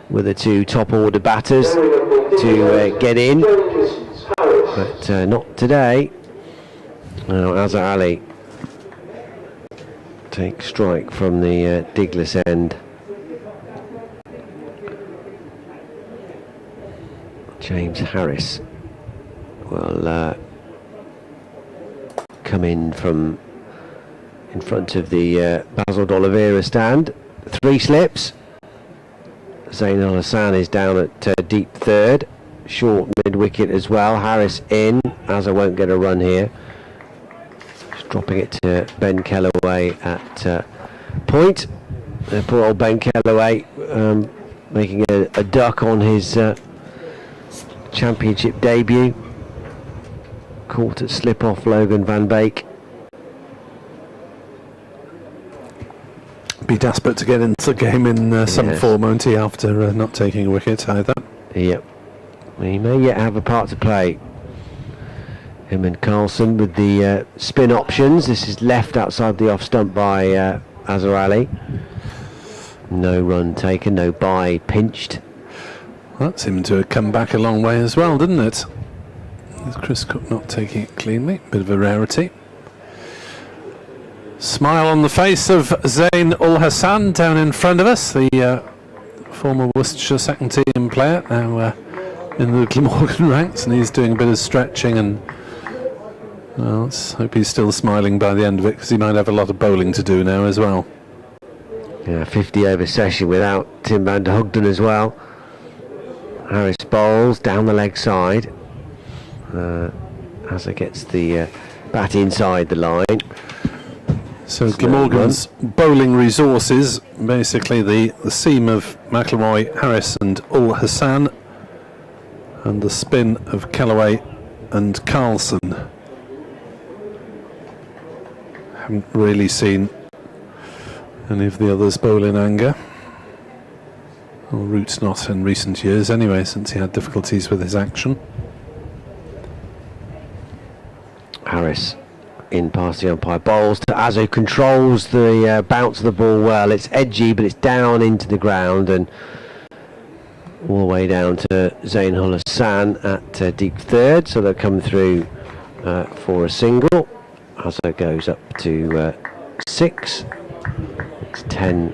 were the 2 top order batters to get in, but not today. Now Azhar Ali takes strike from the Diglas end. James Harris will come in from in front of the Basil D'Oliveira stand. 3 slips. Zain Al Hassan is down at deep third. Short mid-wicket as well. Harris in. Azhar won't get a run here. Just dropping it to Ben Kellaway at point. Poor old Ben Kellaway making a duck on his championship debut. Caught at slip off Logan Van Beek. Be desperate to get into the game in some form, won't he, after not taking a wicket either? Yep. He may yet have a part to play. Him and Carlson with the spin options. This is left outside the off stump by Azhar Ali. No run taken, no bye pinched. That seemed to have come back a long way as well, didn't it? With Chris Cook not taking it cleanly, bit of a rarity. Smile on the face of Zain Ul Hassan down in front of us, the former Worcestershire second team player, now in the Glamorgan ranks, and he's doing a bit of stretching, and well, let's hope he's still smiling by the end of it, because he might have a lot of bowling to do now as well. Yeah, 50 over session without Tim van der Hogden as well. Harris bowls down the leg side. As it gets the bat inside the line. So Glamorgan's bowling resources, basically the seam of McIlroy, Harris and Ul Hassan, and the spin of Kellaway and Carlson. Haven't really seen any of the others bowl in anger. Well, Root's not in recent years anyway, since he had difficulties with his action. Harris in past the umpire, bowls to Azzo, controls the bounce of the ball well. It's edgy, but it's down into the ground, and all the way down to Zain Ul Hassan at deep third, so they'll come through for a single. Azzo goes up to 6. It's 10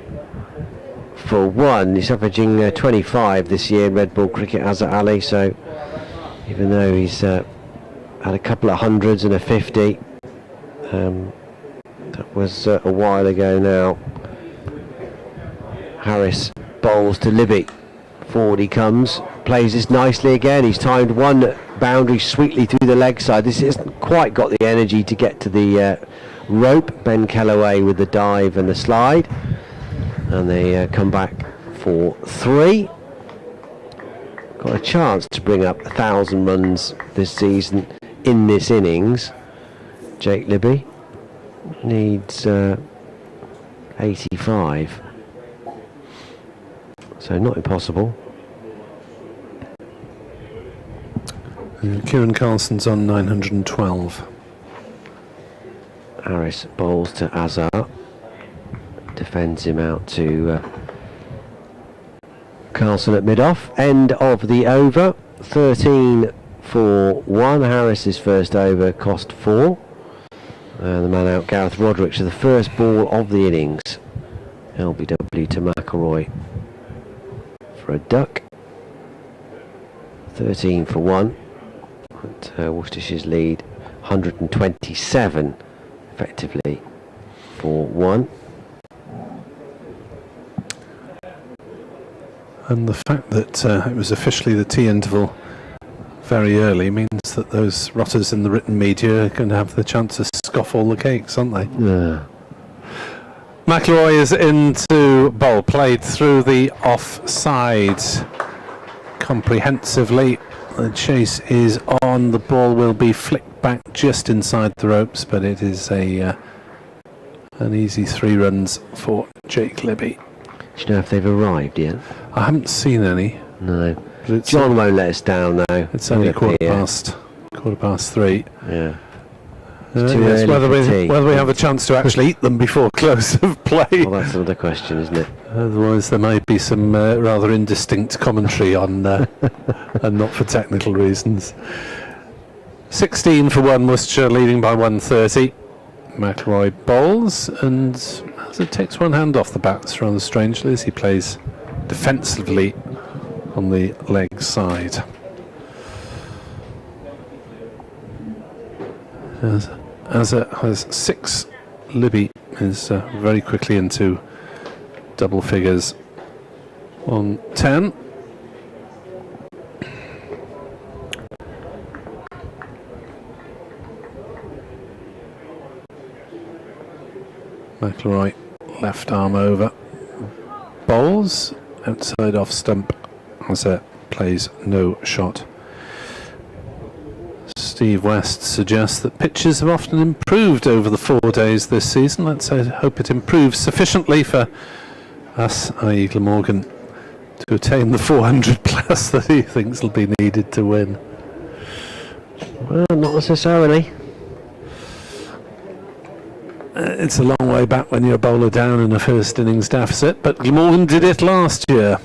for 1. He's averaging 25 this year in red ball cricket, Azhar Ali, so even though he's had a couple of hundreds and a 50, that was a while ago now. Harris bowls to Libby. Forward he comes, plays this nicely again. He's timed one boundary sweetly through the leg side. This hasn't quite got the energy to get to the rope. Ben Kellaway with the dive and the slide, and they come back for 3. Got a chance to bring up 1,000 runs this season in this innings. Jake Libby needs 85, so not impossible. Kieran Carlson's on 912. Harris bowls to Azhar, defends him out to Carlson at mid-off. End of the over, 13 for 1. Harris's first over cost 4. The man out, Gareth Roderick, to the first ball of the innings. LBW to McIlroy for a duck. 13 for 1. At Worcestershire's lead, 127 effectively for 1. And the fact that it was officially the tea interval very early means that those rotters in the written media are going to have the chance to scoff all the cakes, aren't they? Yeah. McIlroy is into bowl, played through the offside comprehensively. The chase is on. The ball will be flicked back just inside the ropes, but it is an easy 3 runs for Jake Libby. Do you know if they've arrived yet? I haven't seen any. No. John won't let us down though. It's only quarter past 3. Yeah. Yes, whether we have a chance to actually eat them before close of play. Well, that's another question, isn't it? Otherwise there might be some rather indistinct commentary on and not for technical reasons. 16 for 1, Worcestershire leading by 130. McIlroy bowls, and as it takes one hand off the bats rather strangely as he plays defensively on the leg side. As it has 6, Libby is very quickly into double figures on 10. McIlroy left arm over, bowls outside off stump as it plays no shot. Steve West suggests that pitches have often improved over the 4 days this season. Let's hope it improves sufficiently for us, i.e. Glamorgan, to attain the 400 plus that he thinks will be needed to win. Well, not necessarily. It's a long way back when you're a bowler down in a first innings deficit, but Glamorgan did it last year.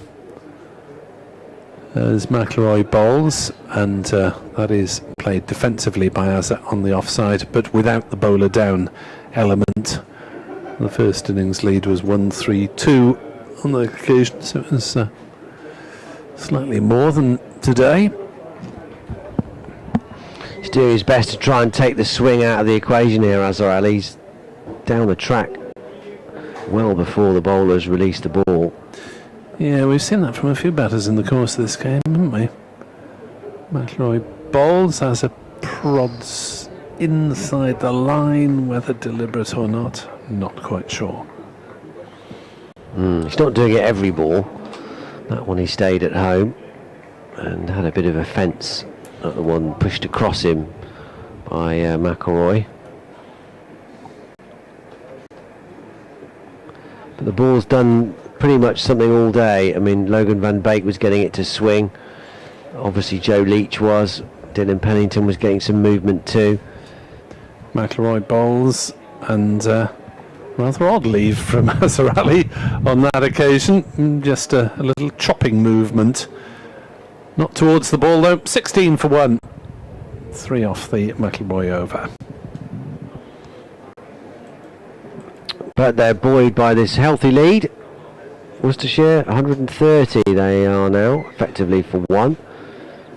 as McIlroy bowls, and that is played defensively by Azza on the offside, but without the bowler down element. The first innings lead was 1-3-2 on the occasion, so it was slightly more than today. He's doing his best to try and take the swing out of the equation here, Azhar Ali. He's down the track well before the bowlers release the ball. Yeah, we've seen that from a few batters in the course of this game, haven't we? McIlroy bowls as a prods inside the line, whether deliberate or not quite sure. He's not doing it every ball. That one he stayed at home and had a bit of offence at the one pushed across him by McIlroy. But the ball's done pretty much something all day. I mean, Logan van Beek was getting it to swing. Obviously Joe Leach was. Dylan Pennington was getting some movement too. McIlroy bowls, and rather odd leave from Azhar Ali on that occasion. Just a little chopping movement. Not towards the ball though. 16 for 1. 3 off the McIlroy over. But they're buoyed by this healthy lead. Worcestershire 130 they are now, effectively for 1,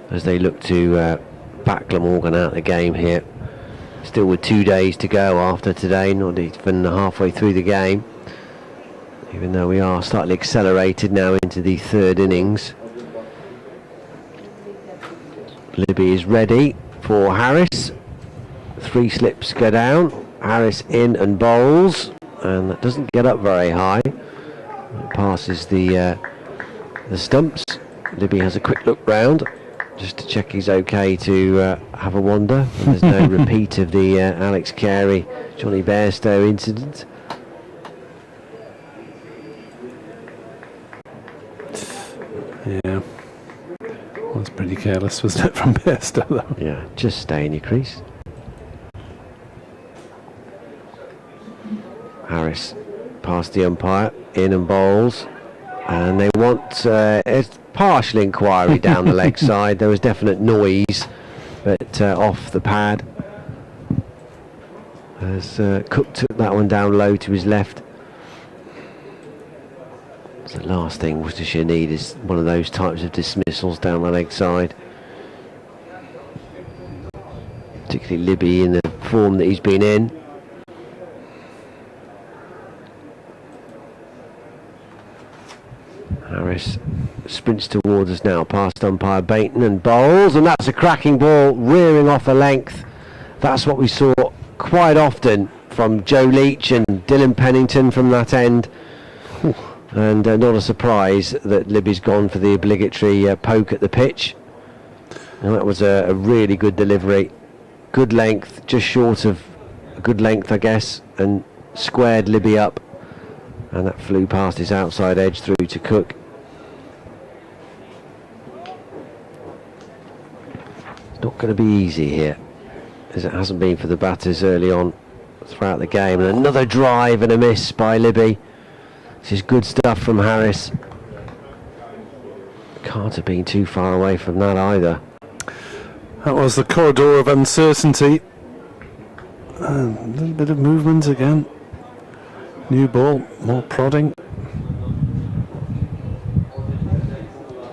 as they look to back Glamorgan out of the game here. Still with 2 days to go after today, not even halfway through the game, even though we are slightly accelerated now into the third innings. Libby is ready for Harris. 3 slips go down. Harris in and bowls, and that doesn't get up very high. It passes the stumps. Libby has a quick look round just to check he's okay to have a wander. And there's no repeat of the Alex Carey, Johnny Bairstow incident. Yeah, was pretty careless, wasn't it, from Bairstow though? Yeah, just stay in your crease. Harris past the umpire, in and bowls, and they want a partial inquiry down the leg side. There was definite noise, but off the pad, as Cook took that one down low to his left. So the last thing Worcestershire need is one of those types of dismissals down the leg side, particularly Libby in the form that he's been in. Harris sprints towards us now, past umpire Baton, and bowls, and that's a cracking ball, rearing off a length. That's what we saw quite often from Joe Leach and Dylan Pennington from that end. And not a surprise that Libby's gone for the obligatory poke at the pitch. And that was a really good delivery. Good length, just short of a good length, I guess, and squared Libby up. And that flew past his outside edge through to Cook. It's not going to be easy here, as it hasn't been for the batters early on throughout the game. And another drive and a miss by Libby. This is good stuff from Harris. Can't have been too far away from that either. That was the corridor of uncertainty. A little bit of movement again. New ball, more prodding.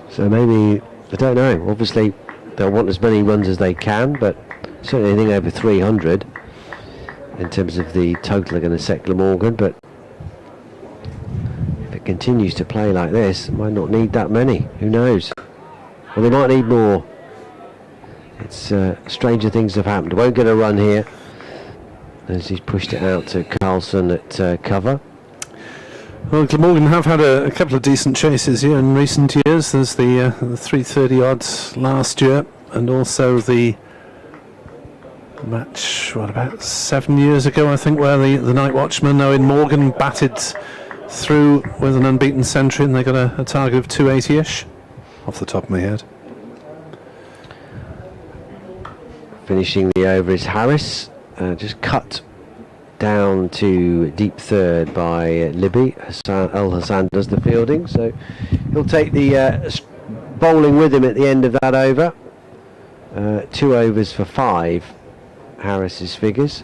So maybe, I don't know, obviously they'll want as many runs as they can, but certainly anything over 300 in terms of the total they're going to set Glamorgan. But if it continues to play like this, it might not need that many, who knows. Well, they might need more. It's stranger things have happened. Won't get a run here, as he's pushed it out to Carlson at cover. Well, Glamorgan have had a couple of decent chases here in recent years. There's the 330 odds last year, and also the match, what, about 7 years ago, I think, where the night watchman, Owen Morgan, batted through with an unbeaten century, and they got a target of 280-ish, off the top of my head. Finishing the over is Harris. Just cut down to deep third by Libby. Al Hassan does the fielding, so he'll take the bowling with him at the end of that over. 2 overs for 5, Harris's figures.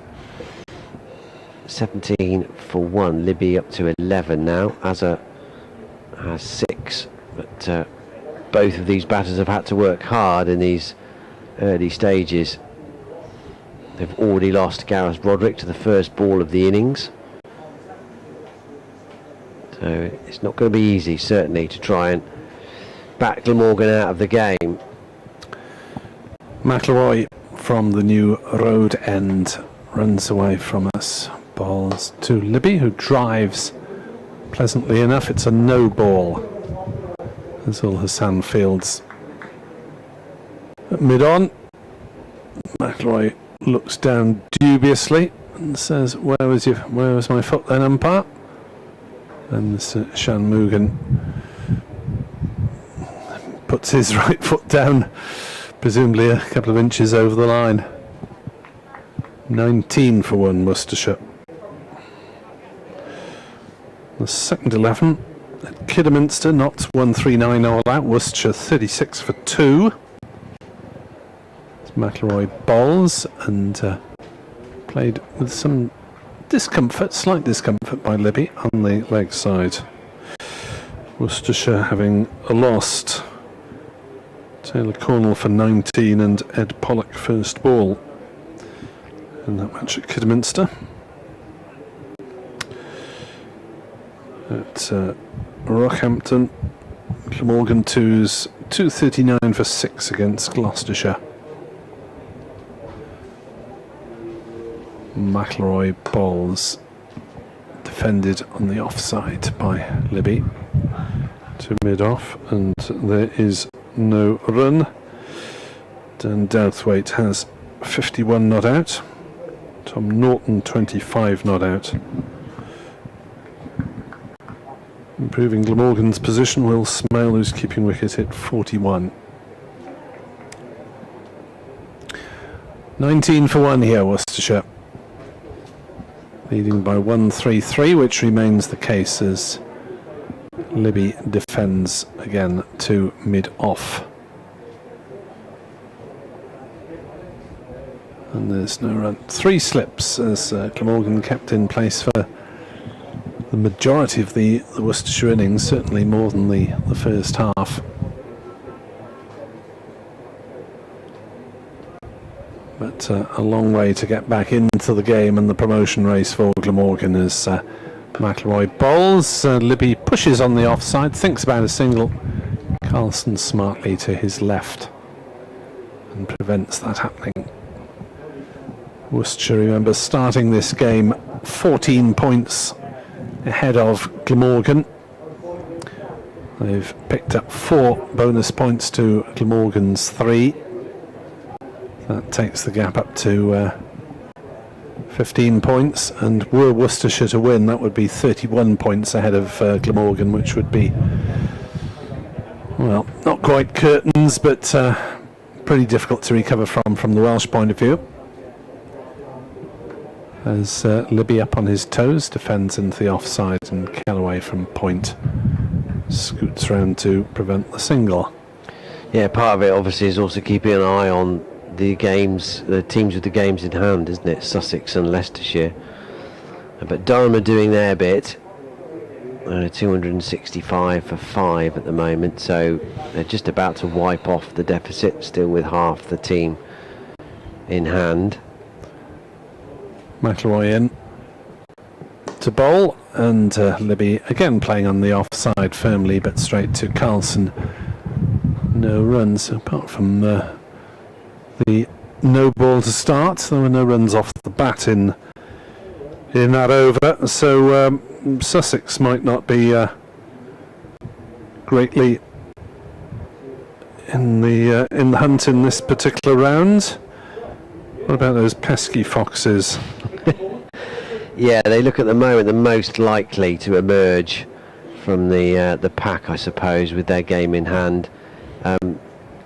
17 for 1, Libby up to 11 now. Azza has 6, but both of these batters have had to work hard in these early stages. They've already lost Gareth Broderick to the first ball of the innings. So it's not going to be easy, certainly, to try and back Glamorgan out of the game. McIlroy from the new road end runs away from us. Balls to Libby, who drives pleasantly enough. It's a no ball as Ul Hassan fields at mid-on. McIlroy looks down dubiously and says, where was my foot then, umpire? And Shanmugam puts his right foot down, presumably a couple of inches over the line. 19 for 1, Worcestershire. The second 11 at Kidderminster, Notts 139 all out. Worcestershire 36 for 2. McIlroy bowls and played with some discomfort, slight discomfort by Libby on the leg side. Worcestershire having lost Taylor Cornell for 19 and Ed Pollock first ball in that match at Kidderminster. At Rockhampton, Glamorgan 2's 239 for 6 against Gloucestershire. McIlroy bowls, defended on the offside by Libby to mid-off, and there is no run. Dan Douthwaite has 51 not out. Tom Norton 25 not out. Improving Glamorgan's position, Will Smale, who's keeping wicket at 41. 19 for 1 here, Worcestershire. Leading by 133, which remains the case as Libby defends again to mid-off. And there's no run. 3 slips as Glamorgan kept in place for the majority of the Worcestershire innings, certainly more than the first half. But a long way to get back into the game and the promotion race for Glamorgan as McIlroy bowls. Libby pushes on the offside, thinks about a single. Carlson smartly to his left and prevents that happening. Worcestershire, remember, starting this game 14 points ahead of Glamorgan. They've picked up 4 bonus points to Glamorgan's 3. That takes the gap up to 15 points, and were Worcestershire to win, that would be 31 points ahead of Glamorgan, which would be, well, not quite curtains, but pretty difficult to recover from the Welsh point of view. As Libby up on his toes, defends into the offside, and Callaway from point scoots round to prevent the single. Yeah, part of it obviously is also keeping an eye on the games, the teams with the games in hand, isn't it? Sussex and Leicestershire. But Durham are doing their bit. 265 for 5 at the moment, so they're just about to wipe off the deficit, still with half the team in hand. McIlroy in to bowl, and Libby again playing on the offside firmly, but straight to Carlson. No runs apart from the no ball to start. There were no runs off the bat in that over, so Sussex might not be greatly in the hunt in this particular round. What about those pesky Foxes? Yeah, they look at the moment the most likely to emerge from the pack, I suppose, with their game in hand.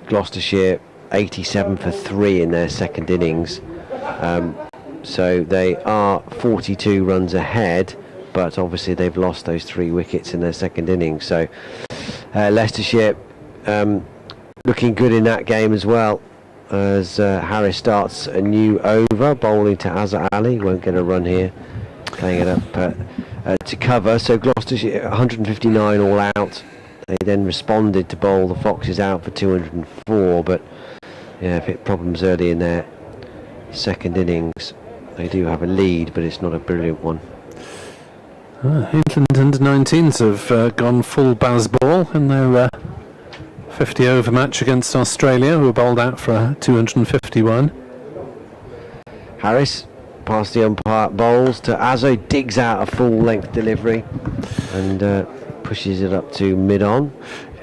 Gloucestershire 87 for 3 in their second innings, so they are 42 runs ahead, but obviously they've lost those 3 wickets in their second innings. So Leicestershire looking good in that game as well, as Harris starts a new over, bowling to Azhar Ali. Won't get a run here, playing it up to cover. So Gloucestershire 159 all out. They then responded to bowl the Foxes out for 204, but yeah, hit problems early in their second innings. They do have a lead, but it's not a brilliant one. England under-19s have gone full Bazball in their 50 over match against Australia, who were bowled out for 251. Harris past the umpire, bowls to Azhar, digs out a full length delivery and pushes it up to mid-on.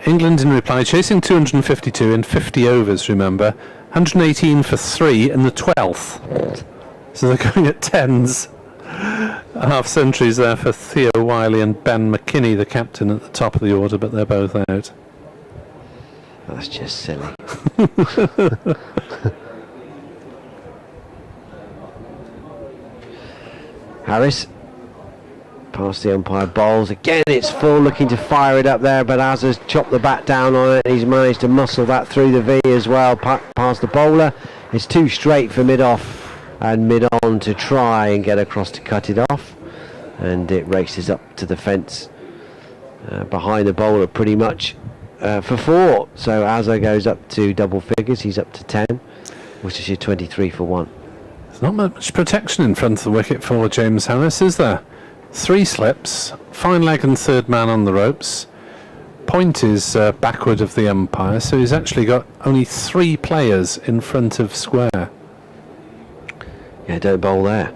England in reply chasing 252 in 50 overs, remember, 118 for 3 in the 12th, so they're going at 10s. Half centuries there for Theo Wiley and Ben McKinney, the captain, at the top of the order, but they're both out. That's just silly. Harris past the umpire, bowls again. It's full, looking to fire it up there, but Azhar's chopped the bat down on it. He's managed to muscle that through the V as well, past the bowler. It's too straight for mid-off and mid-on to try and get across to cut it off, and it races up to the fence behind the bowler pretty much for 4. So Azhar goes up to double figures. He's up to 10. Worcestershire 23 for 1. There's not much protection in front of the wicket for James Harris, is there? 3 slips, fine leg and third man on the ropes. Point is backward of the umpire, so he's actually got only 3 players in front of square. Yeah, don't bowl there.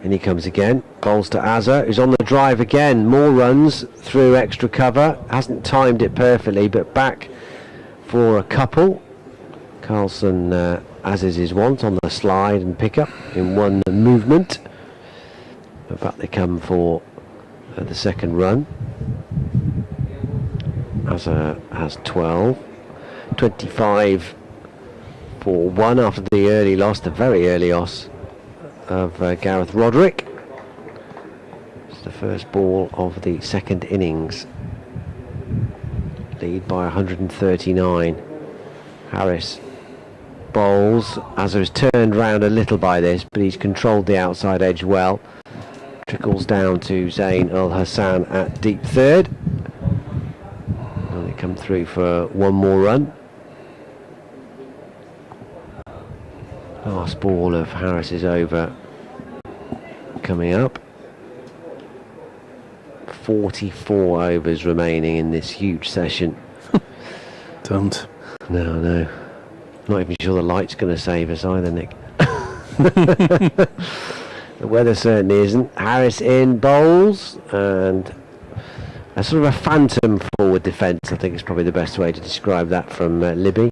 And he comes again, bowls to Azhar, who's on the drive again. More runs through extra cover. Hasn't timed it perfectly, but back for a couple. Carlson, as is his wont, on the slide and pick up in one movement. But back they come for the second run. Azhar has 12. 25 for 1 after the early loss, the very early loss of Gareth Roderick. It's the first ball of the second innings. Lead by 139. Harris bowls. Azhar has turned round a little by this, but he's controlled the outside edge well. Trickles down to Zain Ul Hassan at deep third. And they come through for one more run. Last ball of Harris is over. Coming up. 44 overs remaining in this huge session. Don't. No. Not even sure the light's going to save us either, Nick. The weather certainly isn't. Harris in, bowls, and a sort of a phantom forward defence, I think is probably the best way to describe that from Libby.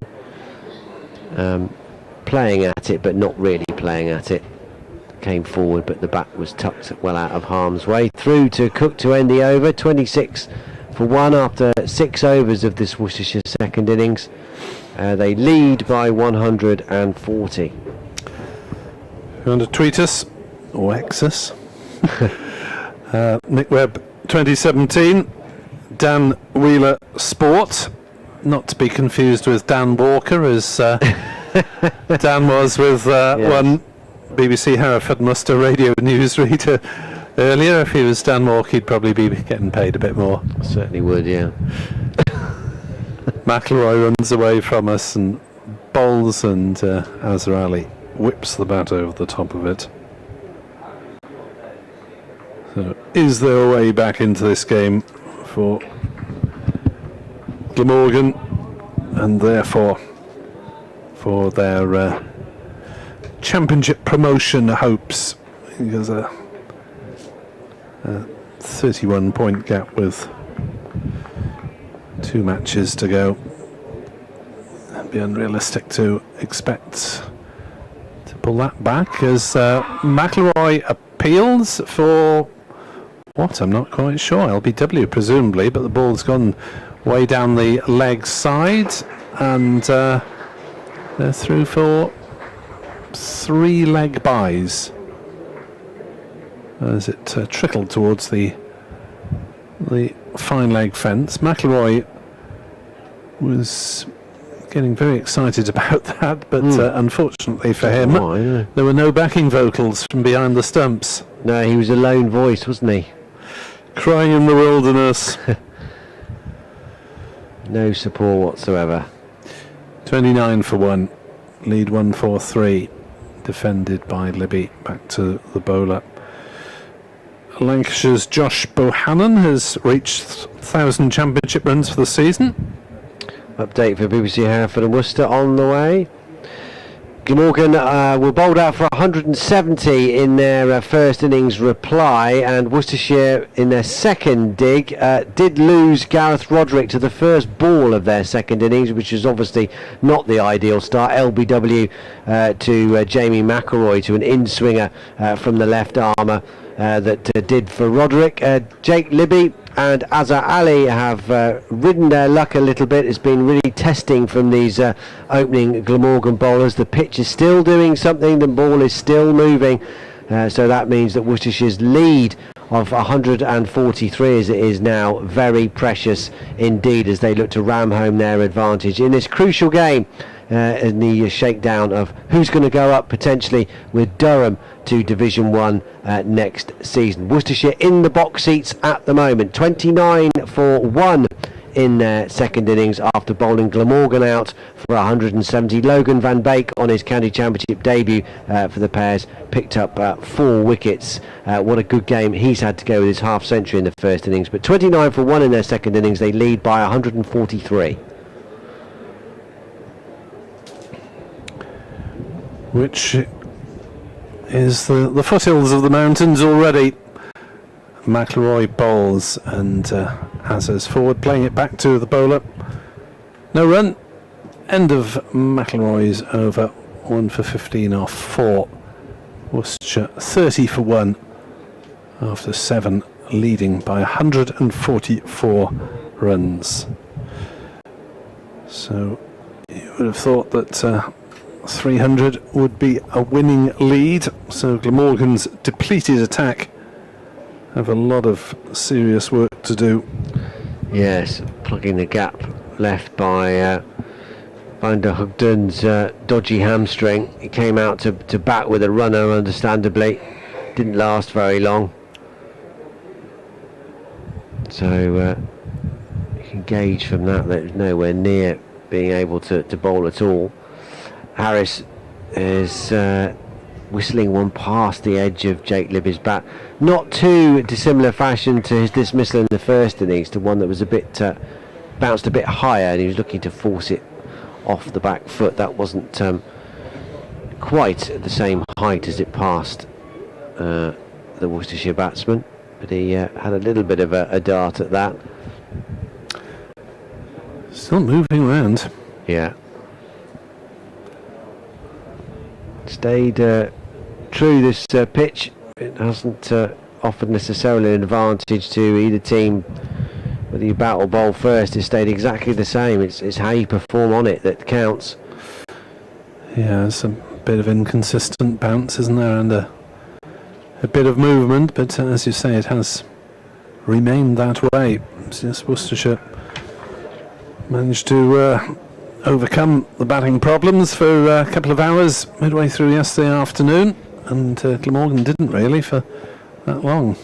Playing at it, but not really playing at it. Came forward, but the bat was tucked well out of harm's way. Through to Cook to end the over. 26 for 1 after 6 overs of this Worcestershire second innings. They lead by 140. If you want to tweet us or X us, Nick Webb 2017, Dan Wheeler Sport, not to be confused with Dan Walker, as Dan was with one BBC Hereford Muster radio newsreader earlier. If he was Dan Walker, he'd probably be getting paid a bit more. Certainly would, yeah. McIlroy runs away from us and bowls, and Azhar Ali whips the bat over the top of it. So, is there a way back into this game for Glamorgan, and therefore for their championship promotion hopes? There's a 31 point gap with 2 matches to go. It'd be unrealistic to expect to pull that back, as McIlroy appeals for what? I'm not quite sure. LBW presumably, but the ball's gone way down the leg side, and they're through for 3 leg byes as it trickled towards the fine leg fence. McIlroy was getting very excited about that, but unfortunately for him, Yeah. there were no backing vocals from behind the stumps. No, he was a lone voice, wasn't he? Crying in the wilderness. No support whatsoever. 29 for 1. Lead 1-4-3. Defended by Libby. Back to the bowler. Lancashire's Josh Bohannon has reached 1,000 championship runs for the season. Update for BBC Hereford and Worcester on the way. Glamorgan were bowled out for 170 in their first innings reply, and Worcestershire in their second dig did lose Gareth Roderick to the first ball of their second innings, which is obviously not the ideal start. LBW to Jamie McElroy, to an in-swinger from the left armour that did for Roderick. Jake Libby and Azhar Ali have ridden their luck a little bit. It's been really testing from these opening Glamorgan bowlers. The pitch is still doing something, the ball is still moving, so that means that Worcestershire's lead of 143 as it is now, very precious indeed as they look to ram home their advantage in this crucial game in the shakedown of who's going to go up potentially with Durham to Division 1 next season. Worcestershire in the box seats at the moment, 29 for 1 in their second innings after bowling Glamorgan out for 170. Logan van Beek on his county championship debut for the Pairs picked up 4 wickets. What a good game he's had to go with his half century in the first innings, but 29 for 1 in their second innings. They lead by 143. Which is the foothills of the mountains already. McElroy bowls and Hazard's forward, playing it back to the bowler. No run. End of McElroy's over. 1 for 15 off 4. Worcestershire 30 for 1 after 7, leading by 144 runs. So you would have thought that 300 would be a winning lead, so Glamorgan's depleted attack have a lot of serious work to do. Yes, plugging the gap left by Van der Hugden's dodgy hamstring. He came out to bat with a runner, understandably. Didn't last very long. So you can gauge from that that it's nowhere near being able to bowl at all. Harris is whistling one past the edge of Jake Libby's bat. Not too dissimilar fashion to his dismissal in the first innings, to one that was a bit bounced a bit higher, and he was looking to force it off the back foot. That wasn't quite at the same height as it passed the Worcestershire batsman, but he had a little bit of a dart at that. Still moving around. Yeah. Stayed true this pitch. It hasn't offered necessarily an advantage to either team, whether you bat or bowl first. It's stayed exactly the same. It's how you perform on it that counts. Yeah, it's a bit of inconsistent bounce, isn't there, and a bit of movement, but as you say, it has remained that way since Worcestershire managed to overcome the batting problems for a couple of hours midway through yesterday afternoon, and Glamorgan didn't really for that long.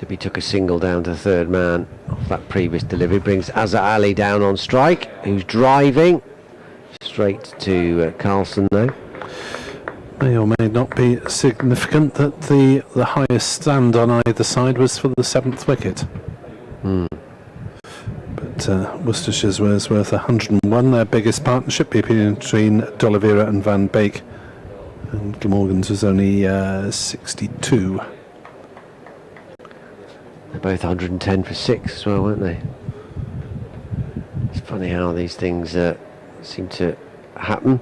Libby took a single down to third man off that previous delivery, brings Azhar Ali down on strike, who's driving straight to Carlson though. May or may not be significant that the highest stand on either side was for the 7th wicket. But Worcestershire's was worth 101, their biggest partnership between D'Oliveira and Van Beek, and Glamorgan's was only 62. They're both 110 for 6 as well, weren't they? It's funny how these things seem to happen.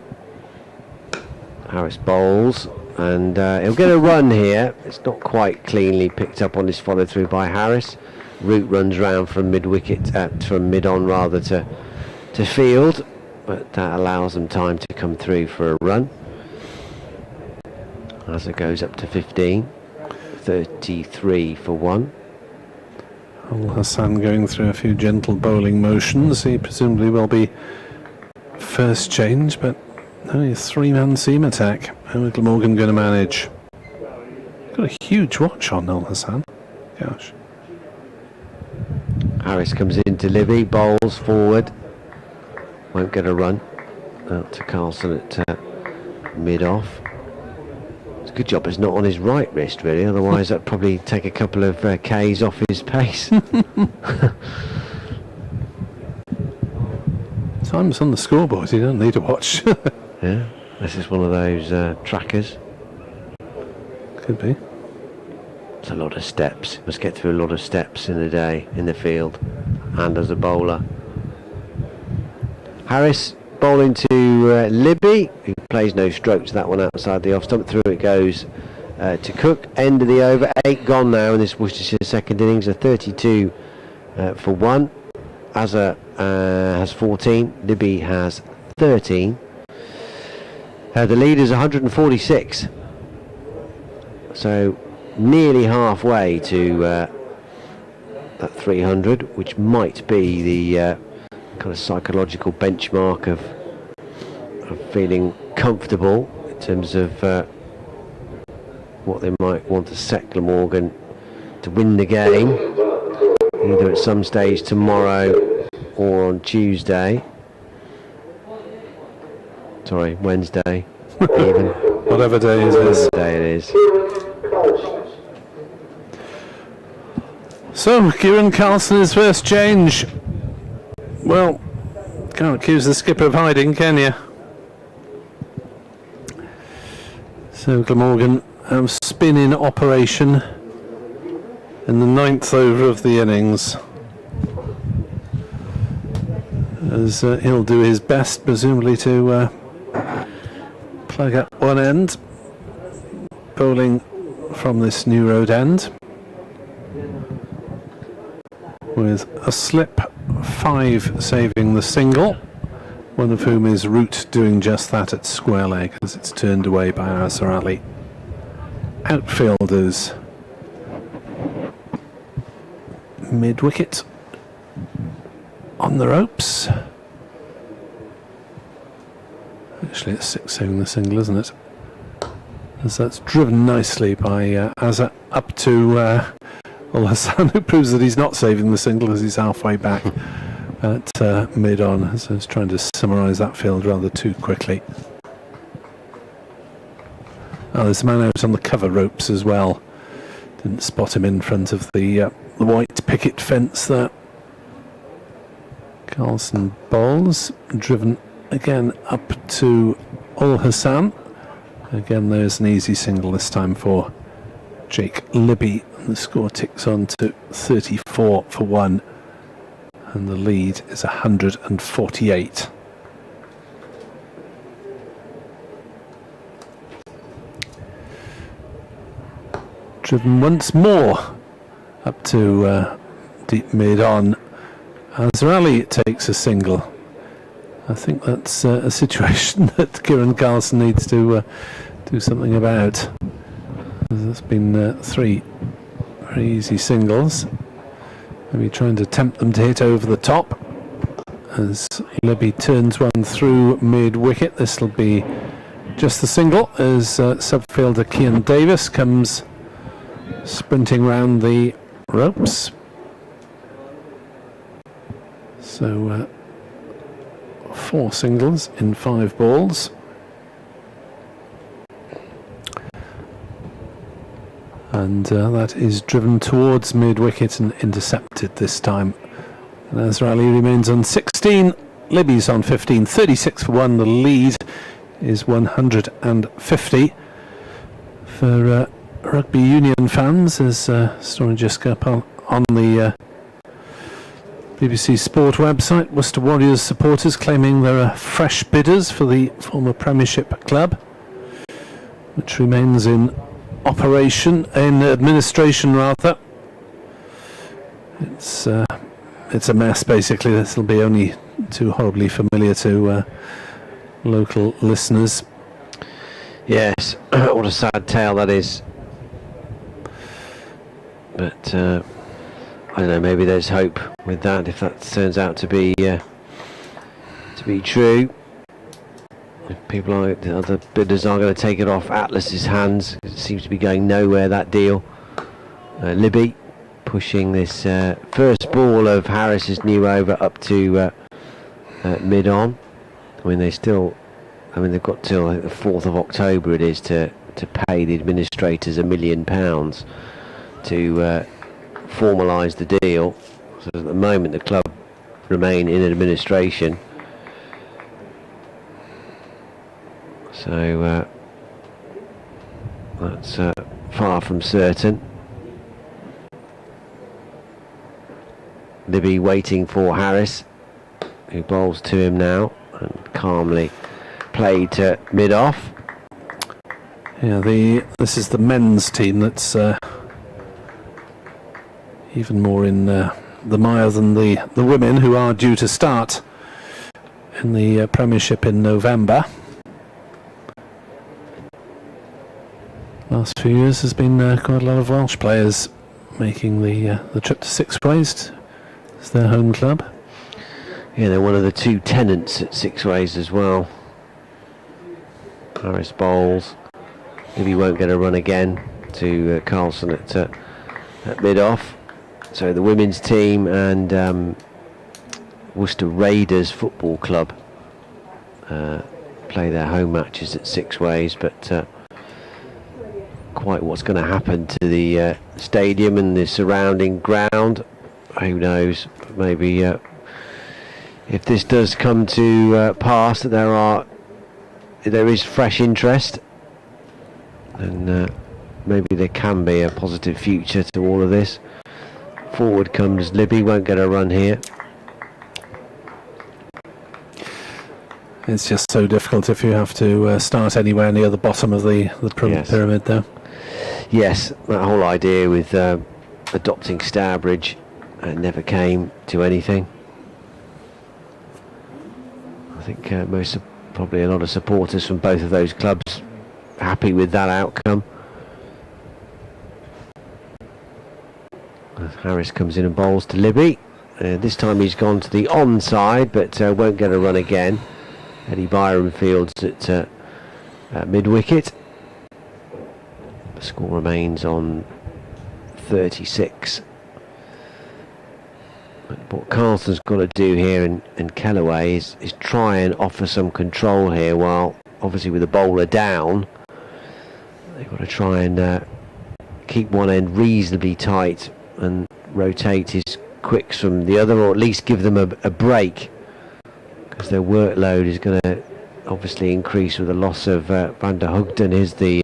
Harris bowls, and he'll get a run here. It's not quite cleanly picked up on this follow through by Harris. Root runs round from mid-wicket, from mid-on rather, to field, but that allows them time to come through for a run. As it goes up to 15, 33 for 1. Al Hassan going through a few gentle bowling motions. He presumably will be first change, but only a three-man seam attack. How is Glamorgan going to manage? Got a huge watch on Al Hassan. Gosh. Harris comes into Libby, bowls forward. Won't get a run. Out to Carlson at mid-off. It's a good job it's not on his right wrist, really, otherwise that'd probably take a couple of Ks off his pace. Time's on the scoreboard, you don't need to watch. Yeah, this is one of those trackers. Could be. It's a lot of steps. Must get through a lot of steps in a day in the field and as a bowler. Harris bowling to Libby, who plays no strokes that one outside the off stump. Through it goes to Cook. End of the over. 8 gone now in this Worcestershire second innings. A 32 for 1. Azza has 14. Libby has 13. The lead is 146. So nearly halfway to that 300, which might be the kind of psychological benchmark of feeling comfortable in terms of what they might want to set Glamorgan to win the game, either at some stage tomorrow or on Tuesday. Sorry, Wednesday, even. Whatever day it is. Whatever day it is. So, Kieran Carlson is first change. Well, can't accuse the skipper of hiding, can you? So Glamorgan have spin in operation in the 9th over of the innings. As he'll do his best, presumably, to plug up one end, bowling from this New Road end, with a slip, 5 saving the single, one of whom is Root doing just that at square leg as it's turned away by Azhar Ali. Outfielders, mid-wicket on the ropes. Actually it's 6 saving the single, isn't it? As that's driven nicely by Azhar up to Al Hassan, who proves that he's not saving the single as he's halfway back at mid-on. So I was trying to summarise that field rather too quickly. Oh, there's a man out on the cover ropes as well. Didn't spot him in front of the white picket fence there. Carlson bowls, driven again up to Al Hassan. Again, there's an easy single this time for Jake Libby. And the score ticks on to 34 for 1. And the lead is 148. Driven once more up to deep mid-on. Azhar Ali takes a single. I think that's a situation that Kieran Carlson needs to do something about. There's been 3 very easy singles. Maybe trying to tempt them to hit over the top. As Libby turns one through mid-wicket, this will be just the single as subfielder Cian Davis comes sprinting round the ropes. So 4 singles in 5 balls. And that is driven towards mid-wicket and intercepted this time. And Azhar Ali remains on 16, Libby's on 15, 36 for 1. The lead is 150 for rugby union fans, as story just got up on the BBC Sport website. Worcester Warriors supporters claiming there are fresh bidders for the former Premiership club, which remains in administration rather. It's a mess basically. This will be only too horribly familiar to local listeners. Yes, what a sad tale that is. But I don't know, maybe there's hope with that if that turns out to be true. If people are, the other bidders are going to take it off Atlas's hands. It seems to be going nowhere, that deal. Libby pushing this first ball of Harris's new over up to mid-on. I mean, they've got till I think, the 4th of October it is to pay the administrators £1 million to formalise the deal. So at the moment the club remain in administration. So that's far from certain. Libby waiting for Harris, who bowls to him now and calmly played to mid-off. Yeah, this is the men's team that's even more in the mire than the women, who are due to start in the Premiership in November. Last few years has been quite a lot of Welsh players making the trip to Six Ways as their home club. Yeah, they're one of the 2 tenants at Six Ways as well. Harris bowls. Libby won't get a run again to Carlson at mid-off. So the women's team and Worcester Raiders Football Club play their home matches at Six Ways, but quite what's going to happen to the stadium and the surrounding ground, who knows. Maybe if this does come to pass, that there is fresh interest, and maybe there can be a positive future to all of this. Forward comes Libby, won't get a run here. It's just so difficult if you have to start anywhere near the bottom of the Yes. pyramid there. Yes, that whole idea with adopting Stourbridge never came to anything. I think probably a lot of supporters from both of those clubs happy with that outcome. Harris comes in and bowls to Libby. This time he's gone to the onside, but won't get a run again. Eddie Byron fields at mid-wicket. The score remains on 36. But what Carlson's got to do here and Kellaway is try and offer some control here, while obviously with the bowler down, they've got to try and keep one end reasonably tight and rotate his quicks from the other, or at least give them a break, because their workload is going to obviously increase with the loss of Van der Hugden. Is the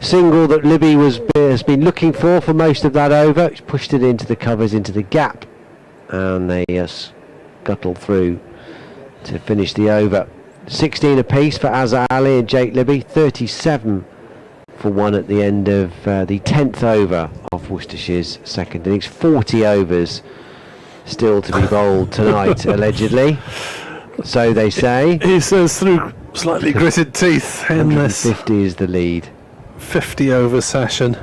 single that Libby has been looking for most of that over. He's pushed it into the covers, into the gap, and they scuttle through to finish the over. 16 apiece for Azhar Ali and Jake Libby, 37 for 1 at the end of the 10th over of Worcestershire's second innings. 40 overs still to be bowled tonight, allegedly. So they say. He says through slightly gritted teeth in this. 50 is the lead. 50 over session.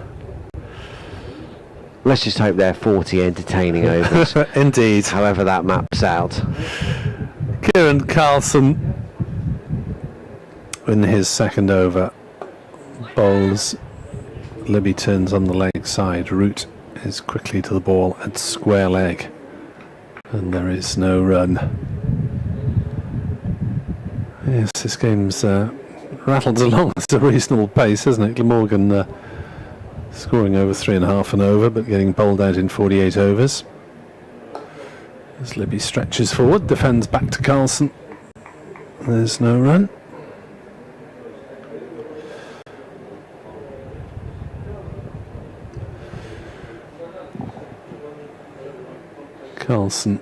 Let's just hope they're 40 entertaining overs. Indeed. However that maps out. Kieran Carlson in his second over bowls. Libby turns on the leg side. Root is quickly to the ball at square leg, and there is no run. Yes, this game's rattled along at a reasonable pace, hasn't it? Glamorgan scoring over 3.5 and over, but getting bowled out in 48 overs. As Libby stretches forward, defends back to Carlson. There's no run. Carlson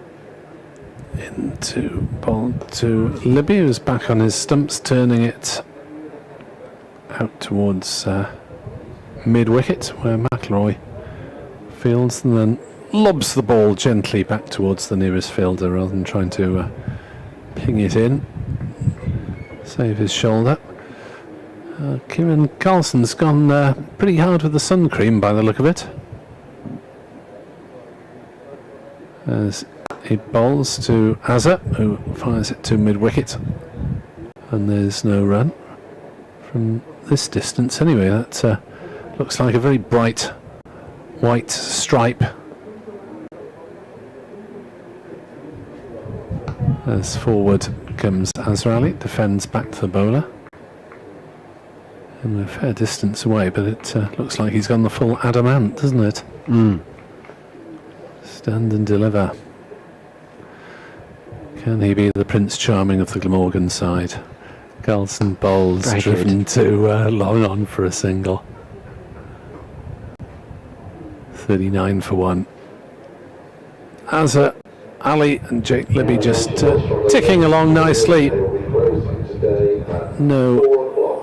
into ball to Libby, who's back on his stumps, turning it out towards mid-wicket, where McIlroy fields, and then lobs the ball gently back towards the nearest fielder rather than trying to ping it in, save his shoulder. Kieran Carlson's gone pretty hard with the sun cream by the look of it. as he bowls to Azza, who fires it to mid-wicket, and there's no run from this distance anyway. That looks like a very bright white stripe. As forward comes Azra Ali, defends back to the bowler. And a fair distance away, but it looks like he's gone the full adamant, doesn't it? Stand and deliver. Can he be the Prince Charming of the Glamorgan side? Carlson bowls, Very driven good. to long on for a single. 39 for 1. Azza Ali and Jake Libby just ticking along nicely. No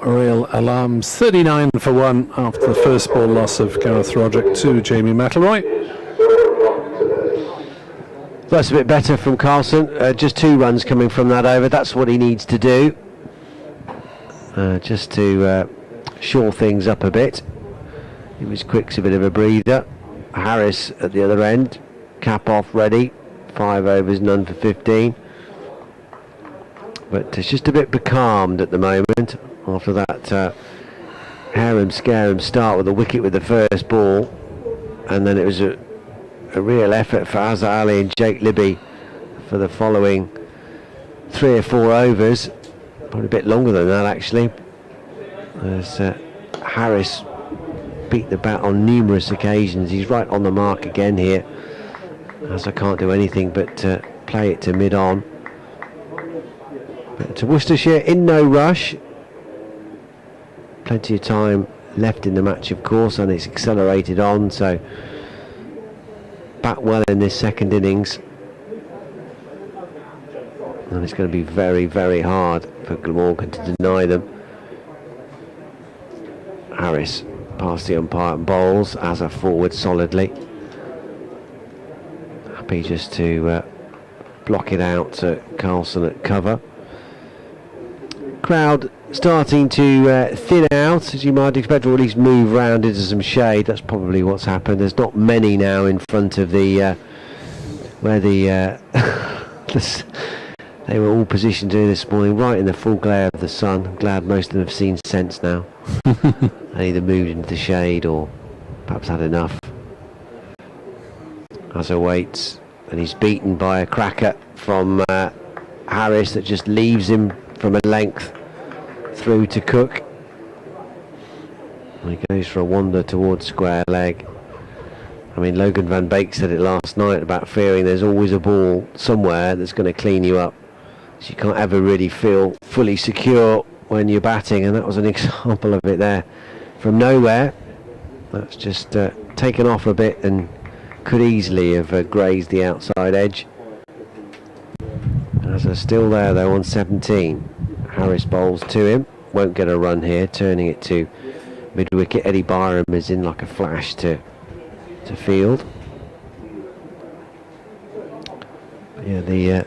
real alarms. 39 for 1 after the first ball loss of Gareth Roderick to Jamie McIlroy. That's a bit better from Carlson. Just 2 runs coming from that over. That's what he needs to do. Just to shore things up a bit. It was Quick's a bit of a breather. Harris at the other end. Cap off ready. 5 overs, none for 15. But it's just a bit becalmed at the moment after that harum scarum start with a wicket with the first ball, and then it was a real effort for Azza Ali and Jake Libby for the following 3 or 4 overs, probably a bit longer than that actually, as Harris beat the bat on numerous occasions. He's right on the mark again here, as I can't do anything but play it to mid-on. But to Worcestershire in no rush. Plenty of time left in the match, of course, and it's accelerated on, so bat well in this second innings. And it's going to be very, very hard for Glamorgan to deny them. Harris past the umpire and bowls, Azza forward solidly. Happy just to block it out to Carlson at cover. Crowd starting to thin out, as you might expect, or at least move round into some shade. That's probably what's happened. There's not many now in front of the where the they were all positioned here this morning, right in the full glare of the sun. I'm glad most of them have seen sense now. They either moved into the shade or perhaps had enough. Azza waits, and he's beaten by a cracker from Harris that just leaves him from a length through to Cook. And he goes for a wander towards square leg. I mean, Logan van Beek said it last night about fearing there's always a ball somewhere that's going to clean you up. So you can't ever really feel fully secure when you're batting, and that was an example of it there. From nowhere, that's just taken off a bit and could easily have grazed the outside edge. As they're still there though on 17. Harris bowls to him, won't get a run here, turning it to mid-wicket. Eddie Byram is in like a flash to field. Yeah, the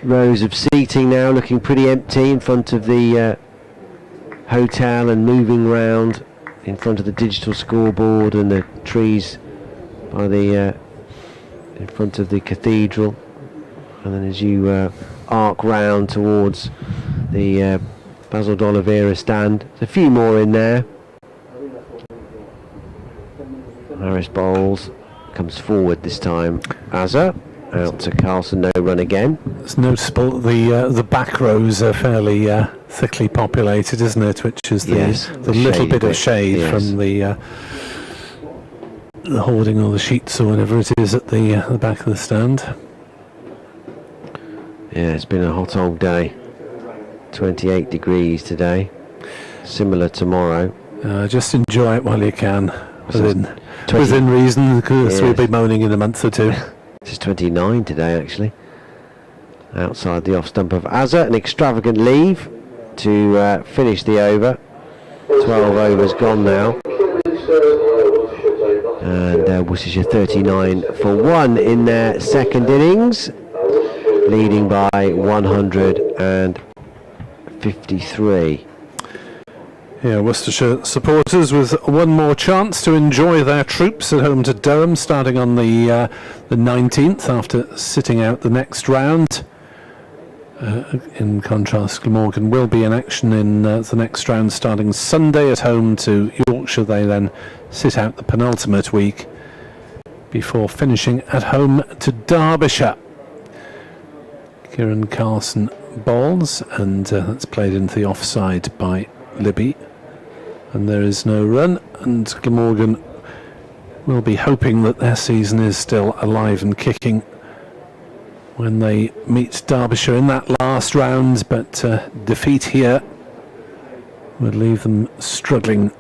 rows of seating now looking pretty empty in front of the hotel, and moving round in front of the digital scoreboard and the trees by the in front of the cathedral. And then as you arc round towards the Basil d'Oliveira stand, there's a few more in there. Harris bowls, comes forward this time. Azza out to Carlson, no run again. It's noticeable the back rows are fairly thickly populated, isn't it? Which is the little bit of shade from the hoarding or the sheets or whatever it is at the back of the stand. Yeah, it's been a hot old day. 28 degrees today. Similar tomorrow. Just enjoy it while you can, within reason, because we'll be moaning in a month or two. It's 29 today, actually. Outside the off stump of Azza, an extravagant leave to finish the over. 12 overs gone now. And Worcestershire 39 for 1 in their second innings, leading by 153. Yeah, Worcestershire supporters with one more chance to enjoy their troops at home to Durham, starting on the 19th after sitting out the next round. In contrast, Glamorgan will be in action in the next round, starting Sunday at home to Yorkshire. They then sit out the penultimate week before finishing at home to Derbyshire. Kieran Carson bowls, and that's played into the offside by Libby. And there is no run, and Glamorgan will be hoping that their season is still alive and kicking when they meet Derbyshire in that last round, but defeat here would leave them struggling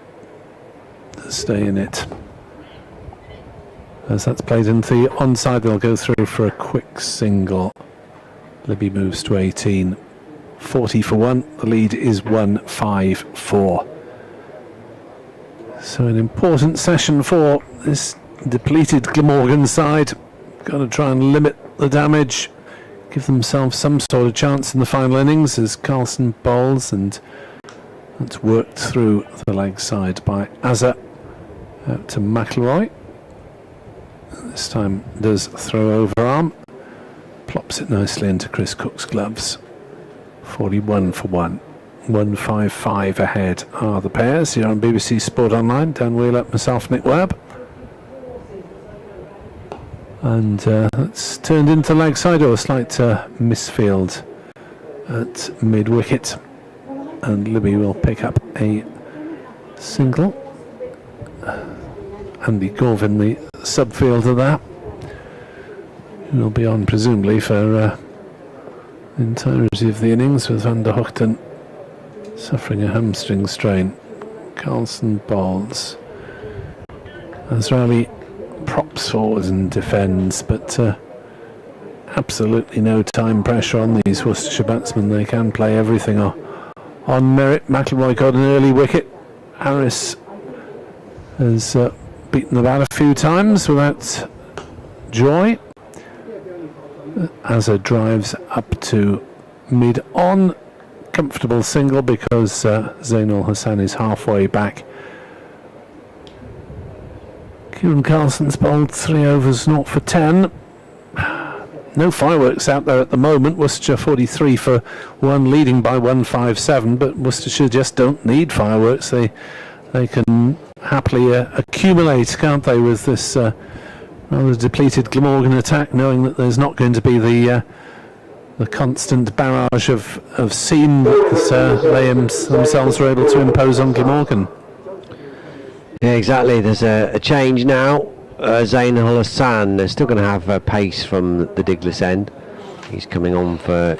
to stay in it. As that's played into the onside, they'll go through for a quick single. Libby moves to 18. 40 for 1. The lead is 1-5-4. So an important session for this depleted Glamorgan side. Got to try and limit the damage, give themselves some sort of chance in the final innings as Carlson bowls, and that's worked through the leg side by Azza out to McIlroy. This time does throw over arm, plops it nicely into Chris Cook's gloves. 41 for 1. 155 ahead are the pairs here on BBC Sport Online. Dan Wheeler, myself, Nick Webb. And it's turned into leg side, or a slight misfield at mid wicket, and Libby will pick up a single. Andy Gorvin, the subfielder there, will be on presumably for the entirety of the innings, with Van der Hoogten suffering a hamstring strain. Carlson bowls. Azraeli props forward and defends, but absolutely no time pressure on these Worcestershire batsmen. They can play everything on merit. McIlroy got an early wicket. Harris has beaten the bat a few times without joy. Azza drives up to mid-on. Comfortable single because Zainul Hassan is halfway back. Kieran Carlson's bowled 3 overs, 0 for 10. No fireworks out there at the moment. Worcestershire 43 for 1, leading by 157, but Worcestershire just don't need fireworks. They can happily accumulate, can't they, with this rather depleted Glamorgan attack, knowing that there's not going to be the constant barrage of seam that they themselves were able to impose on Glamorgan. Yeah, exactly. There's a change now. Zainul Hassan, they're still going to have pace from the Diglis end. He's coming on for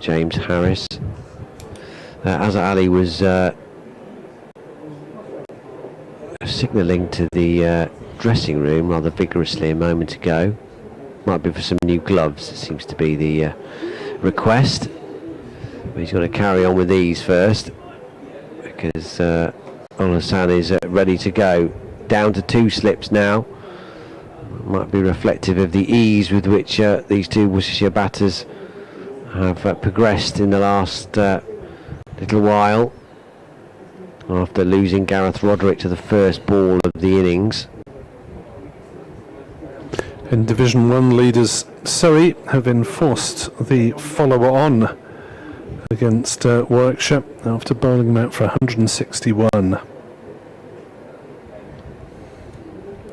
James Harris. Azza Ali was signalling to the dressing room rather vigorously a moment ago. Might be for some new gloves, it seems to be the request. But he's got to carry on with these first, because Hassan is ready to go. Down to 2 slips now. Might be reflective of the ease with which these two Worcestershire batters have progressed in the last little while, after losing Gareth Roderick to the first ball of the innings. In Division 1, leaders Surrey have enforced the follower on against Warwickshire after bowling them out for 161.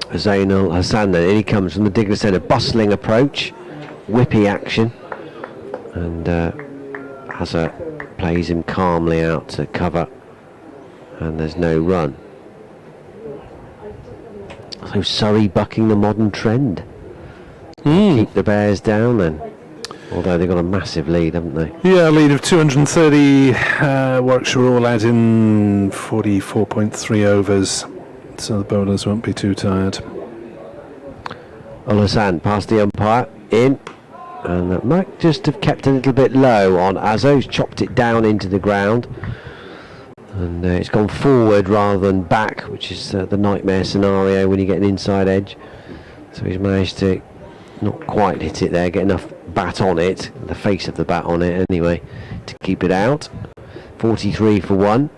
Zainul Hassan then, in he comes from the Diglis end, a bustling approach, whippy action, and Hazza plays him calmly out to cover, and there's no run. So Surrey bucking the modern trend. Keep the Bears down then, although they've got a massive lead, haven't they? Yeah, lead of 230. Warwickshire all out in 44.3 overs, so the bowlers won't be too tired. Hassan past the umpire, in, and that might just have kept a little bit low on Azza, who's chopped it down into the ground, and it's gone forward rather than back, which is the nightmare scenario when you get an inside edge. So he's managed to not quite hit it there, get enough bat on it, the face of the bat on it anyway, to keep it out. 43 for 1.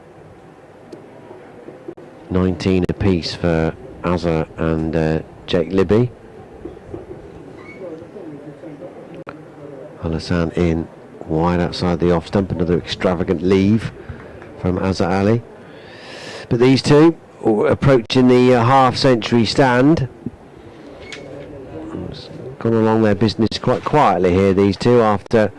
19 apiece for Azza and Jake Libby. Al-Hassan in wide outside the off stump, another extravagant leave from Azza Ali. But these two approaching the half-century stand. It's gone along their business quite quietly here, these two, after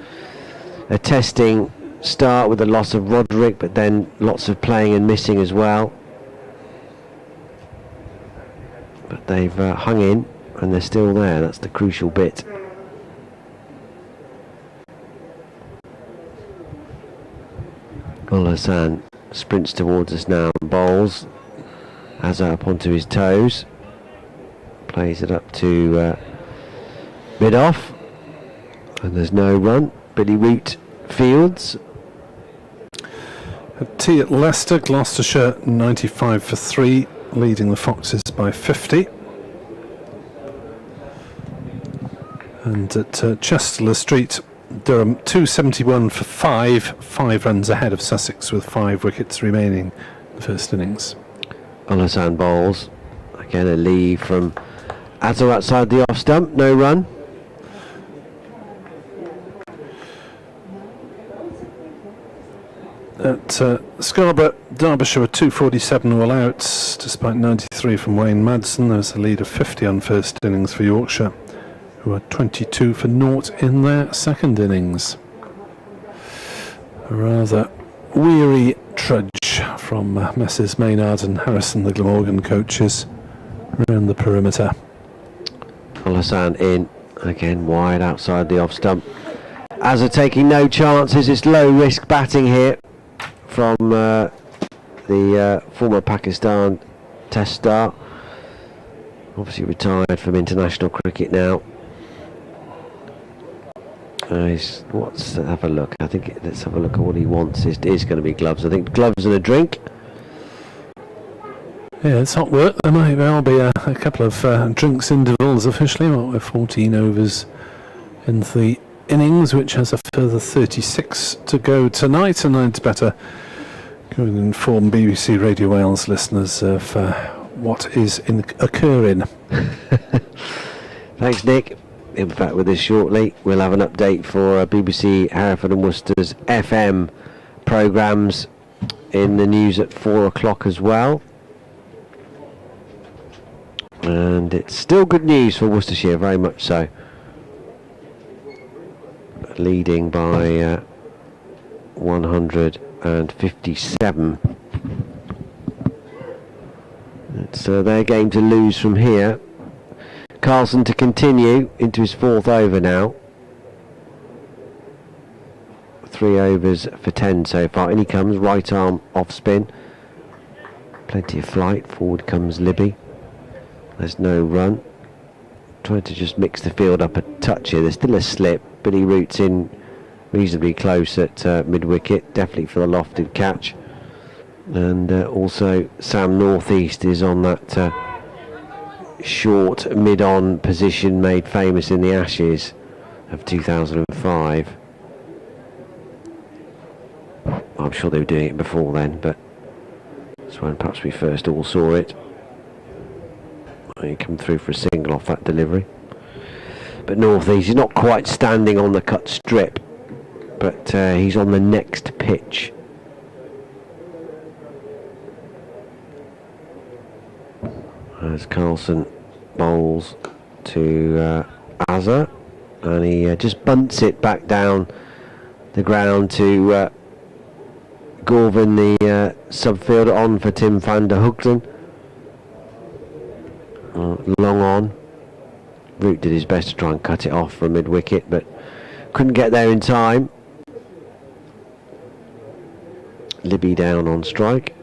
a testing start with the loss of Roderick, but then lots of playing and missing as well. But they've hung in and they're still there. That's the crucial bit. Al-Hassan sprints towards us now and bowls. Azza up onto his toes. Plays it up to mid-off. And there's no run. Billy Root fields. At tea at Leicester, Gloucestershire 95 for 3, leading the Foxes by 50. And at Chester Street, Durham 271 for 5 runs ahead of Sussex with 5 wickets remaining in the first innings. Al-Hassan bowls. Again a leave from Azza outside the off stump, no run. At Scarborough, Derbyshire were 247 all outs, despite 93 from Wayne Madsen. There's a lead of 50 on first innings for Yorkshire, who are 22 for naught in their second innings. A rather weary trudge from Messrs Maynard and Harrison, the Glamorgan coaches, around the perimeter. Al-Hassan in, again wide outside the off stump. Azza taking no chances, it's low risk batting here from the former Pakistan Test star, obviously retired from international cricket now. Let's have a look. Let's have a look at what he wants. It is going to be gloves. I think gloves and a drink. Yeah, it's hot work. There might well be a couple of drinks intervals officially. We're 14 overs into the innings, which has a further 36 to go tonight, and I'd better go and inform BBC Radio Wales listeners of what is occurring. Thanks, Nick. In fact, with this shortly, we'll have an update for BBC Hereford and Worcester's FM programmes in the news at 4 o'clock as well. And it's still good news for Worcestershire, very much so. Leading by 157. It's their game to lose from here. Carlson to continue into his 4th over now. 3 overs for 10 so far. In he comes, right arm off spin. Plenty of flight. Forward comes Libby. There's no run. Trying to just mix the field up a touch here. There's still a slip. Billy Root's in reasonably close at mid-wicket. Definitely for the lofted catch. And also Sam Northeast is on that short mid-on position made famous in the Ashes of 2005. I'm sure they were doing it before then, but that's when perhaps we first all saw it. He come through for a single off that delivery. But Northeast, he's not quite standing on the cut strip, but he's on the next pitch. As Carlson bowls to Azza, and he just bunts it back down the ground to Gorvin, the subfielder, on for Tim van der Hoogten. Long on. Root did his best to try and cut it off from mid-wicket, but couldn't get there in time. Libby down on strike.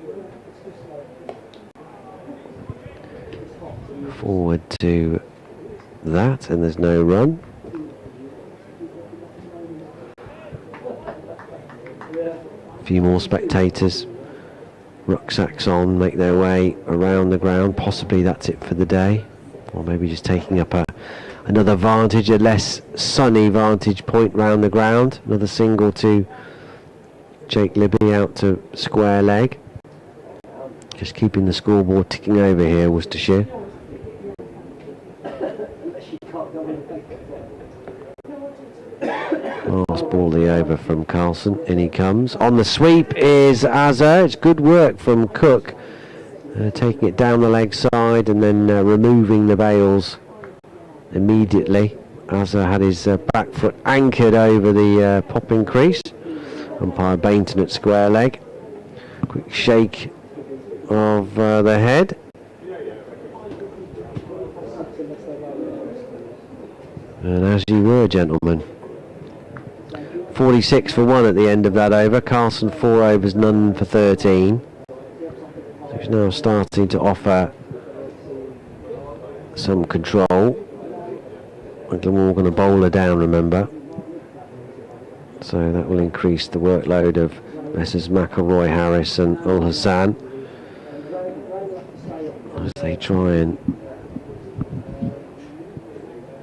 Forward to that, and there's no run. A few more spectators, rucksacks on, make their way around the ground. Possibly that's it for the day, or maybe just taking up another vantage, a less sunny vantage point round the ground. Another single to Jake Libby out to square leg. Just keeping the scoreboard ticking over here, Worcestershire. Last ball the over from Carlson. In he comes. On the sweep is Azza. It's good work from Cook. Taking it down the leg side and then removing the bails immediately. Azza had his back foot anchored over the popping crease. Umpire Bainton at square leg. Quick shake of the head. And as you were, gentlemen. 46 for 1 at the end of that over. Carlson 4 overs, none for 13. So he's now starting to offer some control. Glamorgan going to bowler down, remember. So that will increase the workload of Messrs McElroy, Harris and Ul Hassan as they try and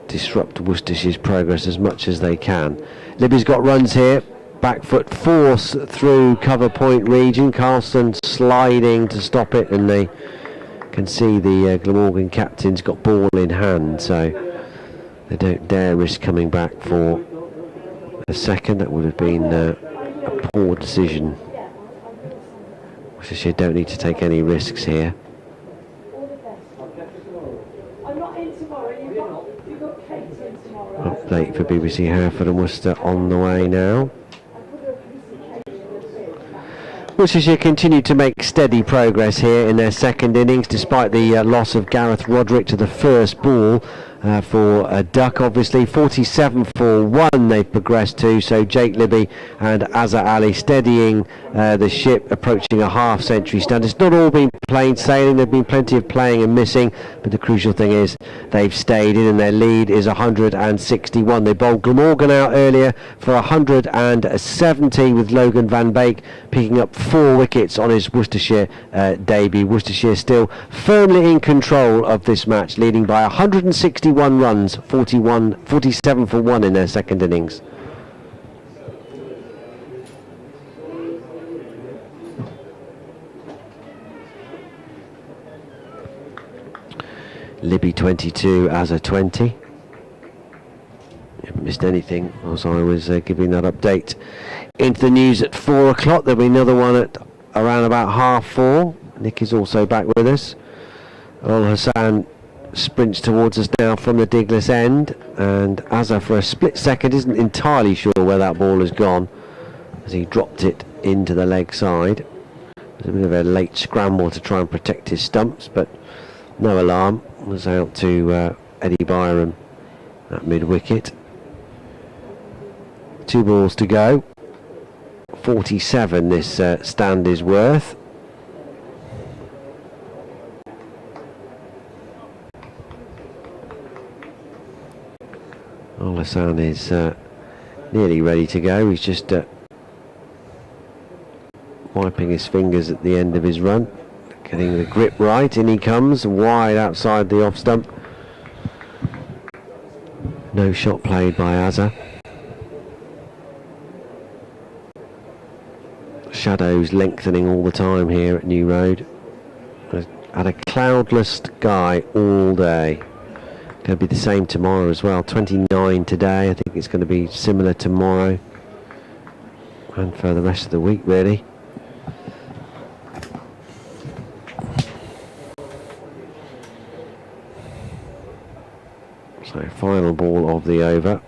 disrupt Worcestershire's progress as much as they can. Libby's got runs here. Back foot force through cover point region. Carlson sliding to stop it, and they can see the Glamorgan captain's got ball in hand, so they don't dare risk coming back for a second. That would have been a poor decision. Worcestershire don't need to take any risks here. Update for BBC Hereford and Worcester on the way now. Worcestershire continued to make steady progress here in their second innings, despite the loss of Gareth Roderick to the first ball for a duck, obviously. 47 for 1 they've progressed to, so Jake Libby and Azza Ali steadying the ship, approaching a half-century stand. It's not all been plain sailing, there have been plenty of playing and missing, but the crucial thing is they've stayed in, and their lead is 161. They bowled Glamorgan out earlier for 170, with Logan van Beek picking up 4 wickets on his Worcestershire debut. Worcestershire still firmly in control of this match, leading by 161 runs, 47 for 1 in their second innings. Libby 22, Azza 20. Haven't missed anything as I was giving that update. Into the news at 4 o'clock. There'll be another one at around about 4:30. Nick is also back with us. Ul Hassan sprints towards us now from the Diglis end, and Azza for a split second isn't entirely sure where that ball has gone as he dropped it into the leg side. It was a bit of a late scramble to try and protect his stumps, but no alarm. Was out to Eddie Byram at mid-wicket. 2 balls to go. 47 this stand is worth. Ul Hassan is nearly ready to go. He's just wiping his fingers at the end of his run, getting the grip right. In he comes, wide outside the off stump. No shot played by Azza. Shadows lengthening all the time here at New Road. Had a cloudless sky all day. Going to be the same tomorrow as well. 29 today. I think it's going to be similar tomorrow and for the rest of the week, really. So final ball of the over.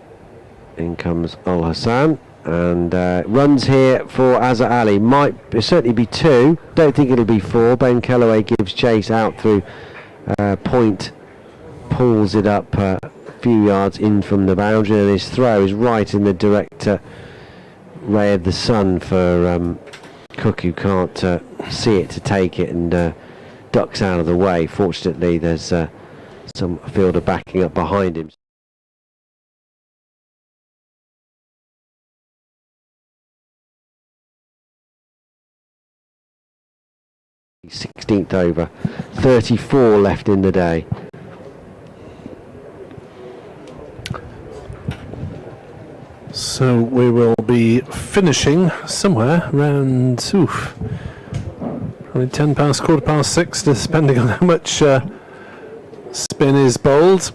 In comes Ul Hassan, and runs here for Azza Ali. Might certainly be 2. Don't think it'll be 4. Ben Kellaway gives chase out through point, pulls it up a few yards in from the boundary, and his throw is right in the direct ray of the sun for Cook, who can't see it to take it, and ducks out of the way. Fortunately, there's some fielder backing up behind him. 16th over, 34 left in the day. So we will be finishing somewhere around Only 10 past, quarter past 6, depending on how much spin is bowled.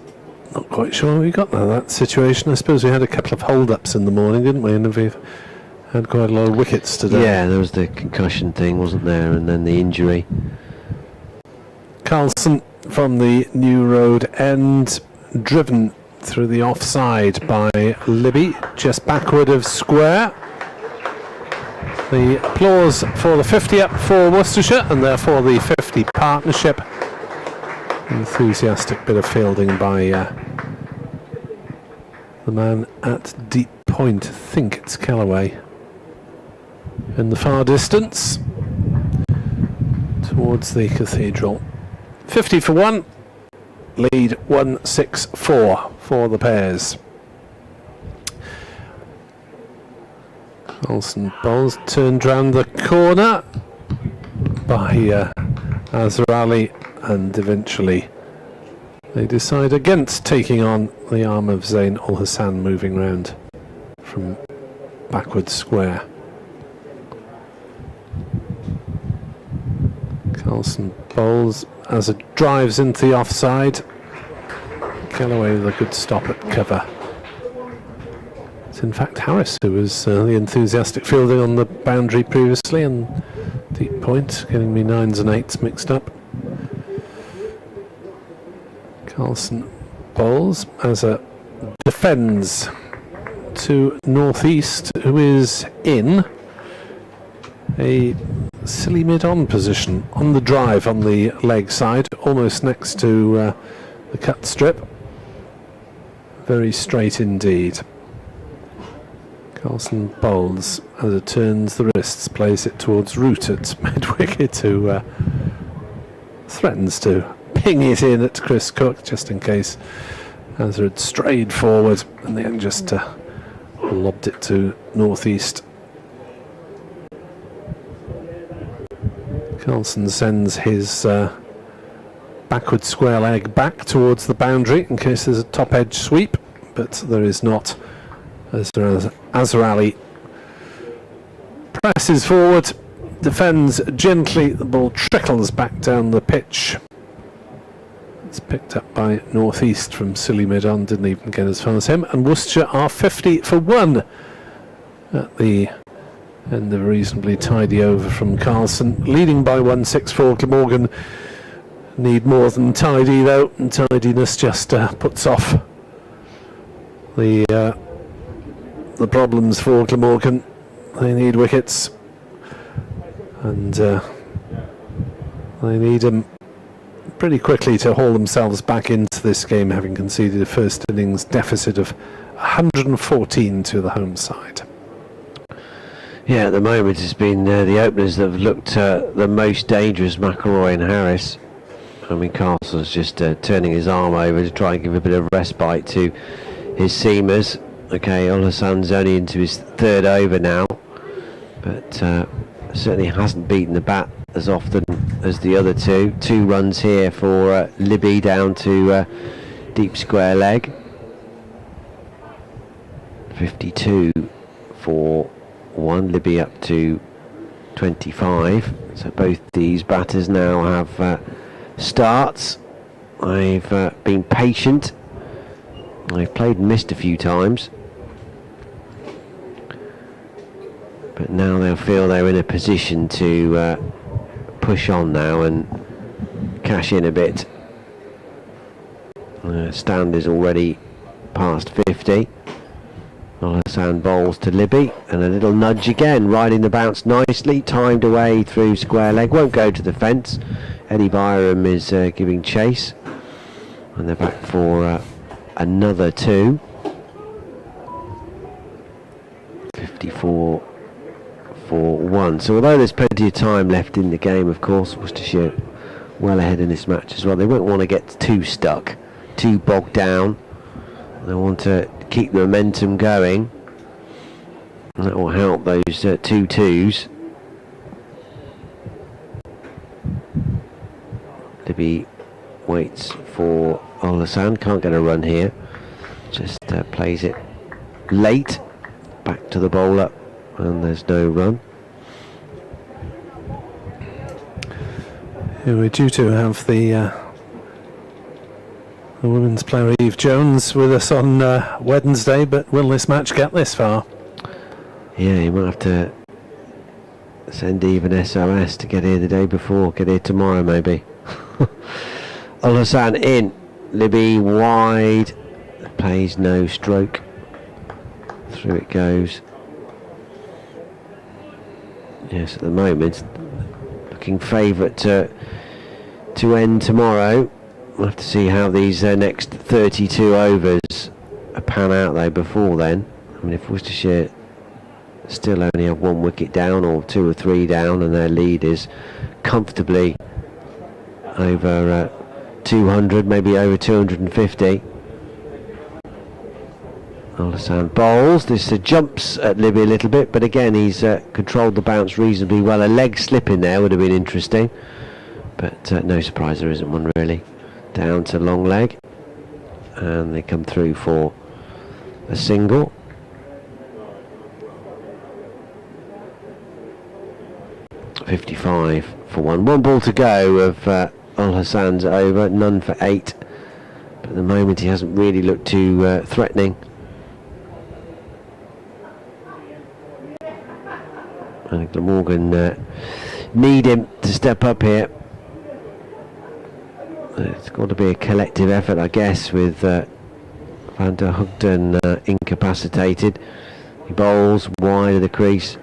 Not quite sure how we got that situation. I suppose we had a couple of hold-ups in the morning, didn't we? And we've had quite a lot of wickets today. Yeah, there was the concussion thing, wasn't there? And then the injury. Carlson from the New Road end, driven through the offside by Libby, just backward of square. The applause for the 50 up for Worcestershire, and therefore the 50 partnership. Enthusiastic bit of fielding by the man at deep point. I think it's Callaway. In the far distance, towards the cathedral. 50 for 1, lead 164 for the pairs. Olsen bowls, turned round the corner by Azhar Ali, and eventually they decide against taking on the arm of Zain Ul Hassan, moving round from backward square. Carlson bowls as it drives into the offside. Callaway with a good stop at cover. It's in fact Harris who was the enthusiastic fielding on the boundary previously, and deep point, getting me 9s and 8s mixed up. Carlson bowls as a defends to northeast, who is in a silly mid-on position on the drive on the leg side, almost next to the cut strip. Very straight indeed. Carlson bowls as it turns the wrists, plays it towards Root at mid-wicket, who threatens to ping it in at Chris Cook just in case, as it had strayed forward and then just lobbed it to northeast. Carlson sends his backward square leg back towards the boundary in case there's a top edge sweep, but there is not. Azhar Ali presses forward, defends gently, the ball trickles back down the pitch. It's picked up by northeast from silly mid-on, didn't even get as far as him, and Worcestershire are 50 for 1 at the end of a reasonably tidy over from Carlson, leading by 164. Glamorgan need more than tidy though, and tidiness just puts off the problems for Glamorgan. They need wickets, and they need them pretty quickly to haul themselves back into this game, having conceded a first innings deficit of 114 to the home side. Yeah, at the moment it's been the openers that have looked the most dangerous, McElroy and Harris. I mean, Castle's just turning his arm over to try and give a bit of respite to his seamers. Okay, Ul Hassan's only into his 3rd over now, but certainly hasn't beaten the bat as often as the other two. 2 runs here for Libby down to deep square leg. 52 for 1, Libby up to 25. So both these batters now have starts. I've been patient. I've played and missed a few times, but now they'll feel they're in a position to push on now and cash in a bit. Stand is already past 50. Ul Hassan bowls to Libby, and a little nudge again, riding the bounce nicely, timed away through square leg, won't go to the fence. Eddie Byram is giving chase, and they're back for another 2. 54 for 1. So although there's plenty of time left in the game, of course, Worcestershire well ahead in this match as well. They won't want to get too stuck, too bogged down. They want to keep the momentum going. And that will help those 2 2s. Libby waits for Ul Hassan, can't get a run here. Just plays it late, back to the bowler, and there's no run. Yeah, we're due to have the women's player Eve Jones with us on Wednesday, but will this match get this far? Yeah, you might have to send Eve an SOS to get here the day before, get here tomorrow maybe. Al Hassan in, Libby wide, plays no stroke, through it goes. Yes, at the moment looking favourite to end tomorrow. We'll have to see how these next 32 overs pan out though before then. I mean, if Worcestershire still only have 1 wicket down or 2 or 3 down and their lead is comfortably over 200, maybe over 250. Al Hassan bowls. This jumps at Libby a little bit, but again he's controlled the bounce reasonably well. A leg slip in there would have been interesting, but no surprise there isn't one really. Down to long leg, and they come through for a single. .55 for one. 1 ball to go of Al Hassan's over, none for 8. But at the moment he hasn't really looked too threatening. And Glamorgan need him to step up here. It's got to be a collective effort, I guess, with Van der Hugden incapacitated. He bowls wide of the crease,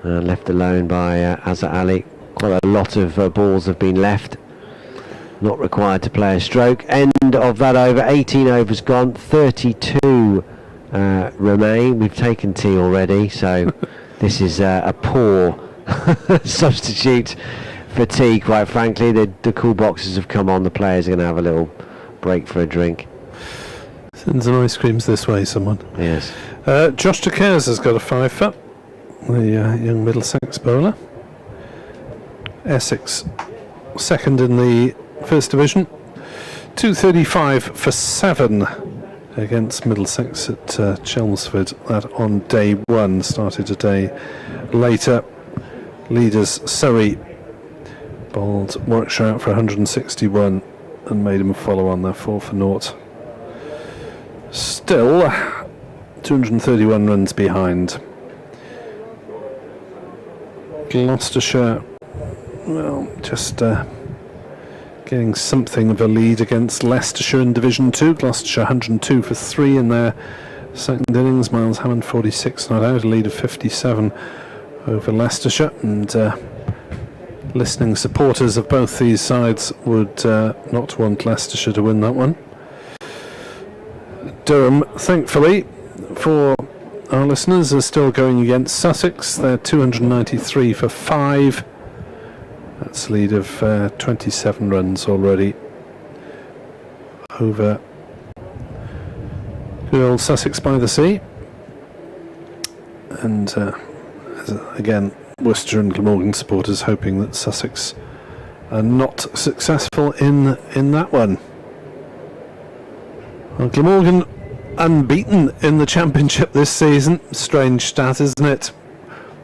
left alone by Azhar Ali. Quite a lot of balls have been left. Not required to play a stroke. End of that over. 18 overs gone. 32 remain. We've taken tea already, so this is a poor substitute for tea, quite frankly. The cool boxes have come on. The players are going to have a little break for a drink. Send some ice creams this way, someone. Yes. Josh Takers has got a 5 for the young Middlesex bowler. Essex second in the First Division. 235 for 7 against Middlesex at Chelmsford. That on day 1, started a day later. Leaders Surrey bowled Warwickshire out for 161 and made him follow on their 4 for 0. Still 231 runs behind. Gloucestershire, well, just getting something of a lead against Leicestershire in Division 2. Gloucestershire 102 for 3 in their second innings. Miles Hammond 46 not out, a lead of 57 over Leicestershire, and listening supporters of both these sides would not want Leicestershire to win that one. Durham, thankfully for our listeners, are still going against Sussex. They're 293 for 5. That's a lead of 27 runs already over good old Sussex by the Sea. And again, Worcester and Glamorgan supporters hoping that Sussex are not successful in that one. Well, Glamorgan unbeaten in the Championship this season. Strange stat, isn't it?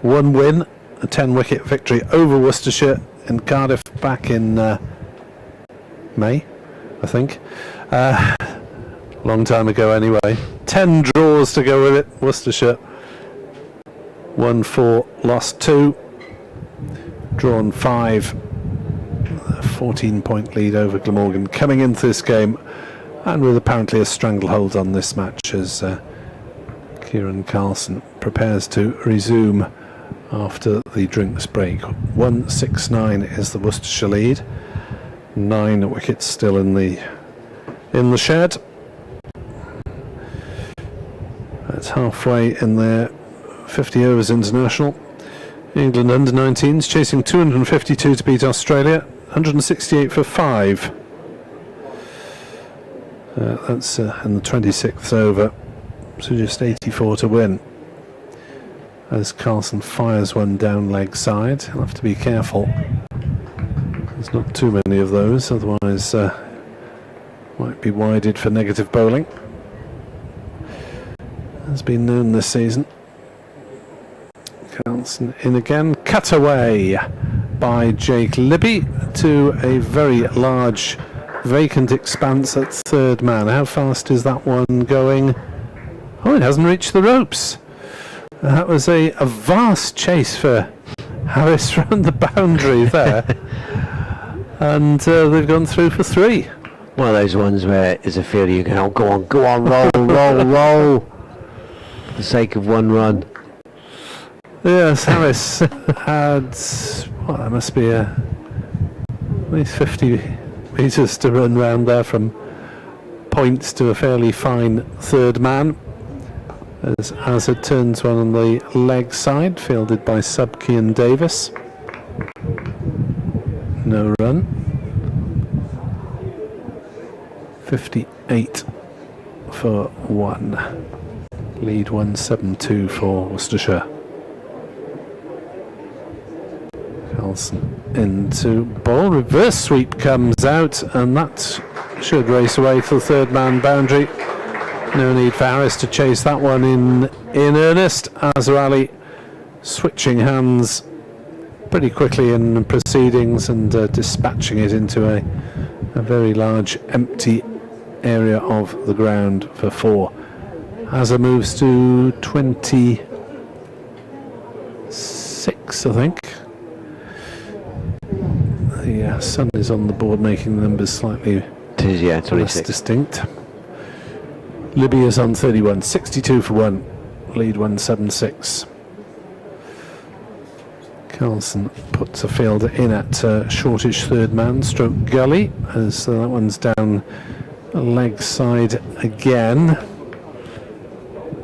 1 win, a 10-wicket victory over Worcestershire in Cardiff back in May, I think. Long time ago anyway. 10 draws to go with it. Worcestershire won 4, lost 2, drawn 5. A 14-point lead over Glamorgan coming into this game, and with apparently a stranglehold on this match as Kieran Carlson prepares to resume after the drinks break. 169 is the Worcestershire lead. 9 wickets still in the shed. That's halfway in their 50 overs international. England under-19s chasing 252 to beat Australia. 168 for 5. That's in the 26th over, so just 84 to win. As Carlson fires one down leg side, he'll have to be careful. There's not too many of those, otherwise might be wided for negative bowling. Has been known this season. Carlson in again, cut away by Jake Libby to a very large vacant expanse at third man. How fast is that one going? Oh, it hasn't reached the ropes. That was a vast chase for Harris round the boundary there. And they've gone through for 3. One of those ones where as a fielder you go, oh, go on, roll, roll, for the sake of one run. Yes, Harris had, well, that must be at least 50 metres to run round there from points to a fairly fine third man. As Hazard turns one on the leg side, fielded by Subke and Davis. No run. 58 for 1. Lead 172 for Worcestershire. Carlson into ball. Reverse sweep comes out, and that should race away to the third man boundary. No need for Harris to chase that one in earnest. Azhar Ali switching hands pretty quickly in proceedings and dispatching it into a very large empty area of the ground for 4. Azhar moves to 26, I think. The sun is on the board, making the numbers slightly less distinct. Libby is on 31, 62 for 1, lead 176. Carlson puts a fielder in at shortish third man, stroke gully, as that one's down leg side again.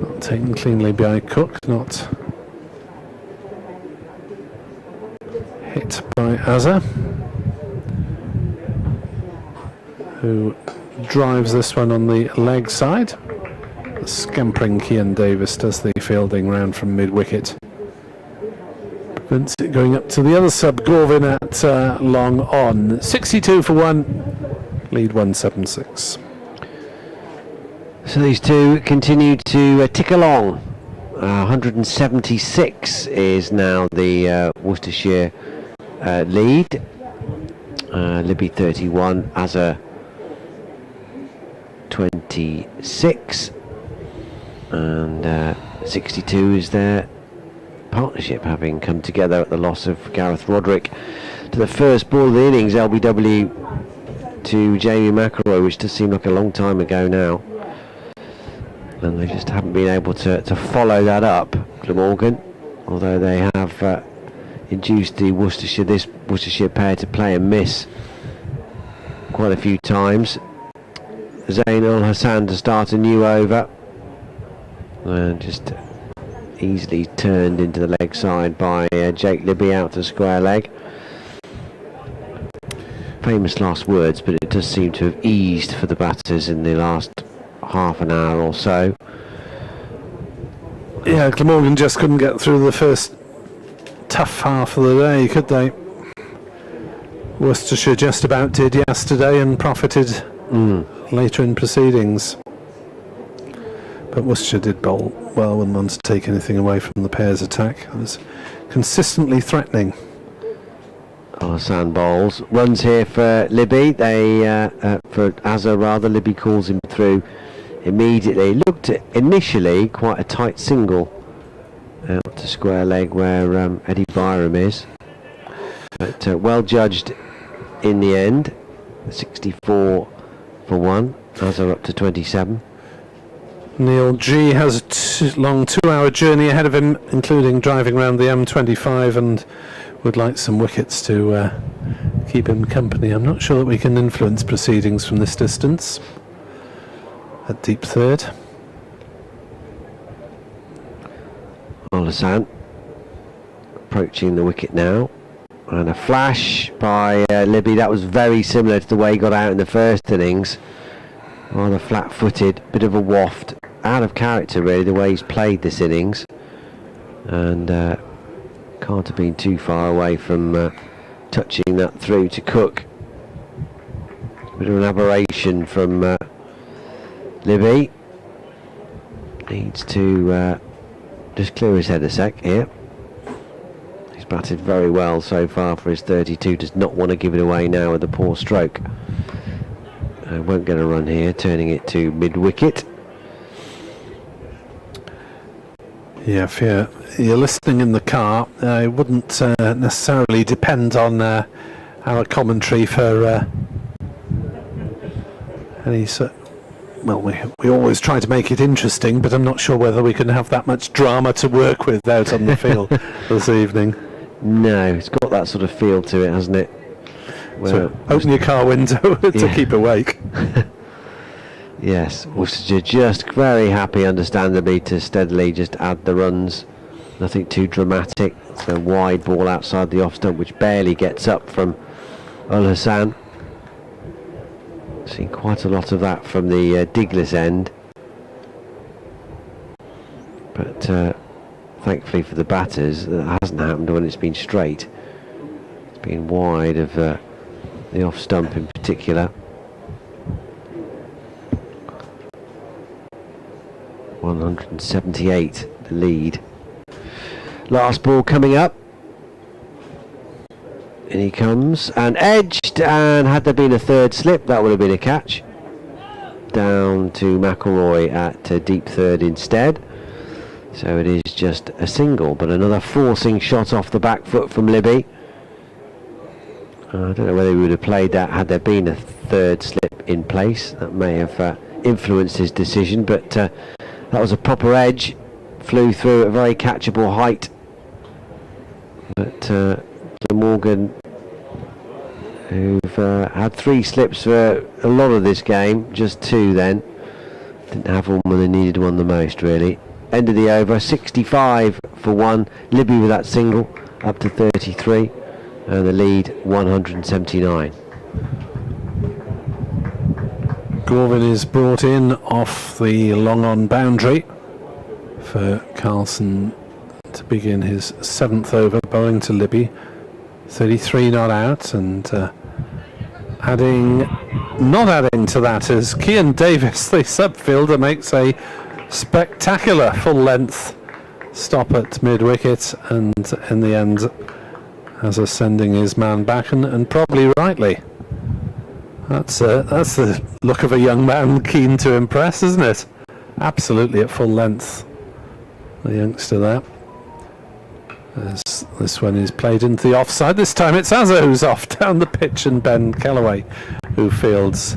Not taken cleanly by Cook, not hit by Azhar, who drives this one on the leg side. The scampering Cian Davis does the fielding round from mid-wicket. Prevents it going up to the other sub, Gorvin at long on. 62 for 1, lead 176. So these two continue to tick along. 176 is now the Worcestershire lead. Libby 31, Azhar 26, and 62 is their partnership, having come together at the loss of Gareth Roderick to the first ball of the innings, LBW to Jamie McElroy, which does seem like a long time ago now, and they just haven't been able to follow that up, Glamorgan, although they have induced this Worcestershire pair to play and miss quite a few times. Zain Ul Hassan to start a new over, and just easily turned into the leg side by Jake Libby out to square leg. Famous last words, but it does seem to have eased for the batters in the last half an hour or so. Yeah, Glamorgan just couldn't get through the first tough half of the day, could they? Worcestershire just about did yesterday and profited later in proceedings. But Worcestershire did bowl well when one to take anything away from the pair's attack. It was consistently threatening. Hassan bowls. Runs here for Libby. For Azhar rather. Libby calls him through immediately. Looked at initially quite a tight single out to square leg where Eddie Byram is. But well judged in the end. 64 for 1. Azhar up to 27. Neil G has a long 2-hour journey ahead of him, including driving around the M25, and would like some wickets to keep him company. I'm not sure that we can influence proceedings from this distance. At deep third. Hassan approaching the wicket now, and a flash by Libby. That was very similar to the way he got out in the first innings. Rather flat-footed, bit of a waft, out of character really the way he's played this innings, and can't have been too far away from touching that through to Cook. Bit of an aberration from Libby. Needs to just clear his head a sec here. He's batted very well so far for his 32. Does not want to give it away now with the poor stroke. Won't get a run here, turning it to mid-wicket. Yeah, if you're listening in the car, it wouldn't necessarily depend on our commentary for any sort. Well, we always try to make it interesting, but I'm not sure whether we can have that much drama to work with out on the field this evening. No, it's got that sort of feel to it, hasn't it? So open your car window to keep awake. Yes, Worcestershire just very happy, understandably, to steadily just add the runs. Nothing too dramatic. It's a wide ball outside the off stump, which barely gets up from Ul Hassan. Seen quite a lot of that from the Diglis end. But thankfully for the batters, that hasn't happened when it's been straight. It's been wide of the off stump in particular. 178 the lead. Last ball coming up. In he comes, and edged, and had there been a third slip, that would have been a catch. Down to McElroy at deep third instead. So it is just a single, but another forcing shot off the back foot from Libby. I don't know whether he would have played that had there been a third slip in place. That may have influenced his decision, but that was a proper edge. Flew through at a very catchable height. But Glamorgan, who've had 3 slips for a lot of this game, just 2 then. Didn't have one when they needed one the most, really. End of the over, 65 for 1. Libby with that single, up to 33. And the lead, 179. Gorvin is brought in off the long-on boundary for Carlson to begin his 7th over, bowling to Libby. 33 not out, and not adding to that is Cian Davis, the sub-fielder, makes a spectacular full-length stop at mid-wicket, and in the end has us sending his man back, and probably rightly. That's the look of a young man keen to impress, isn't it? Absolutely at full length, the youngster there. As this one is played into the offside. This time it's Azza who's off down the pitch, and Ben Kellaway who fields,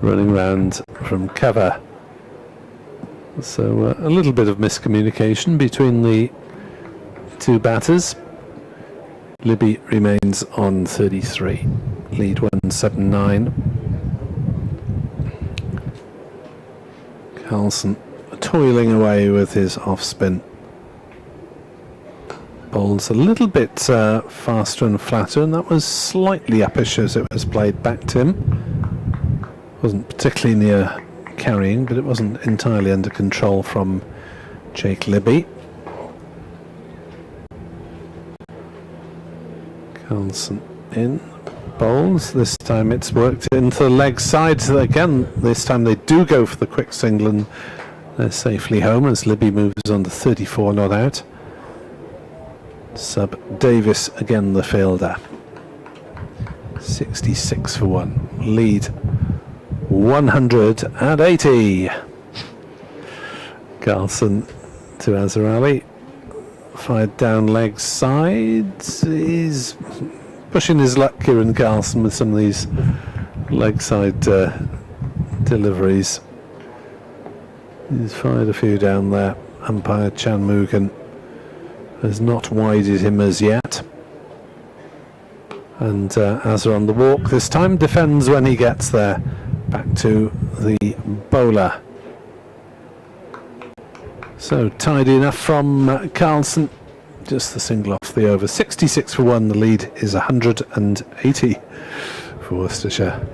running round from cover. So a little bit of miscommunication between the two batters. Libby remains on 33, lead 179. Carlson toiling away with his off spin. Bowls a little bit faster and flatter, and that was slightly uppish as it was played back to him. Wasn't particularly near carrying, but it wasn't entirely under control from Jake Libby. Carlson in, bowls. This time it's worked into the leg side. So again, this time they do go for the quick single, and they're safely home as Libby moves on to 34 not out. Sub Davis again the fielder. 66 for 1. Lead 180. Carlson to Azhar Ali. Fired down leg side. He's pushing his luck, Kieran Carlson, with some of these leg side deliveries. He's fired a few down there. Umpire Chan Mugan has not wided him as yet. And Azhar on the walk this time, defends when he gets there. Back to the bowler. So tidy enough from Carlson. Just the single off the over. 66 for 1. The lead is 180 for Worcestershire.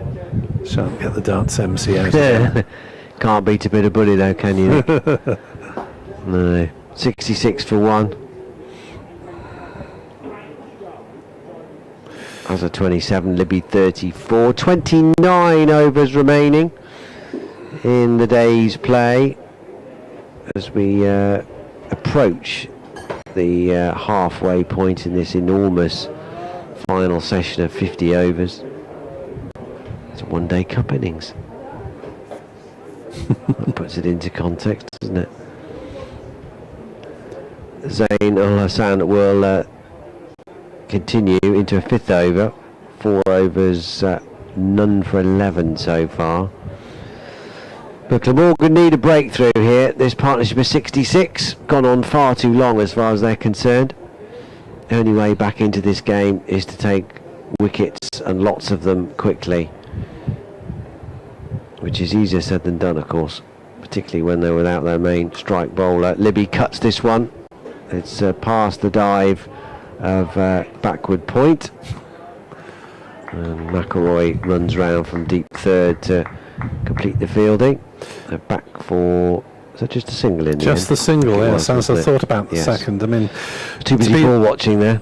Shan't get the darts MC out. Can't beat a bit of buddy though, can you? No. 66 for 1. As a 27, Libby 34. 29 overs remaining in the day's play as we approach the halfway point in this enormous final session of 50 overs. It's a one-day cup innings. That puts it into context, doesn't it? Zain Ul Hassan will continue into a 5th over. 4 overs, none for 11 so far. But Glamorgan need a breakthrough here. This partnership is 66, gone on far too long as far as they're concerned. The only way back into this game is to take wickets, and lots of them, quickly. Which is easier said than done, of course, particularly when they're without their main strike bowler. Libby cuts this one. It's past the dive of backward point. And McElroy runs round from deep third to complete the fielding. They're back for... Is that just a single in the end? Just the single, yes, as I thought about the second. I mean, too busy ball watching there.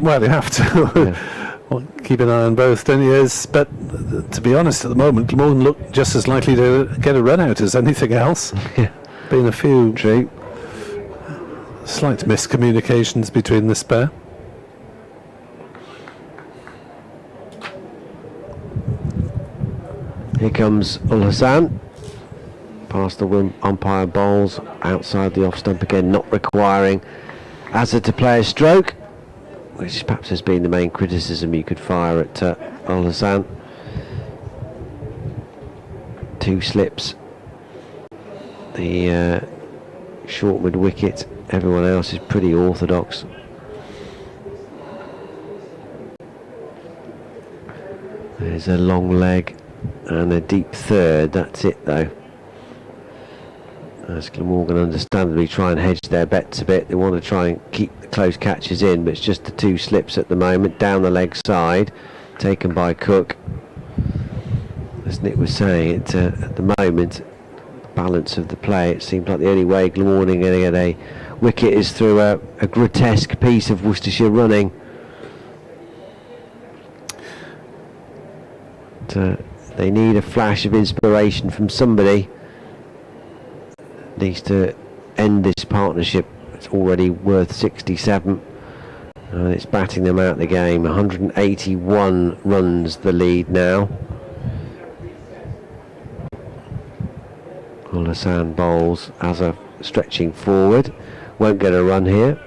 Well, you have to. Yeah. Well, keep an eye on both, don't you? But to be honest, at the moment, Glamorgan look just as likely to get a run out as anything else. Yeah. Been a few True. slight miscommunications between this pair. Here comes Ul Hassan. Past the umpire bowls, outside the off stump again, not requiring Azhar to play a stroke, which perhaps has been the main criticism you could fire at Ul Hassan. 2 slips. The short mid wicket, everyone else is pretty orthodox. There's a long leg and a deep third, that's it though. As Glamorgan understandably try and hedge their bets a bit, they want to try and keep the close catches in, but it's just the 2 slips at the moment, down the leg side, taken by Cook. As Nick was saying, at the moment, balance of the play, it seems like the only way Glamorgan are going to get a wicket is through a grotesque piece of Worcestershire running. They need a flash of inspiration from somebody. Needs to end this partnership. It's already worth 67 and it's batting them out the game. 181 runs the lead now. Ul Hassan bowls, Azhar stretching forward, won't get a run here.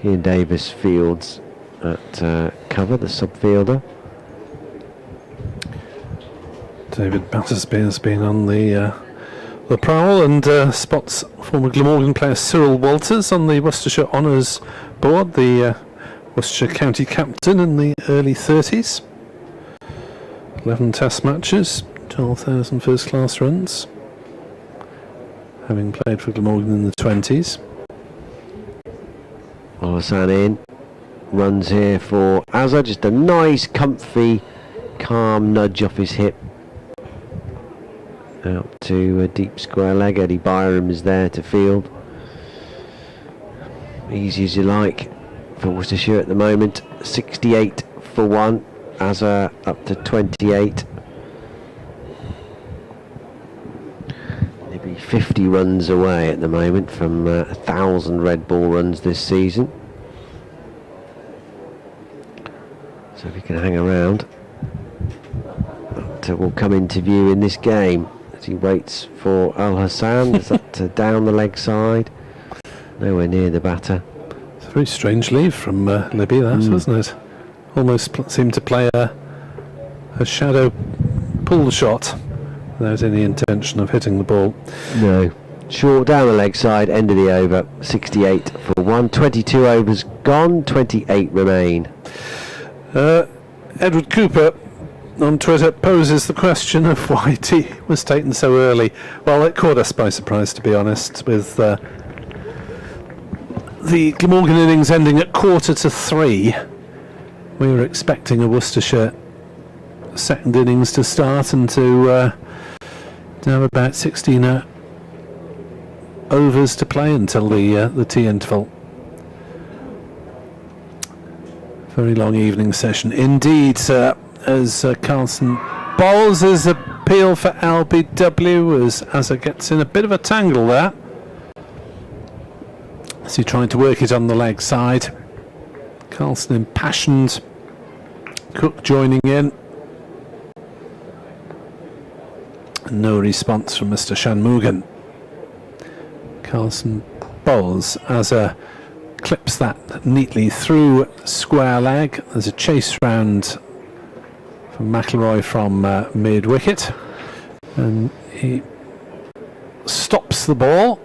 Ian Davis fields at cover, the sub-fielder. David Battersby has been on the prowl and spots former Glamorgan player Cyril Walters on the Worcestershire Honours board, the Worcestershire County captain in the early 30s. 11 test matches, 12,000 first class runs, having played for Glamorgan in the 20s. Ul Hassan in, runs here for Azhar, just a nice comfy calm nudge off his hip. Out to a deep square leg. Eddie Byram is there to field. Easy as you like for Worcestershire at the moment. 68 for 1. Azhar up to 28. Maybe 50 runs away at the moment from 1,000 red ball runs this season. So if he can hang around, that will come into view in this game. He waits for Ul Hassan. Is that down the leg side? Nowhere near the batter. It's a very strange leave from Libby, that, wasn't it? Almost seemed to play a shadow pull shot without any intention of hitting the ball. No. Short down the leg side, end of the over. 68 for 1. 22 overs gone, 28 remain. Edward Cooper on Twitter poses the question of why tea was taken so early. Well, it caught us by surprise, to be honest, with the Glamorgan innings ending at 2:45. We were expecting a Worcestershire second innings to start and to have about 16 overs to play until the tea interval. Very long evening session indeed, as Carlson bowls his appeal for LBW as Azhar gets in a bit of a tangle there. as he tried to work it on the leg side. Carlson impassioned, Cook joining in. No response from Mr. Shanmugam. Carlson bowls as a clips that neatly through square leg. There's a chase round from McIlroy from mid wicket, and he stops the ball.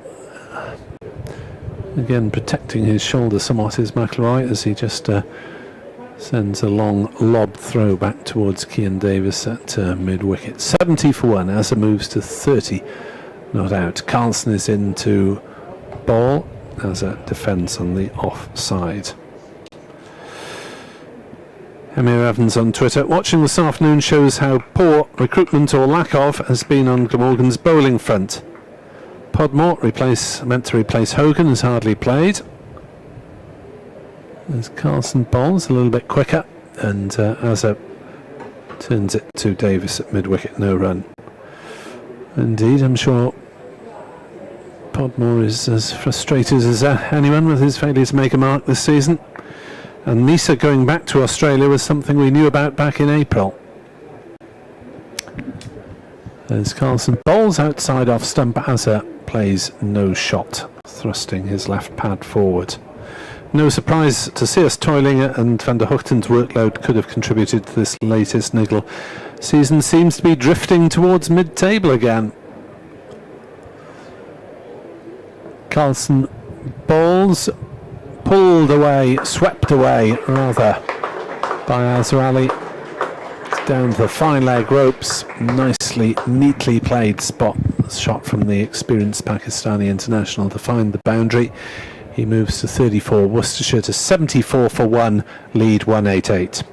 Again, protecting his shoulder somewhat is McIlroy as he just sends a long lob throw back towards Cian Davis at mid-wicket. 70 for 1. Asa moves to 30, not out. Carlson is in to bowl as a defence on the offside. Emir Evans on Twitter. Watching this afternoon shows how poor recruitment or lack of has been on Glamorgan's bowling front. Podmore, meant to replace Hogan, has hardly played. As Carlson bowls a little bit quicker, and Azza turns it to Davis at mid-wicket, no run. Indeed, I'm sure Podmore is as frustrated as anyone with his failure to make a mark this season. And Nisa going back to Australia was something we knew about back in April. As Carlson bowls outside off stump, Azza plays no shot, thrusting his left pad forward. No surprise to see us toiling, and Van der Hoogten's workload could have contributed to this latest niggle. Season seems to be drifting towards mid-table again. Carlson bowls, pulled away, swept away rather by Azhar Ali. Down to the fine leg ropes, nicely, neatly played spot shot from the experienced Pakistani international to find the boundary. He moves to 34, Worcestershire to 74 for 1, lead 188.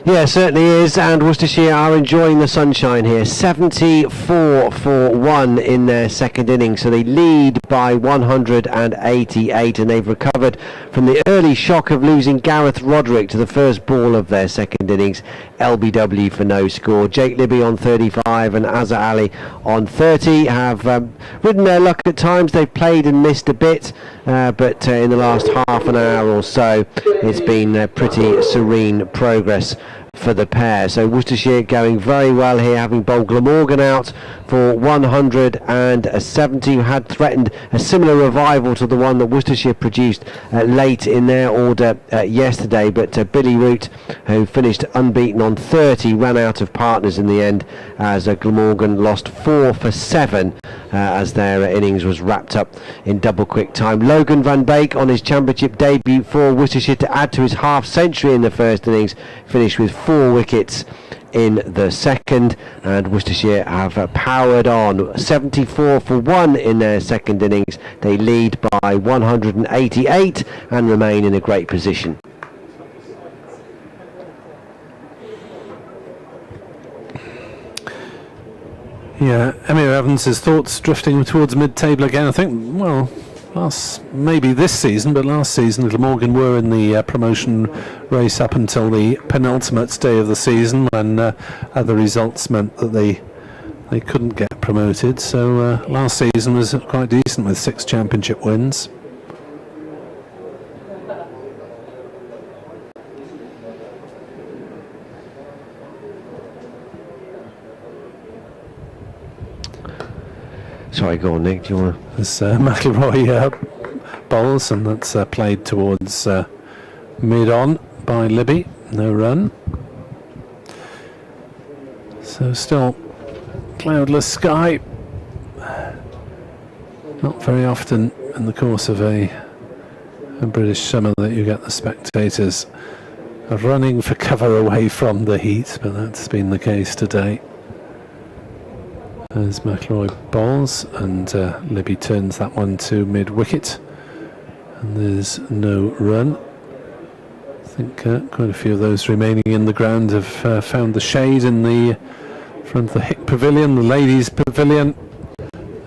Yeah, certainly is, and Worcestershire are enjoying the sunshine here. 74 for 1 in their second innings, so they lead by 188, and they've recovered from the early shock of losing Gareth Roderick to the first ball of their second innings. LBW for no score. Jake Libby on 35 and Azhar Ali on 30 have ridden their luck at times. They've played and missed a bit, but in the last half an hour or so, it's been pretty serene progress for the pair. So Worcestershire going very well here, having bowled Glamorgan out for 170, who had threatened a similar revival to the one that Worcestershire produced late in their order yesterday, but Billy Root, who finished unbeaten on 30, ran out of partners in the end as Glamorgan lost 4 for 7 as their innings was wrapped up in double quick time. Logan van Beek on his championship debut for Worcestershire to add to his half century in the first innings, finished with 4 wickets in the second, and Worcestershire have powered on. 74 for 1 in their second innings. They lead by 188 and remain in a great position. Yeah, Emir Evans' thoughts drifting towards mid-table again. I think, well, maybe this season, but last season Glamorgan were in the promotion race up until the penultimate day of the season, when other results meant that they couldn't get promoted. So last season was quite decent with 6 championship wins. Sorry, go on, Nick. Do you want to? As McIlroy bowls, and that's played towards mid-on by Libby. No run. So still cloudless sky. Not very often in the course of a British summer that you get the spectators running for cover away from the heat, but that's been the case today. As McIlroy bowls, and Libby turns that one to mid-wicket, and there's no run. I think quite a few of those remaining in the ground have found the shade in the front of the Hick Pavilion, the ladies' pavilion,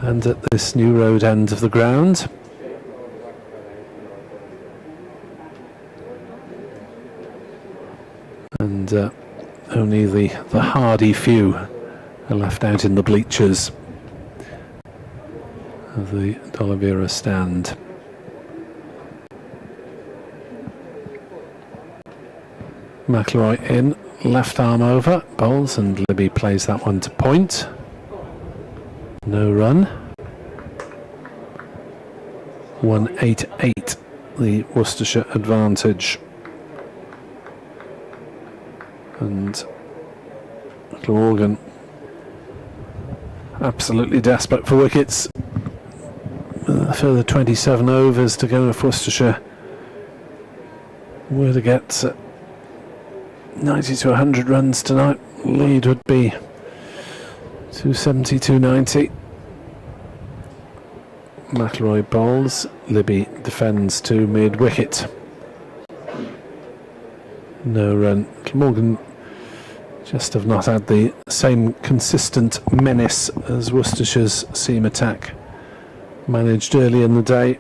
and at this new road end of the ground. And only the hardy few are left out in the bleachers. of the D'Oliveira stand. McIlroy in, left arm over, bowls, and Libby plays that one to point. No run. 188, the Worcestershire advantage. And Glamorgan absolutely desperate for wickets. A further 27 overs to go if Worcestershire were to get 90 to 100 runs tonight. Lead would be 270, 290. McIlroy bowls, Libby defends to mid-wicket. No run. Glamorgan just have not had the same consistent menace as Worcestershire's seam attack managed early in the day.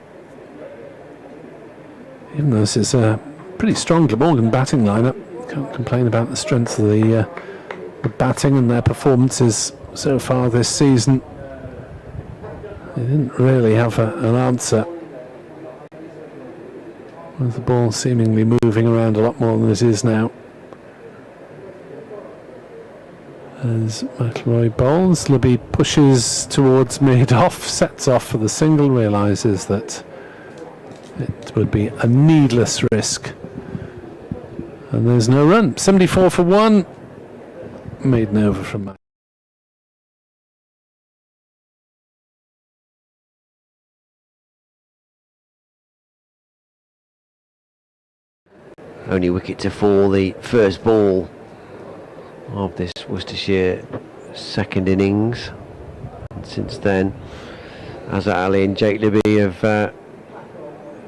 Even though this is a pretty strong Glamorgan batting lineup, can't complain about the strength of the batting and their performances so far this season. They didn't really have an answer, with the ball seemingly moving around a lot more than it is now. As McIlroy bowls, Libby pushes towards mid-off, sets off for the single, realises that it would be a needless risk. And there's no run. 74 for 1. Maiden over from Mac. Only wicket to fall, the first ball of this Worcestershire second innings. And since then, Azhar Ali and Jake Libby have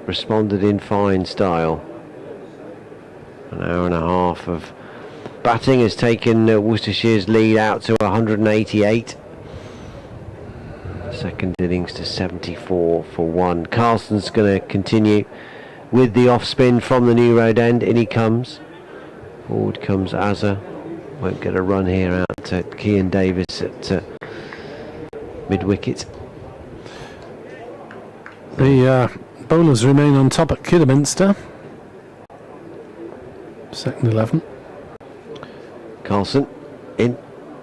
responded in fine style. An hour and a half of batting has taken Worcestershire's lead out to 188. Second innings to 74 for 1. Carlson's going to continue with the off spin from the New Road end. In he comes. Forward comes Azhar. Won't get a run here out to Kean Davis at mid-wicket. The bowlers remain on top at Kidderminster. Second 11. Carlson in.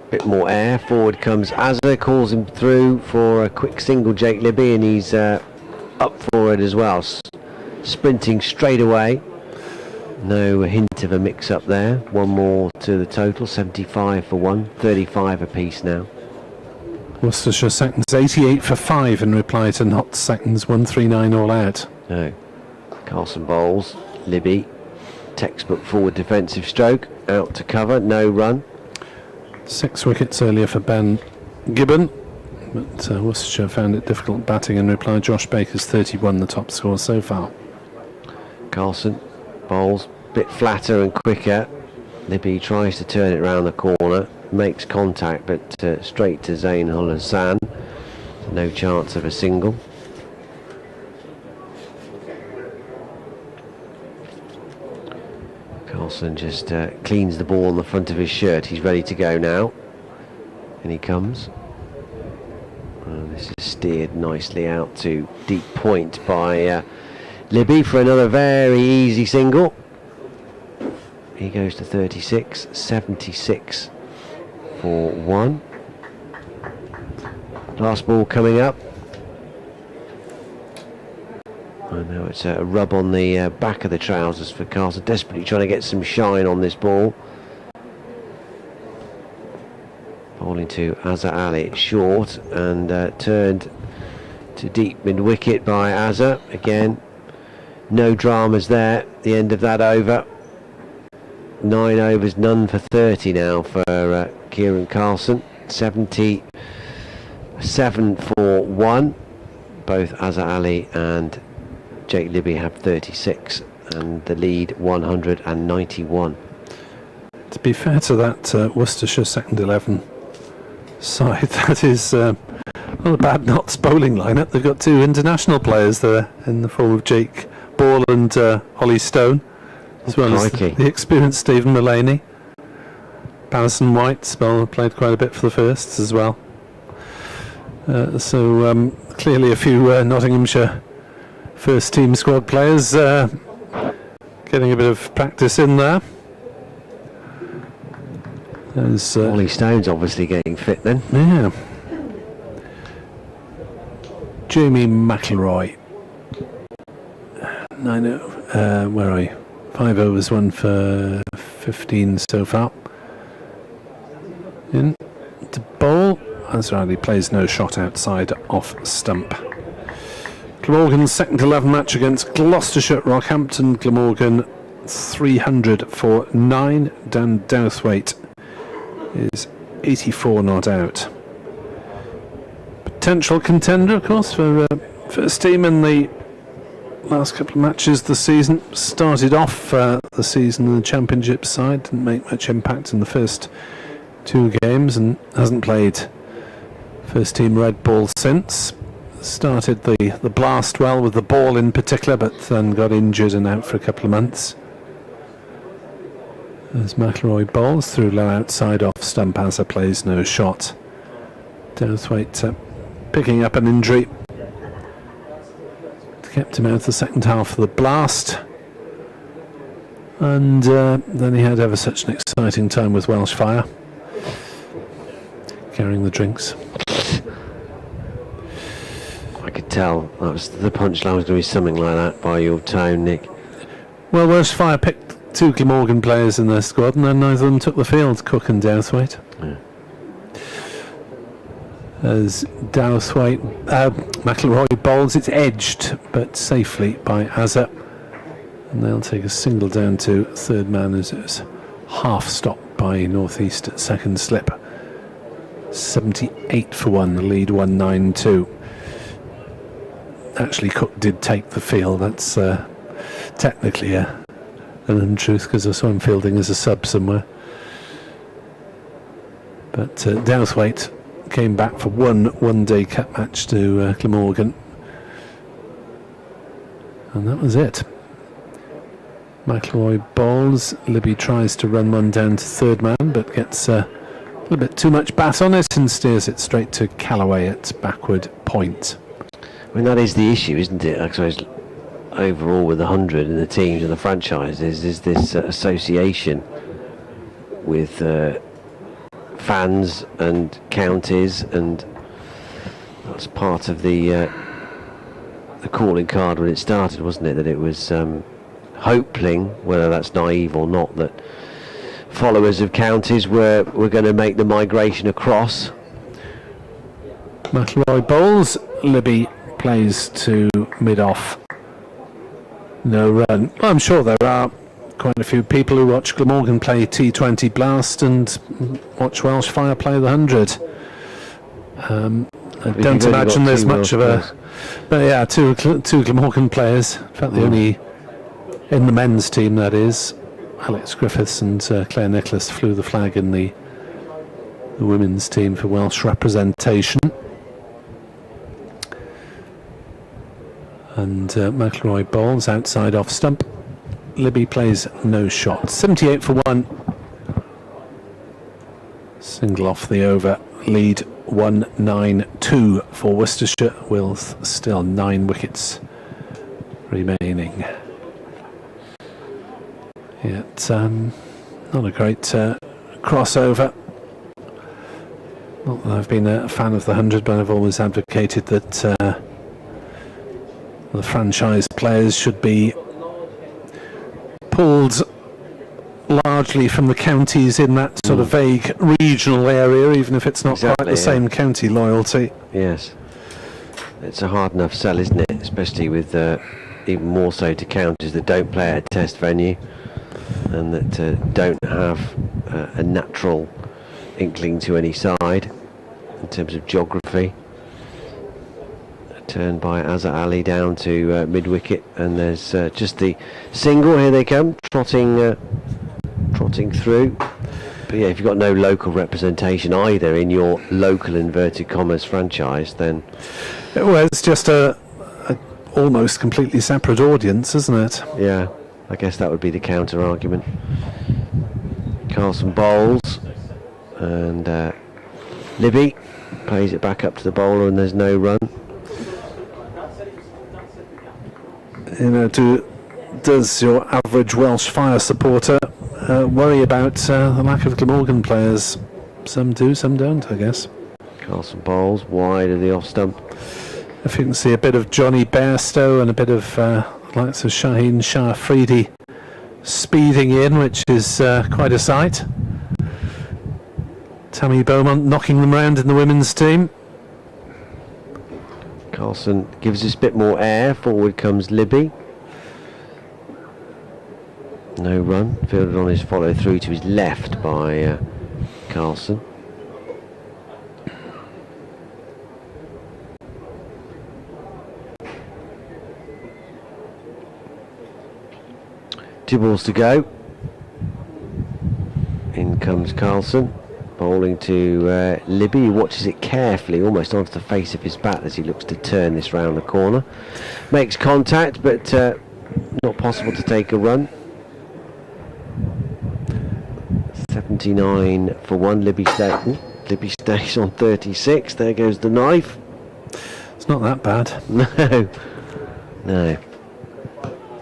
Bit more air. Forward comes Azhar. Calls him through for a quick single, Jake Libby, and he's up for it as well. Sprinting straight away. No hint of a mix-up there. One more to the total, 75 for 1, 35 apiece now. Worcestershire seconds 88 for 5 in reply to Notts seconds 139 all out. No. Carlson bowls. Libby, textbook forward defensive stroke, out to cover, no run. 6 wickets earlier for Ben Gibbon, but Worcestershire found it difficult batting in reply. Josh Baker's 31 the top score so far. Carlson bowls, bit flatter and quicker. Libby tries to turn it round the corner, makes contact, but straight to Zain Ul Hassan. No chance of a single. Carlson just cleans the ball on the front of his shirt. He's ready to go now. And he comes. This is steered nicely out to deep point by Libby for another very easy single. He goes to 36, 76 for 1. Last ball coming up. I know it's a rub on the back of the trousers for Carlson, desperately trying to get some shine on this ball. Bowling to Azhar Ali, short and turned to deep mid-wicket by Azhar. Again, no dramas there, the end of that over. 9 overs, none for 30 now for Kieran Carlson. 77 for 1. Both Azhar Ali and Jake Libby have 36 and the lead 191. To be fair to that Worcestershire second 11 side, that is not a bad Notts bowling lineup. They've got 2 international players there in the form of Jake Ball and Ollie Stone, as well as the experienced Stephen Mullaney. Patterson White played quite a bit for the firsts as well. So clearly a few Nottinghamshire first team squad players getting a bit of practice in there. There's Ollie Stone's obviously getting fit then. yeah. Jamie McIlroy. 9-0. Where are you? 5 overs, 1 for 15 so far. In to bowl. That's right, he plays no shot outside off stump. Glamorgan's second 11 match against Gloucestershire at Rockhampton. Glamorgan 300 for 9. Dan Douthwaite is 84 not out. Potential contender, of course, for first team in the last couple of matches this season. Started off the season in the Championship side, didn't make much impact in the first 2 games and hasn't played first team red ball since. Started the blast well with the ball in particular, but then got injured and out for a couple of months. As McIlroy bowls through low outside off stump, Azza plays no shot. Douthwaite picking up an injury. Kept him out the second half of the blast. And then he had ever such an exciting time with Welsh Fire. Carrying the drinks. I could tell that was the punchline was going to be something like that by your tone, Nick. Well, Welsh Fire picked 2 Glamorgan players in their squad, and then neither of them took the field, Cook and Douthwaite. Yeah. As McIlroy bowls, it's edged, but safely by Azza. And they'll take a single down to third man as it's half stopped by North East at second slip. 78 for 1, the lead 192. Actually, Cook did take the field. That's technically an untruth because I saw him fielding as a sub somewhere. But Douthwaite came back for one day cup match to Glamorgan. And that was it. McIlroy bowls. Libby tries to run one down to third man, but gets a little bit too much bat on it and steers it straight to Callaway at backward point. I mean, that is the issue, isn't it? I suppose overall with the 100 and the teams and the franchises is this association with fans and counties, and that's part of the calling card when it started, wasn't it? That it was hoping, whether that's naive or not, that followers of counties were going to make the migration across. McIlroy bowls. Libby plays to mid-off. No run. Well, I'm sure there are quite a few people who watch Glamorgan play T20 Blast and watch Welsh Fire play the 100. I don't imagine there's much of a... But yeah, two Glamorgan players. In fact, the only... In the men's team, that is. Alex Griffiths and Claire Nicholas flew the flag in the women's team for Welsh representation. And McIlroy bowls outside off stump. Libby plays no shot. 78 for 1. Single off the over. Lead 192 for Worcestershire, with still 9 wickets remaining. Yet not a great crossover. Not that I've been a fan of the 100, but I've always advocated that the franchise players should be pulled largely from the counties in that sort of vague regional area, even if it's not quite the same county loyalty. Yes. It's a hard enough sell, isn't it? Especially with even more so to counties that don't play at a test venue and that don't have a natural inkling to any side in terms of geography. Turn by Azza Ali down to mid-wicket, and there's just the single. Here they come, trotting through. But yeah, if you've got no local representation either in your local inverted commas franchise, then well, it's just a almost completely separate audience, isn't it? Yeah, I guess that would be the counter argument. Carlson bowls, and Libby Plays it back up to the bowler and there's no run. You know, does your average Welsh Fire supporter worry about the lack of Glamorgan players? Some do, some don't, I guess. Carlson bowls wide of the off stump. If you can see a bit of Johnny Bairstow and a bit of likes of Shaheen Shah Afridi speeding in, which is quite a sight. Tammy Beaumont knocking them round in the women's team. Carlson gives us a bit more air. Forward comes Libby. No run. Fielded on his follow through to his left by Carlson. Two balls to go. In comes Carlson. Bowling to Libby, who watches it carefully, almost onto the face of his bat as he looks to turn this round the corner. Makes contact, but not possible to take a run. 79 for 1. Libby stays on 36. There goes the knife. It's not that bad. No.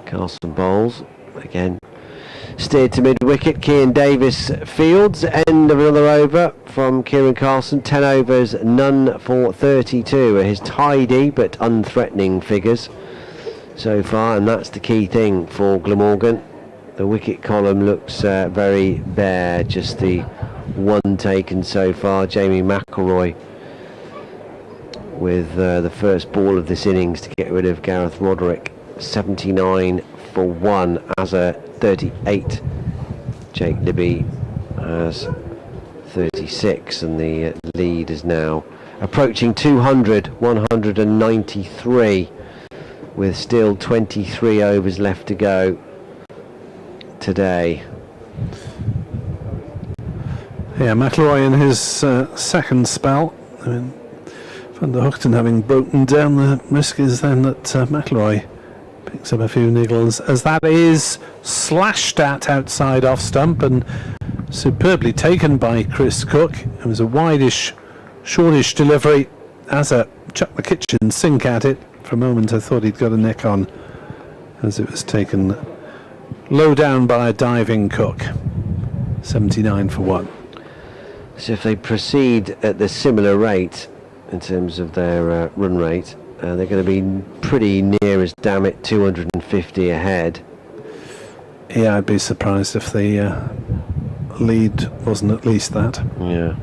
Carlson bowls again. Steered to mid-wicket. Kieran Davis fields. End of another over from Kieran Carlson. 10 overs, none for 32 are his tidy but unthreatening figures so far, and that's the key thing for Glamorgan. The wicket column looks very bare. Just the one taken so far. Jamie McElroy with the first ball of this innings to get rid of Gareth Roderick. 79 for 1. Azza 38. Jake Libby has 36, and the lead is now approaching 200. 193 with still 23 overs left to go today. Yeah, McElroy in his second spell. I mean, Van der Hoogten having broken down, the risk is then that McElroy picks up a few niggles, as that is slashed at outside off stump and superbly taken by Chris Cook. It was a wideish, shortish delivery. Azza chucked the kitchen sink at it. For a moment I thought he'd got a nick on, as it was taken low down by a diving Cook. 79 for 1. So if they proceed at the similar rate in terms of their run rate, they're going to be pretty near as damn it 250 ahead. Yeah, I'd be surprised if the lead wasn't at least that. Yeah.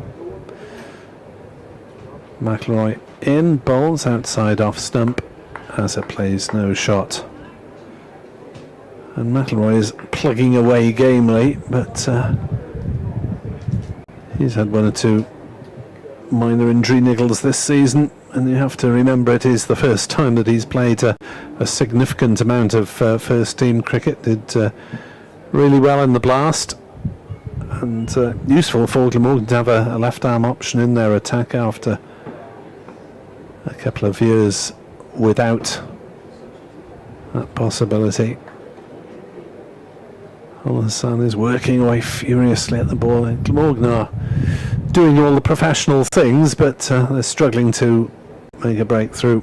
McElroy in, bowls outside off stump. Azza plays no shot. And McElroy is plugging away gamely, but he's had one or two minor injury niggles this season, and you have to remember it is the first time that he's played a significant amount of first team cricket. Did really well in the Blast, and useful for Glamorgan to have a left arm option in their attack after a couple of years without that possibility. Al-Hassan is working away furiously at the ball. Glamorgan are doing all the professional things, but they're struggling to make a breakthrough,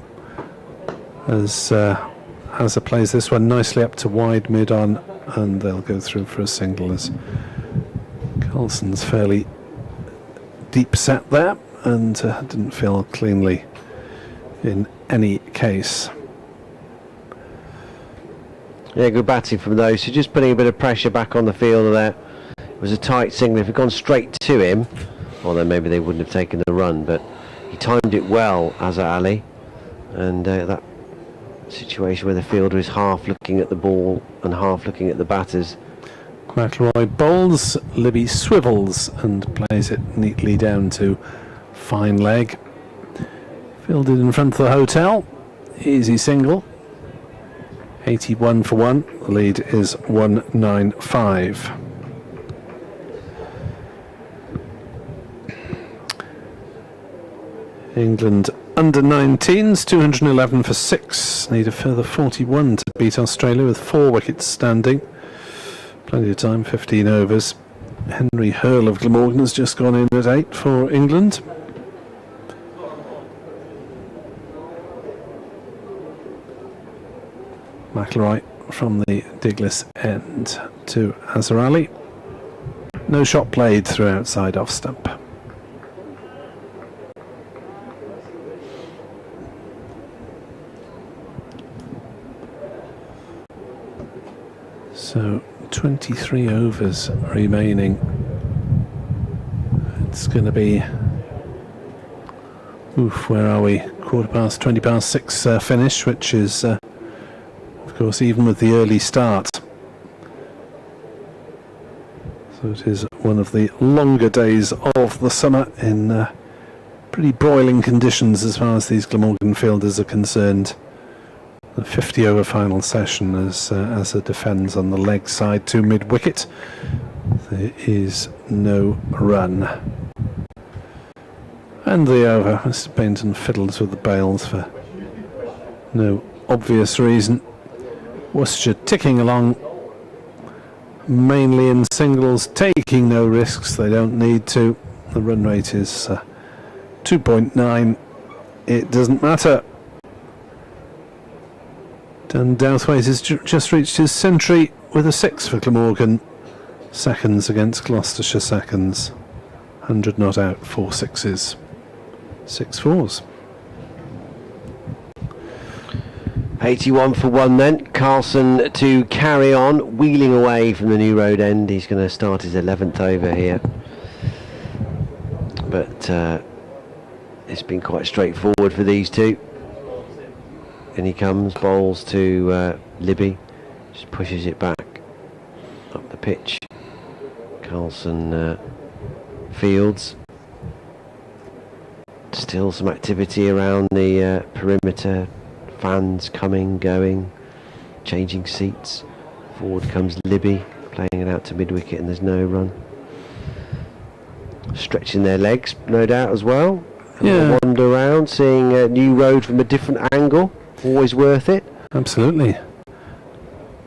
as Azza plays this one nicely up to wide mid on, and they'll go through for a single, as Carlson's fairly deep set there and didn't feel cleanly in any case. Yeah, good batting from those. So just putting a bit of pressure back on the fielder there. It was a tight single. If it had gone straight to him, well, then maybe they wouldn't have taken the run, but he timed it well, Azza Ali, and that situation where the fielder is half looking at the ball and half looking at the batters. McElroy bowls, Libby swivels and plays it neatly down to fine leg. Fielded in front of the hotel. Easy single. 81 for 1. The lead is 195. England under 19s, 211 for 6. Need a further 41 to beat Australia with 4 wickets standing. Plenty of time, 15 overs. Henry Hurl of Glamorgan has just gone in at 8 for England. McIlroy from the Diglis end to Azhar Ali. No shot played through outside off stump. So 23 overs remaining. It's going to be, where are we? 20 past 6 finish, which is, of course, even with the early start. So it is one of the longer days of the summer in pretty broiling conditions as far as these Glamorgan fielders are concerned. The 50 over final session as it defends on the leg side to mid wicket. There is no run. And the over. Mr. Bainton fiddles with the bails for no obvious reason. Worcestershire ticking along, mainly in singles, taking no risks. They don't need to. The run rate is 2.9. It doesn't matter. Dan Douthwaite has just reached his century with a 6 for Glamorgan. Seconds against Gloucestershire seconds. 100 not out, 4 sixes. 6 fours. 81 for 1 then. Carlson to carry on, wheeling away from the New Road end. He's going to start his 11th over here. But it's been quite straightforward for these two. In he comes, bowls to Libby. Just pushes it back up the pitch. Carlson fields. Still some activity around the perimeter. Fans coming, going, changing seats. Forward comes Libby, playing it out to mid-wicket, and there's no run. Stretching their legs, no doubt, as well. Yeah. Wander around, seeing a New Road from a different angle. Always worth it. Absolutely.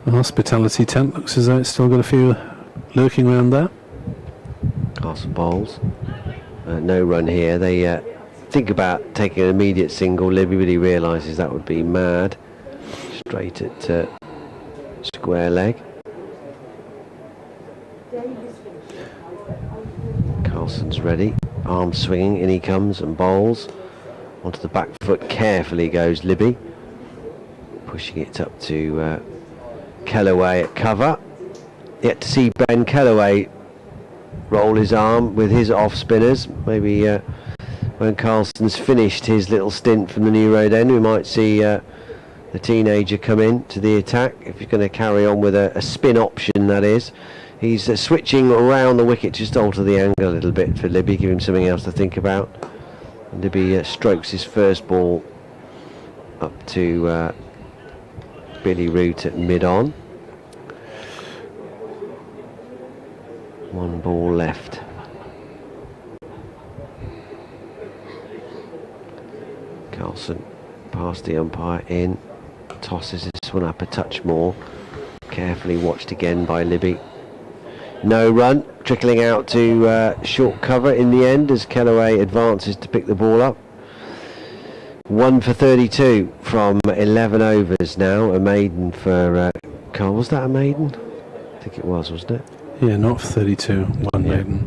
The hospitality tent looks as though it's still got a few lurking around there. Carlson bowls. No run here. They think about taking an immediate single. Libby really realises that would be mad. Straight at square leg. Carlson's ready. Arm swinging. In he comes and bowls. Onto the back foot carefully goes Libby. Pushing it up to Kellaway at cover. Yet to see Ben Kellaway roll his arm with his off spinners. Maybe when Carlson's finished his little stint from the New Road end, we might see the teenager come in to the attack. If he's going to carry on with a spin option, that is. He's switching around the wicket, just alter the angle a little bit for Libby, give him something else to think about. And Libby strokes his first ball up to Billy Root at mid-on. 1 ball left. Carlson past the umpire in, tosses this one up a touch more. Carefully watched again by Libby. No run, trickling out to short cover in the end as Kellaway advances to pick the ball up. 1 for 32 from 11 overs now. A maiden for Carl. Was that a maiden? I think it was, wasn't it? Yeah, not for 32. One maiden.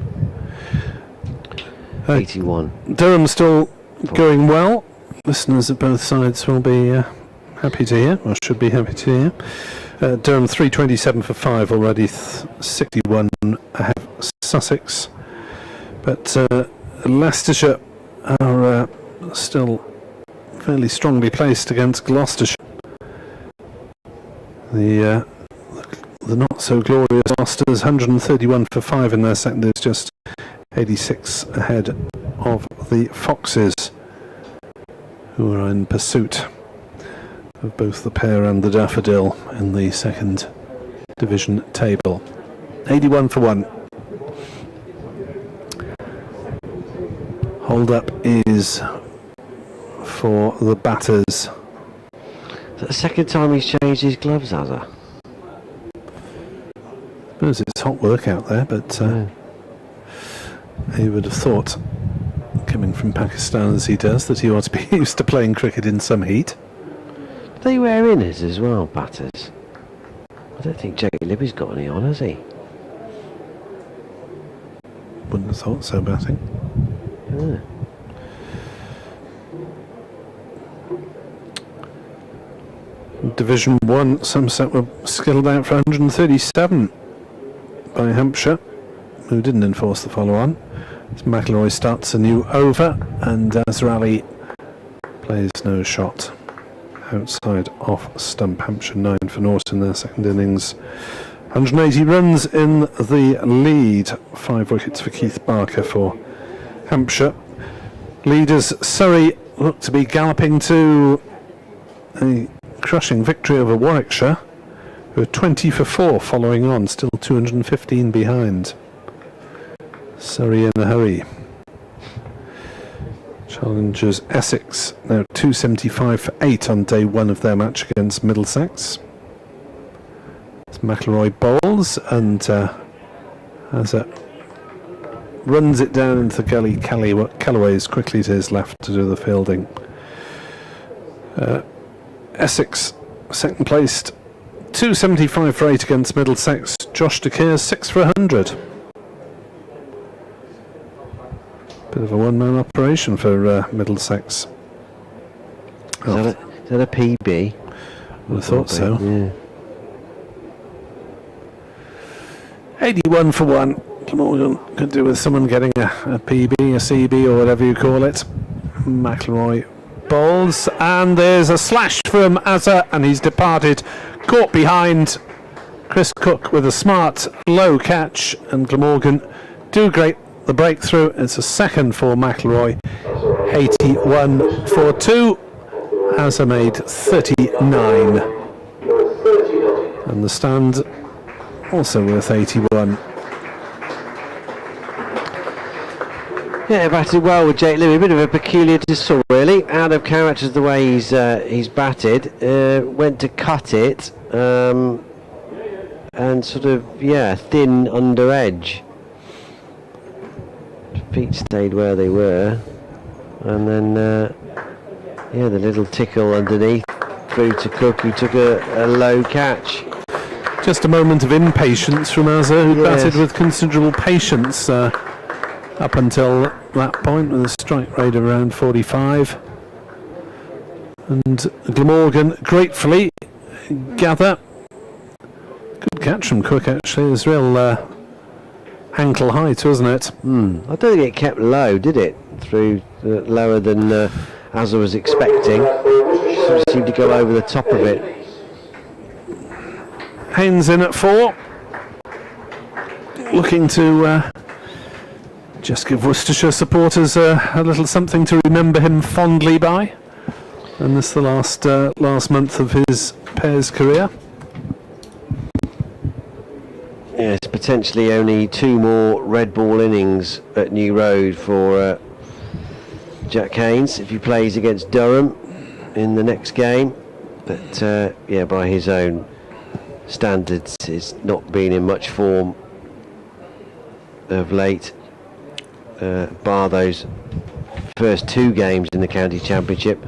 81. Durham still going well. Listeners at both sides will be happy to hear, or should be happy to hear. Durham 327 for 5 already, 61 ahead of Sussex. But Leicestershire are still fairly strongly placed against Gloucestershire. The not so glorious Gloucesters 131 for 5 in their second is just 86 ahead of the Foxes, who are in pursuit of both the Pear and the Daffodil in the second division table. 81 for 1. Hold up is for the batters. Is that the second time he's changed his gloves, Azza? I suppose it's hot work out there, but he would have thought, coming from Pakistan as he does, that he ought to be used to playing cricket in some heat. They wear inners as well, batters. I don't think Jake Libby's got any on, has he? Wouldn't have thought so, batting. Yeah. Division 1, Somerset were skilled out for 137 by Hampshire, who didn't enforce the follow-on. As McIlroy starts a new over, and Azrali plays no shot. Outside off stump, Hampshire 9 for naught in their second innings. 180 runs in the lead. 5 wickets for Keith Barker for Hampshire. Leaders Surrey look to be galloping to a crushing victory over Warwickshire, who are 20 for 4 following on, still 215 behind. Surrey in a hurry. Challengers Essex now 275 for 8 on day 1 of their match against Middlesex. As McIlroy bowls and runs it down into the gully. Callaway is quickly to his left to do the fielding. Essex second placed 275 for 8 against Middlesex. Josh DeKeer 6 for 100. Bit of a one-man operation for Middlesex. Is that a PB? I thought so. Yeah. 81 for 1. Glamorgan could do with someone getting a PB, a CB, or whatever you call it. McIlroy bowls, and there's a slash from Azza, and he's departed. Caught behind. Chris Cook with a smart low catch, and Glamorgan do great. The breakthrough, it's a second for McIlroy. 81 for 2. Azza made 39. And the stand also worth 81. Yeah, batted well with Jake Libby. A bit of a peculiar distal, really. Out of character the way he's batted. Went to cut it, and sort of, thin under edge. Feet stayed where they were, and then the little tickle underneath through to Cook, who took a low catch. Just a moment of impatience from Azza, who batted with considerable patience up until that point, with a strike rate of around 45. And Glamorgan gratefully gather. Good catch from Cook, actually. It was real ankle height, wasn't it? I don't think it kept low, did it? Through lower than Azza was expecting. Sort of seemed to go over the top of it. Haynes in at 4. Looking to just give Worcestershire supporters a little something to remember him fondly by. And this is the last month of his pair's career. Yes, potentially only 2 more red ball innings at New Road for Jack Haynes if he plays against Durham in the next game. But by his own standards, he's not been in much form of late, bar those first 2 games in the county championship.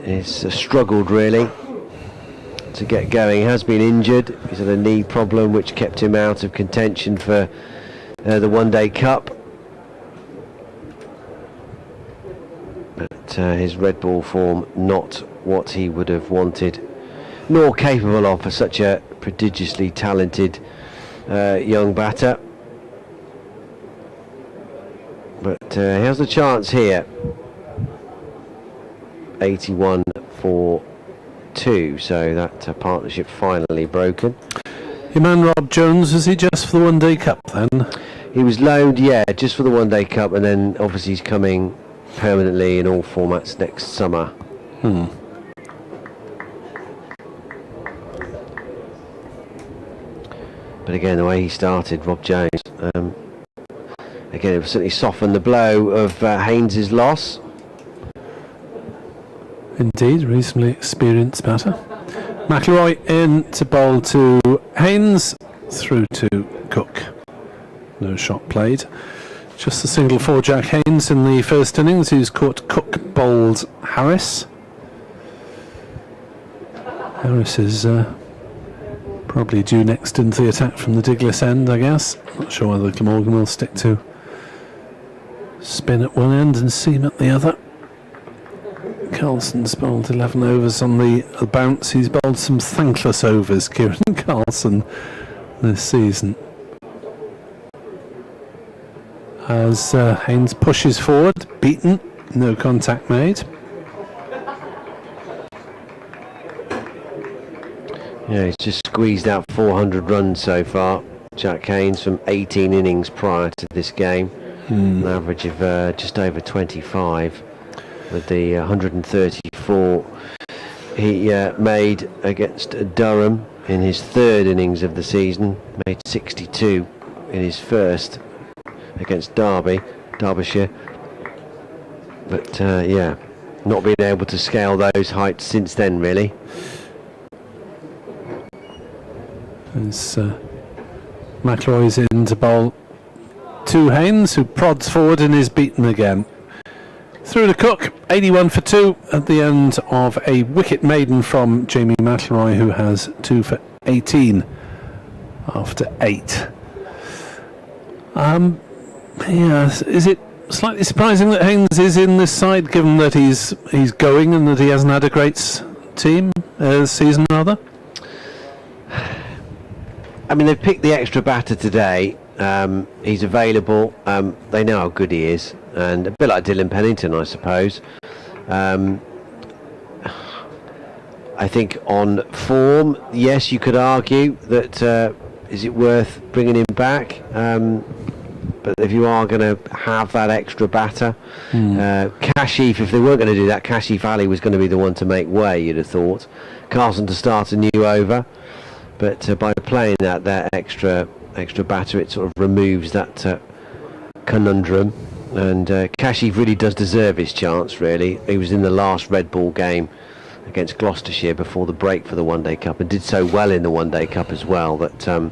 He's struggled really to get going. He has been injured. He's had a knee problem which kept him out of contention for the One Day Cup, but his red ball form not what he would have wanted nor capable of for such a prodigiously talented young batter. But he has the chance here. 81 for 2, so that partnership finally broken. Your man Rob Jones, was he just for the One Day Cup then? He was loaned, just for the One Day Cup, and then obviously he's coming permanently in all formats next summer. But again, the way he started, Rob Jones, again, it certainly softened the blow of Haynes' loss. Indeed, reasonably experienced batter. McIlroy in to bowl to Haynes, through to Cook. No shot played. Just a single for Jack Haynes in the first innings, who's caught Cook bowled Harris. Harris is probably due next into the attack from the Diglis end, I guess. Not sure whether Glamorgan will stick to spin at one end and seam at the other. Carlson's bowled 11 overs on the bounce. He's bowled some thankless overs, Kieran Carlson, this season. As Haynes pushes forward, beaten, no contact made. Yeah, he's just squeezed out 400 runs so far, Jack Haynes, from 18 innings prior to this game. An average of just over 25, with the 134 he made against Durham in his third innings of the season. Made 62 in his first against Derbyshire. But yeah, not been able to scale those heights since then, really. As McIlroy's in to bowl to Haynes, who prods forward and is beaten again. Through to Cook, 81 for 2 at the end of a wicket maiden from Jamie McIlroy, who has 2 for 18 after 8. Yeah, is it slightly surprising that Haynes is in this side, given that he's going and that he hasn't had a great season rather? I mean, they've picked the extra batter today. He's available. They know how good he is, and a bit like Dylan Pennington, I suppose. I think on form, yes, you could argue that is it worth bringing him back? But if you are going to have that extra batter, Kashif, if they weren't going to do that, Kashif Ali was going to be the one to make way, you'd have thought. Carlson to start a new over. But by playing that extra batter, it sort of removes that conundrum. And Kashif really does deserve his chance, really. He was in the last red ball game against Gloucestershire before the break for the One Day Cup, and did so well in the One Day Cup as well, that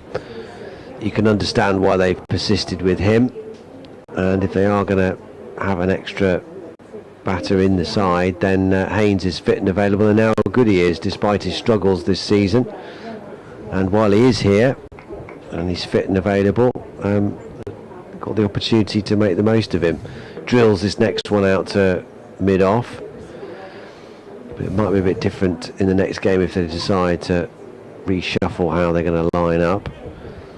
you can understand why they've persisted with him. And if they are going to have an extra batter in the side, then Haynes is fit and available, and now how good he is despite his struggles this season. And while he is here and he's fit and available, got the opportunity to make the most of him. Drills this next one out to mid-off. But it might be a bit different in the next game if they decide to reshuffle how they're going to line up,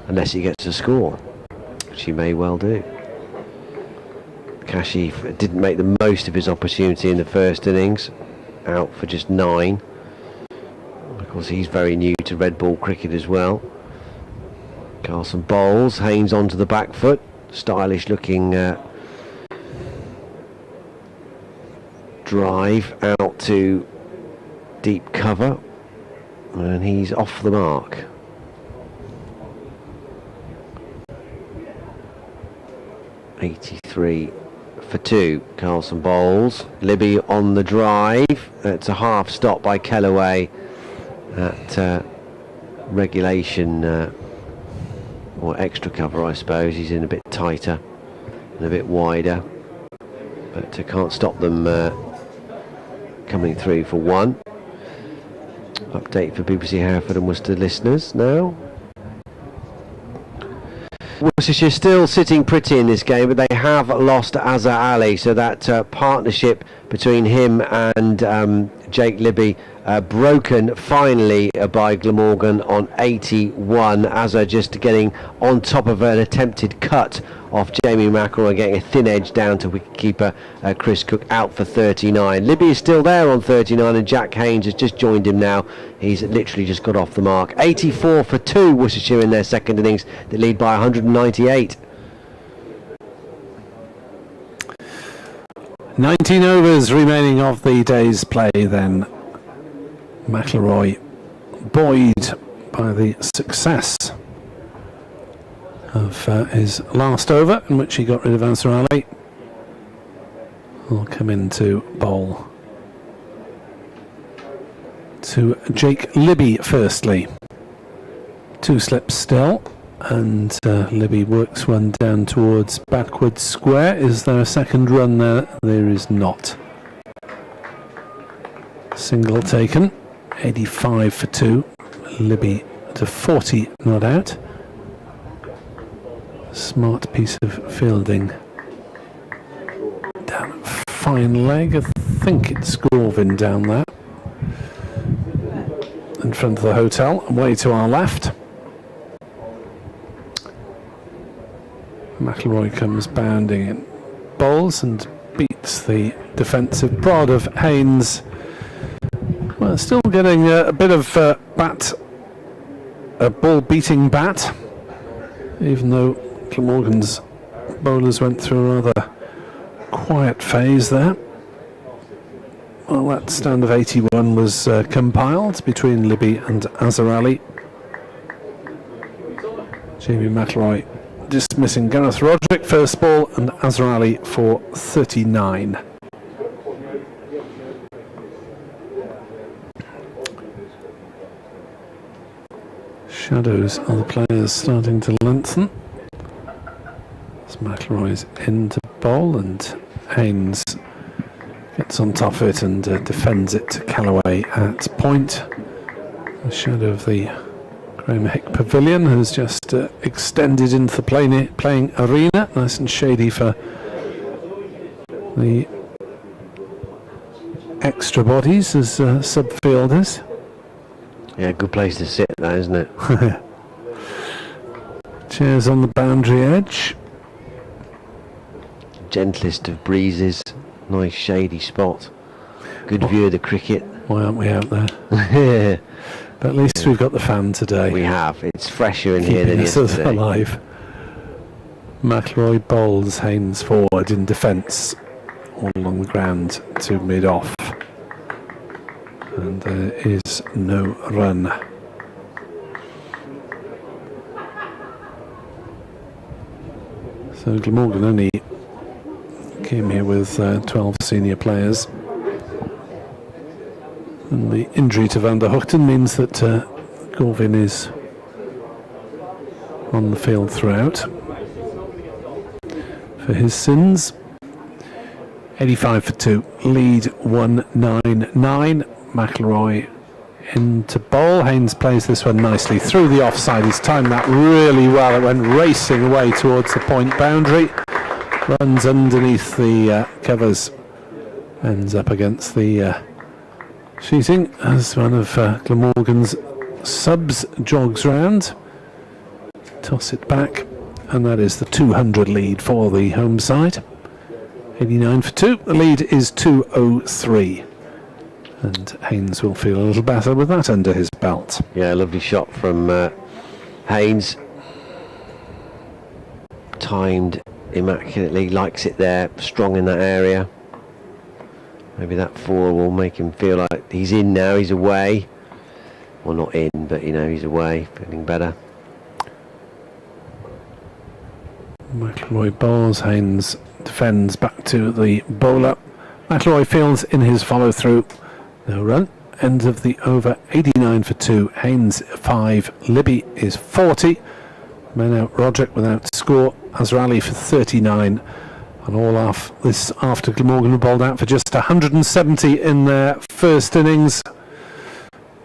unless he gets a score, which he may well do. Kashif didn't make the most of his opportunity in the first innings, out for just 9. Of course, he's very new to red ball cricket as well. Carlson bowls, Haynes onto the back foot, stylish looking drive out to deep cover, and he's off the mark. (83 for 2). Carlson bowls, Libby on the drive. It's a half stop by Kellaway at regulation or extra cover, I suppose. He's in a bit tighter and a bit wider, but can't stop them coming through for 1. Update for BBC Hereford and Worcester listeners now. Worcestershire still sitting pretty in this game, but they have lost Azhar Ali, so that partnership between him and Jake Libby broken finally by Glamorgan on 81. Azhar just getting on top of an attempted cut off Jamie McIlroy, getting a thin edge down to wicketkeeper Chris Cook, out for 39. Libby is still there on 39, and Jack Haynes has just joined him now. He's literally just got off the mark. 84 for 2 Worcestershire in their second innings. They lead by 198. 19 overs remaining of the day's play then. McIlroy buoyed by the success of his last over, in which he got rid of Azhar Ali. Will come into bowl to Jake Libby firstly. 2 slips still, and Libby works one down towards backwards square. Is there a second run there? There is not. Single taken 85 for 2. Libby to 40 not out. Smart piece of fielding. Down fine leg. I think it's Gorvin down there. In front of the hotel, away to our left. McIlroy comes bounding in, bowls and beats the defensive prod of Haynes. Well, still getting a bit of a ball beating bat, even though Glamorgan's bowlers went through a rather quiet phase there. Well, that stand of 81 was compiled between Libby and Azhar Ali. Jamie McIlroy dismissing Gareth Roderick first ball and Azhar Ali for 39. Shadows of the players starting to lengthen. As McIlroy's into bowl and Haynes gets on top of it and defends it to Callaway at point. The shadow of the Graham Hick Pavilion has just extended into the playing arena, nice and shady for the extra bodies as subfielders. Yeah, good place to sit, that, isn't it? Chairs on the boundary edge. Gentlest of breezes, nice shady spot. Good view of the cricket. Why aren't we out there? Yeah. But at least we've got the fan today. We have. It's fresher in here than yesterday. Alive. McIlroy bowls Haynes forward in defence, all along the ground to mid-off. And there is no run. So Glamorgan only came here with 12 senior players. And the injury to Van der Hoogten means that Gorvin is on the field throughout for his sins. 85 for 2, lead 199. McIlroy into bowl. Haynes plays this one nicely through the offside. He's timed that really well. It went racing away towards the point boundary. Runs underneath the covers. Ends up against the sheeting as one of Glamorgan's subs jogs round. Toss it back, and that is the 200 lead for the home side. 89 for 2. The lead is 203. And Haynes will feel a little better with that under his belt. Yeah, lovely shot from Haynes. Timed immaculately, likes it there, strong in that area. Maybe that 4 will make him feel like he's in now, he's away. Well, not in, but you know, he's away, feeling better. McIlroy bowls, Haynes defends back to the bowler. McIlroy fields in his follow through. No run. End of the over. 89 for 2. Haynes 5. Libby is 40. Men out Roderick without score. Azhar Ali for 39. And all off this after Glamorgan were bowled out for just 170 in their first innings.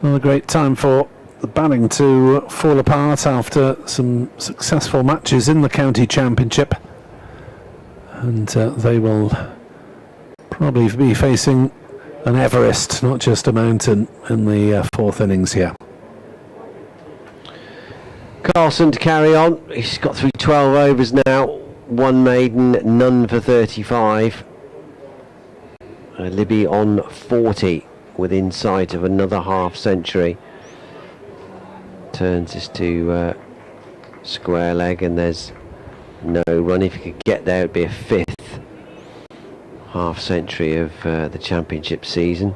Not a great time for the batting to fall apart after some successful matches in the county championship. And they will probably be facing an Everest, not just a mountain, in the fourth innings here. Carlson to carry on. He's got through 12 overs now. 1 maiden, none for 35. Libby on 40, within sight of another half century. Turns this to square leg, and there's no run. If he could get there, it would be a 5th half century of the championship season.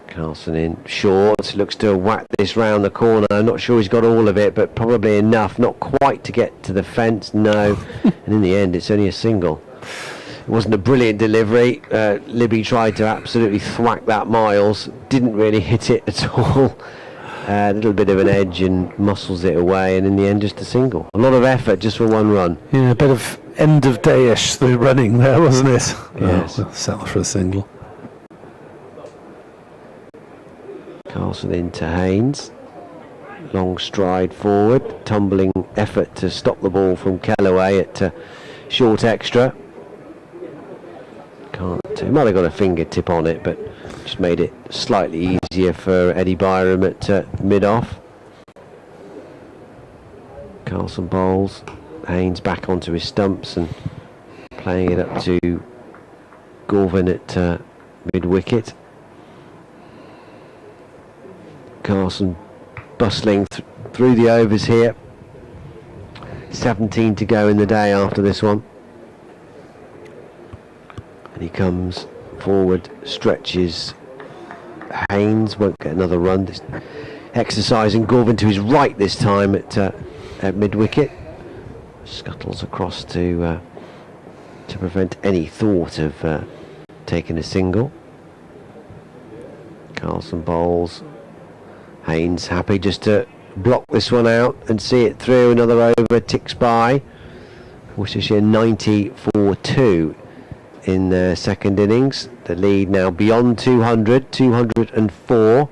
Carlson in short, looks to have whacked this round the corner. I'm not sure he's got all of it, but probably enough, not quite to get to the fence, no. And in the end, it's only a single. It wasn't a brilliant delivery. Libby tried to absolutely thwack that miles, didn't really hit it at all. A little bit of an edge and muscles it away, and in the end, just a single. A lot of effort just for 1 run. Yeah, a bit of end of day-ish, the running there, wasn't it? Yes. Oh, we'll settle for a single. Carlson into Haynes. Long stride forward, tumbling effort to stop the ball from Kellaway at short extra. He might have got a fingertip on it, but just made it slightly easier for Eddie Byram at mid-off. Carlson bowls, Haynes back onto his stumps and playing it up to Gorvin at mid-wicket. Carlson bustling through the overs here. 17 to go in the day after this one. And he comes forward, stretches. Haynes won't get another run. Just exercising Gorvin to his right this time at mid-wicket. Scuttles across to prevent any thought of taking a single. Carlson bowls. Haynes happy just to block this one out and see it through. Another over ticks by. Worcestershire 90 for 2 in their second innings. The lead now beyond 200, 204.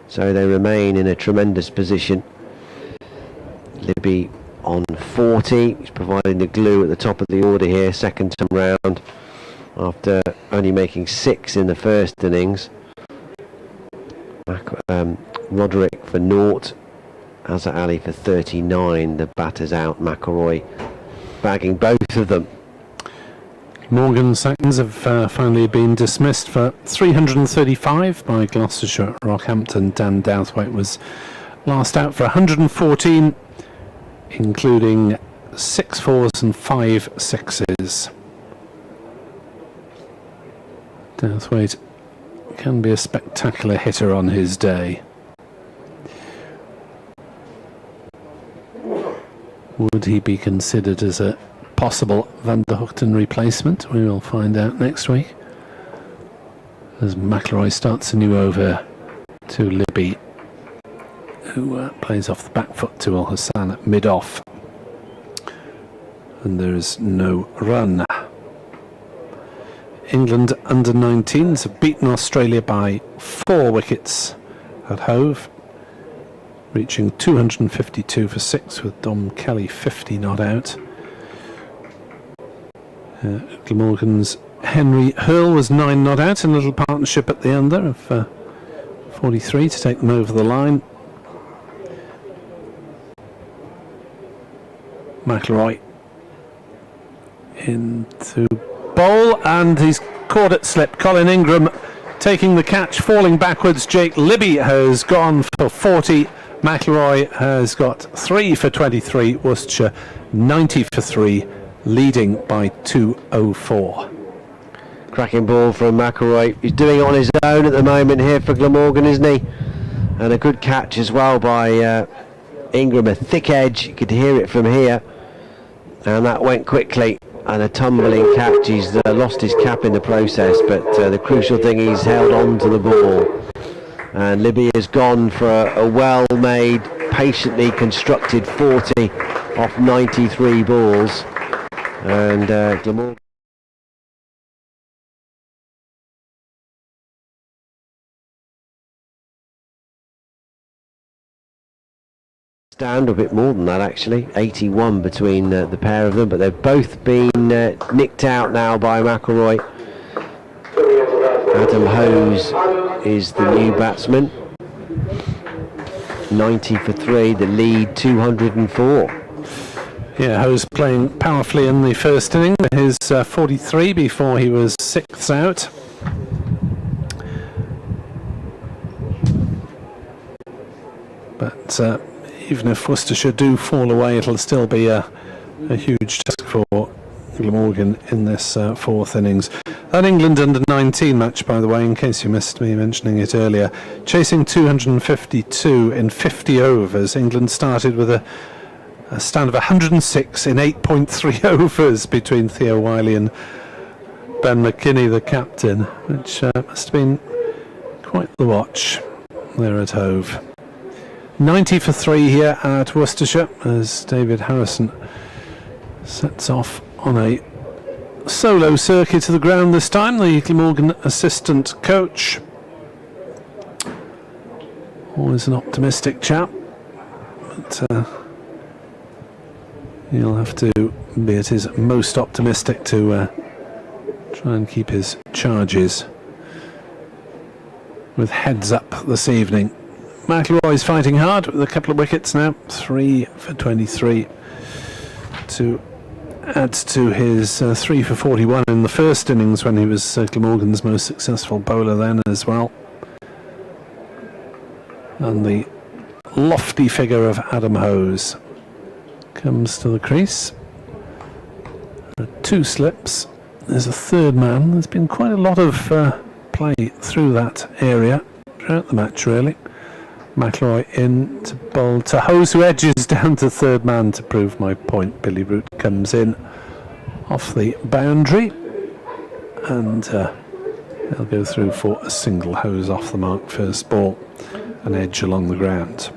So they remain in a tremendous position. Libby on 40. He's providing the glue at the top of the order here, second time round, after only making 6 in the first innings. Roderick for 0, Azhar Ali for 39. The batters out, McElroy bagging both of them. Morgan seconds have finally been dismissed for 335 by Gloucestershire at Rockhampton. Dan Douthwaite was last out for 114, including 6 fours and 5 sixes. Douthwaite can be a spectacular hitter on his day. Would he be considered as a possible Van der Hoogten replacement? We will find out next week, as McElroy starts a new over to Libby, who plays off the back foot to Al Hassan at mid-off, and there is no run. England under 19s have beaten Australia by 4 wickets at Hove, reaching 252 for 6 with Dom Kelly 50 not out. Glamorgan's Henry Hurl was 9 not out in a little partnership at the under of 43 to take them over the line. McElroy into bowl, and he's caught it slip. Colin Ingram taking the catch, falling backwards. Jake Libby has gone for 40. McElroy has got 3 for 23. Worcestershire 90 for 3, leading by 204. Cracking ball from McElroy. He's doing it on his own at the moment here for Glamorgan, isn't he? And a good catch as well by Ingram. A thick edge, you could hear it from here, and that went quickly. And a tumbling catch. He's lost his cap in the process, but the crucial thing, he's held on to the ball. And Libby has gone for a well-made, patiently constructed 40 off 93 balls. And Glamorgan stand a bit more than that, actually. 81 between the pair of them, but they've both been nicked out now by McElroy. Adam Hose is the new batsman. 90 for 3, the lead 204. Yeah, Hose playing powerfully in the first inning. His 43 before he was 6th out. But even if Worcestershire do fall away, it'll still be a huge task for Glamorgan in this 4th innings. That England under 19 match, by the way, in case you missed me mentioning it earlier, chasing 252 in 50 overs. England started with a stand of 106 in 8.3 overs between Theo Wiley and Ben McKinney, the captain, which must have been quite the watch there at Hove. 90 for 3 here at Worcestershire as David Harrison sets off on a solo circuit to the ground this time, the Glamorgan assistant coach. Always an optimistic chap, but he'll have to be at his most optimistic to try and keep his charges with heads up this evening. McIlroy's fighting hard with a couple of wickets now, 3 for 23 to add to his 3 for 41 in the first innings when he was Glamorgan's most successful bowler then as well. And the lofty figure of Adam Hose comes to the crease. There are 2 slips. There's a third man. There's been quite a lot of play through that area throughout the match, really. McIlroy in to bowl to Hose, who edges down to third man to prove my point. Billy Root comes in off the boundary, and they'll go through for a single. Hose off the mark, first ball, an edge along the ground.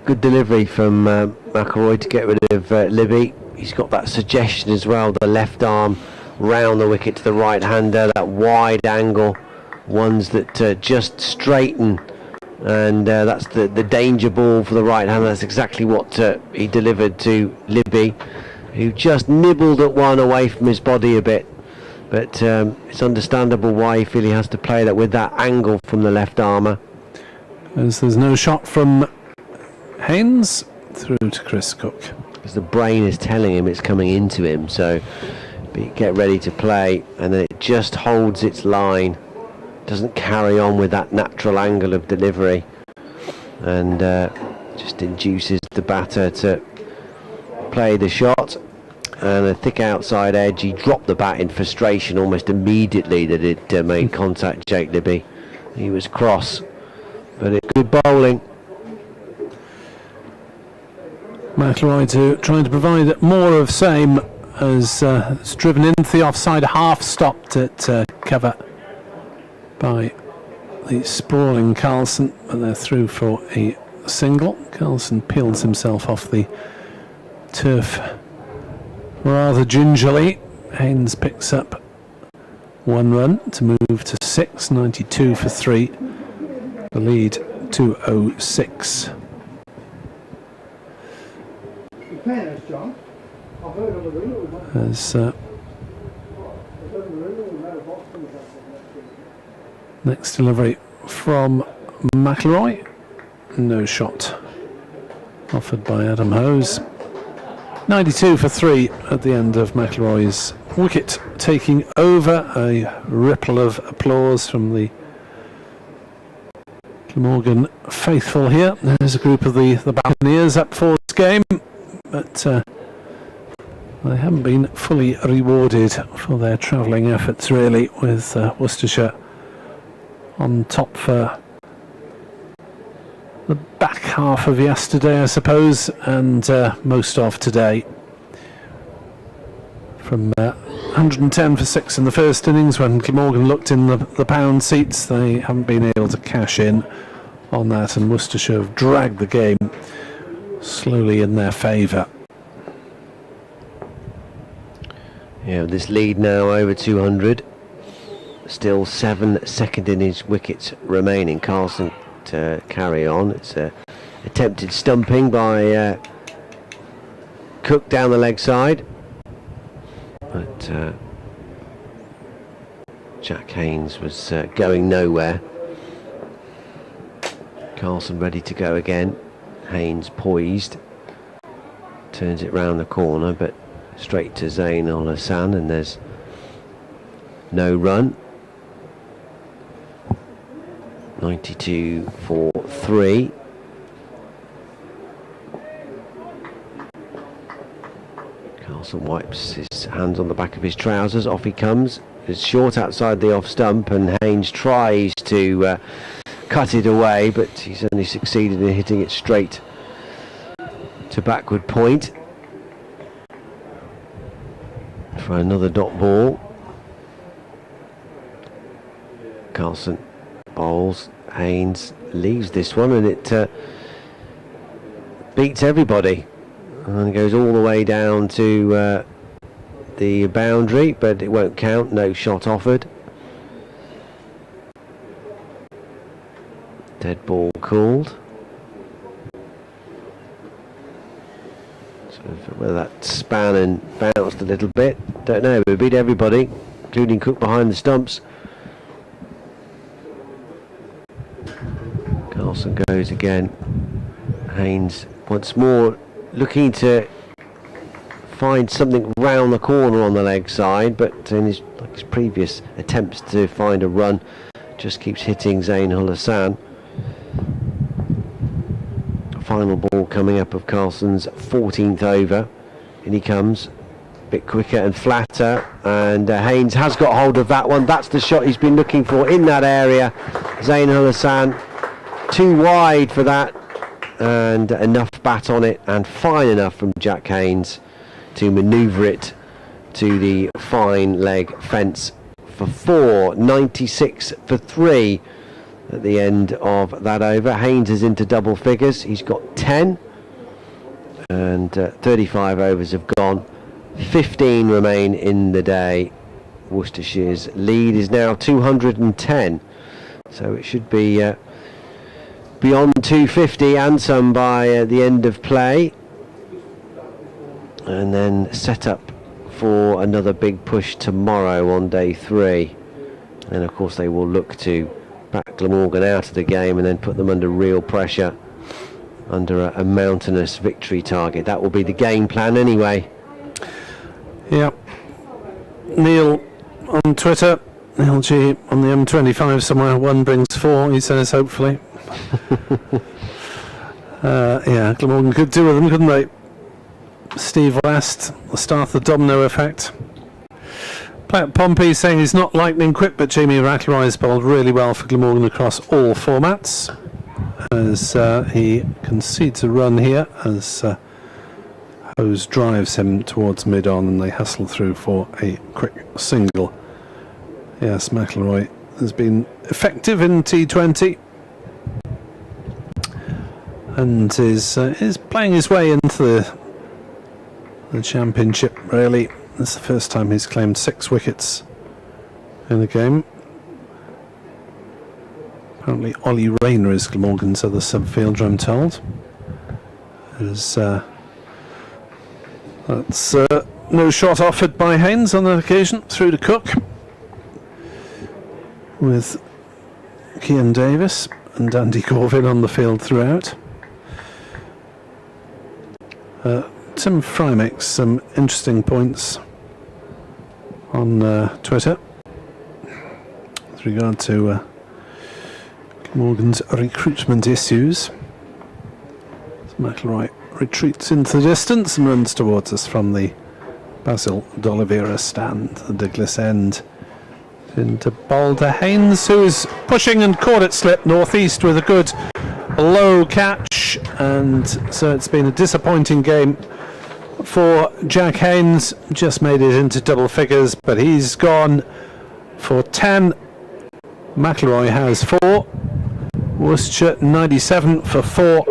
Good delivery from McIlroy to get rid of Libby. He's got that suggestion as well, the left arm round the wicket to the right-hander, that wide angle, ones that just straighten, and that's the danger ball for the right-hander. That's exactly what he delivered to Libby, who just nibbled at one away from his body a bit, but it's understandable why he feels he has to play that with that angle from the left armour. As there's no shot from Haynes, through to Chris Cook. Because the brain is telling him it's coming into him, so get ready to play, and then it just holds its line, doesn't carry on with that natural angle of delivery, and just induces the batter to play the shot. And a thick outside edge. He dropped the bat in frustration almost immediately that it made contact. Jake Libby, he was cross, but it's good bowling. McIlroy trying to provide more of same, as it's driven into the offside, half stopped at cover by the sprawling Carlson, but they're through for a single. Carlson peels himself off the turf rather gingerly. Haynes picks up 1 run to move to 6, 92 for 3. The lead 206. John, I've heard of the rule. As next delivery from McIlroy, no shot offered by Adam Hose. 92 for 3 at the end of McIlroy's wicket taking over. A ripple of applause from the Glamorgan faithful here. There's a group of the Buccaneers up for this game, but they haven't been fully rewarded for their travelling efforts, really, with Worcestershire on top for the back half of yesterday, I suppose, and most of today. From 110 for 6 in the first innings, when Glamorgan looked in the pound seats, they haven't been able to cash in on that, and Worcestershire have dragged the game slowly in their favour. Yeah, this lead now over 200. Still 7 second innings wickets remaining. Carlson to carry on. It's a attempted stumping by Cook down the leg side, but Jack Haynes was going nowhere. Carlson ready to go again. Haynes poised, turns it round the corner, but straight to Zain Ul Hassan, and there's no run. 92 for 3. Carlson wipes his hands on the back of his trousers, off he comes. It's short outside the off stump, and Haynes tries to cut it away, but he's only succeeded in hitting it straight to backward point for another dot ball. Carlson bowls, Haynes leaves this one, and it beats everybody and goes all the way down to the boundary, but it won't count. No shot offered. Dead ball called. So whether that span and bounced a little bit, don't know. We beat everybody, including Cook behind the stumps. Carlson goes again. Haynes once more looking to find something round the corner on the leg side, but in his previous attempts to find a run, just keeps hitting Zain Ul Hassan. Final ball coming up of Carlson's 14th over. In he comes, a bit quicker and flatter, and Haynes has got hold of that one. That's the shot he's been looking for in that area. Zain Ul Hassan too wide for that, and enough bat on it and fine enough from Jack Haynes to manoeuvre it to the fine leg fence for 4. 96 for 3 at the end of that over. Haynes is into double figures. He's got 10 and 35 overs have gone. 15 remain in the day. Worcestershire's lead is now 210, so it should be beyond 250 and some by the end of play, and then set up for another big push tomorrow on day 3. And of course they will look to back Glamorgan out of the game and then put them under real pressure, under a mountainous victory target. That will be the game plan anyway. Yeah. Neil on Twitter, Neil G on the M25 somewhere, 1 brings 4, he says, hopefully. Yeah, Glamorgan could do with them, couldn't they? Steve West, the start of the domino effect. Pompey saying he's not lightning quick, but Jamie Rattleroy has bowled really well for Glamorgan across all formats, as he concedes a run here as Hose drives him towards mid-on and they hustle through for a quick single. Yes, McIlroy has been effective in T20 and is playing his way into the championship, really. It's the first time he's claimed 6 wickets in the game. Apparently Ollie Rayner is Glamorgan's other subfielder, I'm told. That's no shot offered by Haynes on that occasion, through to Cook, with Cian Davis and Andy Corvin on the field throughout. Tim Fry makes some interesting points on Twitter with regard to Glamorgan's recruitment issues. McIlroy retreats into the distance and runs towards us from the Basil D'Oliveira stand, the Douglas end. Into Boulder Haynes, who's pushing and caught it slip northeast with a good low catch, and so it's been a disappointing game for Jack Haynes. Just made it into double figures, but he's gone for 10. McIlroy has 4. Worcestershire 97 for 4,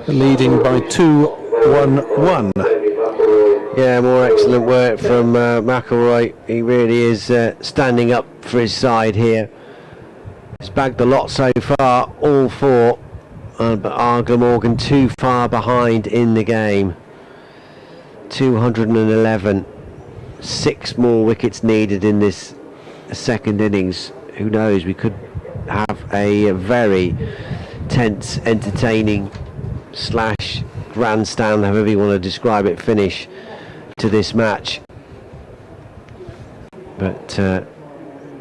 leading by 2-1-1. Yeah, more excellent work from McIlroy. He really is standing up for his side here. He's bagged a lot so far, all 4, but Glamorgan too far behind in the game. 211, 6 more wickets needed in this second innings. Who knows, we could have a very tense, entertaining slash grandstand, however you want to describe it, finish to this match. But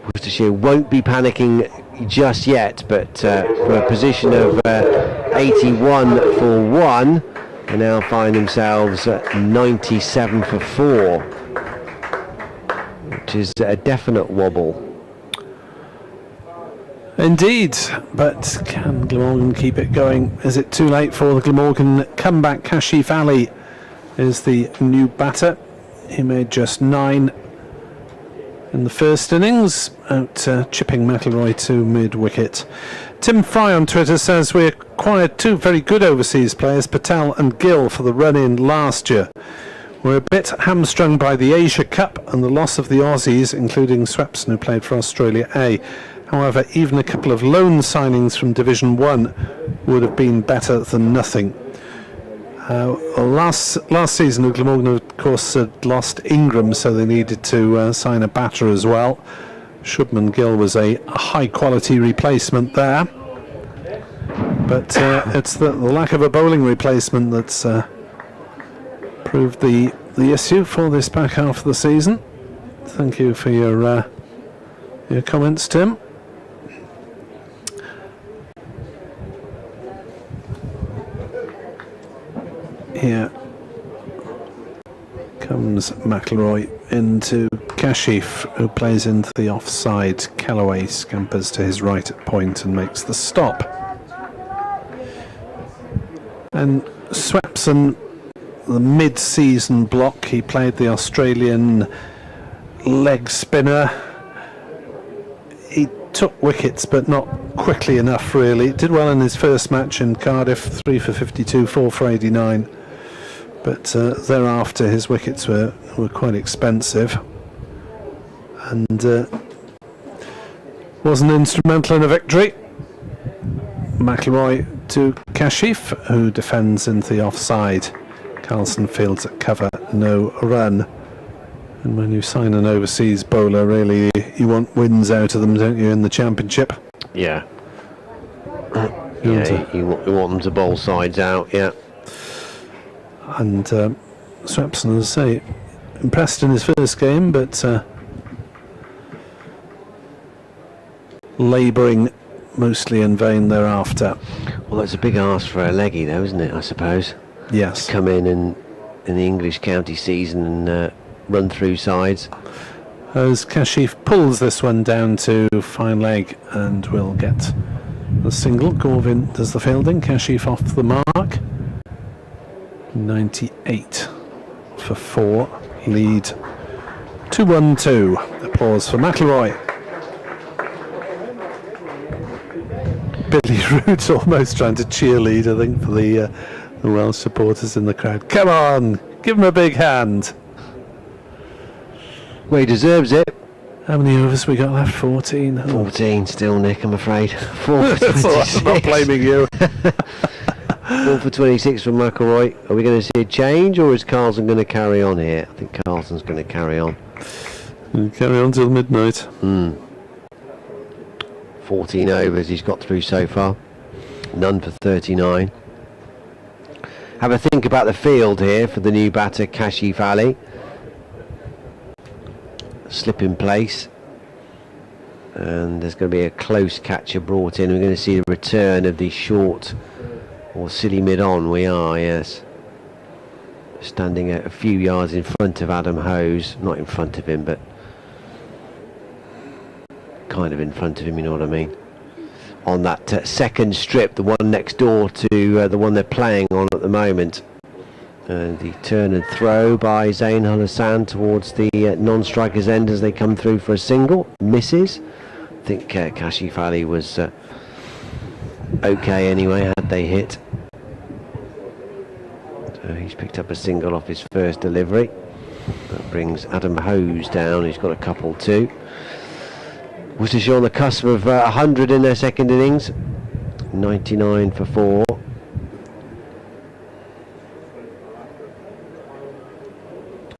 Worcestershire won't be panicking just yet, but from a position of 81 for 1, they now find themselves at 97 for 4, which is a definite wobble. Indeed, but can Glamorgan keep it going? Is it too late for the Glamorgan comeback? Kashif Ali is the new batter. He made just 9 in the first innings, out chipping McIlroy to mid-wicket. Tim Fry on Twitter says we acquired 2 very good overseas players, Patel and Gill, for the run-in last year. We're a bit hamstrung by the Asia Cup and the loss of the Aussies, including Swepson, who played for Australia A. However, even a couple of loan signings from Division 1 would have been better than nothing. Last season, Glamorgan, of course, had lost Ingram, so they needed to sign a batter as well. Shubman Gill was a high-quality replacement there. But it's the lack of a bowling replacement that's proved the issue for this back half of the season. Thank you for your comments, Tim. Here comes McIlroy into Kashif, who plays into the offside. Callaway scampers to his right at point and makes the stop. And Swepson, the mid-season block, he played the Australian leg spinner. He took wickets, but not quickly enough, really. Did well in his first match in Cardiff, 3 for 52, 4 for 89. But thereafter, his wickets were quite expensive. And wasn't instrumental in a victory. McIlroy to Kashif, who defends into the offside. Carlson fields at cover, no run. And when you sign an overseas bowler, really, you want wins out of them, don't you, in the championship? Yeah. You want them to bowl sides out, yeah. And Swepson, as I say, impressed in his first game, but labouring mostly in vain thereafter. Well, that's a big ask for a leggy, though, isn't it, I suppose? Yes. To come in the English county season and run through sides. As Kashif pulls this one down to fine leg and will get the single. Gorvin does the fielding. Kashif off the mark. 98 for 4. Lead 2-1-2. Applause for McIlroy. Billy Root's almost trying to cheerlead, I think, for the Welsh supporters in the crowd. Come on, give him a big hand. Well, he deserves it. How many overs we got left? 14. 14 still, Nick, I'm afraid. 4 for 26. I'm not blaming you. 4 for 26 from McIlroy. Are we going to see a change, or is Carlson going to carry on here? I think Carlson's going to carry on. Carry on till midnight. 14 overs he's got through so far. None for 39. Have a think about the field here for the new batter, Kashif Ali. Slip in place. And there's going to be a close catcher brought in. We're going to see the return of the short or silly mid-on. We are, yes. Standing a few yards in front of Adam Hose. Not in front of him, but kind of in front of him, you know what I mean. On that second strip, the one next door to the one they're playing on at the moment. And the turn and throw by Zain Al Hassan towards the non-striker's end as they come through for a single. Misses. I think Kashif Ali was okay anyway, had they hit. So he's picked up a single off his first delivery. That brings Adam Hose down, he's got a couple too. Worcestershire on the cusp of 100 in their second innings. 99 for 4.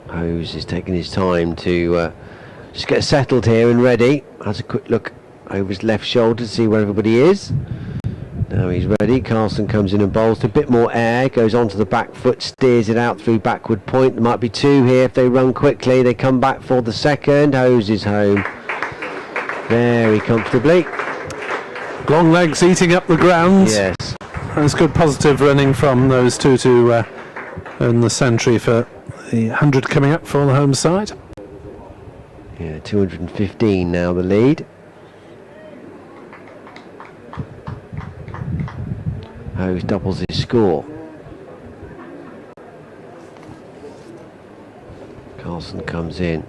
Hose is taking his time to just get settled here and ready. Has a quick look over his left shoulder to see where everybody is. Now he's ready. Carlson comes in and bowls to a bit more air, goes onto the back foot, steers it out through backward point. There might be 2 here if they run quickly. They come back for the second. Hose is home very comfortably. Long legs eating up the ground. Yes. That's good positive running from those two to earn the century for the 100 coming up for the home side. Yeah, 215 now the lead. Hose doubles his score. Carlson comes in.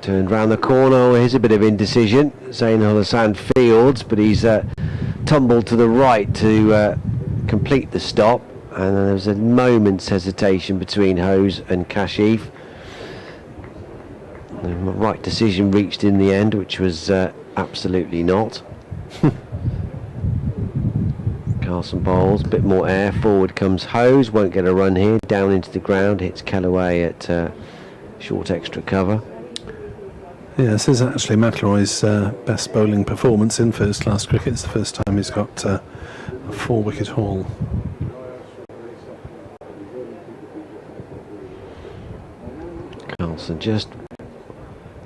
Turned round the corner. Oh, here's a bit of indecision. Zain Al Hassan fields, but he's tumbled to the right to complete the stop. And then there was a moment's hesitation between Hose and Kashif. The right decision reached in the end, which was absolutely not. Carlson bowls, a bit more air, forward comes Hose, won't get a run here, down into the ground, hits Callaway at short extra cover. Yeah, this is actually McIlroy's best bowling performance in first-class cricket. It's the first time he's got a 4-wicket haul. Carlson just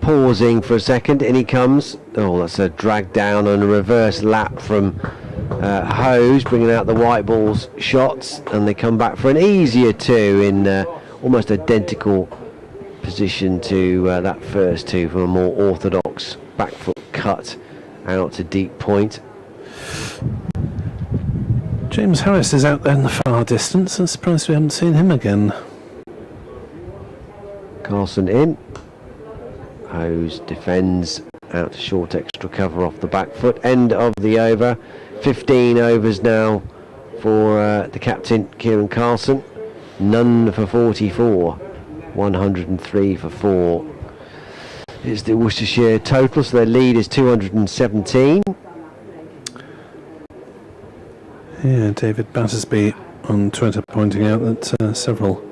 pausing for a second, in he comes. Oh, that's a drag down and a reverse lap from Hose, bringing out the white balls shots, and they come back for an easier 2 in almost identical position to that first 2 from a more orthodox back foot cut out to deep point. James Harris is out there in the far distance. I'm surprised we haven't seen him again. Carlson in. Hose defends out to short extra cover off the back foot. End of the over. 15 overs now for the captain, Kieran Carlson. None for 44. 103 for 4 is the Worcestershire total, so their lead is 217. Yeah, David Battersby on Twitter pointing out that several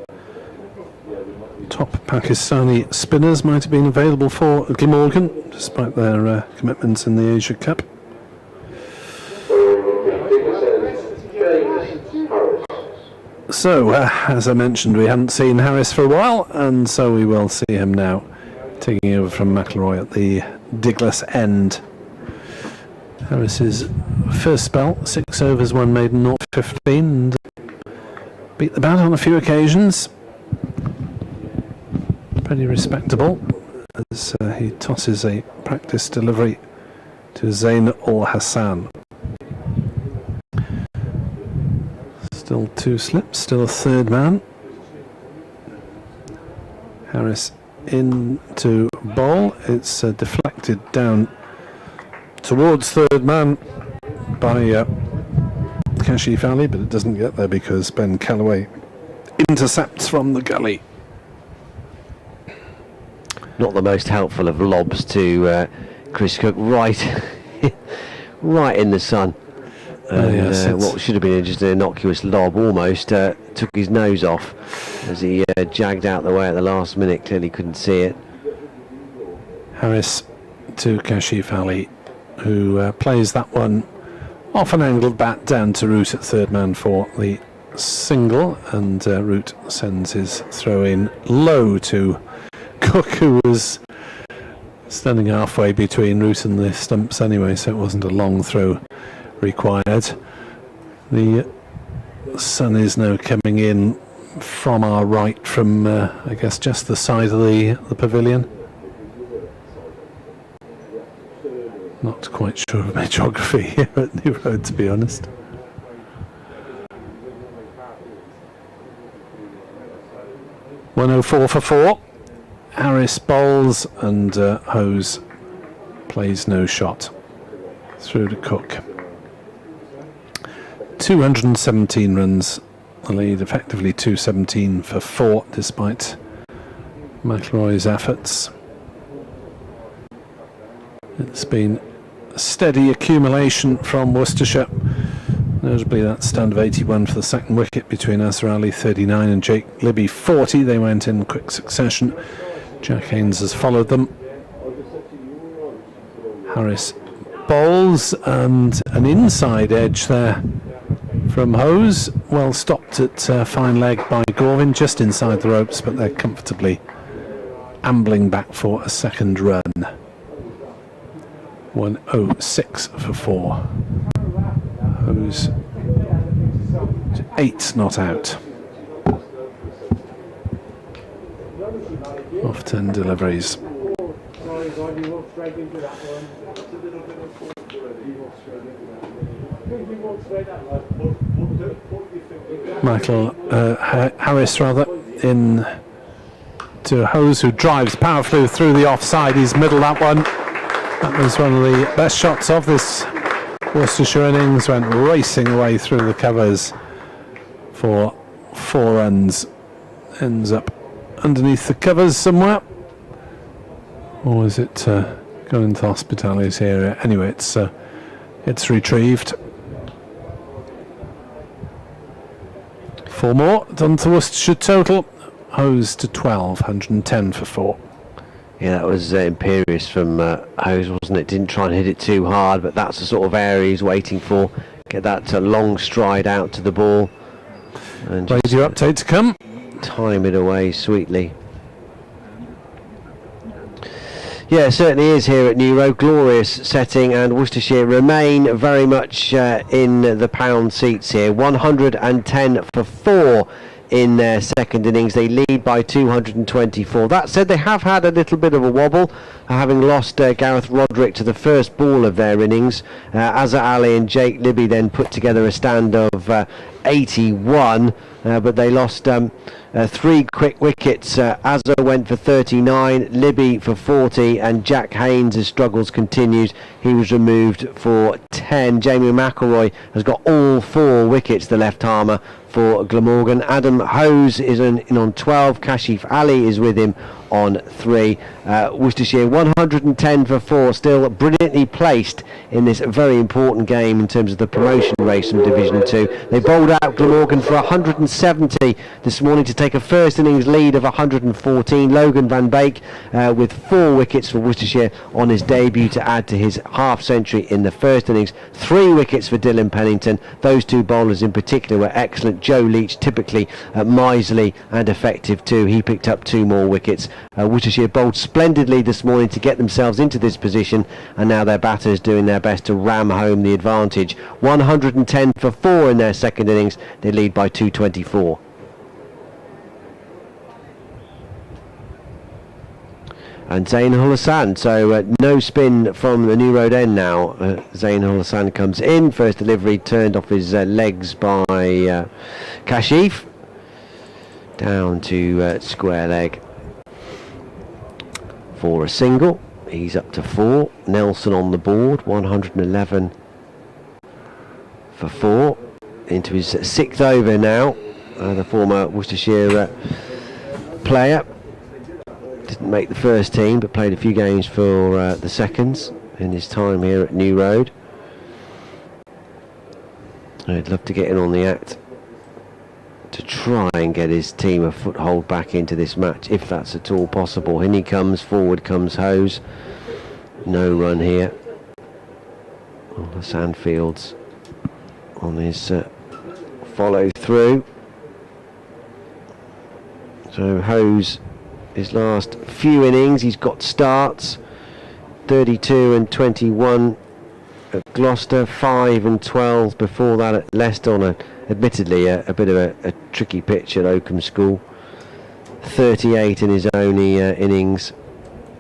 top Pakistani spinners might have been available for Glamorgan, despite their commitments in the Asia Cup. So, as I mentioned, we hadn't seen Harris for a while, and so we will see him now, taking over from McIlroy at the Diglas end. Harris's first spell, 6 overs, 1 maiden, 0-15, and beat the bat on a few occasions. Pretty respectable, as he tosses a practice delivery to Zain Ul Hassan. Still 2 slips, still a third man. Harris in to bowl. It's deflected down towards third man by Kashif Ali, but it doesn't get there because Ben Callaway intercepts from the gully. Not the most helpful of lobs to Chris Cook, right right in the sun. And what should have been just an innocuous lob almost took his nose off as he jagged out the way at the last minute. Clearly couldn't see it. Harris to Kashif Ali, who plays that one off an angled bat down to Root at third man for the single, and Root sends his throw in low to Cook, who was standing halfway between Root and the stumps anyway, so it wasn't a long throw required. The sun is now coming in from our right, from I guess just the side of the pavilion. Not quite sure of my geography here at New Road, to be honest. .104 for 4. Harris bowls and Hose plays no shot through to Cook. 217 runs, the lead, effectively 217 for 4, despite McIlroy's efforts. It's been a steady accumulation from Worcestershire, notably that stand of 81 for the second wicket between Azhar Ali 39 and Jake Libby 40. They went in quick succession. Jack Haynes has followed them. Harris bowls, and an inside edge there from Hose. Well stopped at fine leg by Gorvin, just inside the ropes, but they're comfortably ambling back for a second run. 106 for 4. Hose to 8 not out. Off 10 deliveries. Harris rather in to Hose, who drives powerfully through the offside. He's middled that one. That was one of the best shots of this Worcestershire innings. Went racing away through the covers for 4 runs. Ends up underneath the covers somewhere. Or is it gone into Hospitality's area? Anyway, it's retrieved. 4 more done to Worcestershire total. Hose to 12, 110 for 4. Yeah, that was imperious from Hose, wasn't it? Didn't try and hit it too hard, but that's the sort of area he's waiting for. Get that long stride out to the ball. And Radio update to come. Time it away sweetly. Yeah, it certainly is here at New Road. Glorious setting, and Worcestershire remain very much in the pound seats here. 110 for 4 in their second innings. They lead by 224. That said, they have had a little bit of a wobble, having lost Gareth Roderick to the first ball of their innings. Azza Ali and Jake Libby then put together a stand of 81, but they lost 3 quick wickets. Azza went for 39, Libby for 40, and Jack Haynes' struggles continued. He was removed for 10. Jamie McElroy has got all 4 wickets, the left armer for Glamorgan. Adam Hose is in on 12. Kashif Ali is with him on 3. Worcestershire 110 for 4, still brilliantly placed in this very important game in terms of the promotion race from Division 2. They bowled out Glamorgan for 170 this morning to take a first innings lead of 114. Logan van Beek with 4 wickets for Worcestershire on his debut to add to his half century in the first innings. 3 wickets for Dylan Pennington. Those 2 bowlers in particular were excellent. Joe Leach typically miserly and effective too. He picked up 2 more wickets. Worcestershire bowled splendidly this morning to get themselves into this position, and now their batters doing their best to ram home the advantage. 110 for 4 in their second innings. They lead by 224. And Zain Ul Hassan, so no spin from the New Road end now. Zain Ul Hassan comes in. First delivery turned off his legs by Kashif. Down to square leg for a single. He's up to 4. Nelson on the board, 111 for 4. Into his 6th over now. The former Worcestershire player. Didn't make the first team, but played a few games for the seconds in his time here at New Road. I'd love to get in on the act to try and get his team a foothold back into this match, if that's at all possible. In he comes, forward comes Hose. No run here. Well, the Sandfields on his follow through. So Hose, his last few innings, he's got starts. 32 and 21 at Gloucester, 5 and 12 before that at Leicester on admittedly a bit of a tricky pitch at Oakham School. 38 in his only innings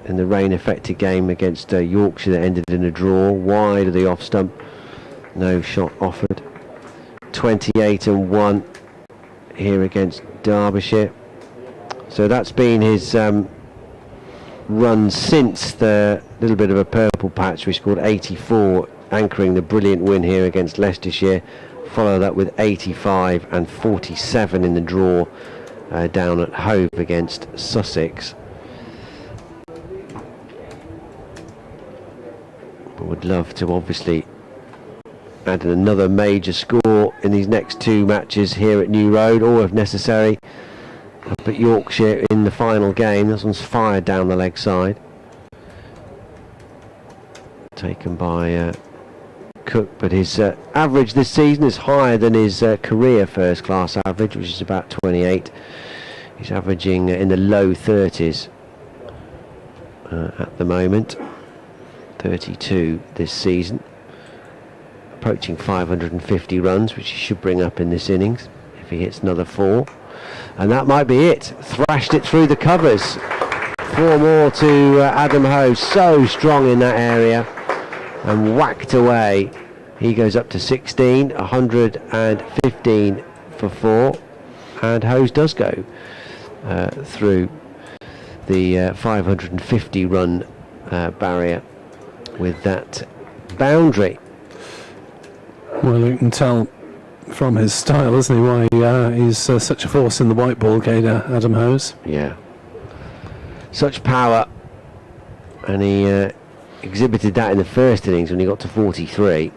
in the rain affected game against Yorkshire that ended in a draw, wide of the off stump, no shot offered. 28 and 1 here against Derbyshire. So that's been his run since the little bit of a purple patch. We scored 84, anchoring the brilliant win here against Leicestershire. Follow that with 85 and 47 in the draw down at Hove against Sussex. But would love to obviously add another major score in these next 2 matches here at New Road, or if necessary up at Yorkshire in the final game. This one's fired down the leg side, taken by Cook, but his average this season is higher than his career first class average, which is about 28. He's averaging in the low 30s at the moment. 32 this season, approaching 550 runs, which he should bring up in this innings if he hits another 4. And that might be it. Thrashed it through the covers. 4 more to Adam Hose. So strong in that area. And whacked away. He goes up to 16. 115 for 4. And Hose does go through the 550 run barrier with that boundary. Well, you can tell from his style, isn't he, why he's such a force in the white ball game, Adam Hose. Yeah. Such power. And he exhibited that in the first innings when he got to 43.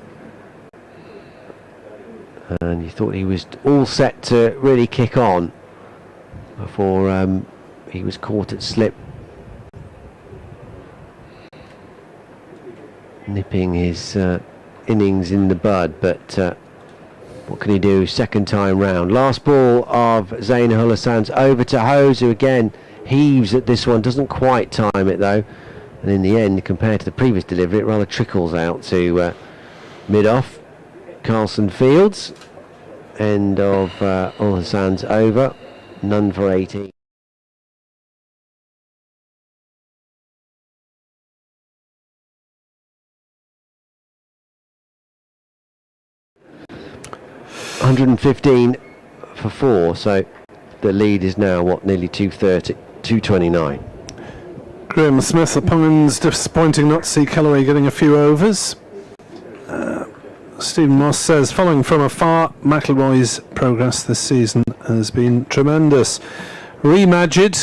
and you thought he was all set to really kick on before he was caught at slip, nipping his innings in the bud. But what can he do second time round? Last ball of Zain Ul Hassan's over to Hose, who again heaves at this one, doesn't quite time it though, and in the end, compared to the previous delivery, it rather trickles out to mid-off. Carlson Fields, end of Ul Hassan's over, none for 18. $115 for 4, so the lead is now what, nearly 230, 229. Graham Smith opines disappointing not to see Callaway getting a few overs. Stephen Moss says, following from afar, McIlroy's progress this season has been tremendous. Majid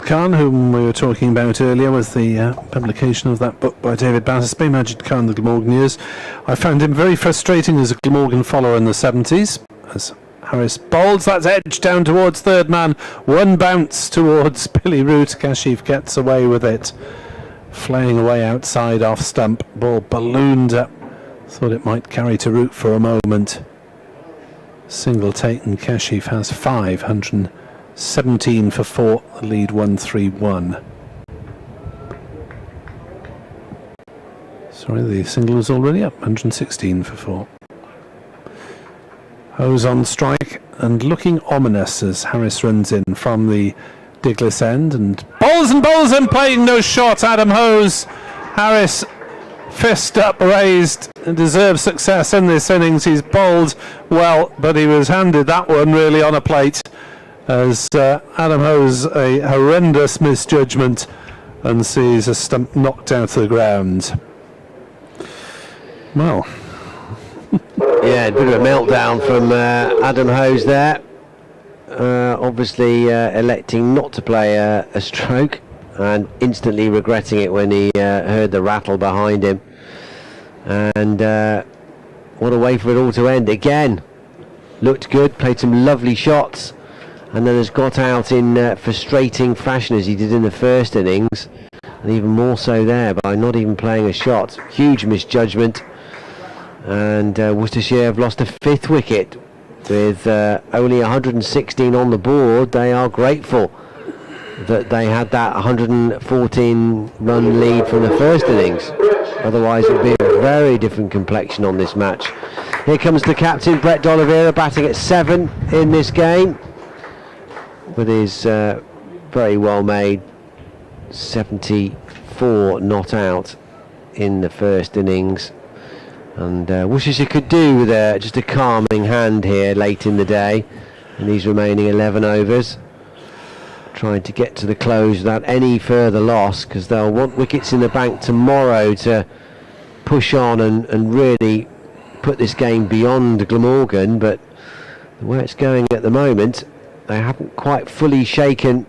Khan, whom we were talking about earlier with the publication of that book by David Battersby, Majid Khan, the Glamorgan Years. I found him very frustrating as a Glamorgan follower in the 70s. As Harris bowls, that's edge down towards third man. One bounce towards Billy Root. Kashif gets away with it. Flaying away outside off stump. Ball ballooned up. Thought it might carry to Root for a moment. Single taken. Kashif has 517 for 4. The lead 131. Sorry, the single was already up. 116 for 4. Hose on strike and looking ominous as Harris runs in from the Diglis end and bowls and playing no shot. Adam Hose. Harris, fist up raised, and deserves success in this innings. He's bowled well, but he was handed that one really on a plate as Adam Hose, a horrendous misjudgment, and sees a stump knocked out to the ground. Well, yeah, a bit of a meltdown from Adam Hose there. Obviously electing not to play a stroke and instantly regretting it when he heard the rattle behind him. And what a way for it all to end. Again, looked good, played some lovely shots, and then has got out in frustrating fashion as he did in the first innings, and even more so there by not even playing a shot. Huge misjudgment. And Worcestershire have lost a 5th wicket with only 116 on the board. They are grateful that they had that 114 run lead from the first innings. Otherwise it would be a very different complexion on this match. Here comes the captain, Brett D'Oliveira, batting at 7 in this game with his very well made 74 not out in the first innings. And Worcestershire could do with just a calming hand here late in the day in these remaining 11 overs, trying to get to the close without any further loss, because they'll want wickets in the bank tomorrow to push on and really put this game beyond Glamorgan. But the way it's going at the moment, they haven't quite fully shaken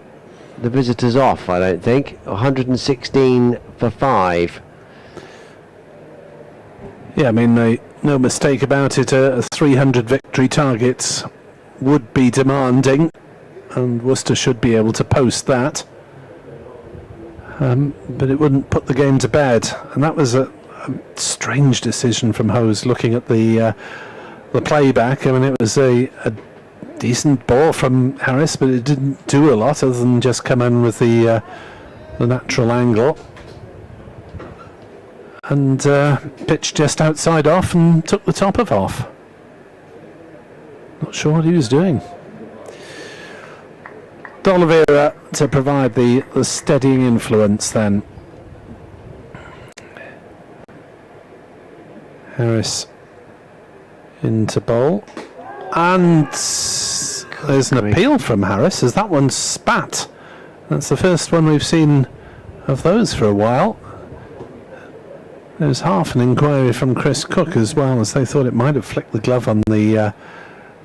the visitors off, I don't think. 116 for 5. yeah, I mean, no mistake about it, a 300 victory targets would be demanding, and Worcester should be able to post that. But it wouldn't put the game to bed, and that was a strange decision from Hose. Looking at the playback, I mean, it was a decent ball from Harris, but it didn't do a lot other than just come in with the natural angle, and pitched just outside off and took the top of off. Not sure what he was doing. D'Oliveira to provide the steadying influence then. Harris into bowl, and there's an appeal from Harris as that one spat. That's the first one we've seen of those for a while. There's half an inquiry from Chris Cook as well, as they thought it might have flicked the glove on the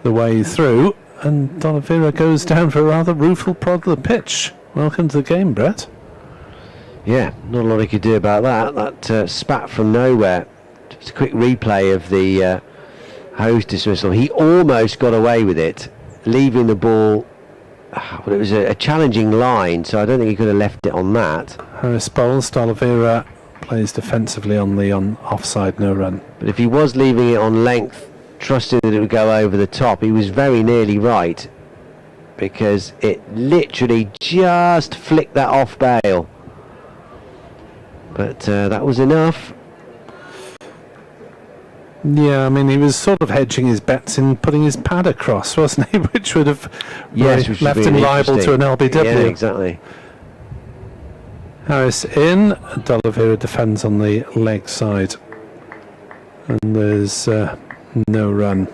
way through, and D'Oliveira goes down for a rather rueful prod of the pitch. Welcome to the game, Brett. Yeah, not a lot he could do about that. That spat from nowhere. Just a quick replay of the Ho's dismissal. He almost got away with it, leaving the ball. But it was a challenging line, so I don't think he could have left it on that. Harris bowls. D'Oliveira plays defensively on the offside no run. But if he was leaving it on length, trusting that it would go over the top, he was very nearly right, because it literally just flicked that off bail. But that was enough. Yeah, I mean, he was sort of hedging his bets in putting his pad across, wasn't he? Which would have Which left him liable to an LBW. Yeah, exactly. Harris in, D'Oliveira defends on the leg side. And there's no run.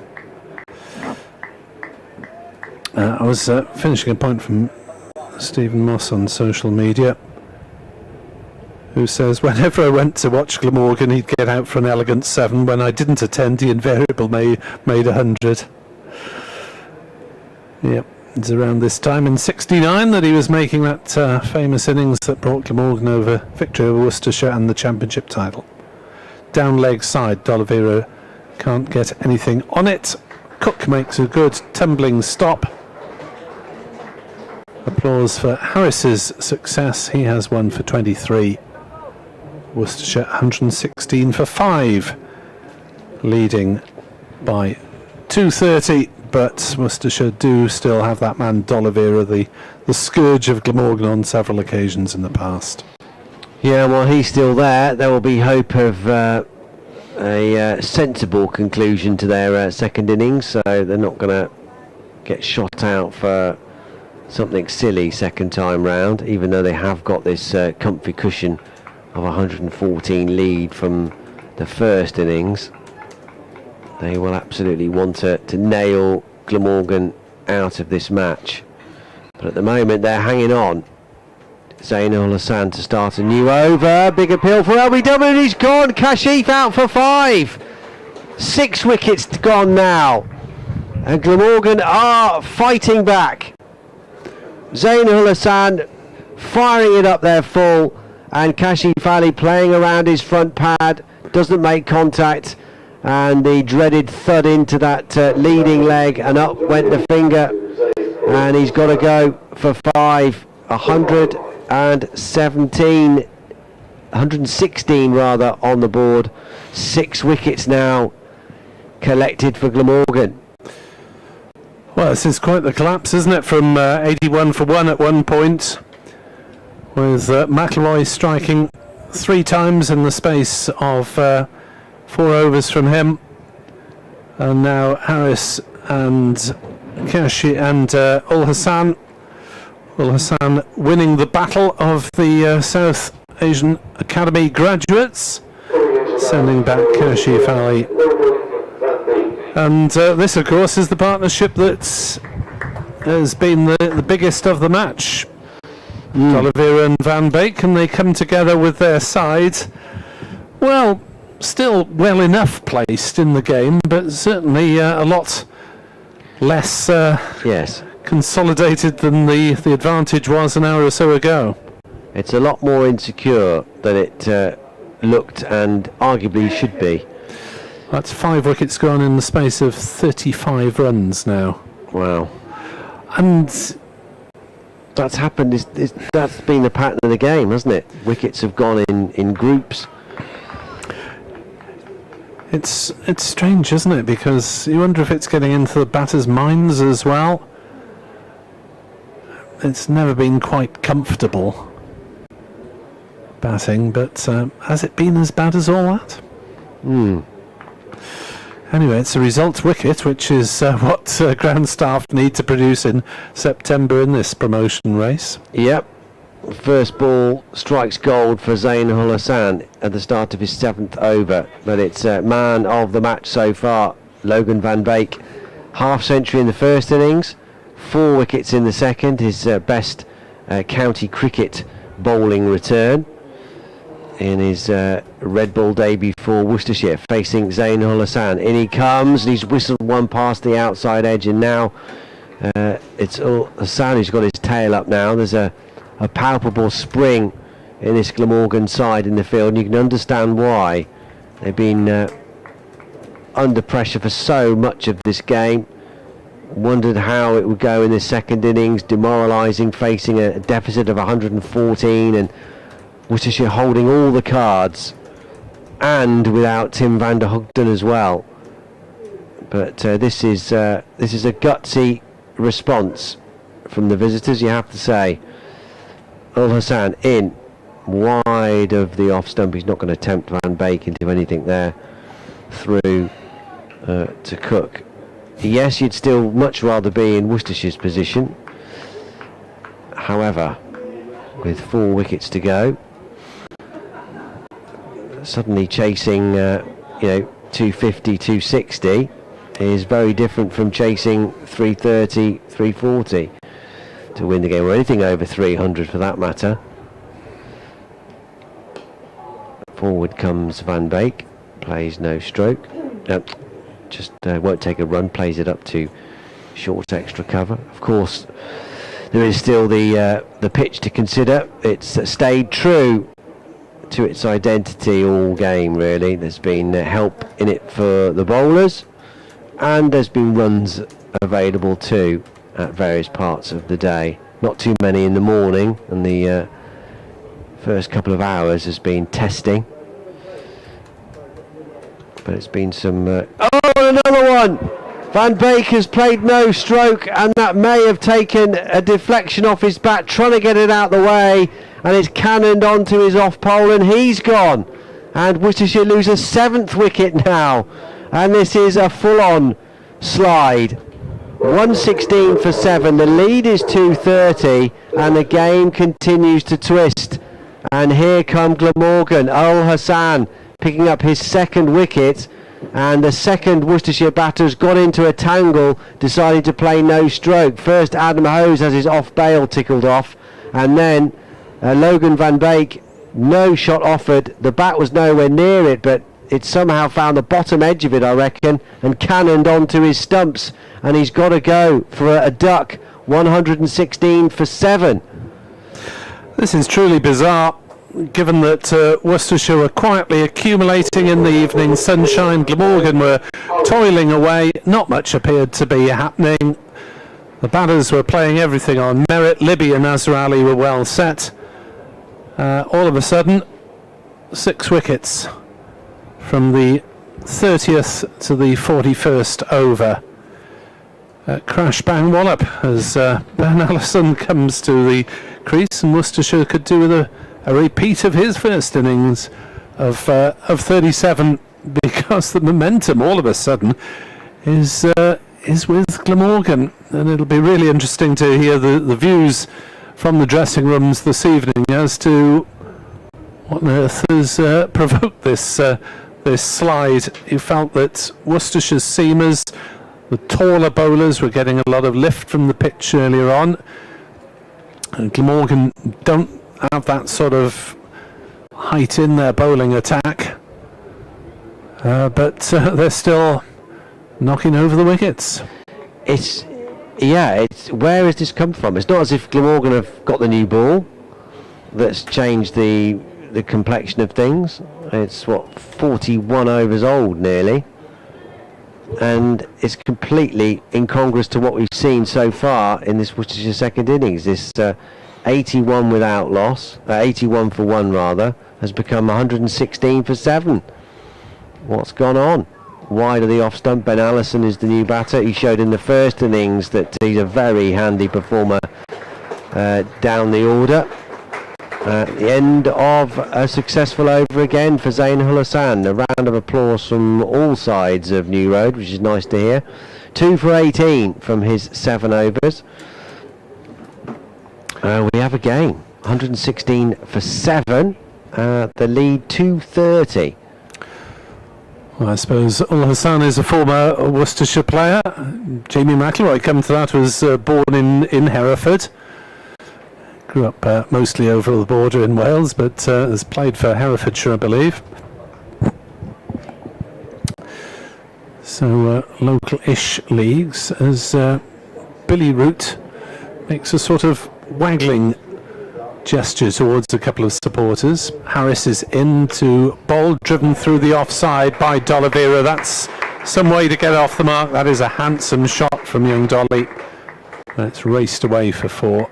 I was finishing a point from Stephen Moss on social media, who says, whenever I went to watch Glamorgan, he'd get out for an elegant 7. When I didn't attend, he invariably made 100. Yep, it's around this time in '69 that he was making that famous innings that brought Glamorgan over victory over Worcestershire and the championship title. Down leg side, D'Oliveira can't get anything on it. Cook makes a good tumbling stop. Applause for Harris's success. He has one for 23. Worcestershire 116 for 5, leading by 230, but Worcestershire do still have that man D'Oliveira, the scourge of Glamorgan on several occasions in the past. Yeah, well, he's still there. There will be hope of a sensible conclusion to their second innings, so they're not going to get shot out for something silly second time round, even though they have got this comfy cushion of 114 lead from the first innings. They will absolutely want to nail Glamorgan out of this match, but at the moment they're hanging on. Zainul Hassan to start a new over. Big appeal for LBW, and he's gone. Kashif out for 5. 6 wickets gone now, and Glamorgan are fighting back. Zainul Hassan firing it up there full, and Kashif Ali playing around his front pad, doesn't make contact, and the dreaded thud into that leading leg, and up went the finger, and he's got to go for 5. 116 rather on the board. 6 wickets now collected for Glamorgan. Well, this is quite the collapse, isn't it, from 81 for 1 at one point, with McIlroy striking 3 times in the space of 4 overs from him, and now Harris and Kashi and Ul Hassan winning the battle of the South Asian Academy graduates, sending back Kashif Ali. And this, of course, is the partnership that has been the biggest of the match. D'Oliveira and Van Beek, and they come together with their side, well, still well enough placed in the game, but certainly a lot less consolidated than the advantage was an hour or so ago. It's a lot more insecure than it looked and arguably should be. That's 5 wickets gone in the space of 35 runs now. Wow. And that's happened, that's been the pattern of the game, hasn't it? Wickets have gone in groups. It's strange, isn't it? Because you wonder if it's getting into the batters' minds as well. It's never been quite comfortable batting, but has it been as bad as all that? Anyway, it's a results wicket, which is what ground staff need to produce in September in this promotion race. Yep. First ball strikes gold for Zainul Hassan at the start of his 7th over, but it's man of the match so far, Logan Van Beek. Half century in the first innings, 4 wickets in the second, his best county cricket bowling return in his red ball debut for Worcestershire, facing Zainul Hassan. In he comes, and he's whistled one past the outside edge, and now it's Hassan who's got his tail up now. There's a palpable spring in this Glamorgan side in the field, and you can understand why. They've been under pressure for so much of this game. Wondered how it would go in the second innings, demoralising, facing a deficit of 114, and Worcestershire holding all the cards, and without Tim van der Hugden as well. But this is a gutsy response from the visitors, you have to say. Ul Hassan in, wide of the off stump. He's not going to tempt Van Beek into anything there through to Cook. Yes, you'd still much rather be in Worcestershire's position. However, with 4 wickets to go, suddenly chasing 250, 260 is very different from chasing 330, 340 to win the game, or anything over 300 for that matter. Forward comes Van Beek, plays no stroke. Just won't take a run, plays it up to short extra cover. Of course, there is still the pitch to consider. It's stayed true to its identity all game, really. There's been help in it for the bowlers, and there's been runs available too at various parts of the day. Not too many in the morning, and the first couple of hours has been testing. But it's been some... another one! Van Beek has played no stroke, and that may have taken a deflection off his bat, trying to get it out the way, and it's cannoned onto his off pole, and he's gone. And Worcestershire lose a 7th wicket now, and this is a full-on slide. 116 for 7, the lead is 230, and the game continues to twist. And here come Glamorgan, Ul Hassan, picking up his 2nd wicket, and the second Worcestershire batter's got into a tangle, deciding to play no stroke. First Adam Hose has his off bail tickled off, and then Logan Van Beek, no shot offered. The bat was nowhere near it, but it somehow found the bottom edge of it, I reckon, and cannoned onto his stumps, and he's got to go for a duck. 116 for 7. This is truly bizarre, given that Worcestershire were quietly accumulating in the evening sunshine. Glamorgan were toiling away. Not much appeared to be happening. The batters were playing everything on merit. Libby and Nazar Ali were well set. All of a sudden, 6 wickets from the 30th to the 41st over. Crash bang wallop as Ben Allison comes to the crease, and Worcestershire could do with a repeat of his first innings of 37, because the momentum all of a sudden is with Glamorgan, and it'll be really interesting to hear the views from the dressing rooms this evening as to what on earth has provoked this slide. You felt that Worcestershire's seamers, the taller bowlers, were getting a lot of lift from the pitch earlier on, and Glamorgan don't have that sort of height in their bowling attack, but they're still knocking over the wickets. It's where has this come from? It's not as if Glamorgan have got the new ball that's changed the complexion of things. It's 41 overs old nearly, and it's completely incongruous to what we've seen so far in this Worcestershire second innings. This 81 without loss, 81 for 1 rather, has become 116 for 7. What's gone on? Wide of the off stump. Ben Allison is the new batter. He showed in the first innings that he's a very handy performer down the order. At the end of a successful over again for Zain Ul Hassan. A round of applause from all sides of New Road, which is nice to hear. 2 for 18 from his 7 overs. We have a game. 116 for 7. The lead 230. Well, I suppose Ul Hassan is a former Worcestershire player. Jamie McIlroy, come to that, was born in Hereford. Grew up mostly over the border in Wales, but has played for Herefordshire, I believe. So local-ish leagues, as Billy Root makes a sort of waggling gesture towards a couple of supporters. Harris is in to bowl, driven through the offside by D'Oliveira. That's some way to get off the mark. That is a handsome shot from young Dolly. It's raced away for 4,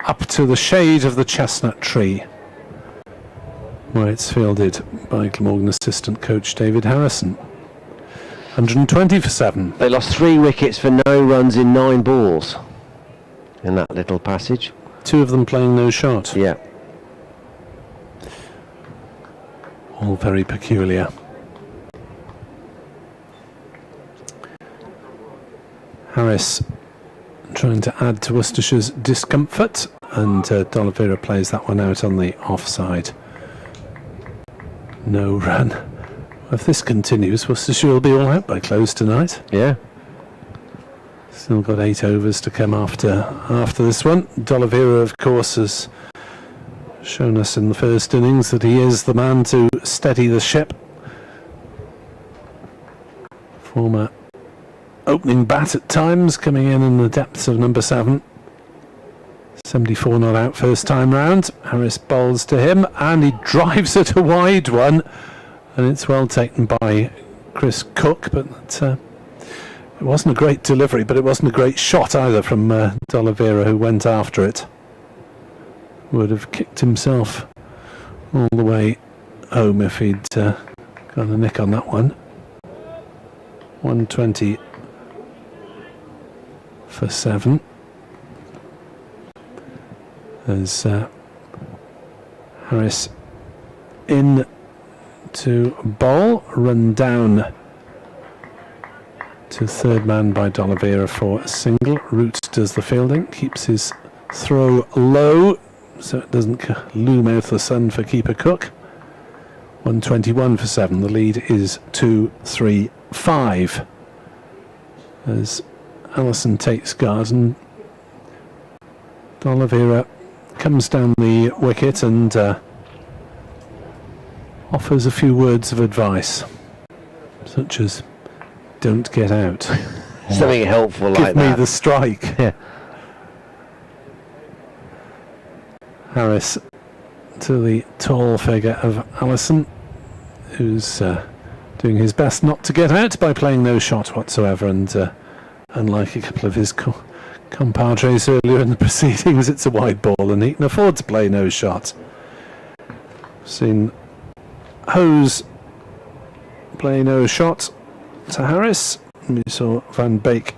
up to the shade of the chestnut tree, where it's fielded by Glamorgan assistant coach David Harrison. 120 for 7. They lost 3 wickets for no runs in 9 balls in that little passage. 2 of them playing no shot. Yeah. All very peculiar. Harris trying to add to Worcestershire's discomfort, and D'Oliveira plays that one out on the offside. No run. If this continues, Worcestershire will be all out by close tonight. Yeah. Still got 8 overs to come after this one. D'Oliveira, of course, has shown us in the first innings that he is the man to steady the ship. Former opening bat at times, coming in the depths of number 7. 74 not out first time round. Harris bowls to him and he drives at a wide one, and it's well taken by Chris Cook, but it wasn't a great delivery, but it wasn't a great shot either from D'Oliveira, who went after it. Would have kicked himself all the way home if he'd got a nick on that one. 120 for 7. As Harris in to bowl, run down to third man by D'Oliveira for a single. Root does the fielding, keeps his throw low so it doesn't loom out the sun for keeper Cook. 121 for 7. The lead is 2-3-5 as Allison takes guard, and D'Oliveira comes down the wicket and offers a few words of advice, such as don't get out. Something helpful like that. Give me the strike. Yeah. Harris to the tall figure of Allison, who's doing his best not to get out by playing no shot whatsoever, and unlike a couple of his compadres earlier in the proceedings, it's a wide ball and he can afford to play no shot. Seen Hose play no shot to Harris. We saw Van Beek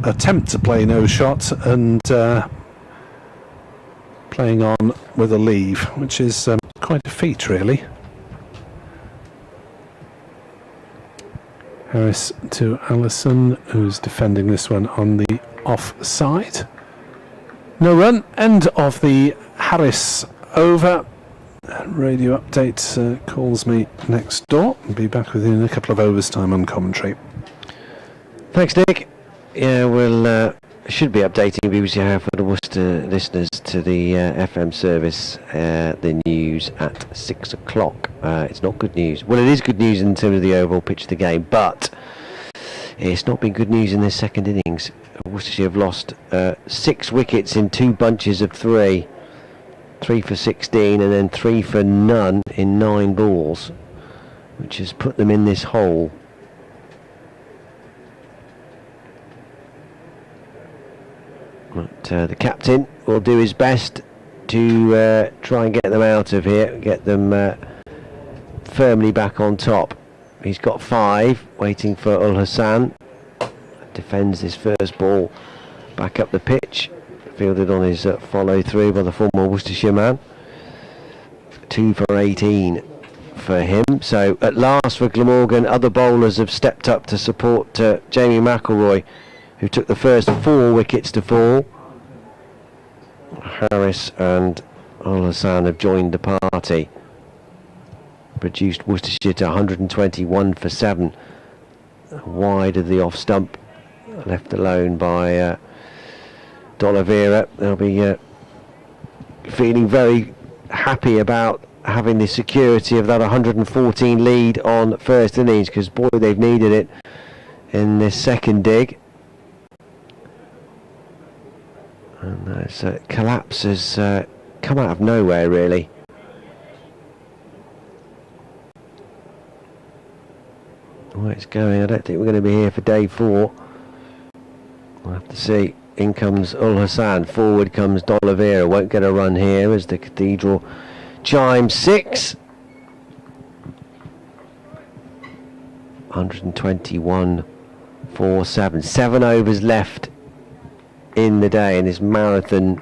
attempt to play no shot and playing on with a leave, which is quite a feat really. Harris to Allison, who's defending this one on the offside. No run. End of the Harris over. Radio update calls me next door. I'll be back within a couple of overs time on commentary. Thanks, Nick. Yeah, we'll should be updating BBC Hereford and Worcester listeners to the FM service, the news at 6 o'clock. It's not good news. Well, it is good news in terms of the overall pitch of the game, but it's not been good news in the second innings. Worcestershire have lost 6 wickets in 2 bunches of 3. 3 for 16 and then 3 for none in 9 balls, which has put them in this hole. But the captain will do his best to try and get them out of here, get them firmly back on top. He's got 5 waiting for Ul Hassan. Defends this first ball back up the pitch, fielded on his follow through by the former Worcestershire man. 2 for 18 for him. So at last for Glamorgan, other bowlers have stepped up to support Jamie McElroy, who took the first 4 wickets to fall. Harris and Ul Hassan have joined the party, produced Worcestershire to 121 for 7, wide of the off stump, left alone by D'Oliveira. They'll be feeling very happy about having the security of that 114 lead on first innings, because boy, they've needed it in this second dig. And this collapse has come out of nowhere really. it's going. I don't think we're going to be here for day 4. We'll have to see. In comes Ul Hassan. Forward comes D'Oliveira. Won't get a run here as the Cathedral chimes 6. 121.47. 7 overs left in the day in this marathon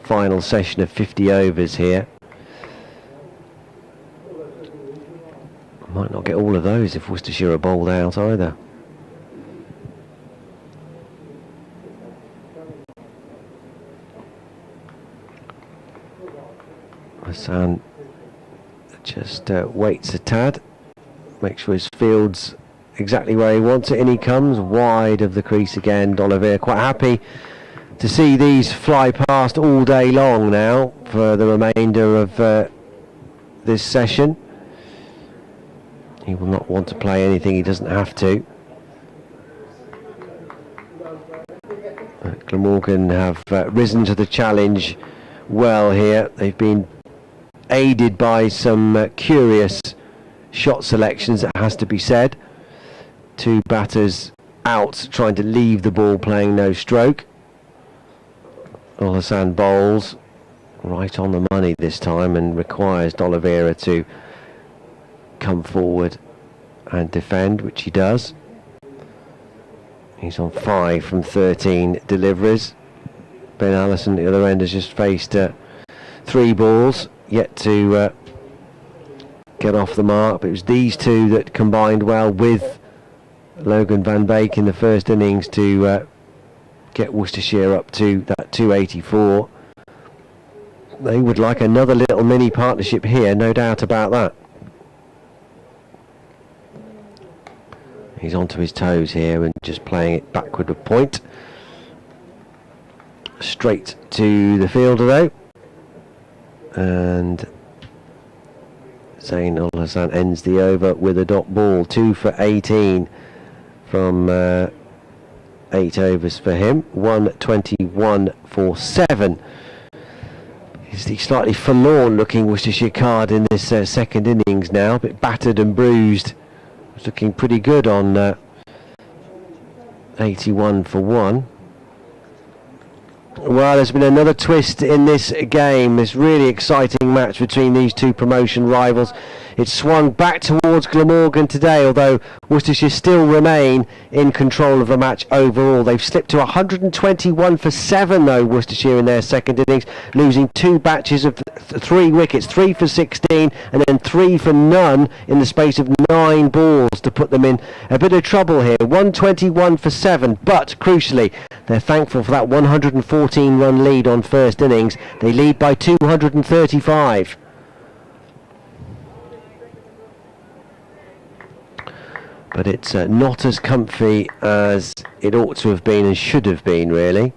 final session of 50 overs here. Might not get all of those if Worcestershire are bowled out either. Hassan just waits a tad, makes sure his field's exactly where he wants it. In he comes, wide of the crease again. D'Oliveira quite happy to see these fly past all day long now for the remainder of this session. He will not want to play anything he doesn't have to. Glamorgan have risen to the challenge well here. They've been aided by some curious shot selections, it has to be said. 2 batters out trying to leave the ball playing no stroke. Ul Hassan bowls right on the money this time and requires D'Oliveira to come forward and defend, which he does. He's on 5 from 13 deliveries. Ben Allison at the other end has just faced 3 balls, yet to get off the mark. But it was these 2 that combined well with Logan van Beek in the first innings to get Worcestershire up to that 284. They would like another little mini partnership here, no doubt about that. He's onto his toes here and just playing it backward of point. Straight to the fielder though. And Zain Ul Hassan ends the over with a dot ball. 2 for 18 from 8 overs for him. 121 for 7. Is the slightly forlorn looking Worcestershire card in this second innings now. A bit battered and bruised. It's looking pretty good on 81 for 1. Well, there's been another twist in this game, this really exciting match between these 2 promotion rivals. It's swung back towards Glamorgan today, although Worcestershire still remain in control of the match overall. They've slipped to 121 for 7 though, Worcestershire, in their second innings, losing 2 batches of 3 wickets, 3 for 16 and then 3 for none in the space of 9 balls to put them in a bit of trouble here. 121 for 7, but crucially they're thankful for that 114 run lead on first innings. They lead by 235. But it's not as comfy as it ought to have been and should have been, really.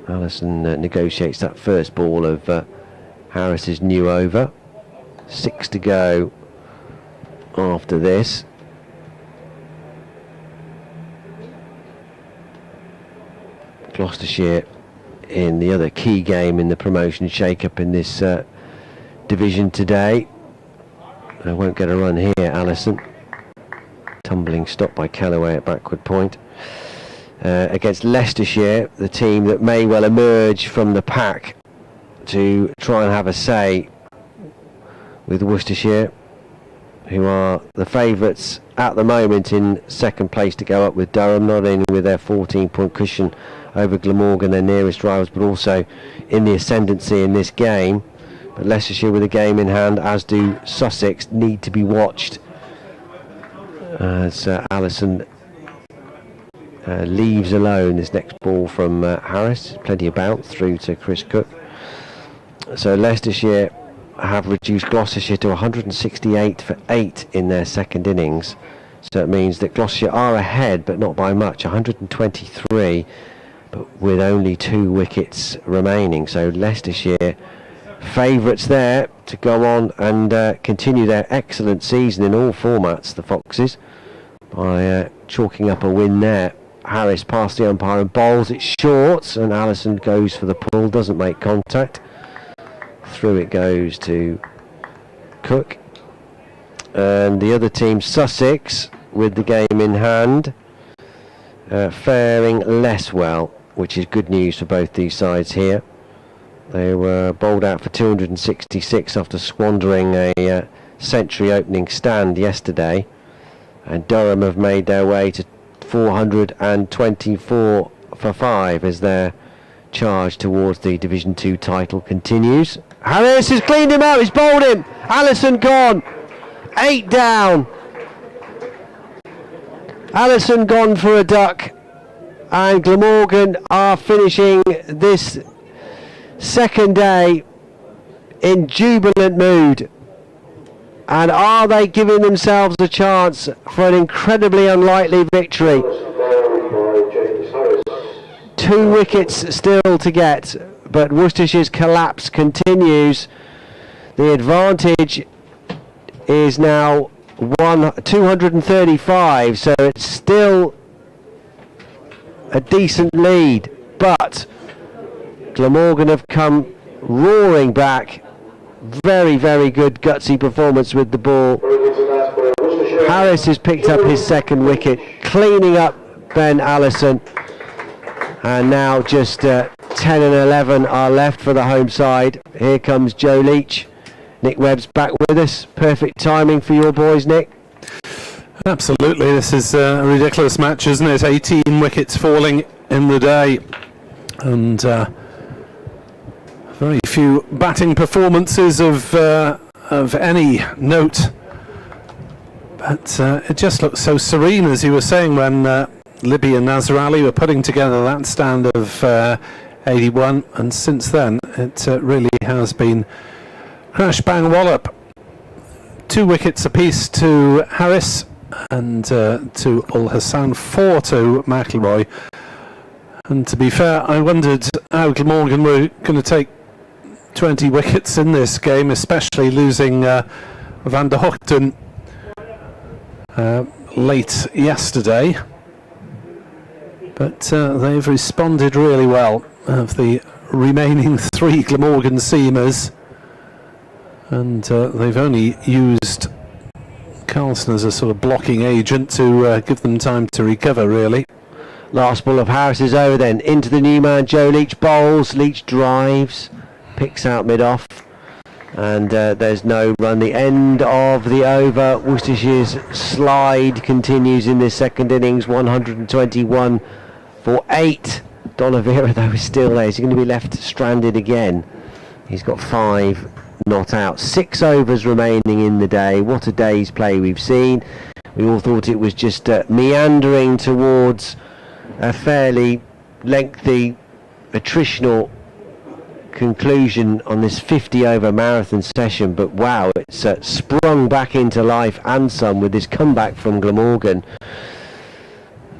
Allison negotiates that first ball of Harris's new over. 6 to go after this. Gloucestershire in the other key game in the promotion shake-up in this division today. Won't get a run here, Allison. Tumbling stop by Callaway at backward point. Against Leicestershire, the team that may well emerge from the pack to try and have a say with Worcestershire, who are the favourites at the moment in second place to go up with Durham, not only with their 14-point cushion over Glamorgan, their nearest rivals, but also in the ascendancy in this game. But Leicestershire with a game in hand, as do Sussex, need to be watched as Allison leaves alone this next ball from Harris. Plenty of bounce through to Chris Cook. So Leicestershire have reduced Gloucestershire to 168 for 8 in their second innings. So it means that Gloucestershire are ahead, but not by much, 123, but with only 2 wickets remaining. So Leicestershire favourites there to go on and continue their excellent season in all formats, the Foxes, by chalking up a win there. Harris past the umpire and bowls it short, and Allison goes for the pull, doesn't make contact. Through it goes to Cook, and the other team, Sussex, with the game in hand, faring less well, which is good news for both these sides here. They were bowled out for 266 after squandering a century opening stand yesterday, and Durham have made their way to 424 for 5 as their charge towards the Division 2 title continues. Harris has cleaned him out, he's bowled him. Allison gone, 8 down. Allison gone for a duck, and Glamorgan are finishing this second day in jubilant mood. And are they giving themselves a chance for an incredibly unlikely victory? 2 wickets still to get, but Worcestershire's collapse continues. The advantage is now 235, so it's still a decent lead, but Glamorgan have come roaring back. Very, very good gutsy performance with the ball. Harris has picked up his second wicket, cleaning up Ben Allison, and now just 10 and 11 are left for the home side. Here comes Joe Leach. Nick Webb's back with us. Perfect timing for your boys, Nick. Absolutely, this is a ridiculous match, isn't it? 18 wickets falling in the day, and very few batting performances of any note. But it just looks so serene, as you were saying, when Libby and Nazar Ali were putting together that stand of 81, and since then it really has been crash bang wallop. 2 wickets apiece to Harris and to Ul Hassan, 4 to McIlroy. And to be fair, I wondered how Glamorgan were going to take 20 wickets in this game, especially losing Van der Hoogten late yesterday. But they've responded really well, of the remaining 3 Glamorgan seamers. And they've only used Carlson as a sort of blocking agent to give them time to recover, really. Last ball of Harris is over then. Into the new man, Joe Leach bowls. Leach drives, picks out mid-off, and there's no run. The end of the over. Worcestershire's slide continues in this second innings. 121 for 8. D'Oliveira, though, is still there. Is he going to be left stranded again? He's got 5 not out. 6 overs remaining in the day. What a day's play we've seen. We all thought it was just meandering towards a fairly lengthy attritional conclusion on this 50 over marathon session, but wow, it's sprung back into life and some with this comeback from Glamorgan.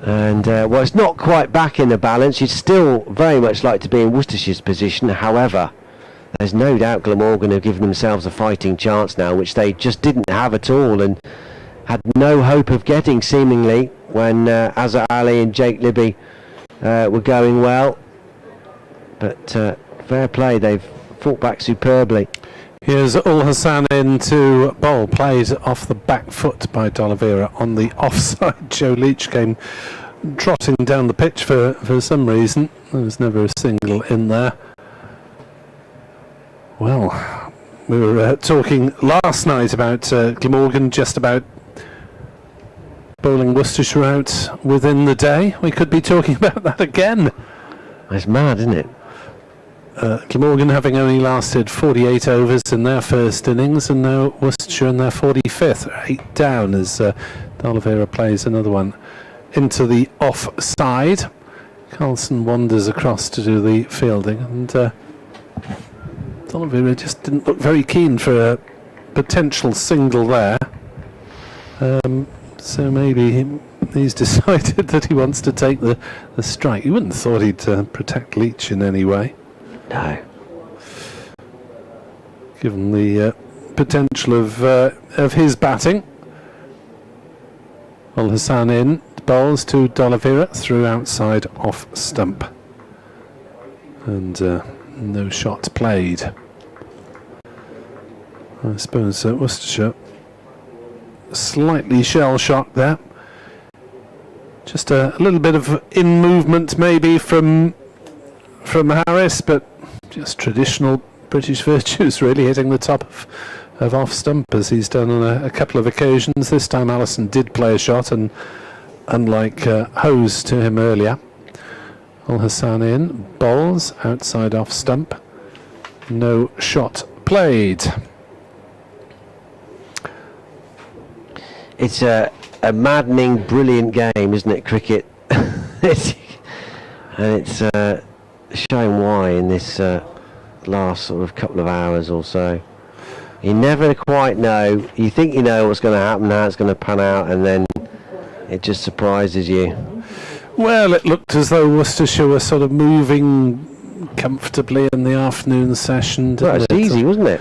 And well, it's not quite back in the balance. You'd still very much like to be in Worcestershire's position. However, there's no doubt Glamorgan have given themselves a fighting chance now, which they just didn't have at all and had no hope of getting, seemingly, when Azhar Ali and Jake Libby were going well. But fair play, they've fought back superbly. Here's Ul Hassan in to bowl, played off the back foot by D'Oliveira on the offside. Joe Leach came trotting down the pitch for some reason. There was never a single in there. Well, we were talking last night about Glamorgan just about bowling Worcestershire out within the day. We could be talking about that again. It's mad, isn't it? Glamorgan having only lasted 48 overs in their first innings, and now Worcestershire in their 45th, 8 down as D'Oliveira plays another one into the offside. Carlson wanders across to do the fielding, and D'Oliveira just didn't look very keen for a potential single there. So maybe he's decided that he wants to take the strike. You wouldn't have thought he'd protect Leach in any way. No. Given the potential of his batting. Ul Hassan in, bowls to D'Oliveira through outside off stump. And no shot played. I suppose Worcestershire slightly shell-shocked there. Just a little bit of in-movement maybe from Harris, but just traditional British virtues really, hitting the top of off-stump as he's done on a couple of occasions. This time Allison did play a shot, and unlike Hose to him earlier, Al Hassan in, bowls outside off-stump. No shot played. It's a maddening, brilliant game, isn't it, cricket? And it's showing why in this last sort of couple of hours or so. You never quite know. You think you know what's going to happen, how it's going to pan out, and then it just surprises you. Well, it looked as though Worcestershire were sort of moving comfortably in the afternoon session. Well, it's easy, wasn't it?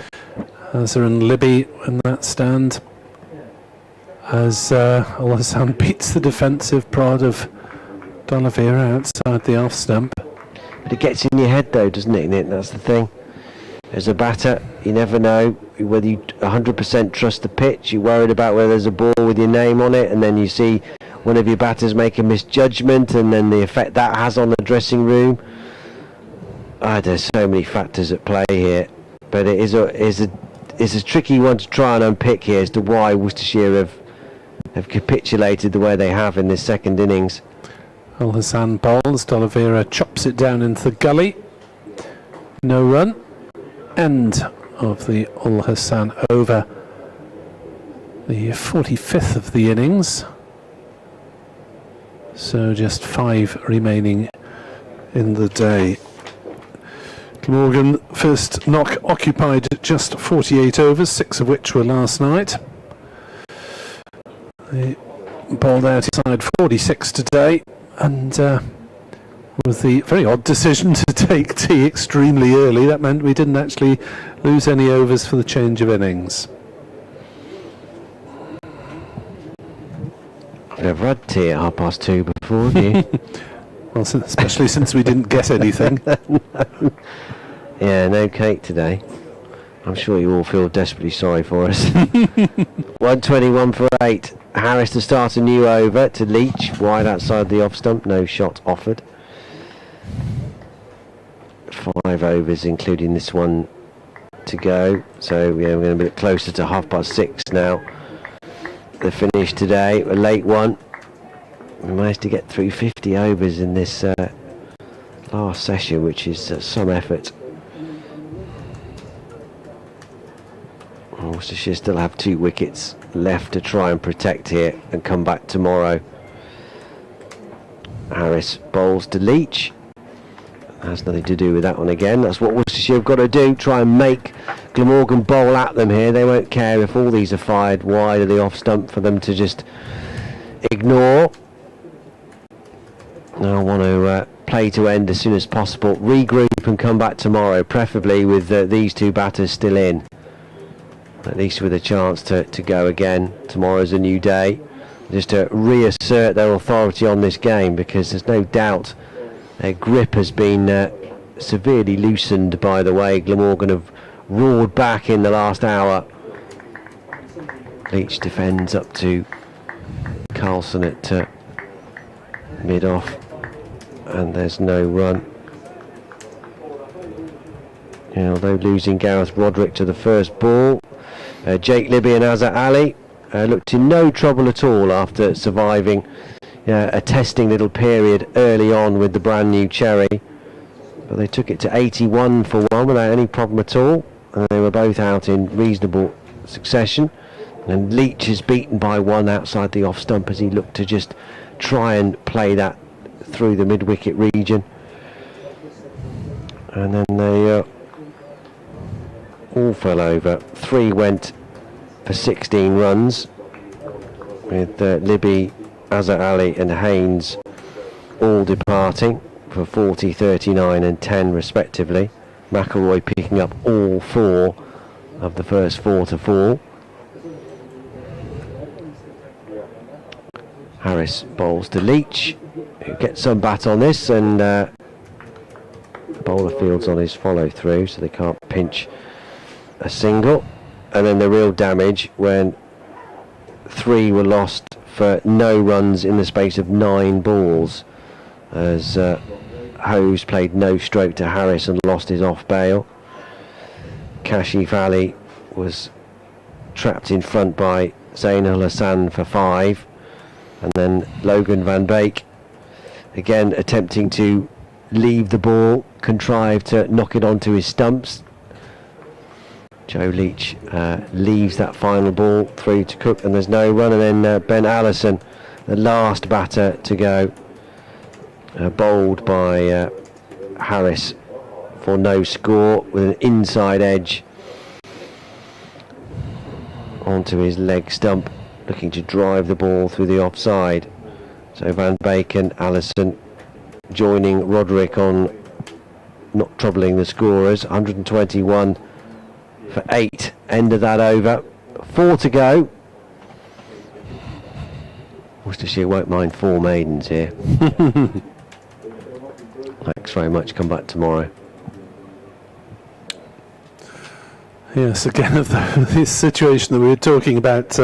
Azza and Libby in that stand. As Al Hassan beats the defensive prod of D'Oliveira outside the off stump. But it gets in your head though, doesn't it, Nick? That's the thing. As a batter, you never know whether you 100% trust the pitch. You're worried about whether there's a ball with your name on it, and then you see one of your batters make a misjudgment, and then the effect that has on the dressing room. There's so many factors at play here, but it is a tricky one to try and unpick here as to why Worcestershire have capitulated the way they have in this second innings. Al Hassan bowls, D'Oliveira chops it down into the gully. No run. End of the Al Hassan over. The 45th of the innings. So just 5 remaining in the day. Glamorgan first knock occupied just 48 overs, 6 of which were last night. They bowled outside 46 today, and with the very odd decision to take tea extremely early, that meant we didn't actually lose any overs for the change of innings. I've never had tea at 2:30 before, have you? Well, especially since we didn't get anything. No. Yeah, no cake today. I'm sure you all feel desperately sorry for us. 121 for 8. Harris to start a new over to Leach, wide outside the off stump, no shot offered. 5 overs, including this one to go. So yeah, we're going to be closer to 6:30 now. The finish today, a late one. We managed to get through 50 overs in this last session, which is some effort. Worcestershire still have 2 wickets left to try and protect here and come back tomorrow. Harris bowls to Leach. Has nothing to do with that one again. That's what Worcestershire have got to do, try and make Glamorgan bowl at them here. They won't care if all these are fired wide of the off stump for them to just ignore. Now I want to play to end as soon as possible, regroup and come back tomorrow, preferably with these 2 batters still in, at least with a chance to go again. Tomorrow's a new day, just to reassert their authority on this game, because there's no doubt their grip has been severely loosened by the way Glamorgan have roared back in the last hour. Leach defends up to Carlson at mid-off, and there's no run. Yeah, although losing Gareth Roderick to the first ball, Jake Libby and Azza Ali looked in no trouble at all after surviving a testing little period early on with the brand new Cherry, but they took it to 81 for 1 without any problem at all, and they were both out in reasonable succession. And Leach is beaten by 1 outside the off stump as he looked to just try and play that through the mid-wicket region, and then they all fell over. 3 went for 16 runs, with Libby, Azza Ali and Haynes all departing for 40, 39 and 10 respectively. McElroy picking up all 4 of the first 4 to fall. Harris bowls to Leach, who gets some bat on this, and bowler fields on his follow through, so they can't pinch a single. And then the real damage when 3 were lost for no runs in the space of 9 balls, as Hose played no stroke to Harris and lost his off bail. Kashif Ali was trapped in front by Zain Al Hassan for 5, and then Logan van Beek again attempting to leave the ball, contrived to knock it onto his stumps. Joe Leach leaves that final ball through to Cook, and there's no run, and then Ben Allison, the last batter to go, bowled by Harris for no score with an inside edge onto his leg stump, looking to drive the ball through the offside. So Van Beek and Allison joining Roderick on not troubling the scorers. 121 for 8, end of that over. 4 to go. Worcestershire won't mind 4 maidens here. Thanks very much, come back tomorrow. Yes, again of this situation that we were talking about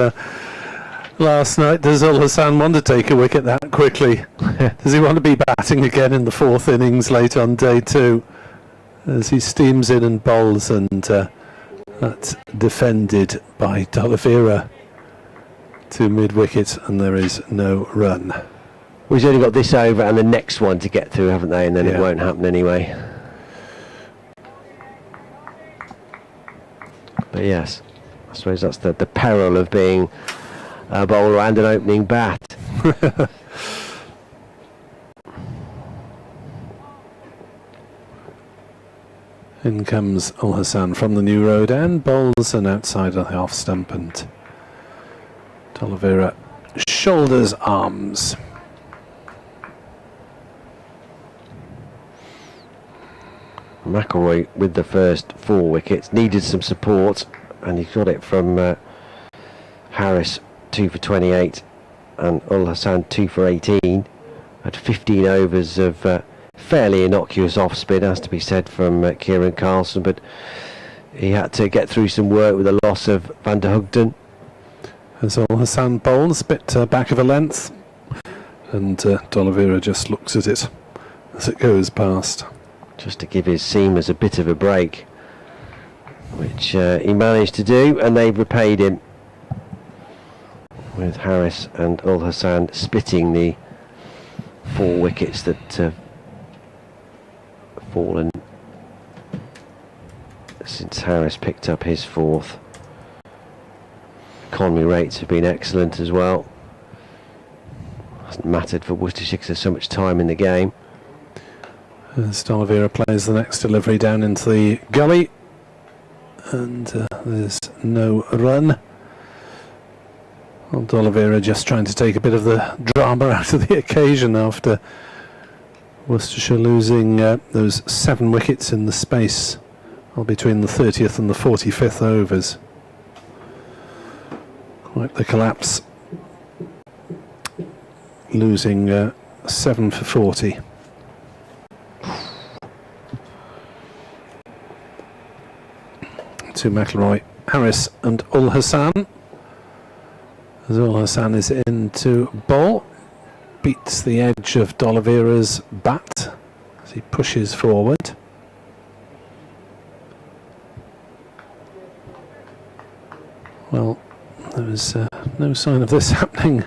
last night. Does Ul Hassan want to take a wicket that quickly? Does he want to be batting again in the 4th innings late on day 2? As he steams in and bowls, and that's defended by D'Oliveira to mid-wicket, and there is no run. We've only got this over and the next one to get through, haven't they? And then it won't happen anyway. But yes, I suppose that's the peril of being a bowler and an opening bat. In comes Ul Hassan from the new road and bowls an outside of the off stump, and D'Oliveira shoulders arms. McElroy with the first 4 wickets needed some support, and he got it from Harris, 2 for 28, and Ul Hassan 2 for 18. Had 15 overs of fairly innocuous off spin, has to be said, from Kieran Carlson, but he had to get through some work with the loss of Van der Hugden. As Ul Hassan bowls a bit back of a length, and D'Oliveira just looks at it as it goes past. Just to give his seamers a bit of a break, which he managed to do, and they've repaid him, with Harris and Ul Hassan splitting the 4 wickets that have fallen since Harris picked up his 4th. Economy rates have been excellent as well. Hasn't mattered for Worcestershire because there's so much time in the game. As D'Oliveira plays the next delivery down into the gully, and there's no run. Well, D'Oliveira just trying to take a bit of the drama out of the occasion after Worcestershire losing those 7 wickets in the space between the 30th and the 45th overs. Quite the collapse, losing 7 for 40. To McElroy, Harris and Ul Hassan. As Ul Hassan is in to bowl, beats the edge of D'Oliveira's bat as he pushes forward. Well, there was no sign of this happening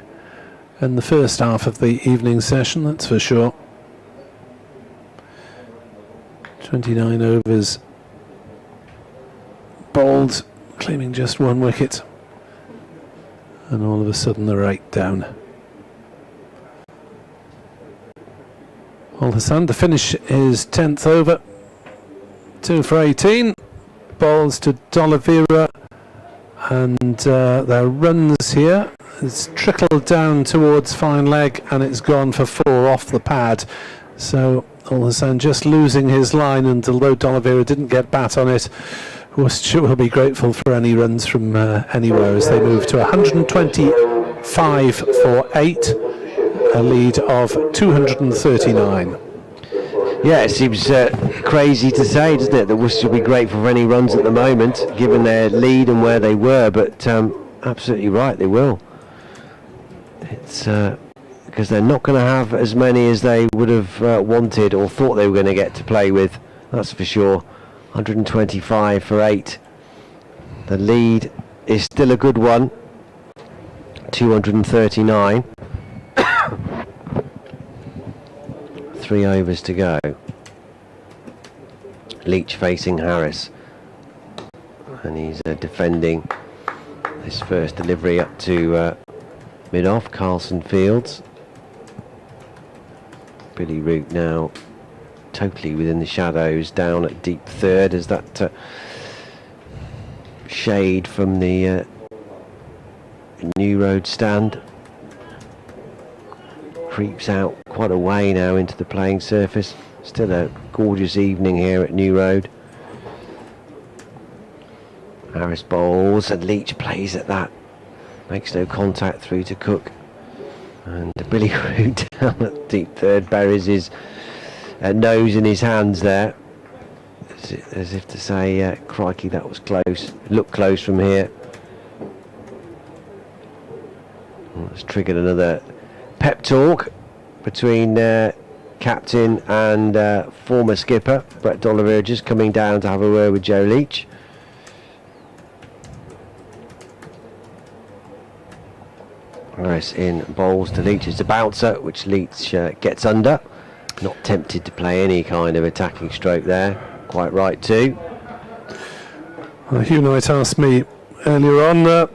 in the first half of the evening session, that's for sure. 29 overs bowled, claiming just 1 wicket, and all of a sudden they're 8 down. Ul Hassan to finish his 10th over, 2 for 18, bowls to D'Oliveira, and their runs here. It's trickled down towards fine leg, and it's gone for 4 off the pad. So Ul Hassan just losing his line, and although D'Oliveira didn't get bat on it, Worcestershire will be grateful for any runs from anywhere as they move to 125 for 8, a lead of 239. Yeah, it seems crazy to say, doesn't it, that Worcester will be grateful for any runs at the moment, given their lead and where they were, but absolutely right, they will. because they're not going to have as many as they would have wanted or thought they were going to get to play with, that's for sure. 125 for 8. The lead is still a good one, 239. 3 overs to go. Leach facing Harris, and he's defending this first delivery up to mid-off. Carlson fields. Billy Root now totally within the shadows, down at deep third as that shade from the New Road stand creeps out quite a way now into the playing surface. Still a gorgeous evening here at New Road. Harris bowls and Leach plays at that. Makes no contact through to Cook. And Billy Root down at deep third buries his nose in his hands there. As if to say, crikey, that was close. Looked close from here. Well, that's triggered another pep talk between captain and former skipper Brett D'Oliveira, just coming down to have a word with Joe Leach. Harris in bowls to Leach. It's a bouncer which Leach gets under. Not tempted to play any kind of attacking stroke there. Quite right too. Well, Hugh Knight asked me earlier on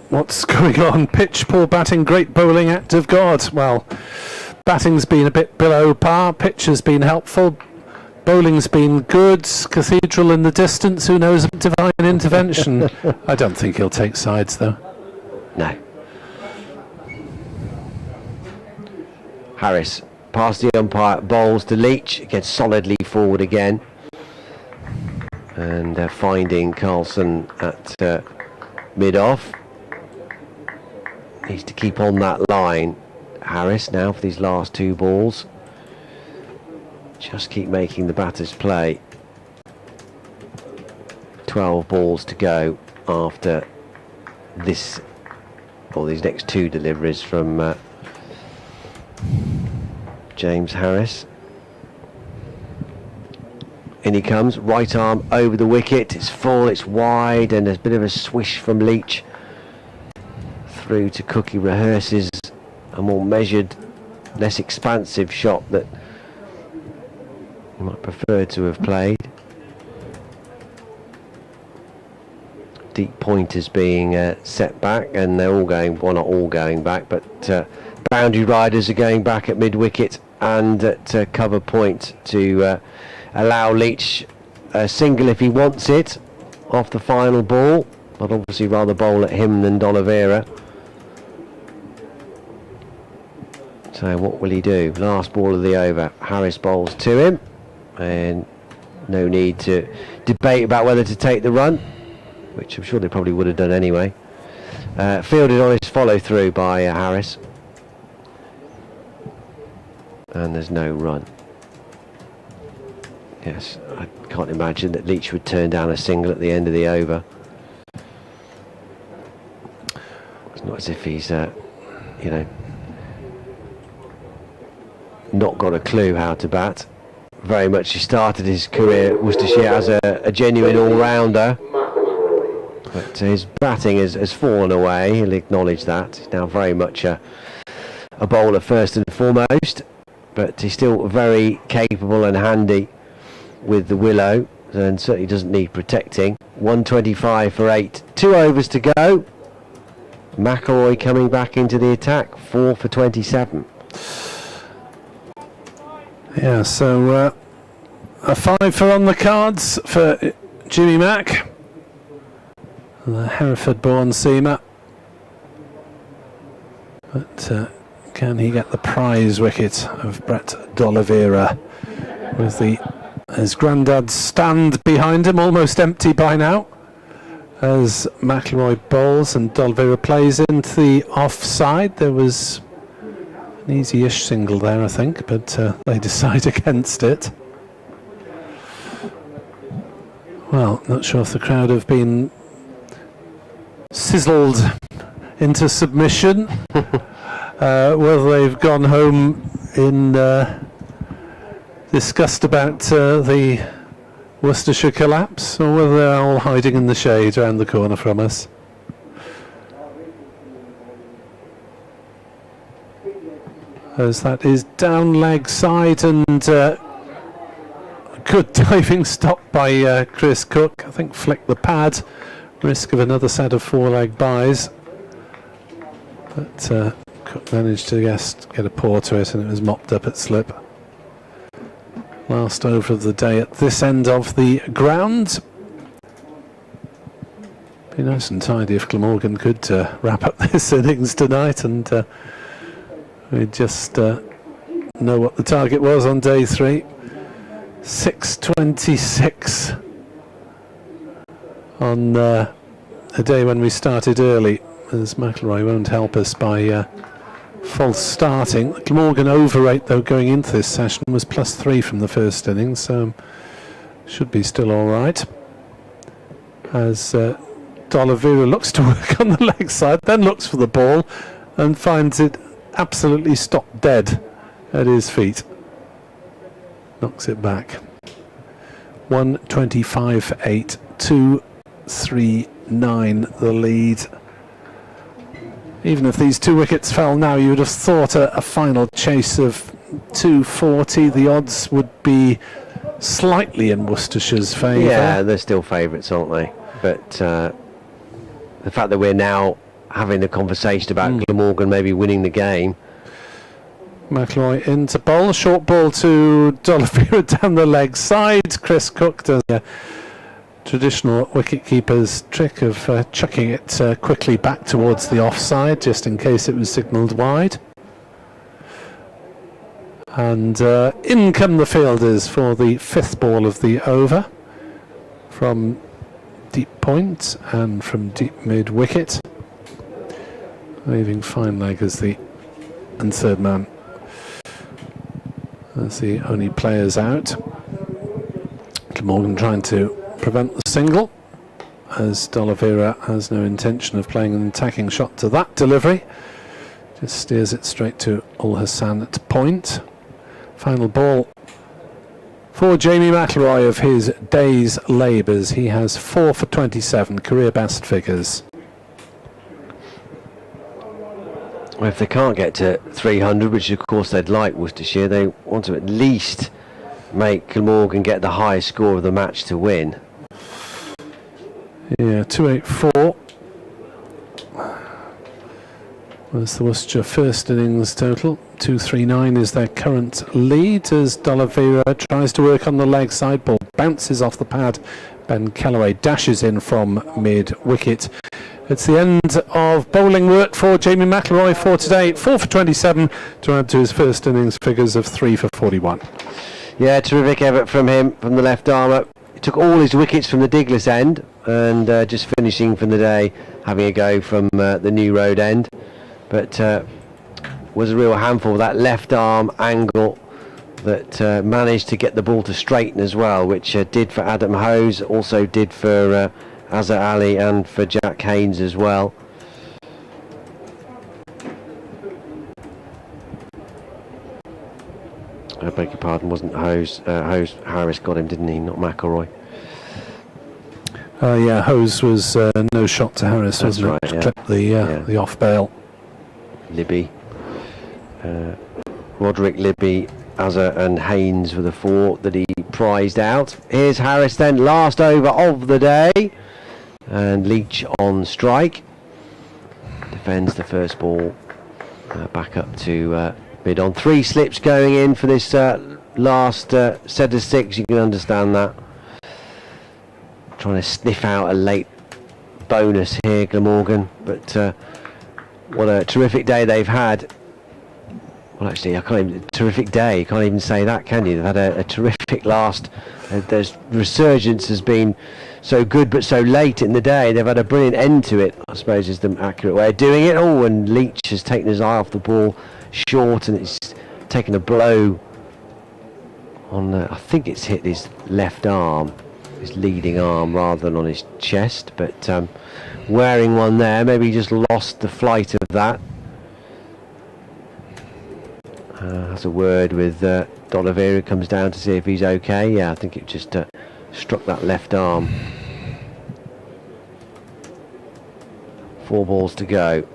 what's going on. Pitch, poor batting, great bowling, act of God. Well, batting's been a bit below par, pitch has been helpful, bowling's been good, Cathedral in the distance, who knows, divine intervention. I don't think he'll take sides though. No. Harris past the umpire, bowls to Leach, gets solidly forward again, and finding Carlson at mid-off. Needs to keep on that line. Harris now for these last 2 balls. Just keep making the batters play. 12 balls to go after this, or these next 2 deliveries from James Harris. In he comes, right arm over the wicket. It's full, it's wide, and there's a bit of a swish from Leach through to Cook. He rehearses a more measured, less expansive shot that he might prefer to have played. Deep pointers being set back, and they're all going, well, not all going back, but boundary riders are going back at mid-wicket and at cover point to allow Leach a single if he wants it off the final ball, but obviously rather bowl at him than D'Oliveira. So what will he do? Last ball of the over. Harris bowls to him, and no need to debate about whether to take the run, which I'm sure they probably would have done anyway. Fielded on his follow through by Harris, and there's no run. Yes, I can't imagine that Leach would turn down a single at the end of the over. It's not as if he's you know, not got a clue how to bat. Very much he started his career at Worcestershire as a genuine all-rounder, but his batting has fallen away. He'll acknowledge that. He's now very much a bowler first and foremost, but he's still very capable and handy with the willow, and certainly doesn't need protecting. 125 for 8, 2 overs to go. McIlroy coming back into the attack, 4 for 27. Yeah, so a 5 for on the cards for Jimmy Mack, the Hereford-born seamer. But can he get the prize wicket of Brett D'Oliveira with his granddad's stand behind him, almost empty by now, as McIlroy bowls and D'Oliveira plays into the offside. There was an easy-ish single there, I think, but they decide against it. Well, not sure if the crowd have been sizzled into submission whether they've gone home in disgust about the Worcestershire collapse, or whether they're all hiding in the shade around the corner from us. As that is down leg side, and good diving stop by Chris Cook. I think flicked the pad, risk of another set of 4-leg buys, but Cook managed to get a paw to it, and it was mopped up at slip. Last over of the day at this end of the ground. Be nice and tidy if Glamorgan could wrap up this innings tonight, and we just know what the target was on day 3. 6:26 on a day when we started early, as McIlroy won't help us by false starting. Glamorgan over rate though going into this session was +3 from the first innings, so should be still all right. As D'Oliveira looks to work on the leg side, then looks for the ball and finds it absolutely stopped dead at his feet. Knocks it back. 125 for 8, 239 the lead. Even if these 2 wickets fell now, you would have thought a final chase of 240. The odds would be slightly in Worcestershire's favour. Yeah, they're still favourites, aren't they? But the fact that we're now having a conversation about Glamorgan maybe winning the game. McIlroy into bowl, short ball to D'Oliveira down the leg side. Chris Cook does a traditional wicket-keeper's trick of chucking it quickly back towards the offside, just in case it was signalled wide. And in come the fielders for the 5th ball of the over, from deep point and from deep mid-wicket, leaving fine leg as the third man as the only players out. Glamorgan trying to prevent the single, as D'Oliveira has no intention of playing an attacking shot to that delivery. Just steers it straight to Ul Hassan at point. Final ball for Jamie McIlroy of his day's labours. He has 4 for 27, career best figures. Well, if they can't get to 300, which of course they'd like Worcestershire, they want to at least make Glamorgan get the highest score of the match to win. Yeah, 284 was the Worcestershire first innings total. 239 is their current lead, as D'Oliveira tries to work on the leg side. Ball bounces off the pad. Ben Callaway dashes in from mid-wicket. It's the end of bowling work for Jamie McIlroy for today. 4 for 27 to add to his first innings figures of 3 for 41. Yeah, terrific effort from him, from the left armour. He took all his wickets from the Diglis end, and just finishing from the day, having a go from the New Road end. But was a real handful, that left arm angle that managed to get the ball to straighten as well, which did for Adam Hose, also did for Azhar Ali and for Jack Haynes as well. I beg your pardon, wasn't Hose? Harris got him, didn't he? Not McIlroy. Yeah, Hose was no shot to Harris, That's wasn't right, it? yeah. Clipped the off bail. Libby, Roderick, Libby, Azhar and Haynes were the 4 that he prized out. Here's Harris then, last over of the day, and Leach on strike. Defends the first ball back up to mid on. 3 slips going in for this last set of 6, you can understand that. Trying to sniff out a late bonus here, Glamorgan, but what a terrific day they've had. Well, actually, terrific day, you can't even say that, can you? They've had a terrific last. Their resurgence has been so good, but so late in the day. They've had a brilliant end to it, I suppose is the accurate way of doing it. Oh, and Leach has taken his eye off the ball short, and it's taken a blow on, I think it's hit his left arm, his leading arm, rather than on his chest. But wearing one there, maybe he just lost the flight of that. has a word with D'Oliveira, comes down to see if he's okay. Yeah, I think it just struck that left arm. 4 balls to go.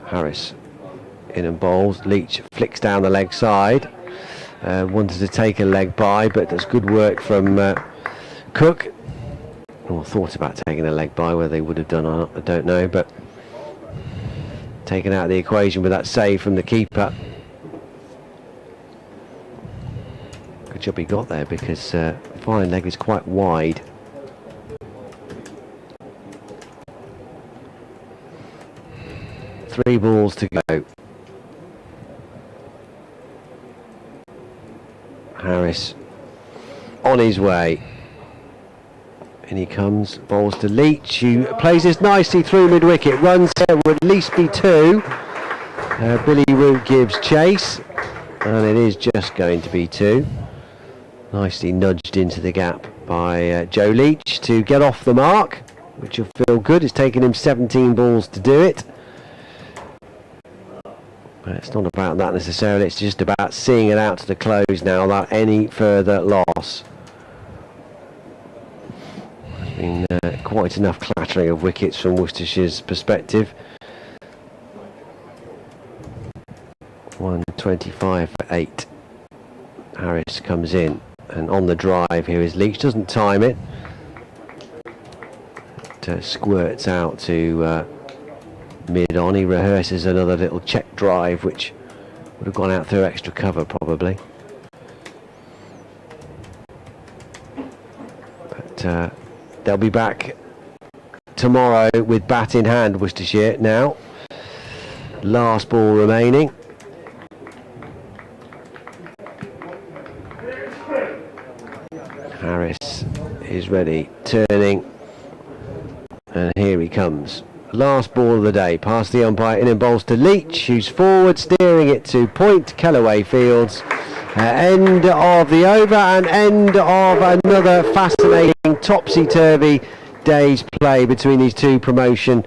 Harris in and bowls. Leach flicks down the leg side. Wanted to take a leg by, but that's good work from Cook. Or thought about taking a leg by, whether they would have done or not, I don't know, but taken out of the equation with that save from the keeper. Good job he got there, because fine leg is quite wide. Three balls to go. Harris on his way. In he comes, balls to Leach, who plays this nicely through mid-wicket. Runs there will at least be 2. Billy Root gives chase, and it is just going to be 2. Nicely nudged into the gap by Joe Leach to get off the mark, which will feel good. It's taken him 17 balls to do it. But it's not about that necessarily, it's just about seeing it out to the close now without any further loss. There's been quite enough clattering of wickets from Worcestershire's perspective. 125 for 8. Harris comes in, and on the drive here is Leach, doesn't time it. It squirts out to mid-on. He rehearses another little check drive, which would have gone out through extra cover probably. But they'll be back tomorrow with bat in hand, Worcestershire now. Last ball remaining. Harris is ready, turning, and here he comes. Last ball of the day, past the umpire, in and bowls to Leach, who's forward, steering it to point Kellaway Fields. End of the over and end of another fascinating topsy-turvy day's play between these two promotion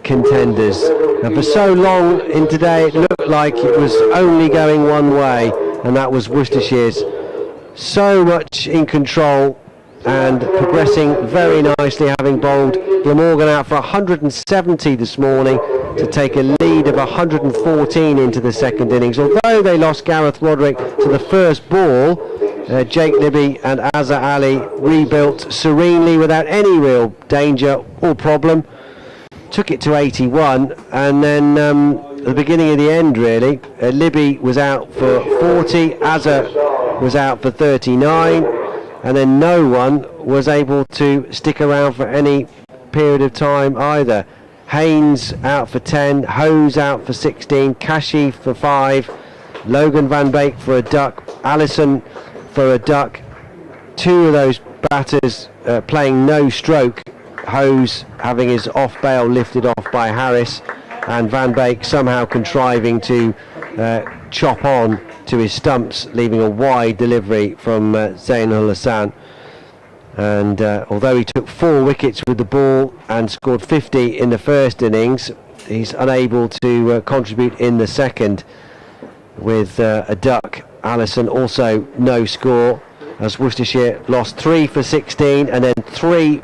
contenders. And for so long in today it looked like it was only going one way, and that was Worcestershire's. So much in control and progressing very nicely, having bowled Glamorgan out for 170 this morning to take a lead of 114 into the second innings. Although they lost Gareth Roderick to the first ball, Jake Libby and Azhar Ali rebuilt serenely without any real danger or problem. Took it to 81, and then at the beginning of the end really, Libby was out for 40, Azhar was out for 39, and then no one was able to stick around for any period of time either. Haynes out for 10, Hose out for 16, Kashif for 5, Logan Van Beek for a duck, Allison for a duck. 2 of those batters playing no stroke, Hose having his off bail lifted off by Harris, and Van Beek somehow contriving to chop on to his stumps, leaving a wide delivery from Zainul Hassan. And although he took 4 wickets with the ball and scored 50 in the first innings, he's unable to contribute in the second with a duck. Allison also no score, as Worcestershire lost 3 for 16 and then 3